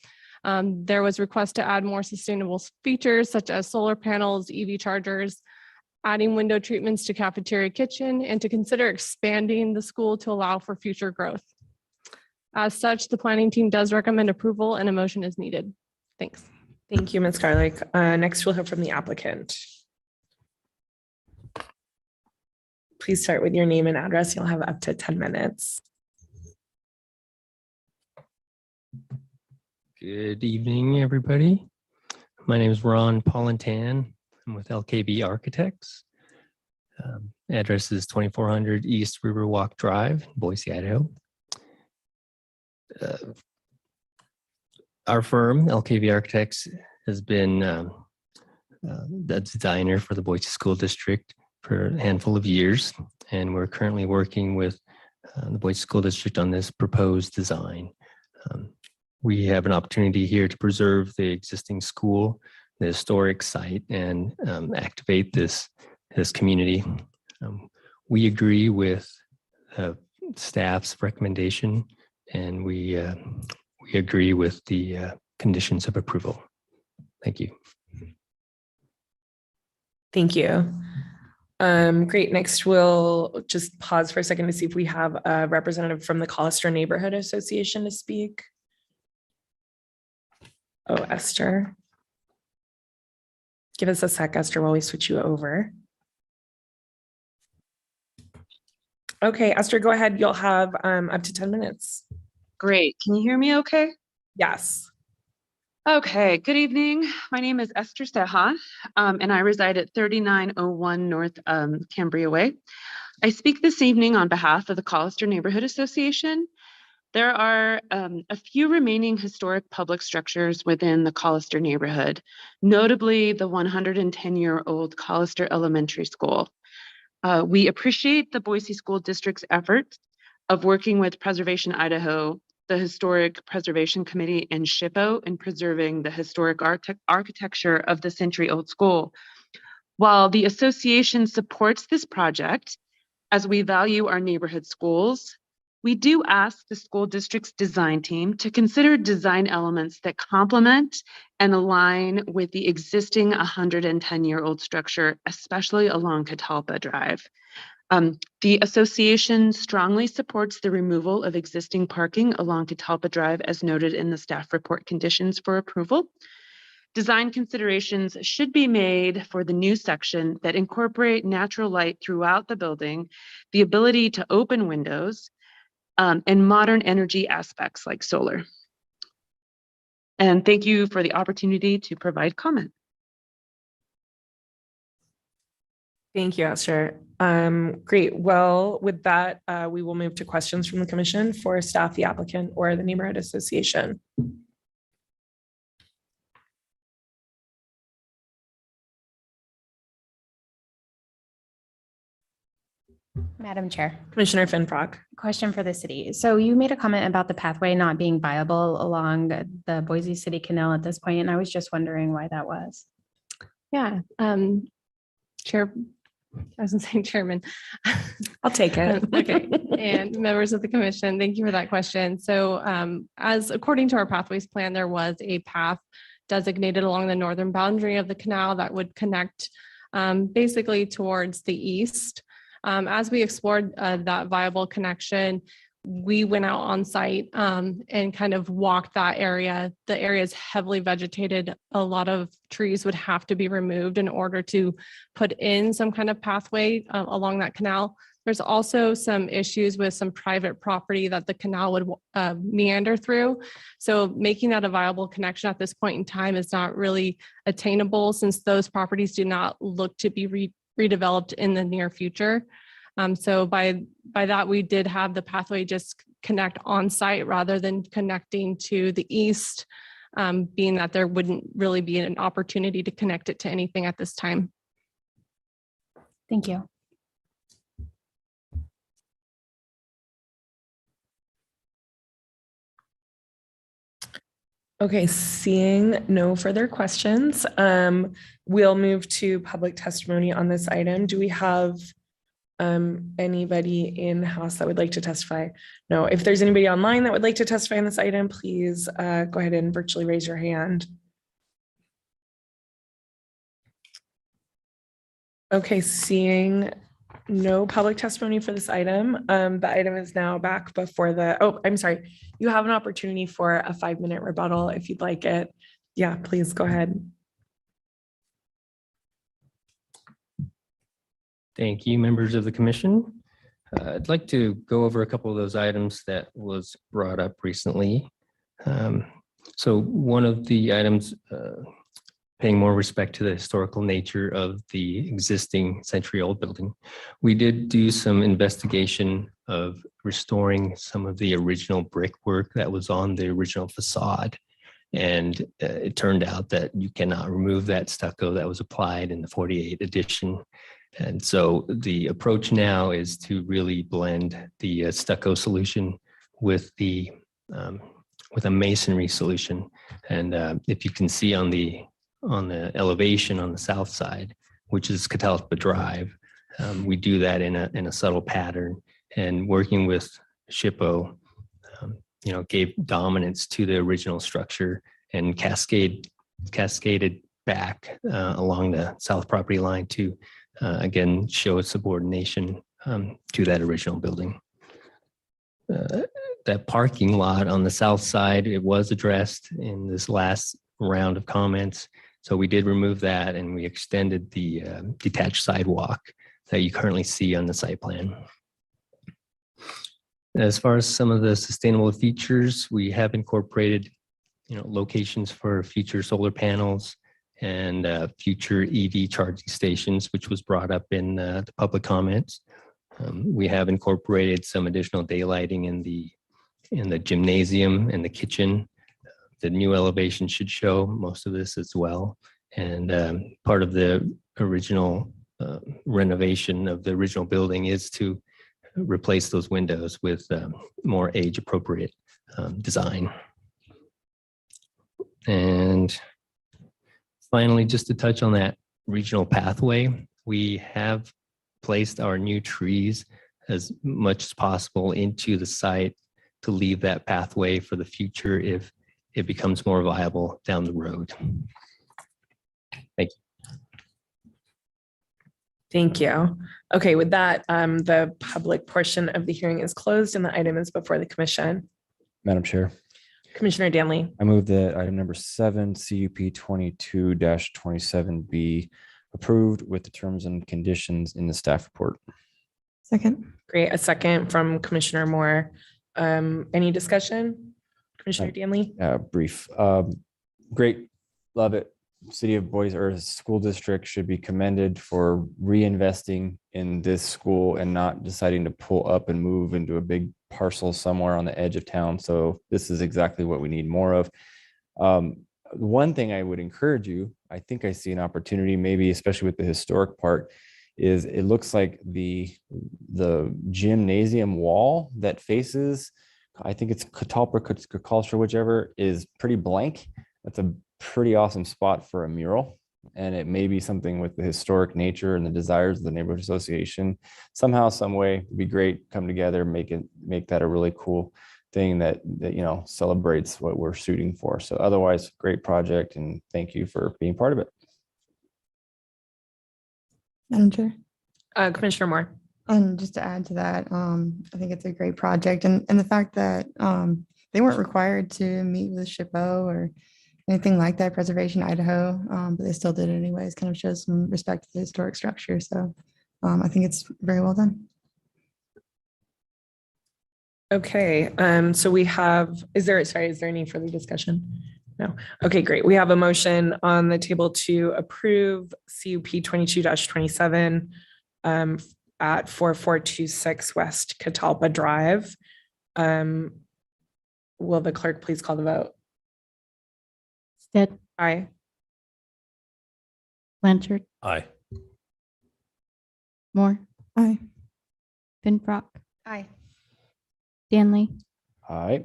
There was request to add more sustainable features such as solar panels, EV chargers, adding window treatments to cafeteria kitchen, and to consider expanding the school to allow for future growth. As such, the planning team does recommend approval and a motion is needed. Thanks. Thank you, Ms. Garlick. Next, we'll hear from the applicant. Please start with your name and address. You'll have up to 10 minutes. Good evening, everybody. My name is Ron Polintan. I'm with LKB Architects. Address is 2400 East Riverwalk Drive, Boise, Idaho. Our firm, LKB Architects, has been the designer for the Boise School District for a handful of years, and we're currently working with the Boise School District on this proposed design. We have an opportunity here to preserve the existing school, the historic site, and activate this community. We agree with staff's recommendation, and we agree with the conditions of approval. Thank you. Thank you. Great. Next, we'll just pause for a second to see if we have a representative from the Collister Neighborhood Association to speak. Oh, Esther. Give us a sec, Esther, while we switch you over. Okay, Esther, go ahead. You'll have up to 10 minutes. Great. Can you hear me okay? Yes. Okay, good evening. My name is Esther Seha, and I reside at 3901 North Cambria Way. I speak this evening on behalf of the Collister Neighborhood Association. There are a few remaining historic public structures within the Collister neighborhood, notably the 110-year-old Collister Elementary School. We appreciate the Boise School District's efforts of working with Preservation Idaho, the Historic Preservation Committee, and SHPO in preserving the historic architecture of the century-old school. While the association supports this project, as we value our neighborhood schools, we do ask the school district's design team to consider design elements that complement and align with the existing 110-year-old structure, especially along Catalpa Drive. The association strongly supports the removal of existing parking along Catalpa Drive as noted in the staff report conditions for approval. Design considerations should be made for the new section that incorporate natural light throughout the building, the ability to open windows, and modern energy aspects like solar. And thank you for the opportunity to provide comment. Thank you, Esther. Great. Well, with that, we will move to questions from the commission for staff, the applicant, or the neighborhood association. Madam Chair. Commissioner Finfrock. Question for the city. So you made a comment about the pathway not being viable along the Boise City Canal at this point, and I was just wondering why that was. Yeah, Chair, I was saying Chairman. I'll take it. Okay, and members of the commission, thank you for that question. So as according to our pathways plan, there was a path designated along the northern boundary of the canal that would connect basically towards the east. As we explored that viable connection, we went out on site and kind of walked that area. The area is heavily vegetated. A lot of trees would have to be removed in order to put in some kind of pathway along that canal. There's also some issues with some private property that the canal would meander through. So making that a viable connection at this point in time is not really attainable since those properties do not look to be redeveloped in the near future. So by that, we did have the pathway just connect on site rather than connecting to the east, being that there wouldn't really be an opportunity to connect it to anything at this time. Thank you. Okay, seeing no further questions, we'll move to public testimony on this item. Do we have anybody in house that would like to testify? No. If there's anybody online that would like to testify on this item, please go ahead and virtually raise your hand. Okay, seeing no public testimony for this item, the item is now back before the, oh, I'm sorry. You have an opportunity for a 5-minute rebuttal if you'd like it. Yeah, please go ahead. Thank you, members of the commission. I'd like to go over a couple of those items that was brought up recently. So one of the items paying more respect to the historical nature of the existing century-old building. We did do some investigation of restoring some of the original brickwork that was on the original facade. And it turned out that you cannot remove that stucco that was applied in the 48 edition. And so the approach now is to really blend the stucco solution with the with a masonry solution. And if you can see on the elevation on the south side, which is Catalpa Drive, We do that in a subtle pattern, and working with SHPO, gave dominance to the original structure and cascaded back along the south property line to again show its subordination to that original building. That parking lot on the south side, it was addressed in this last round of comments. So we did remove that, and we extended the detached sidewalk that you currently see on the site plan. As far as some of the sustainable features, we have incorporated, locations for future solar panels and future EV charging stations, which was brought up in the public comments. We have incorporated some additional daylighting in the gymnasium and the kitchen. The new elevation should show most of this as well. And part of the original renovation of the original building is to replace those windows with more age-appropriate design. And finally, just to touch on that regional pathway, we have placed our new trees as much as possible into the site to leave that pathway for the future if it becomes more viable down the road. Thank you. Thank you. Okay, with that, the public portion of the hearing is closed and the item is before the commission. Madam Chair, Commissioner Danley. I move that item number 7, CUP 22-27B approved with the terms and conditions in the staff report. Second. Great. A second from Commissioner Moore. Any discussion? Commissioner Danley? Brief. Great. Love it. City of Boise or school district should be commended for reinvesting in this school and not deciding to pull up and move into a big parcel somewhere on the edge of town. So this is exactly what we need more of. One thing I would encourage you, I think I see an opportunity, maybe especially with the historic part, is it looks like the gymnasium wall that faces, I think it's Catalpa, culture, whichever, is pretty blank. That's a pretty awesome spot for a mural. And it may be something with the historic nature and the desires of the neighborhood association. Somehow, some way, it'd be great, come together, make that a really cool thing that celebrates what we're shooting for. So otherwise, great project, and thank you for being part of it. Madam Chair. Commissioner Moore. And just to add to that, I think it's a great project, and the fact that they weren't required to meet with SHPO or anything like that, Preservation Idaho, but they still did it anyways, kind of shows some respect to the historic structure. So I think it's very well done. Okay, so we have, is there any further discussion? No. Okay, great. We have a motion on the table to approve CUP 22-27 at 4426 West Catalpa Drive. Will the clerk please call the vote? Stead. Aye. Blanchard. Aye. Moore. Aye. Finfrock. Aye. Danley. Aye.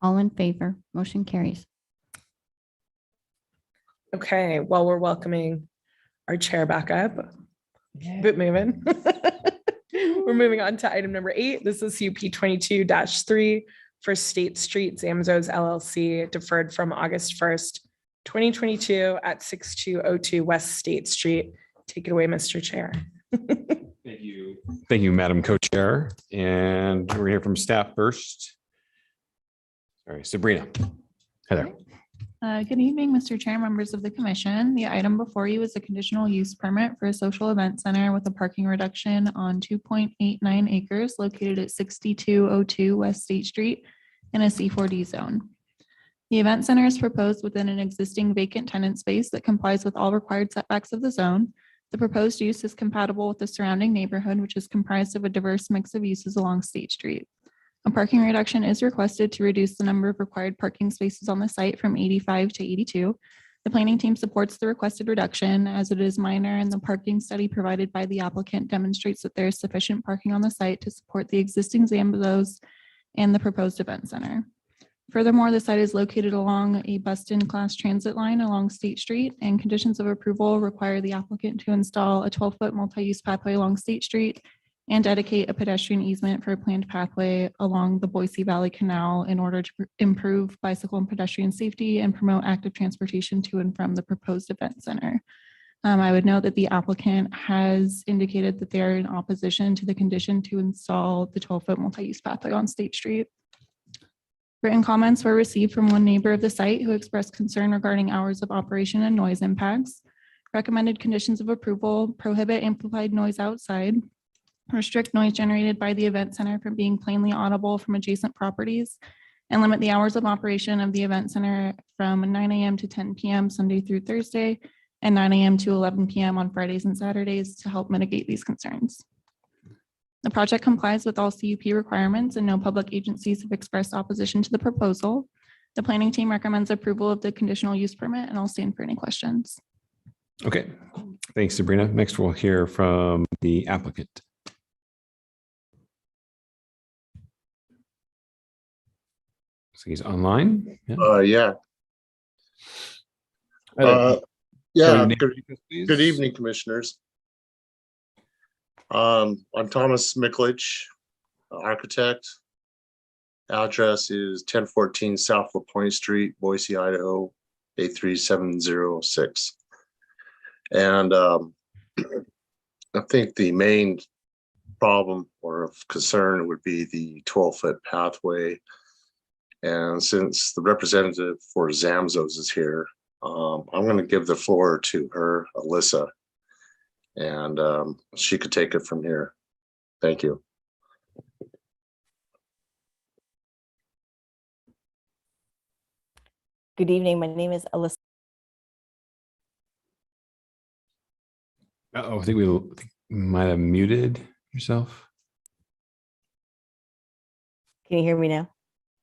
All in favor. Motion carries. Okay, well, we're welcoming our chair back up. But moving. We're moving on to item number 8. This is CUP 22-3 for State Street Zamzows LLC, deferred from August 1st, 2022 at 6202 West State Street. Take it away, Mr. Chair. Thank you. Thank you, Madam Co-Chair. And we're gonna hear from staff first. Sorry, Sabrina. Heather. Good evening, Mr. Chair, members of the commission. The item before you is a conditional use permit for a social event center with a parking reduction on 2.89 acres located at 6202 West State Street in a C4D zone. The event center is proposed within an existing vacant tenant space that complies with all required setbacks of the zone. The proposed use is compatible with the surrounding neighborhood, which is comprised of a diverse mix of uses along State Street. A parking reduction is requested to reduce the number of required parking spaces on the site from 85 to 82. The planning team supports the requested reduction as it is minor, and the parking study provided by the applicant demonstrates that there is sufficient parking on the site to support the existing Zamzows and the proposed event center. Furthermore, the site is located along a bus-in class transit line along State Street, and conditions of approval require the applicant to install a 12-foot multi-use pathway along State Street and dedicate a pedestrian easement for a planned pathway along the Boise Valley Canal in order to improve bicycle and pedestrian safety and promote active transportation to and from the proposed event center. I would note that the applicant has indicated that they are in opposition to the condition to install the 12-foot multi-use pathway on State Street. Written comments were received from one neighbor of the site who expressed concern regarding hours of operation and noise impacts. Recommended conditions of approval prohibit amplified noise outside, restrict noise generated by the event center from being plainly audible from adjacent properties, and limit the hours of operation of the event center from 9 a.m. to 10 p.m. Sunday through Thursday and 9 a.m. to 11 p.m. on Fridays and Saturdays to help mitigate these concerns. The project complies with all CUP requirements and no public agencies have expressed opposition to the proposal. The planning team recommends approval of the conditional use permit, and I'll stand for any questions. Okay, thanks, Sabrina. Next, we'll hear from the applicant. So he's online. Yeah. Good evening, commissioners. I'm Thomas Miklich, architect. Address is 1014 South LaPointe Street, Boise, Idaho, 83706. And I think the main problem or of concern would be the 12-foot pathway. And since the representative for Zamzows is here, I'm going to give the floor to her, Alyssa, and she could take it from here. Thank you. Good evening. My name is Alyssa. I think we might have muted yourself. Can you hear me now?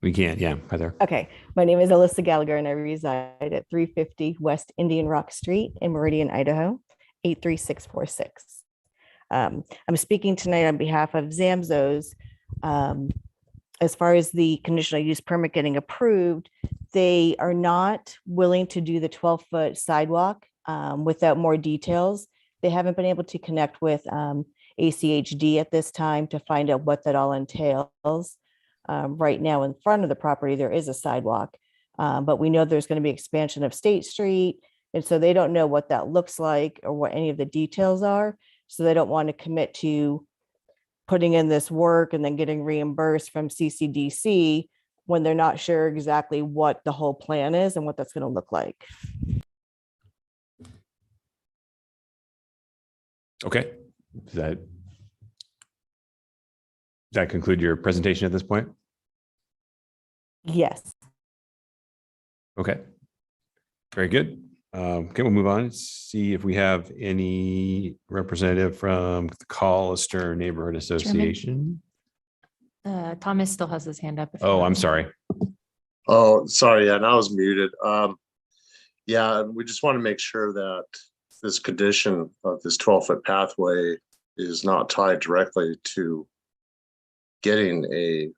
We can, yeah. Hi there. Okay. My name is Alyssa Gallagher and I reside at 350 West Indian Rock Street in Meridian, Idaho, 83646. I'm speaking tonight on behalf of Zamzows. As far as the conditional use permit getting approved, they are not willing to do the 12-foot sidewalk without more details. They haven't been able to connect with ACHD at this time to find out what that all entails. Right now in front of the property, there is a sidewalk, but we know there's going to be expansion of State Street. And so they don't know what that looks like or what any of the details are. So they don't want to commit to putting in this work and then getting reimbursed from CCDC when they're not sure exactly what the whole plan is and what that's going to look like. Okay. Does that conclude your presentation at this point? Yes. Okay. Very good. Okay, we'll move on. See if we have any representative from the Collister Neighborhood Association. Thomas still has his hand up. Oh, I'm sorry. Oh, sorry. Yeah, and I was muted. Yeah, we just want to make sure that this condition of this 12-foot pathway is not tied directly to getting a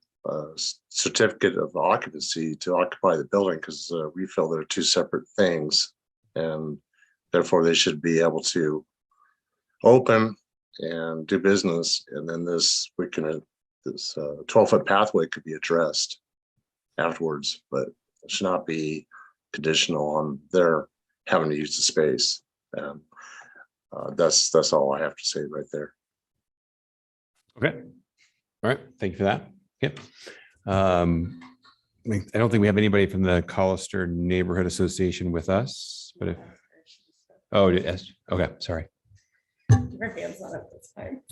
certificate of occupancy to occupy the building, because we feel they're two separate things, and therefore they should be able to open and do business, and then this 12-foot pathway could be addressed afterwards, but it should not be conditional on their having to use the space. And that's all I have to say right there. Okay. All right. Thank you for that. Yep. I don't think we have anybody from the Collister Neighborhood Association with us, but if, oh, yes. Okay. Sorry.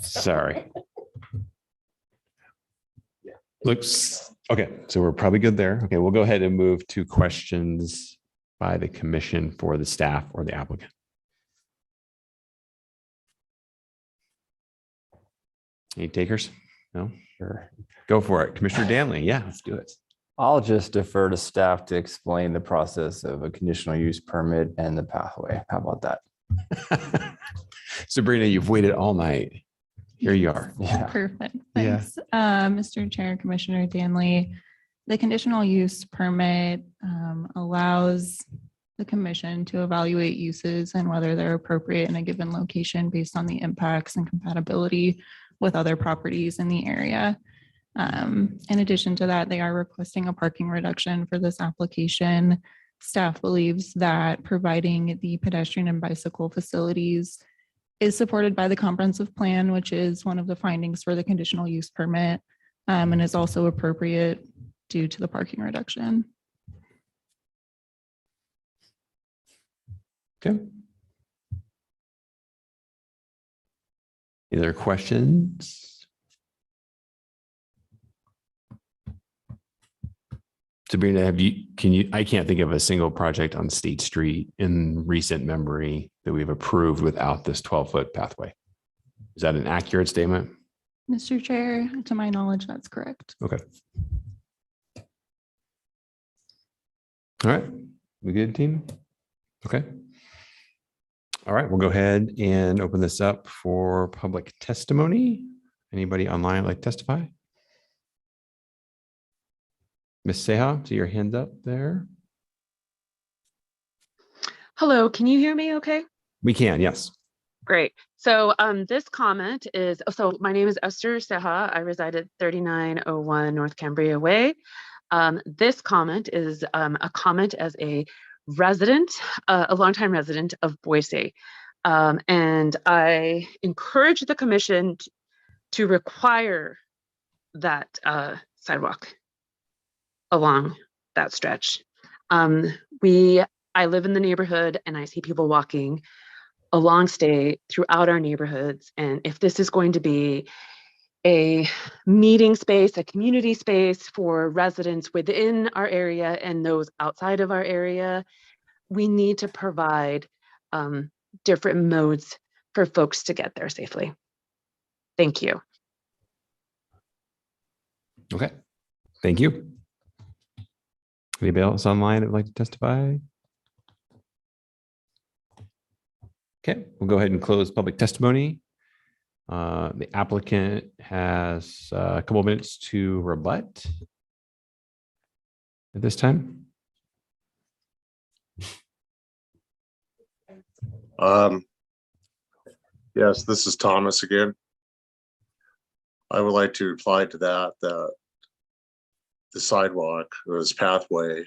Sorry. Looks okay. So we're probably good there. Okay. We'll go ahead and move to questions by the commission for the staff or the applicant. Any takers? No? Sure. Go for it. Commissioner Danley. Yeah, let's do it. I'll just defer to staff to explain the process of a conditional use permit and the pathway. How about that? Sabrina, you've waited all night. Here you are. Yeah. Perfect. Thanks. Mr. Chair, Commissioner Danley. The conditional use permit allows the commission to evaluate uses and whether they're appropriate in a given location based on the impacts and compatibility with other properties in the area. In addition to that, they are requesting a parking reduction for this application. Staff believes that providing the pedestrian and bicycle facilities is supported by the comprehensive plan, which is one of the findings for the conditional use permit, and is also appropriate due to the parking reduction. Okay. Any other questions? Sabrina, I can't think of a single project on State Street in recent memory that we've approved without this 12-foot pathway. Is that an accurate statement? Mr. Chair, to my knowledge, that's correct. Okay. All right, we good, team? Okay. All right, we'll go ahead and open this up for public testimony. Anybody online like to testify? Ms. Seha, see your hand up there? Hello, can you hear me okay? We can, yes. Great. So this comment is, so my name is Esther Seha. I reside at 3901 North Cambria Way. This comment is a comment as a resident, a longtime resident of Boise. And I encourage the commission to require that sidewalk along that stretch. I live in the neighborhood and I see people walking along State throughout our neighborhoods. And if this is going to be a meeting space, a community space for residents within our area and those outside of our area, we need to provide different modes for folks to get there safely. Thank you. Okay, thank you. Anybody else online that would like to testify? Okay, we'll go ahead and close public testimony. The applicant has a couple of minutes to rebut at this time. Yes, this is Thomas again. I would like to reply to that the sidewalk or this pathway,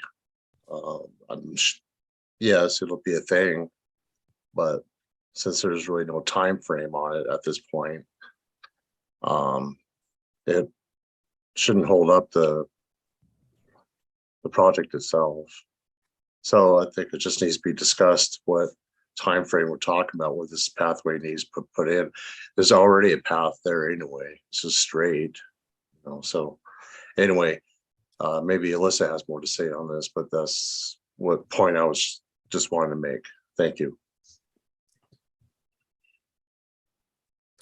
yes, it'll be a thing, but since there's really no time frame on it at this point, it shouldn't hold up the project itself. So I think it just needs to be discussed what time frame we're talking about, where this pathway needs put in. There's already a path there anyway. It's just straight, so anyway, maybe Alyssa has more to say on this, but that's what point I was just wanting to make. Thank you.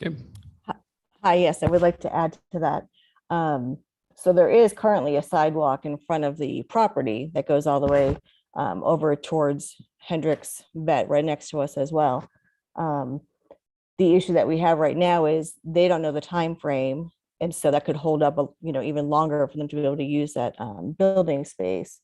Okay. Hi, yes, I would like to add to that. So there is currently a sidewalk in front of the property that goes all the way over towards Hendricks Vet, right next to us as well. The issue that we have right now is they don't know the time frame, and so that could hold up even longer for them to be able to use that building space,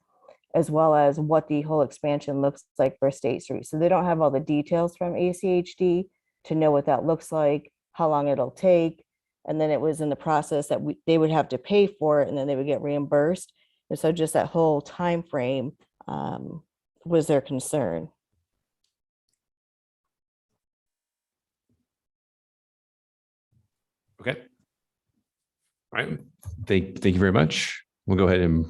as well as what the whole expansion looks like for State Street. So they don't have all the details from ACHD to know what that looks like, how long it'll take. And then it was in the process that they would have to pay for it, and then they would get reimbursed. And so just that whole time frame was their concern. Okay. All right. Thank you very much. We'll go ahead and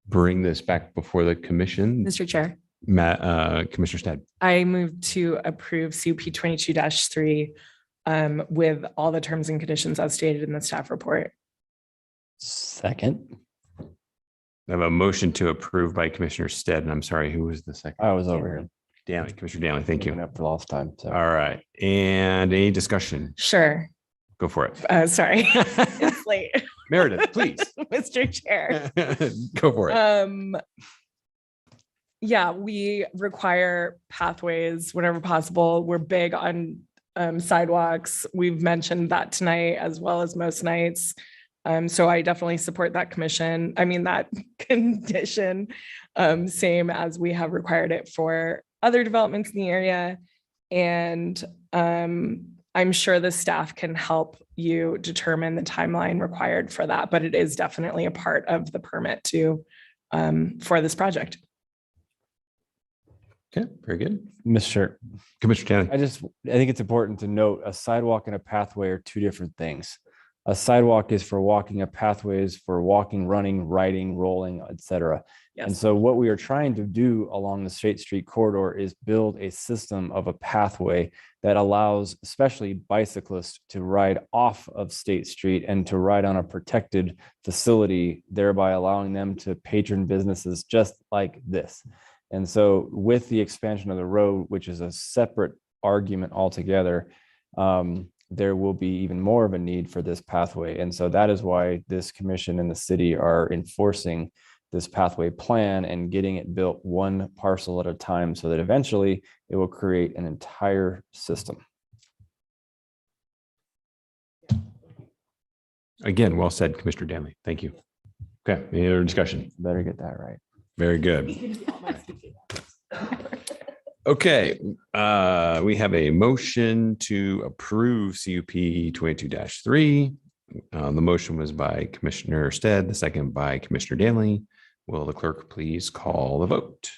bring this back before the commission. Mr. Chair, Commissioner Stead. I move to approve CUP 22-3 with all the terms and conditions as stated in the staff report. Second. I have a motion to approve by Commissioner Stead, and I'm sorry, who was the second? I was over here. Danley, Commissioner Danley, thank you. Up for last time. So. All right. And any discussion? Sure. Go for it. Sorry, it's late. Meredith, please. Mr. Chair. Go for it. Yeah, we require pathways whenever possible. We're big on sidewalks. We've mentioned that tonight as well as most nights. So I definitely support that that condition, same as we have required it for other developments in the area. And I'm sure the staff can help you determine the timeline required for that, but it is definitely a part of the permit for this project. Okay, very good. Mr. Commissioner Tanner. I think it's important to note a sidewalk and a pathway are two different things. A sidewalk is for walking, a pathway is for walking, running, riding, rolling, etc. Yes. And so what we are trying to do along the State Street corridor is build a system of a pathway that allows especially bicyclists to ride off of State Street and to ride on a protected facility, thereby allowing them to patron businesses just like this. And so with the expansion of the road, which is a separate argument altogether, there will be even more of a need for this pathway. And so that is why this commission and the city are enforcing this pathway plan and getting it built one parcel at a time so that eventually it will create an entire system. Again, well said, Commissioner Danley. Thank you. Okay, any other discussion? Better get that right. Very good. Okay, we have a motion to approve CUP 22-3. The motion was by Commissioner Stead, the second by Commissioner Danley. Will the clerk please call the vote?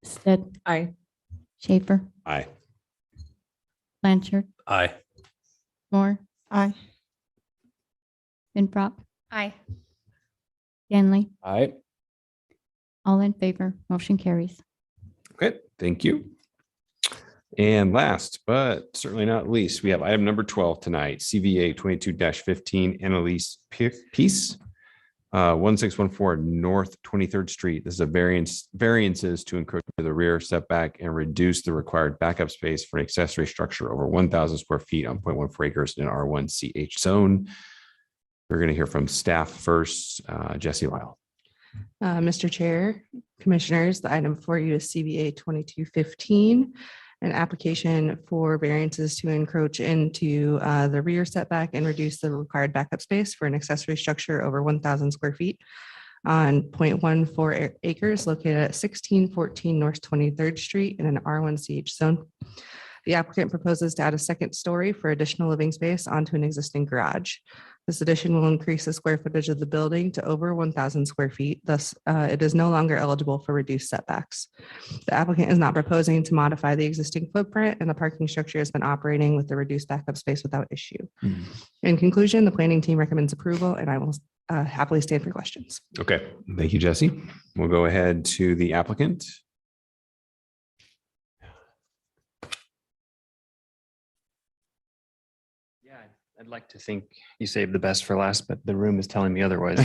Stead. Aye. Schaefer. Aye. Blanchard. Aye. Moore. Aye. Finbrock. Aye. Danley. Aye. All in favor, motion carries. Okay, thank you. And last, but certainly not least, we have item number 12 tonight, CVA 22-15, Annalise Peace, 1614 North 23rd Street. This is a variances to encroach to the rear setback and reduce the required backup space for an accessory structure over 1,000 square feet on 0.14 acres in R1 CH zone. We're going to hear from staff first. Jesse Lyle. Mr. Chair, Commissioners, the item for you is CVA 2215, an application for variances to encroach into the rear setback and reduce the required backup space for an accessory structure over 1,000 square feet on 0.14 acres located at 1614 North 23rd Street in an R1CH zone. The applicant proposes to add a second story for additional living space onto an existing garage. This addition will increase the square footage of the building to over 1,000 square feet. Thus, it is no longer eligible for reduced setbacks. The applicant is not proposing to modify the existing footprint, and the parking structure has been operating with the reduced backup space without issue. In conclusion, the planning team recommends approval, and I will happily stand for questions. Okay, thank you, Jesse. We'll go ahead to the applicant. I'd like to think you saved the best for last, but the room is telling me otherwise.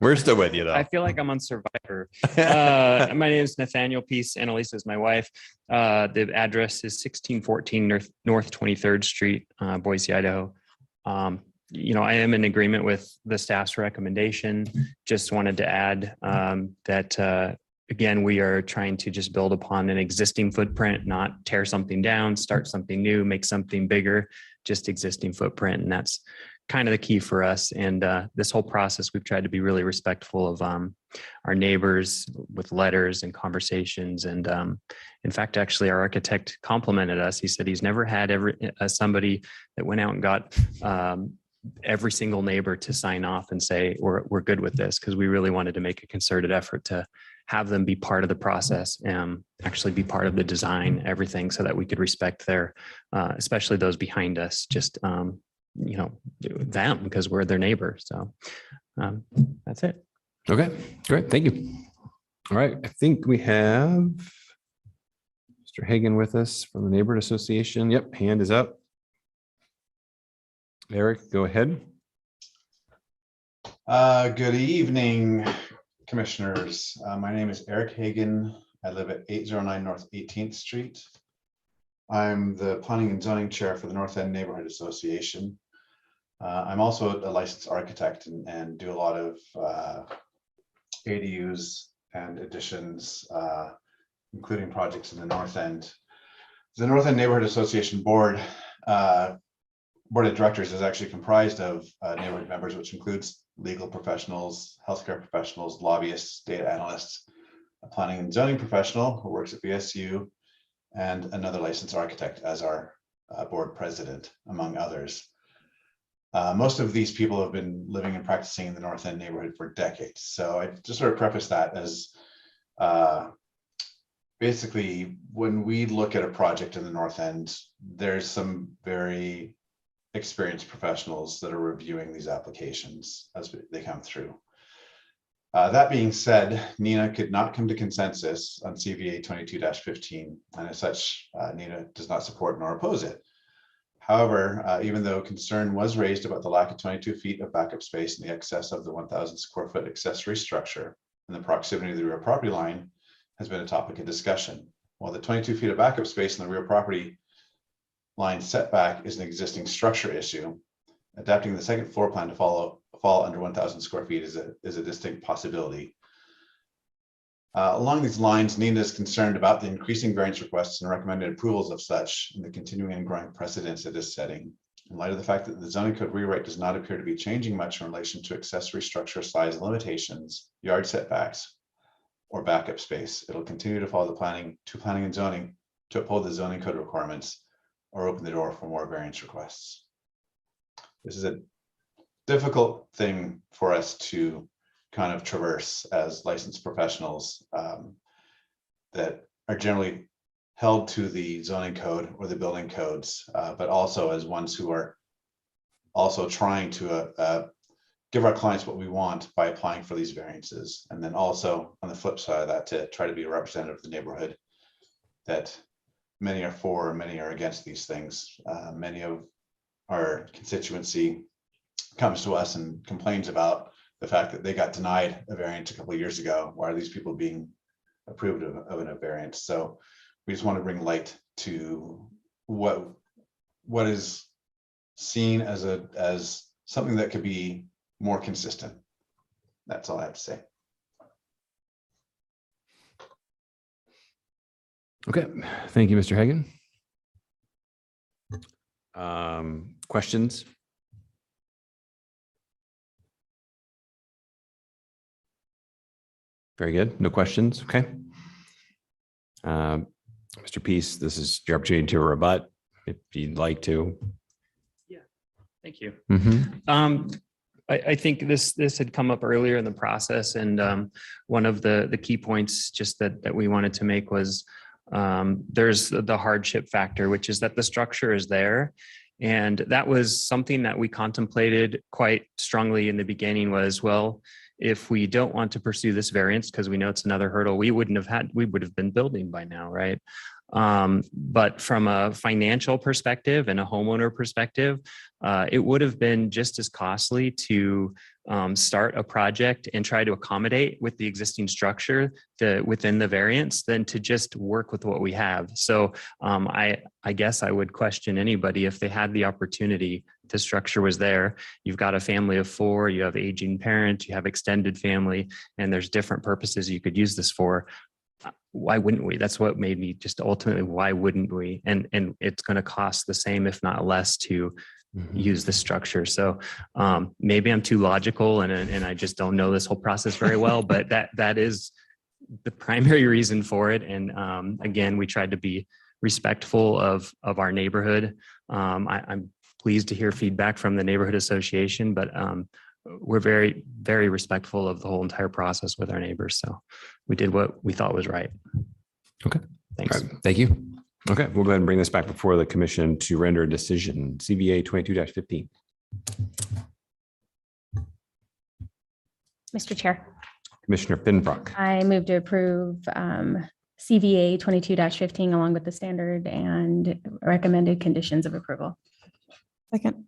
We're still with you, though. I feel like I'm on Survivor. My name is Nathaniel Peace. Annalisa is my wife. The address is 1614 North 23rd Street, Boise, Idaho. I am in agreement with the staff's recommendation. Just wanted to add that again, we are trying to just build upon an existing footprint, not tear something down, start something new, make something bigger, just existing footprint. And that's kind of the key for us. And this whole process, we've tried to be really respectful of our neighbors with letters and conversations. And in fact, actually, our architect complimented us. He said he's never had somebody that went out and got every single neighbor to sign off and say, we're good with this, because we really wanted to make a concerted effort to have them be part of the process and actually be part of the design, everything, so that we could respect their, especially those behind us, just, them, because we're their neighbor. So that's it. Okay, great. Thank you. All right. I think we have Mr. Hagan with us from the Neighborhood Association. Yep, hand is up. Eric, go ahead. Good evening, Commissioners. My name is Eric Hagan. I live at 809 North 18th Street. I'm the Planning and Zoning Chair for the North End Neighborhood Association. I'm also a licensed architect and do a lot of ADUs and additions, including projects in the North End. The North End Neighborhood Association Board board of directors is actually comprised of neighborhood members, which includes legal professionals, healthcare professionals, lobbyists, data analysts, a planning and zoning professional who works at BSU, and another licensed architect as our board president, among others. Most of these people have been living and practicing in the North End neighborhood for decades. So I just sort of preface that as basically, when we look at a project in the North End, there's some very experienced professionals that are reviewing these applications as they come through. That being said, Nina could not come to consensus on CVA 22-15, and as such, Nina does not support nor oppose it. However, even though concern was raised about the lack of 22 feet of backup space in the excess of the 1,000 square foot accessory structure and the proximity to the rear property line has been a topic of discussion. While the 22 feet of backup space in the rear property line setback is an existing structure issue, adapting the second floor plan to fall under 1,000 square feet is a distinct possibility. Along these lines, Nina is concerned about the increasing variance requests and recommended approvals of such and the continuing and growing precedence it is setting. In light of the fact that the zoning code rewrite does not appear to be changing much in relation to accessory structure size limitations, yard setbacks, or backup space, it'll continue to follow the planning and zoning to uphold the zoning code requirements or open the door for more variance requests. This is a difficult thing for us to kind of traverse as licensed professionals that are generally held to the zoning code or the building codes, but also as ones who are also trying to give our clients what we want by applying for these variances. And then also on the flip side of that, to try to be a representative of the neighborhood, that many are for, many are against these things. Many of our constituency comes to us and complains about the fact that they got denied a variance a couple of years ago. Why are these people being approved of a variance? So we just want to bring light to what is seen as something that could be more consistent. That's all I have to say. Okay, thank you, Mr. Hagan. Questions? Very good. No questions. Okay. Mr. Peace, this is your opportunity to rebut if you'd like to. Yeah, thank you. Mm-hmm. I think this had come up earlier in the process, and one of the key points just that we wanted to make was there's the hardship factor, which is that the structure is there. And that was something that we contemplated quite strongly in the beginning was, well, if we don't want to pursue this variance, because we know it's another hurdle, we would have been building by now, right? But from a financial perspective and a homeowner perspective, it would have been just as costly to start a project and try to accommodate with the existing structure within the variance than to just work with what we have. So I guess I would question anybody if they had the opportunity, the structure was there, you've got a family of 4, you have aging parents, you have extended family, and there's different purposes you could use this for. Why wouldn't we? That's what made me just ultimately, why wouldn't we? And it's going to cost the same, if not less, to use the structure. So maybe I'm too logical and I just don't know this whole process very well, but that is the primary reason for it. And again, we tried to be respectful of our neighborhood. I'm pleased to hear feedback from the neighborhood association, but we're very, very respectful of the whole entire process with our neighbors. So we did what we thought was right. Okay. Thanks. Right. Thank you. Okay. We'll go ahead and bring this back before the commission to render a decision. CVA 22-15. Mr. Chair. Commissioner Finbrock. I move to approve CVA 22-15 along with the standard and recommended conditions of approval. Second.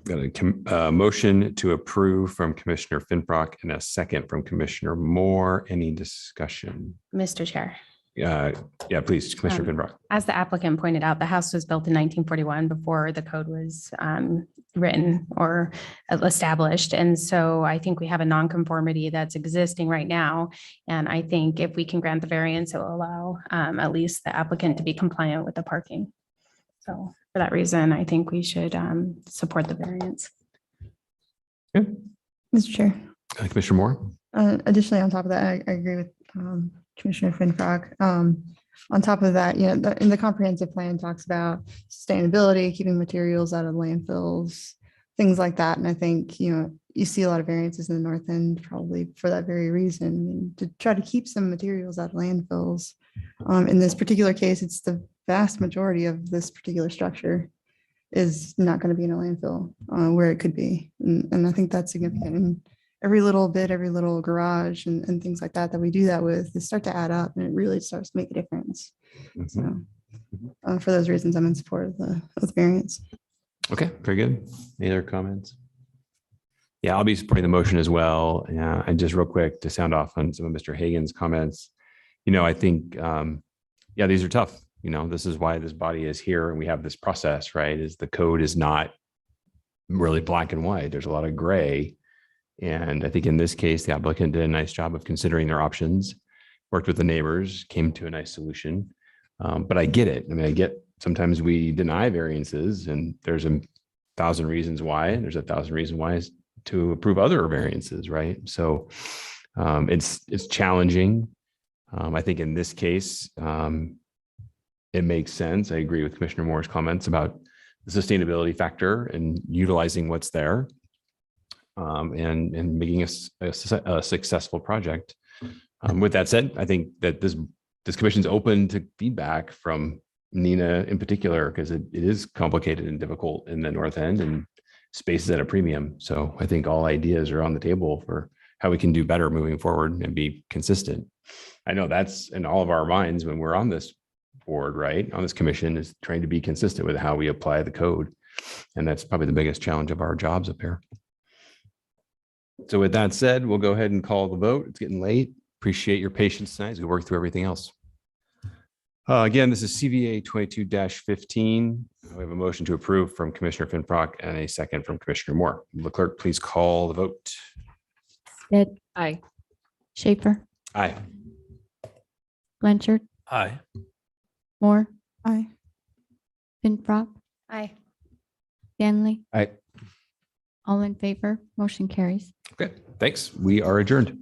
Got a motion to approve from Commissioner Finbrock and a second from Commissioner Moore. Any discussion? Mr. Chair. Yeah, please, Commissioner Finbrock. As the applicant pointed out, the house was built in 1941 before the code was written or established. And so I think we have a nonconformity that's existing right now. And I think if we can grant the variance, it will allow at least the applicant to be compliant with the parking. So for that reason, I think we should support the variance. Mr. Chair. Commissioner Moore? Additionally, on top of that, I agree with Commissioner Finfrock. On top of that, in the comprehensive plan talks about sustainability, keeping materials out of landfills, things like that. And I think, you see a lot of variances in the north end, probably for that very reason, to try to keep some materials out of landfills. In this particular case, it's the vast majority of this particular structure is not going to be in a landfill where it could be. And I think that's significant. And every little bit, every little garage and things like that we do that with, they start to add up and it really starts to make a difference. So for those reasons, I'm in support of the variance. Okay, very good. Any other comments? Yeah, I'll be supporting the motion as well. Yeah, and just real quick to sound off on some of Mr. Hagan's comments. I think, these are tough. This is why this body is here and we have this process, right? Is the code is not really black and white. There's a lot of gray. And I think in this case, the applicant did a nice job of considering their options, worked with the neighbors, came to a nice solution. But I get it. I get sometimes we deny variances and there's 1,000 reasons why, and there's 1,000 reasons why to approve other variances, right? So it's challenging. I think in this case, it makes sense. I agree with Commissioner Moore's comments about the sustainability factor and utilizing what's there and making a successful project. With that said, I think that this commission is open to feedback from Nina in particular, because it is complicated and difficult in the north end and space is at a premium. So I think all ideas are on the table for how we can do better moving forward and be consistent. I know that's in all of our minds when we're on this board, right? On this commission, is trying to be consistent with how we apply the code. And that's probably the biggest challenge of our jobs up here. So with that said, we'll go ahead and call the vote. It's getting late. Appreciate your patience tonight as we work through everything else. Again, this is CVA 22-15. We have a motion to approve from Commissioner Finfrock and a second from Commissioner Moore. Will the clerk please call the vote? Stitt, Aye. Schaefer, Aye. Blanchard, Aye. Moore, Aye. Finfrock, Aye. Stanley. Aye. All in favor, motion carries. Okay, thanks. We are adjourned.